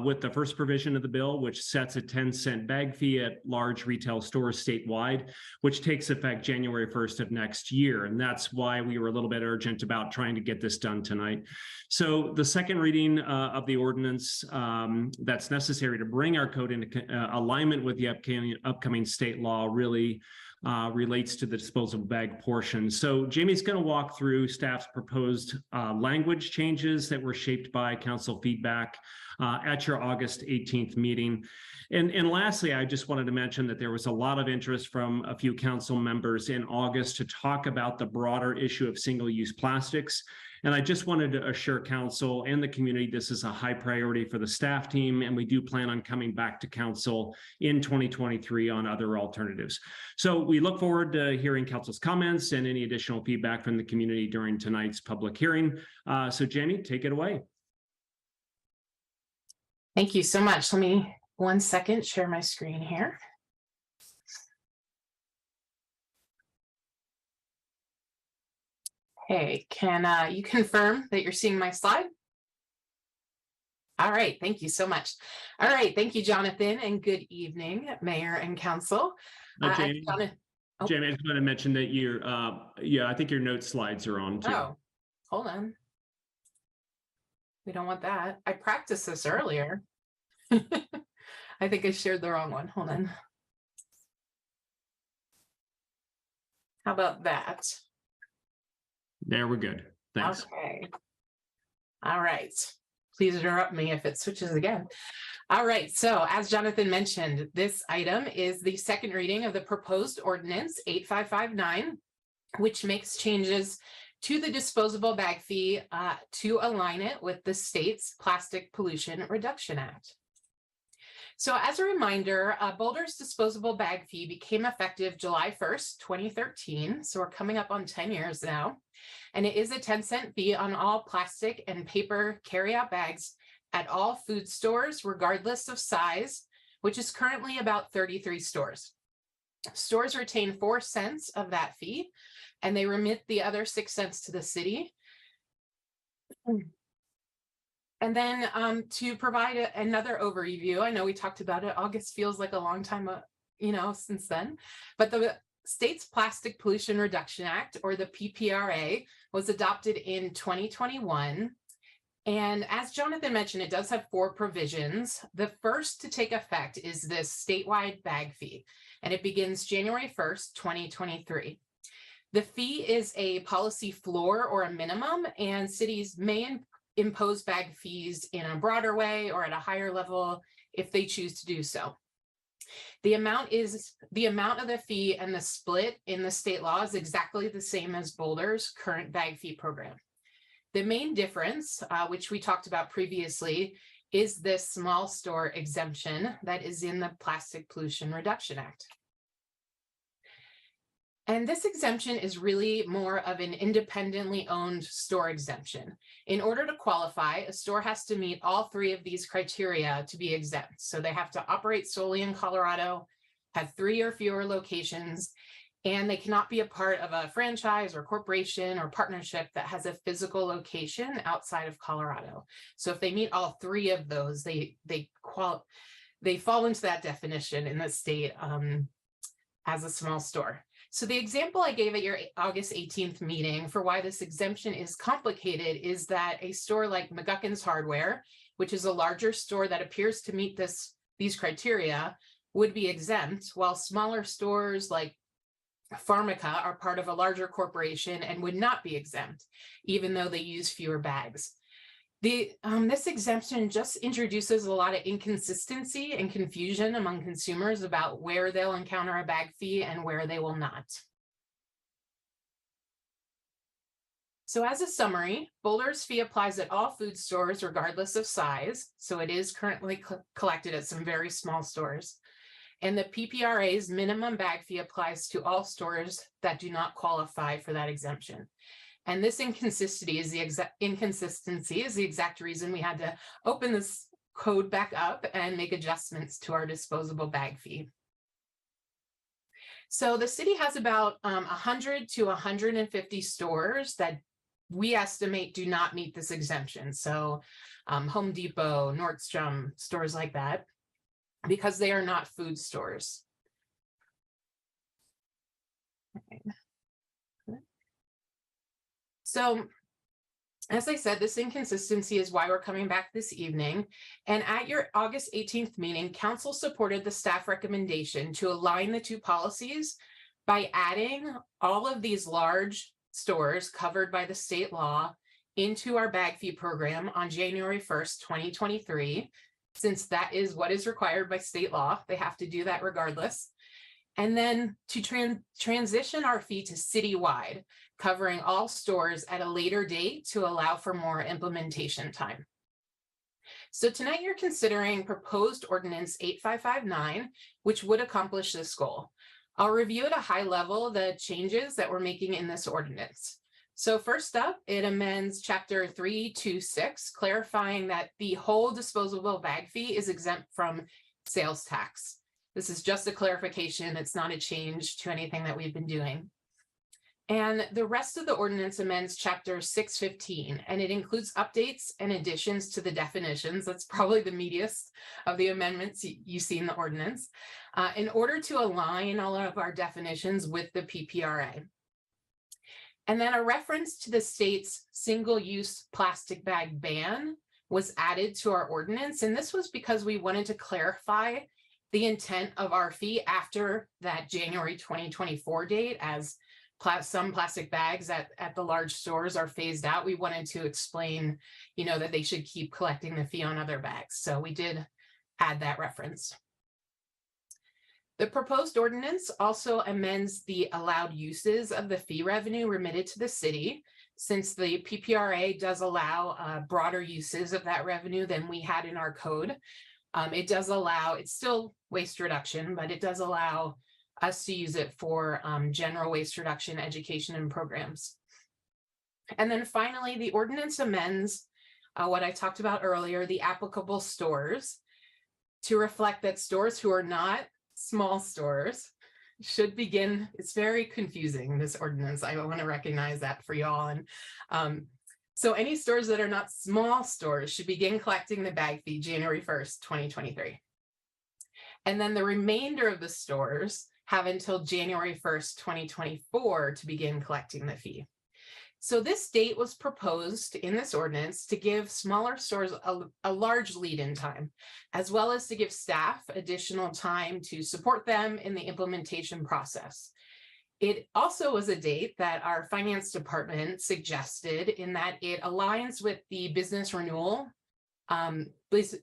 with the first provision of the bill, which sets a 10-cent bag fee at large retail stores statewide, which takes effect January 1st of next year. And that's why we were a little bit urgent about trying to get this done tonight. So the second reading of the ordinance that's necessary to bring our code into alignment with the upcoming state law really relates to the disposable bag portion. So Jamie's going to walk through staff's proposed language changes that were shaped by council feedback at your August 18th meeting. And lastly, I just wanted to mention that there was a lot of interest from a few council members in August to talk about the broader issue of single-use plastics. And I just wanted to assure council and the community this is a high priority for the staff team, and we do plan on coming back to council in 2023 on other alternatives. So we look forward to hearing council's comments and any additional feedback from the community during tonight's public hearing. So Jamie, take it away. Thank you so much. Let me 1 second share my screen here. Hey, can you confirm that you're seeing my slide? All right, thank you so much. All right, thank you, Jonathan, and good evening, Mayor and Council. Jamie, Jamie, I just want to mention that you're, yeah, I think your note slides are on too. Oh, hold on. We don't want that. I practiced this earlier. I think I shared the wrong one. Hold on. How about that? There, we're good. Thanks. Okay. All right. Please interrupt me if it switches again. All right. So as Jonathan mentioned, this item is the second reading of the proposed ordinance 8559, which makes changes to the disposable bag fee to align it with the state's Plastic Pollution Reduction Act. So as a reminder, Boulder's disposable bag fee became effective July 1st, 2013. So we're coming up on 10 years now. And it is a 10-cent fee on all plastic and paper carryout bags at all food stores, regardless of size, which is currently about 33 stores. Stores retain 4 cents of that fee, and they remit the other 6 cents to the city. And then to provide another overview, I know we talked about it. August feels like a long time, since then. But the state's Plastic Pollution Reduction Act, or the PPRA, was adopted in 2021. And as Jonathan mentioned, it does have 4 provisions. The first to take effect is this statewide bag fee, and it begins January 1st, 2023. The fee is a policy floor or a minimum, and cities may impose bag fees in a broader way or at a higher level if they choose to do so. The amount of the fee and the split in the state law is exactly the same as Boulder's current bag fee program. The main difference, which we talked about previously, is this small store exemption that is in the Plastic Pollution Reduction Act. And this exemption is really more of an independently owned store exemption. In order to qualify, a store has to meet all three of these criteria to be exempt. So they have to operate solely in Colorado, have 3 or fewer locations, and they cannot be a part of a franchise or corporation or partnership that has a physical location outside of Colorado. So if they meet all 3 of those, they fall into that definition in the state as a small store. So the example I gave at your August 18th meeting for why this exemption is complicated is that a store like McGuckin's Hardware, which is a larger store that appears to meet these criteria, would be exempt, while smaller stores like Pharmaca are part of a larger corporation and would not be exempt, even though they use fewer bags. This exemption just introduces a lot of inconsistency and confusion among consumers about where they'll encounter a bag fee and where they will not. So as a summary, Boulder's fee applies at all food stores regardless of size. So it is currently collected at some very small stores. And the PPRA's minimum bag fee applies to all stores that do not qualify for that exemption. And this inconsistency is the exact reason we had to open this code back up and make adjustments to our disposable bag fee. So the city has about 100 to 150 stores that we estimate do not meet this exemption. So Home Depot, Nordstrom, stores like that, because they are not food stores. Okay. So, as I said, this inconsistency is why we're coming back this evening. And at your August 18th meeting, council supported the staff recommendation to align the 2 policies by adding all of these large stores covered by the state law into our bag fee program on January 1st, 2023, since that is what is required by state law. They have to do that regardless. And then to transition our fee to citywide, covering all stores at a later date to allow for more implementation time. So tonight you're considering proposed ordinance 8559, which would accomplish this goal. I'll review at a high level the changes that we're making in this ordinance. So first up, it amends chapter 326, clarifying that the whole disposable bag fee is exempt from sales tax. This is just a clarification. It's not a change to anything that we've been doing. And the rest of the ordinance amends chapter 615, and it includes updates and additions to the definitions. That's probably the meatiest of the amendments you see in the ordinance, in order to align all of our definitions with the PPRA. And then a reference to the state's single-use plastic bag ban was added to our ordinance. And this was because we wanted to clarify the intent of our fee after that January 2024 date, as some plastic bags at the large stores are phased out. We wanted to explain, that they should keep collecting the fee on other bags. So we did add that reference. The proposed ordinance also amends the allowed uses of the fee revenue remitted to the city, since the PPRA does allow broader uses of that revenue than we had in our code. It does allow, it's still waste reduction, but it does allow us to use it for general waste reduction, education, and programs. And then finally, the ordinance amends what I talked about earlier, the applicable stores, to reflect that stores who are not small stores should begin, it's very confusing, this ordinance. I want to recognize that for y'all. And so any stores that are not small stores should begin collecting the bag fee January 1st, 2023. And then the remainder of the stores have until January 1st, 2024 to begin collecting the fee. So this date was proposed in this ordinance to give smaller stores a large lead-in time, as well as to give staff additional time to support them in the implementation process. It also was a date that our finance department suggested, in that it aligns with the business renewal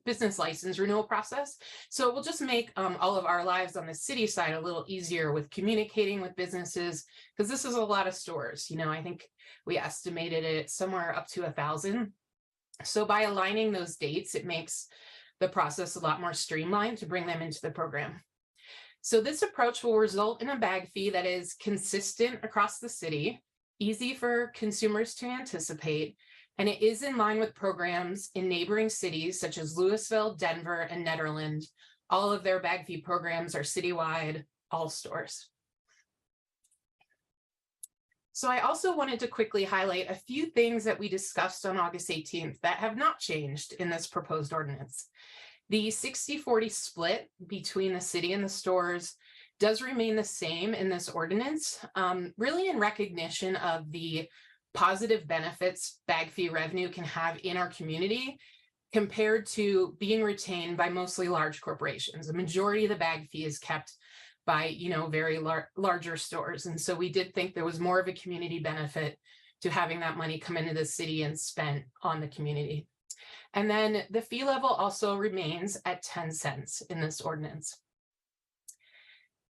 business license renewal process. So it will just make all of our lives on the city side a little easier with communicating with businesses, because this is a lot of stores. I think we estimated it somewhere up to 1,000. So by aligning those dates, it makes the process a lot more streamlined to bring them into the program. So this approach will result in a bag fee that is consistent across the city, easy for consumers to anticipate, and it is in line with programs in neighboring cities such as Louisville, Denver, and Nederland. All of their bag fee programs are citywide, all stores. So I also wanted to quickly highlight a few things that we discussed on August 18th that have not changed in this proposed ordinance. The 60-40 split between the city and the stores does remain the same in this ordinance, really in recognition of the positive benefits bag fee revenue can have in our community compared to being retained by mostly large corporations. The majority of the bag fee is kept by, very larger stores. And so we did think there was more of a community benefit to having that money come into the city and spent on the community. And then the fee level also remains at 10 cents in this ordinance.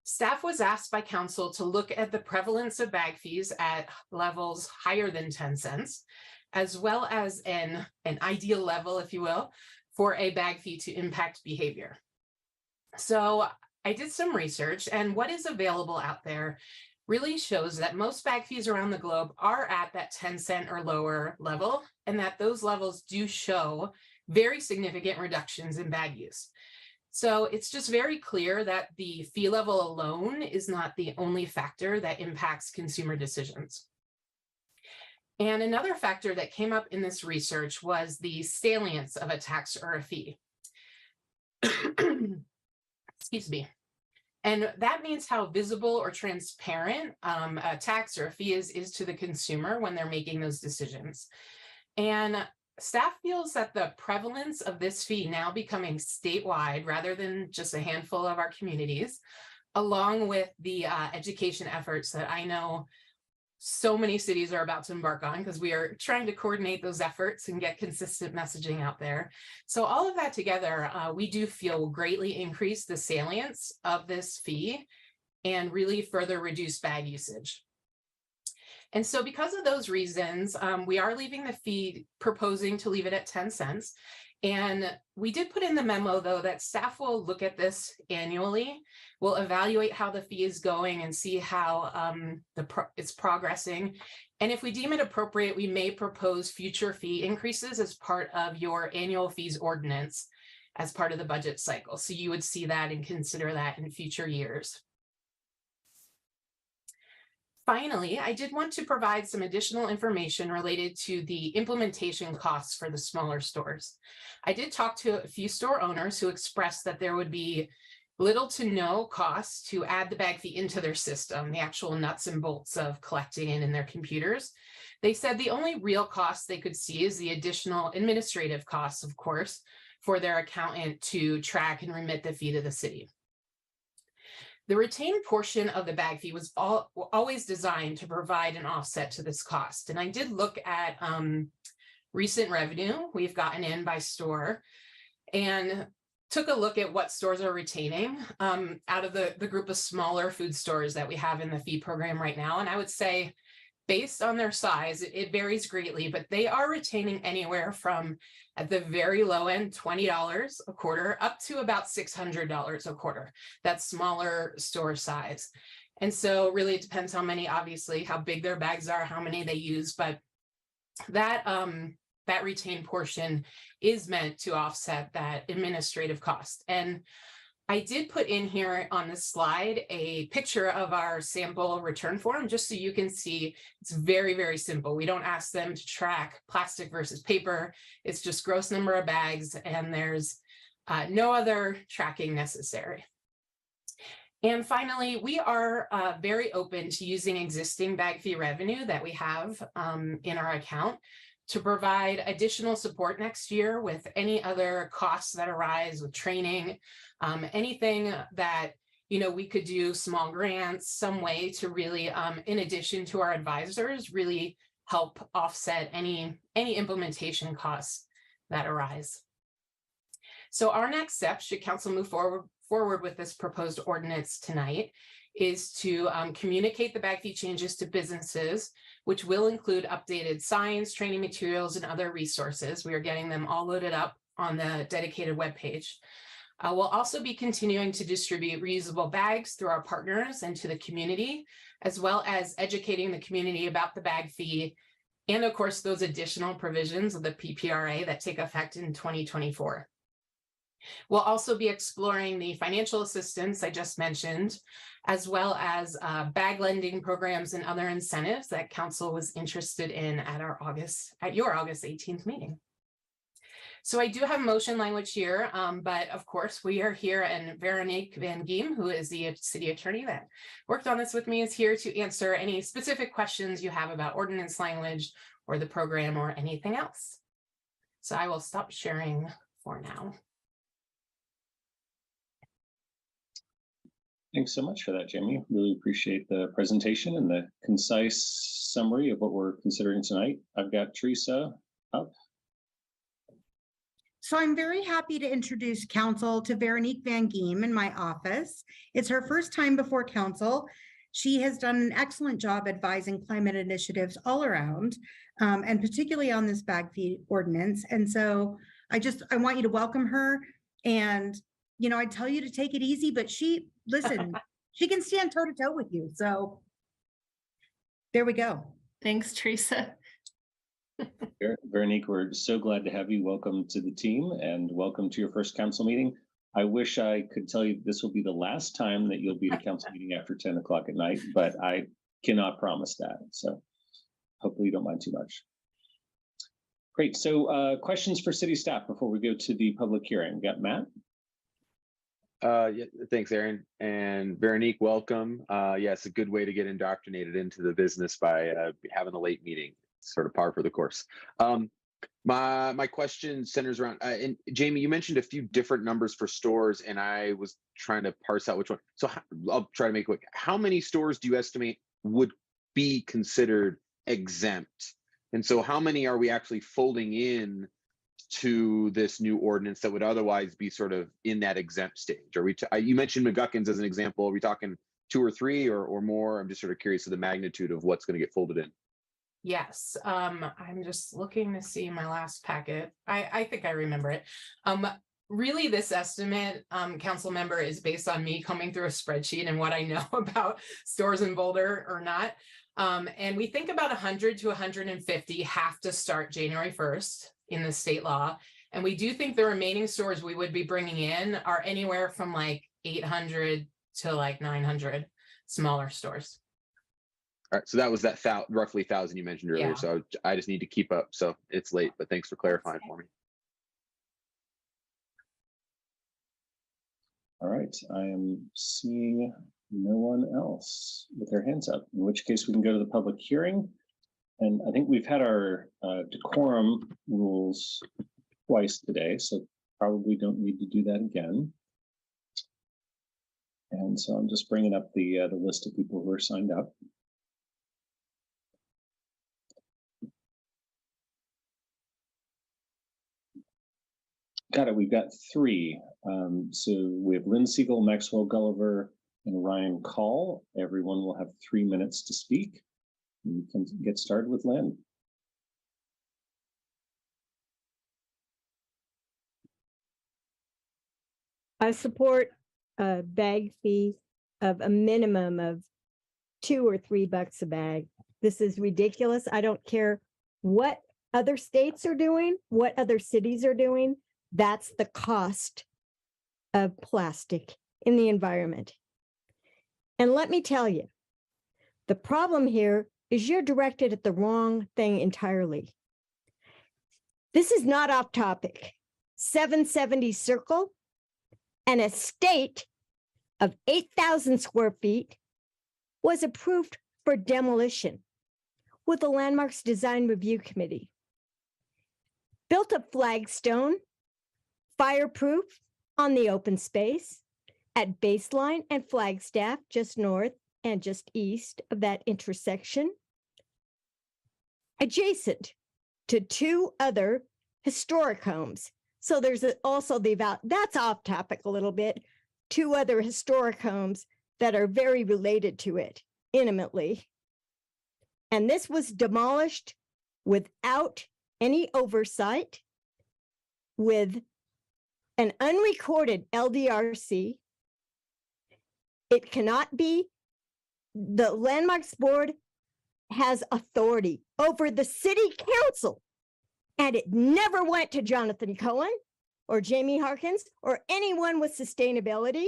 Staff was asked by council to look at the prevalence of bag fees at levels higher than 10 cents, as well as an ideal level, if you will, for a bag fee to impact behavior. So I did some research, and what is available out there really shows that most bag fees around the globe are at that 10 cent or lower level, and that those levels do show very significant reductions in bag use. So it's just very clear that the fee level alone is not the only factor that impacts consumer decisions. And another factor that came up in this research was the salience of a tax or a fee. Excuse me. And that means how visible or transparent a tax or a fee is to the consumer when they're making those decisions. And staff feels that the prevalence of this fee now becoming statewide rather than just a handful of our communities, along with the education efforts that I know so many cities are about to embark on, because we are trying to coordinate those efforts and get consistent messaging out there. So all of that together, we do feel will greatly increase the salience of this fee and really further reduce bag usage. And so because of those reasons, we are leaving the fee, proposing to leave it at 10 cents. And we did put in the memo, though, that staff will look at this annually. We'll evaluate how the fee is going and see how it's progressing. And if we deem it appropriate, we may propose future fee increases as part of your annual fees ordinance as part of the budget cycle. So you would see that and consider that in future years. Finally, I did want to provide some additional information related to the implementation costs for the smaller stores. I did talk to a few store owners who expressed that there would be little to no cost to add the bag fee into their system, the actual nuts and bolts of collecting it in their computers. They said the only real cost they could see is the additional administrative costs, of course, for their accountant to track and remit the fee to the city. The retained portion of the bag fee was always designed to provide an offset to this cost. And I did look at recent revenue we've gotten in by store and took a look at what stores are retaining out of the group of smaller food stores that we have in the fee program right now. And I would say, based on their size, it varies greatly, but they are retaining anywhere from, at the very low end, $20 a quarter up to about $600 a quarter. That's smaller store size. And so really it depends how many, obviously, how big their bags are, how many they use, but that retained portion is meant to offset that administrative cost. And I did put in here on this slide a picture of our sample return form, just so you can see it's very, very simple. We don't ask them to track plastic versus paper. It's just gross number of bags, and there's no other tracking necessary. And finally, we are very open to using existing bag fee revenue that we have in our account to provide additional support next year with any other costs that arise with training, anything that we could do, small grants, some way to really, in addition to our advisors, really help offset any implementation costs that arise. So our next step, should council move forward with this proposed ordinance tonight, is to communicate the bag fee changes to businesses, which will include updated signs, training materials, and other resources. We are getting them all loaded up on the dedicated webpage. We'll also be continuing to distribute reusable bags through our partners and to the community, as well as educating the community about the bag fee and, of course, those additional provisions of the PPRA that take effect in 2024. We'll also be exploring the financial assistance I just mentioned, as well as bag lending programs and other incentives that council was interested in at your August 18th meeting. So I do have motion language here, but of course we are here, and Veronique Van Giem, who is the city attorney that worked on this with me, is here to answer any specific questions you have about ordinance language or the program or anything else. So I will stop sharing for now. Thanks so much for that, Jamie. Really appreciate the presentation and the concise summary of what we're considering tonight. I've got Teresa up. So I'm very happy to introduce council to Veronique Van Giem in my office. It's her first time before council. She has done an excellent job advising climate initiatives all around, and particularly on this bag fee ordinance. And so I want you to welcome her. And, you know, I tell you to take it easy, but listen, she can stand toe to toe with you. So there we go. Thanks, Teresa. Veronique, we're so glad to have you. Welcome to the team and welcome to your first council meeting. I wish I could tell you this will be the last time that you'll be at a council meeting after 10 o'clock at night, but I cannot promise that. So hopefully you don't mind too much. Great. So questions for city staff before we go to the public hearing. We got Matt? Yeah, thanks, Aaron. And Veronique, welcome. Yes, a good way to get indoctrinated into the business by having a late meeting. Sort of par for the course. My question centers around, and Jamie, you mentioned a few different numbers for stores, and I was trying to parse out which one. So I'll try to make it quick. How many stores do you estimate would be considered exempt? And so how many are we actually folding in to this new ordinance that would otherwise be sort of in that exempt stage? Are we, you mentioned McGuckins as an example. Are we talking 2 or 3 or more? I'm just sort of curious of the magnitude of what's going to get folded in. Yes, I'm just looking to see my last packet. I think I remember it. Really, this estimate, council member, is based on me coming through a spreadsheet and what I know about stores in Boulder or not. And we think about 100 to 150 have to start January 1st in the state law. And we do think the remaining stores we would be bringing in are anywhere from like 800 to like 900 smaller stores. All right, so that was that roughly 1,000 you mentioned earlier. Yeah. So I just need to keep up. So it's late, but thanks for clarifying for me. All right, I am seeing no one else with their hands up, in which case we can go to the public hearing. And I think we've had our decorum rules twice today, so probably don't need to do that again. And so I'm just bringing up the list of people who are signed up. Got it. We've got 3. So we have Lynn Siegel, Maxwell Gulliver, and Ryan Call. Everyone will have 3 minutes to speak. We can get started with Lynn. I support a bag fee of a minimum of $2 or $3 a bag. This is ridiculous. I don't care what other states are doing, what other cities are doing. That's the cost of plastic in the environment. And let me tell you, the problem here is you're directed at the wrong thing entirely. This is not off topic. 770 Circle, an estate of 8,000 square feet, was approved for demolition with the Landmarks Design Review Committee. Built of flagstone, fireproof on the open space at Baseline and Flagstaff, just north and just east of that intersection, adjacent to 2 other historic homes So there's also that's off topic a little bit, 2 other historic homes that are very related to it intimately. And this was demolished without any oversight, with an unrecorded LDRC. It cannot be, the Landmarks Board has authority over the city council, and it never went to Jonathan Cohen or Jamie Harkins or anyone with sustainability.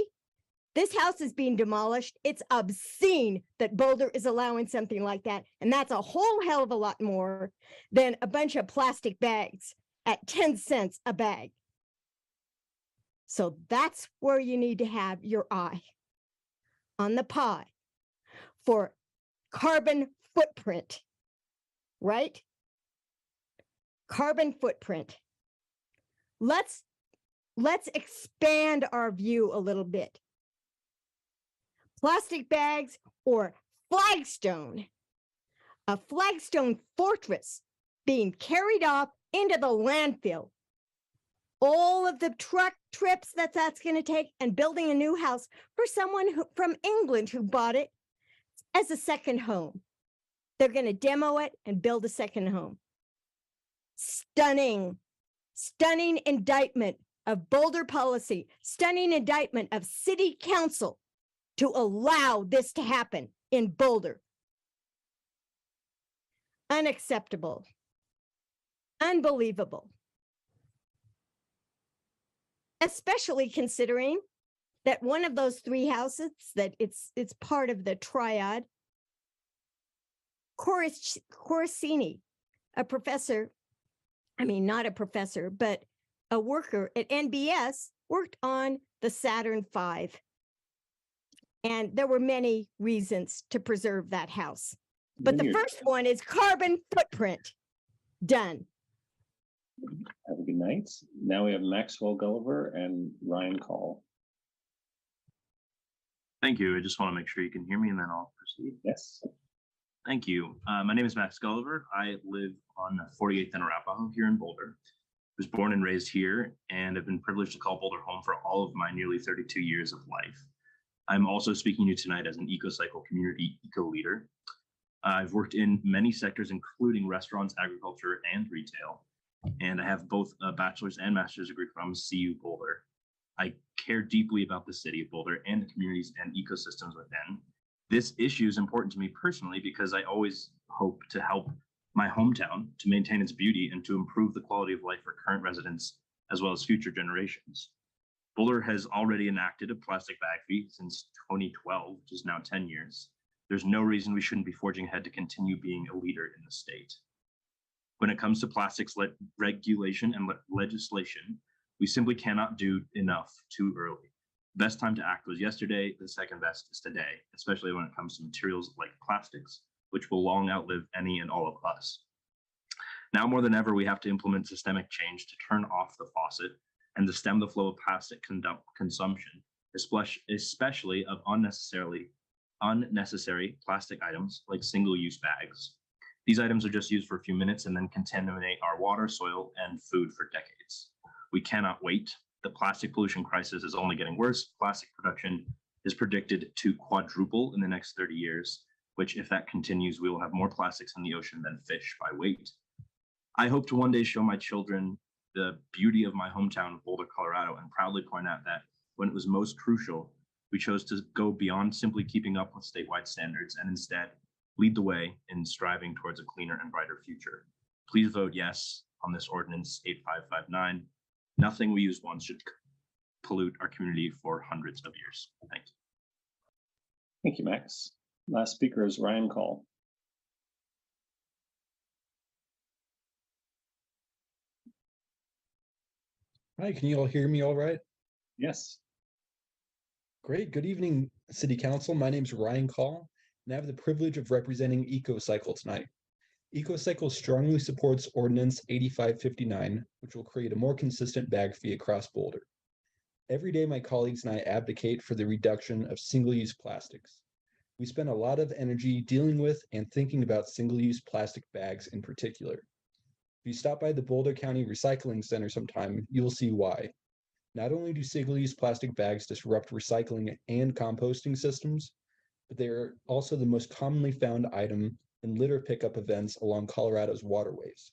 This house is being demolished. It's obscene that Boulder is allowing something like that. And that's a whole hell of a lot more than a bunch of plastic bags at 10 cents a bag. So that's where you need to have your eye on the pie for carbon footprint, right? Carbon footprint. Let's expand our view a little bit. Plastic bags or flagstone, a flagstone fortress being carried off into the landfill. All of the truck trips that's going to take, and building a new house for someone from England who bought it as a second home. They're going to demo it and build a second home. Stunning, stunning indictment of Boulder policy, stunning indictment of city council to allow this to happen in Boulder. Unacceptable. Unbelievable. Especially considering that one of those 3 houses, that it's part of the triad. Corsini, a professor, I mean, not a professor, but a worker at NBS, worked on the Saturn V. And there were many reasons to preserve that house. But the first one is carbon footprint. Done. Have a good night. Now we have Maxwell Gulliver and Ryan Call. Thank you. I just want to make sure you can hear me and then I'll proceed. Yes. Thank you. My name is Max Gulliver. I live on 48th and Arapahoe here in Boulder. I was born and raised here and have been privileged to call Boulder home for all of my nearly 32 years of life. I'm also speaking to you tonight as an EcoCycle community eco-leader. I've worked in many sectors, including restaurants, agriculture, and retail. And I have both a bachelor's and master's degree from CU Boulder. I care deeply about the city of Boulder and the communities and ecosystems within. This issue is important to me personally because I always hope to help my hometown to maintain its beauty and to improve the quality of life for current residents as well as future generations. Boulder has already enacted a plastic bag fee since 2012, which is now 10 years. There's no reason we shouldn't be forging ahead to continue being a leader in the state. When it comes to plastics regulation and legislation, we simply cannot do enough too early. The best time to act was yesterday, the second best is today, especially when it comes to materials like plastics, which will long outlive any and all of us. Now more than ever, we have to implement systemic change to turn off the faucet and to stem the flow of plastic consumption, especially of unnecessary plastic items like single-use bags. These items are just used for a few minutes and then contaminate our water, soil, and food for decades. We cannot wait. The plastic pollution crisis is only getting worse. Plastic production is predicted to quadruple in the next 30 years, which if that continues, we will have more plastics in the ocean than fish by weight. I hope to one day show my children the beauty of my hometown, Boulder, Colorado, and proudly point out that when it was most crucial, we chose to go beyond simply keeping up with statewide standards and instead lead the way in striving towards a cleaner and brighter future. Please vote yes on this ordinance 8559. Nothing we use once should pollute our community for hundreds of years. Thank you. Thank you, Max. Last speaker is Ryan Call. Hi, can you all hear me all right? Yes. Great. Good evening, City Council. My name is Ryan Call, and I have the privilege of representing EcoCycle tonight. EcoCycle strongly supports Ordinance 8559, which will create a more consistent bag fee across Boulder. Every day, my colleagues and I advocate for the reduction of single-use plastics. We spend a lot of energy dealing with and thinking about single-use plastic bags in particular. If you stop by the Boulder County Recycling Center sometime, you will see why. Not only do single-use plastic bags disrupt recycling and composting systems, but they are also the most commonly found item in litter pickup events along Colorado's waterways.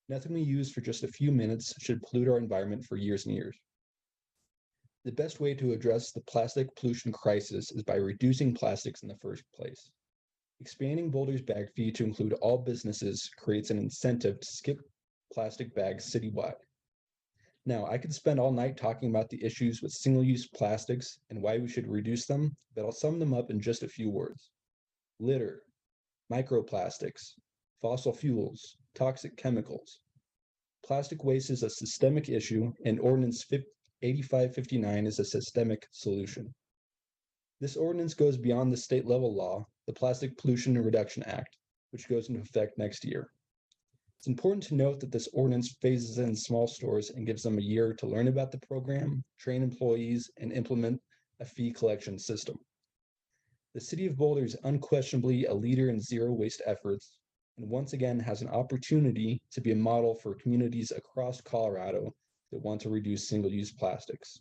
Nothing we use for just a few minutes should pollute our environment for years and years. The best way to address the plastic pollution crisis is by reducing plastics in the first place. Expanding Boulder's bag fee to include all businesses creates an incentive to skip plastic bags citywide. Now, I could spend all night talking about the issues with single-use plastics and why we should reduce them, but I'll sum them up in just a few words. Litter, microplastics, fossil fuels, toxic chemicals. Plastic waste is a systemic issue, and Ordinance 8559 is a systemic solution. This ordinance goes beyond the state level law, the Plastic Pollution Reduction Act, which goes into effect next year. It's important to note that this ordinance phases in small stores and gives them a year to learn about the program, train employees, and implement a fee collection system. The City of Boulder is unquestionably a leader in zero waste efforts, and once again has an opportunity to be a model for communities across Colorado that want to reduce single-use plastics.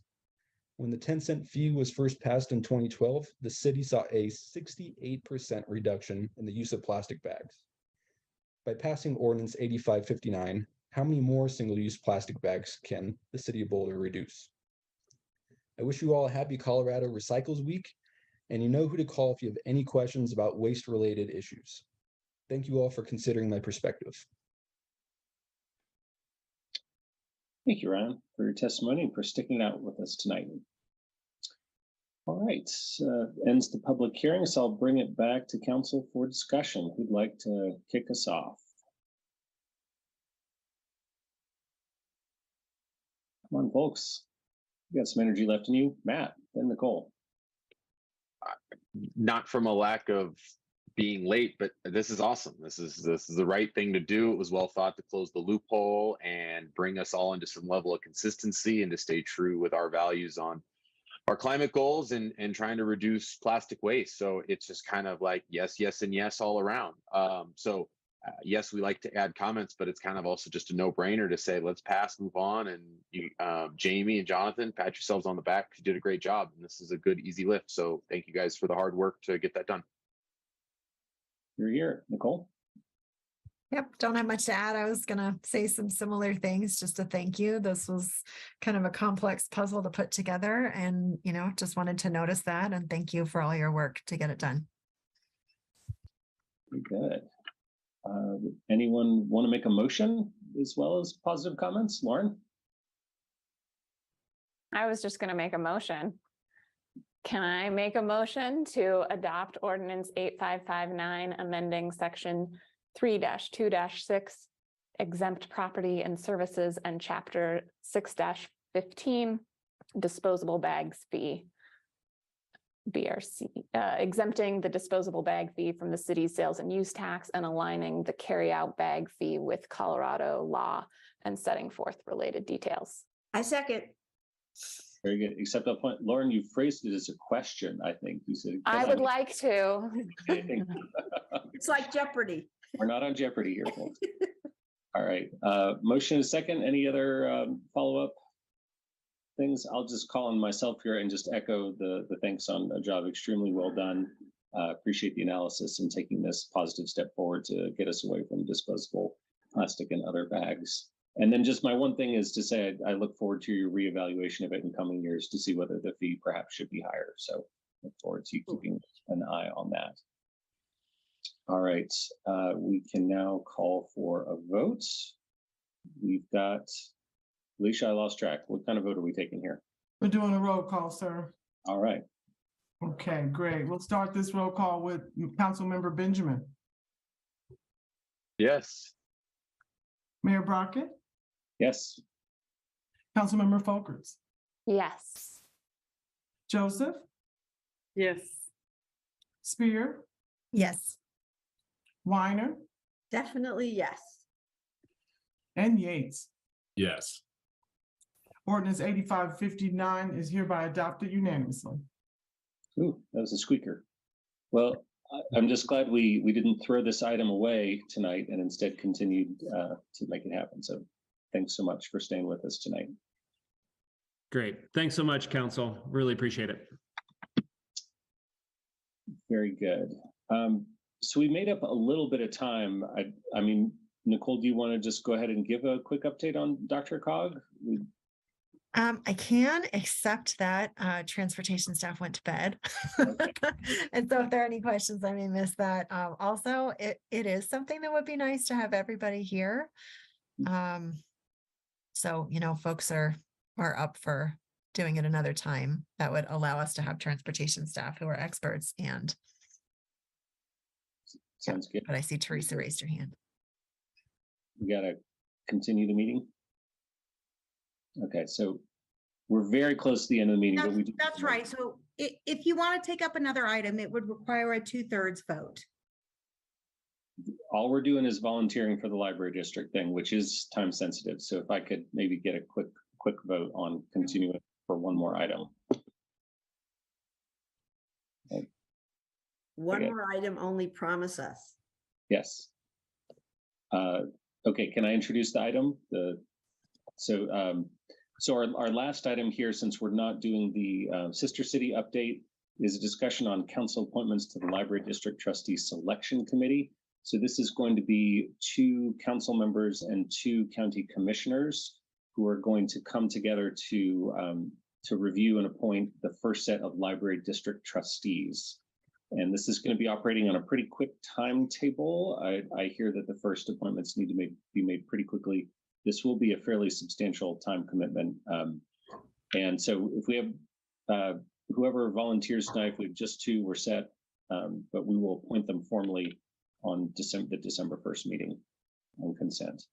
When the 10-cent fee was first passed in 2012, the city saw a 68% reduction in the use of plastic bags. By passing Ordinance 8559, how many more single-use plastic bags can the City of Boulder reduce? I wish you all a happy Colorado Recycles Week, and you know who to call if you have any questions about waste-related issues. Thank you all for considering my perspective. Thank you, Ryan, for your testimony and for sticking it out with us tonight. All right, ends the public hearing, so I'll bring it back to council for discussion. Who'd like to kick us off? Come on, folks. You got some energy left in you. Matt, then Nicole. Not from a lack of being late, but this is awesome. This is the right thing to do. It was well thought to close the loophole and bring us all into some level of consistency and to stay true with our values on our climate goals and trying to reduce plastic waste. So it's just kind of like yes, yes, and yes all around. Yes, we like to add comments, but it's kind of also just a no-brainer to say let's pass, move on, and you, Jamie and Jonathan, pat yourselves on the back. You did a great job, and this is a good, easy lift. So thank you guys for the hard work to get that done. You're here, Nicole. Yep, don't have much to add. I was gonna say some similar things, just to thank you. This was kind of a complex puzzle to put together, and just wanted to notice that and thank you for all your work to get it done. Good. Anyone want to make a motion as well as positive comments? Lauren? I was just going to make a motion. Can I make a motion to adopt ordinance 8559, amending section 3-2-6, exempt property and services, and chapter 6-15, disposable bags fee, BRC, exempting the disposable bag fee from the city's sales and use tax and aligning the carryout bag fee with Colorado law and setting forth related details. I second. Very good. Except that point, Lauren, you phrased it as a question, I think. You said, I would like to. It's like Jeopardy. We're not on Jeopardy here, folks. All right. Motion is second. Any other follow-up things? I'll just call on myself here and just echo the thanks on a job extremely well done. Appreciate the analysis and taking this positive step forward to get us away from disposable plastic and other bags. And then just my one thing is to say, I look forward to your reevaluation of it in coming years to see whether the fee perhaps should be higher. So look forward to keeping an eye on that. All right, we can now call for a vote. We've got, Alicia, I lost track. What kind of vote are we taking here? We're doing a roll call, sir. All right. Okay, great. We'll start this roll call with Councilmember Benjamin. Yes. Mayor Brockett? Yes. Councilmember Folkerts? Yes. Joseph? Yes. Spear? Yes. Weiner? Definitely yes. And Yates. Yes. Ordinance 8559 is hereby adopted unanimously. Ooh, that was a squeaker. Well, I'm just glad we didn't throw this item away tonight and instead continued to make it happen. So thanks so much for staying with us tonight. Great. Thanks so much, Council. Really appreciate it. Very good. So we made up a little bit of time. I mean, Nicole, do you want to just go ahead and give a quick update on Dr. Cog? I can, except that transportation staff went to bed. And so if there are any questions, I may miss that. Also, it is something that would be nice to have everybody here. So, you know, folks are up for doing it another time. That would allow us to have transportation staff who are experts. And sounds good. But I see Teresa raised her hand. We got to continue the meeting. Okay, so we're very close to the end of the meeting, but we do. That's right. So if you want to take up another item, it would require a 2/3 vote. All we're doing is volunteering for the library district thing, which is time sensitive. So if I could maybe get a quick vote on continuing for one more item. Okay. One more item only, promise us. Yes. Okay, can I introduce the item? So our last item here, since we're not doing the Sister City update, is a discussion on council appointments to the Library District Trustee Selection Committee. So this is going to be 2 council members and 2 county commissioners who are going to come together to review and appoint the first set of library district trustees. And this is going to be operating on a pretty quick timetable. I hear that the first appointments need to be made pretty quickly. This will be a fairly substantial time commitment. And so if we have whoever volunteers tonight, if we have just 2, we're set, but we will appoint them formally on the December 1st meeting on consent.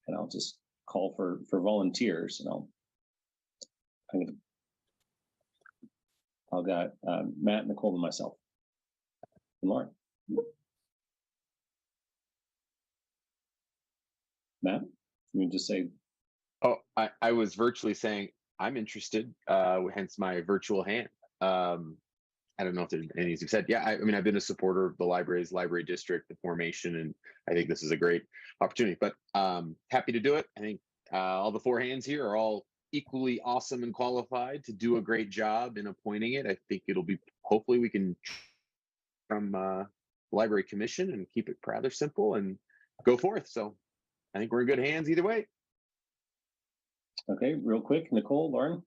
And I'll just call for volunteers, and I'll got Matt, Nicole, and myself. And Lauren. Matt, you can just say. Oh, I was virtually saying I'm interested, hence my virtual hand. I don't know if there's any you said. Yeah, I mean, I've been a supporter of the library district, the formation, and I think this is a great opportunity. But happy to do it. I think all the 4 hands here are all equally awesome and qualified to do a great job in appointing it. I think it'll be, hopefully we can from Library Commission and keep it rather simple and go forth. So I think we're in good hands either way. Okay, real quick, Nicole, Lauren.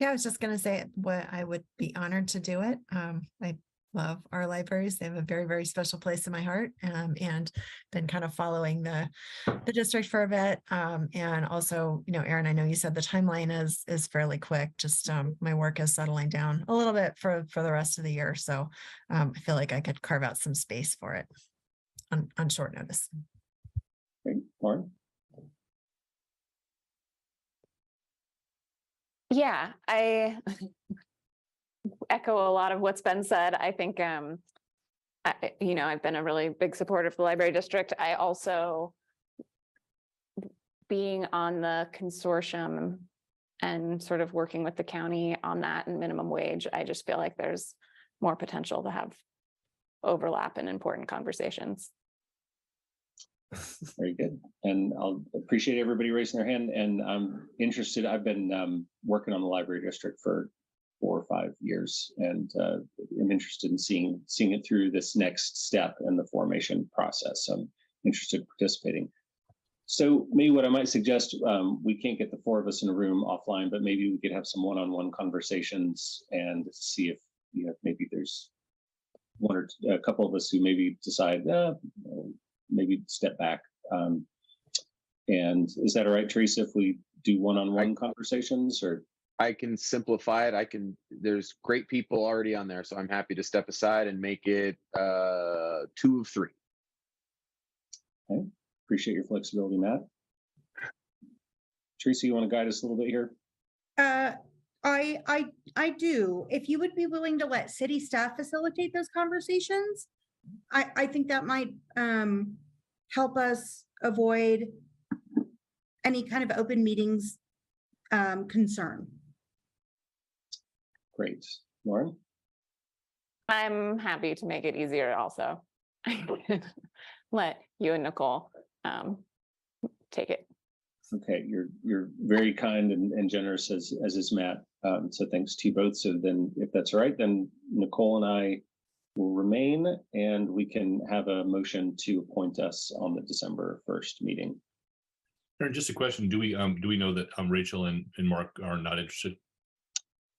Yeah, I was just going to say what I would be honored to do it. I love our libraries. They have a very, very special place in my heart, and been kind of following the district for a bit. And also, you know, Aaron, I know you said the timeline is fairly quick. Just my work is settling down a little bit for the rest of the year. So I feel like I could carve out some space for it on short notice. Okay, Lauren. Yeah, I echo a lot of what's been said. I think, I've been a really big supporter of the library district. I also, being on the consortium and sort of working with the county on that and minimum wage, I just feel like there's more potential to have overlap in important conversations. Very good. And I'll appreciate everybody raising their hand. And I'm interested, I've been working on the library district for 4 or 5 years, and I'm interested in seeing it through this next step in the formation process. So I'm interested in participating. So maybe what I might suggest, we can't get the 4 of us in a room offline, but maybe we could have some one-on-one conversations and see if, maybe there's one or a couple of us who maybe decide, maybe step back. And is that all right, Teresa, if we do one-on-one conversations? Or I can simplify it. There's great people already on there, so I'm happy to step aside and make it 2 of 3. Okay, appreciate your flexibility, Matt. Teresa, you want to guide us a little bit here? I do. If you would be willing to let city staff facilitate those conversations, I think that might help us avoid any kind of open meetings concern. Great. Lauren? I'm happy to make it easier also. Let you and Nicole take it. Okay, you're very kind and generous as is Matt. So thanks to you both. So then if that's all right, then Nicole and I will remain and we can have a motion to appoint us on the December 1st meeting. Aaron, just a question. Do we know that Rachel and Mark are not interested?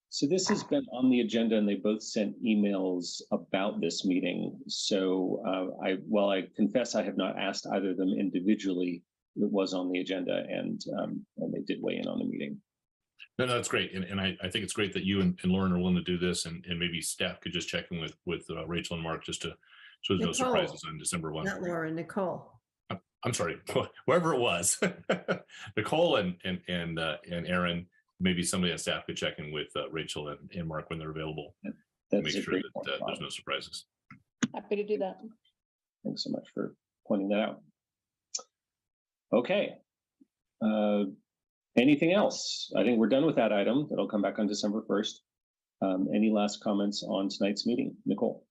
So this has been on the agenda and they both sent emails about this meeting. So while I confess I have not asked either of them individually, it was on the agenda and they did weigh in on the meeting. No, that's great. And I think it's great that you and Lauren are willing to do this and maybe staff could just check in with Rachel and Mark just to, so there's no Nicole. surprises on December 1. Not Laura, Nicole. I'm sorry, whoever it was, Nicole and Aaron, maybe somebody on staff could check in with Rachel and Mark when they're available. That's make a sure great that point, there's Bob. no surprises. Happy to do that. Thanks so much for pointing that out. Okay. Anything else? I think we're done with that item. That'll come back on December 1st. Any last comments on tonight's meeting? Nicole?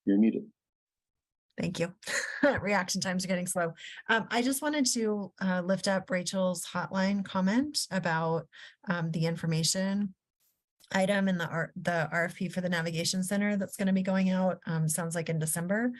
You're muted. Thank you. Reaction times are getting slow. I just wanted to lift up Rachel's hotline comment about the information item in the RFP for the navigation center that's going to be going out, sounds like in December.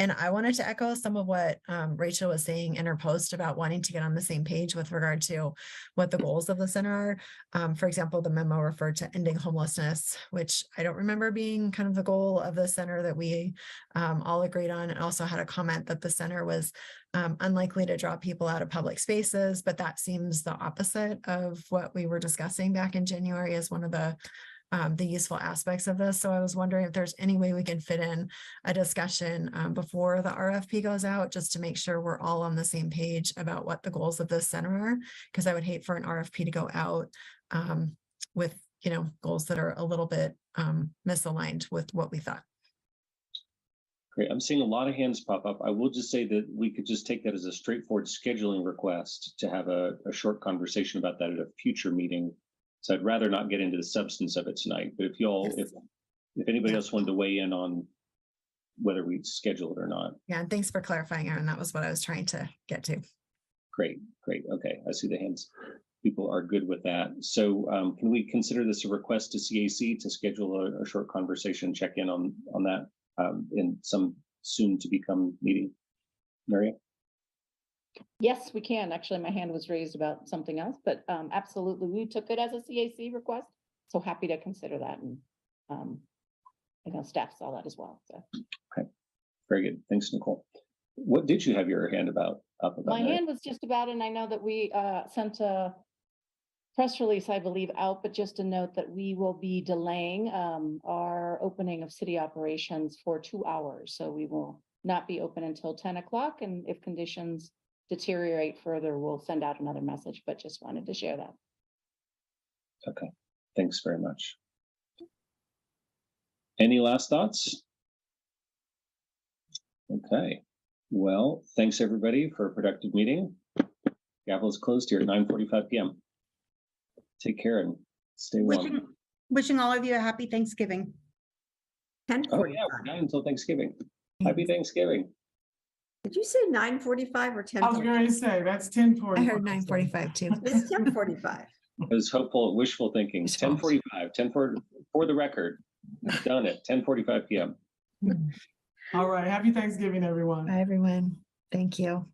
And I wanted to echo some of what Rachel was saying in her post about wanting to get on the same page with regard to what the goals of the center are. For example, the memo referred to ending homelessness, which I don't remember being kind of the goal of the center that we all agreed on. And also had a comment that the center was unlikely to draw people out of public spaces, but that seems the opposite of what we were discussing back in January as one of the useful aspects of this. So I was wondering if there's any way we can fit in a discussion before the RFP goes out, just to make sure we're all on the same page about what the goals of this center are, because I would hate for an RFP to go out with, goals that are a little bit misaligned with what we thought. Great. I'm seeing a lot of hands pop up. I will just say that we could just take that as a straightforward scheduling request to have a short conversation about that at a future meeting. So I'd rather not get into the substance of it tonight, but if y'all, if anybody else wanted to weigh in on whether we schedule it or not. Yeah, and thanks for clarifying, Aaron. That was what I was trying to get to. Great. Okay, I see the hands. People are good with that. So can we consider this a request to CAC to schedule a short conversation, check in on that in some soon to become meeting? Maria? Yes, we can. Actually, my hand was raised about something else, but absolutely, we took it as a CAC request. So happy to consider that, and staff saw that as well. So. Okay, very good. Thanks, Nicole. What did you have your hand up about? My hand was just about, and I know that we sent a press release, I believe, out, but just a note that we will be delaying our opening of city operations for 2 hours. So we will not be open until 10 o'clock, and if conditions deteriorate further, we'll send out another message, but just wanted to share that. Okay, thanks very much. Any last thoughts? Okay, well, thanks everybody for a productive meeting. Gavel is closed here at 9:45 p.m. Take care and stay warm. Wishing all of you a happy Thanksgiving. Oh yeah, we're done until Thanksgiving. Happy Thanksgiving. Did you say 9:45 or 10? I was going to say, that's 10:45. I heard 9:45 too. It's 10:45. I was hopeful, wishful thinking. 10:45, 10 for the record. It's done at 10:45 p.m. All right. Happy Thanksgiving, everyone. Bye, everyone. Thank you.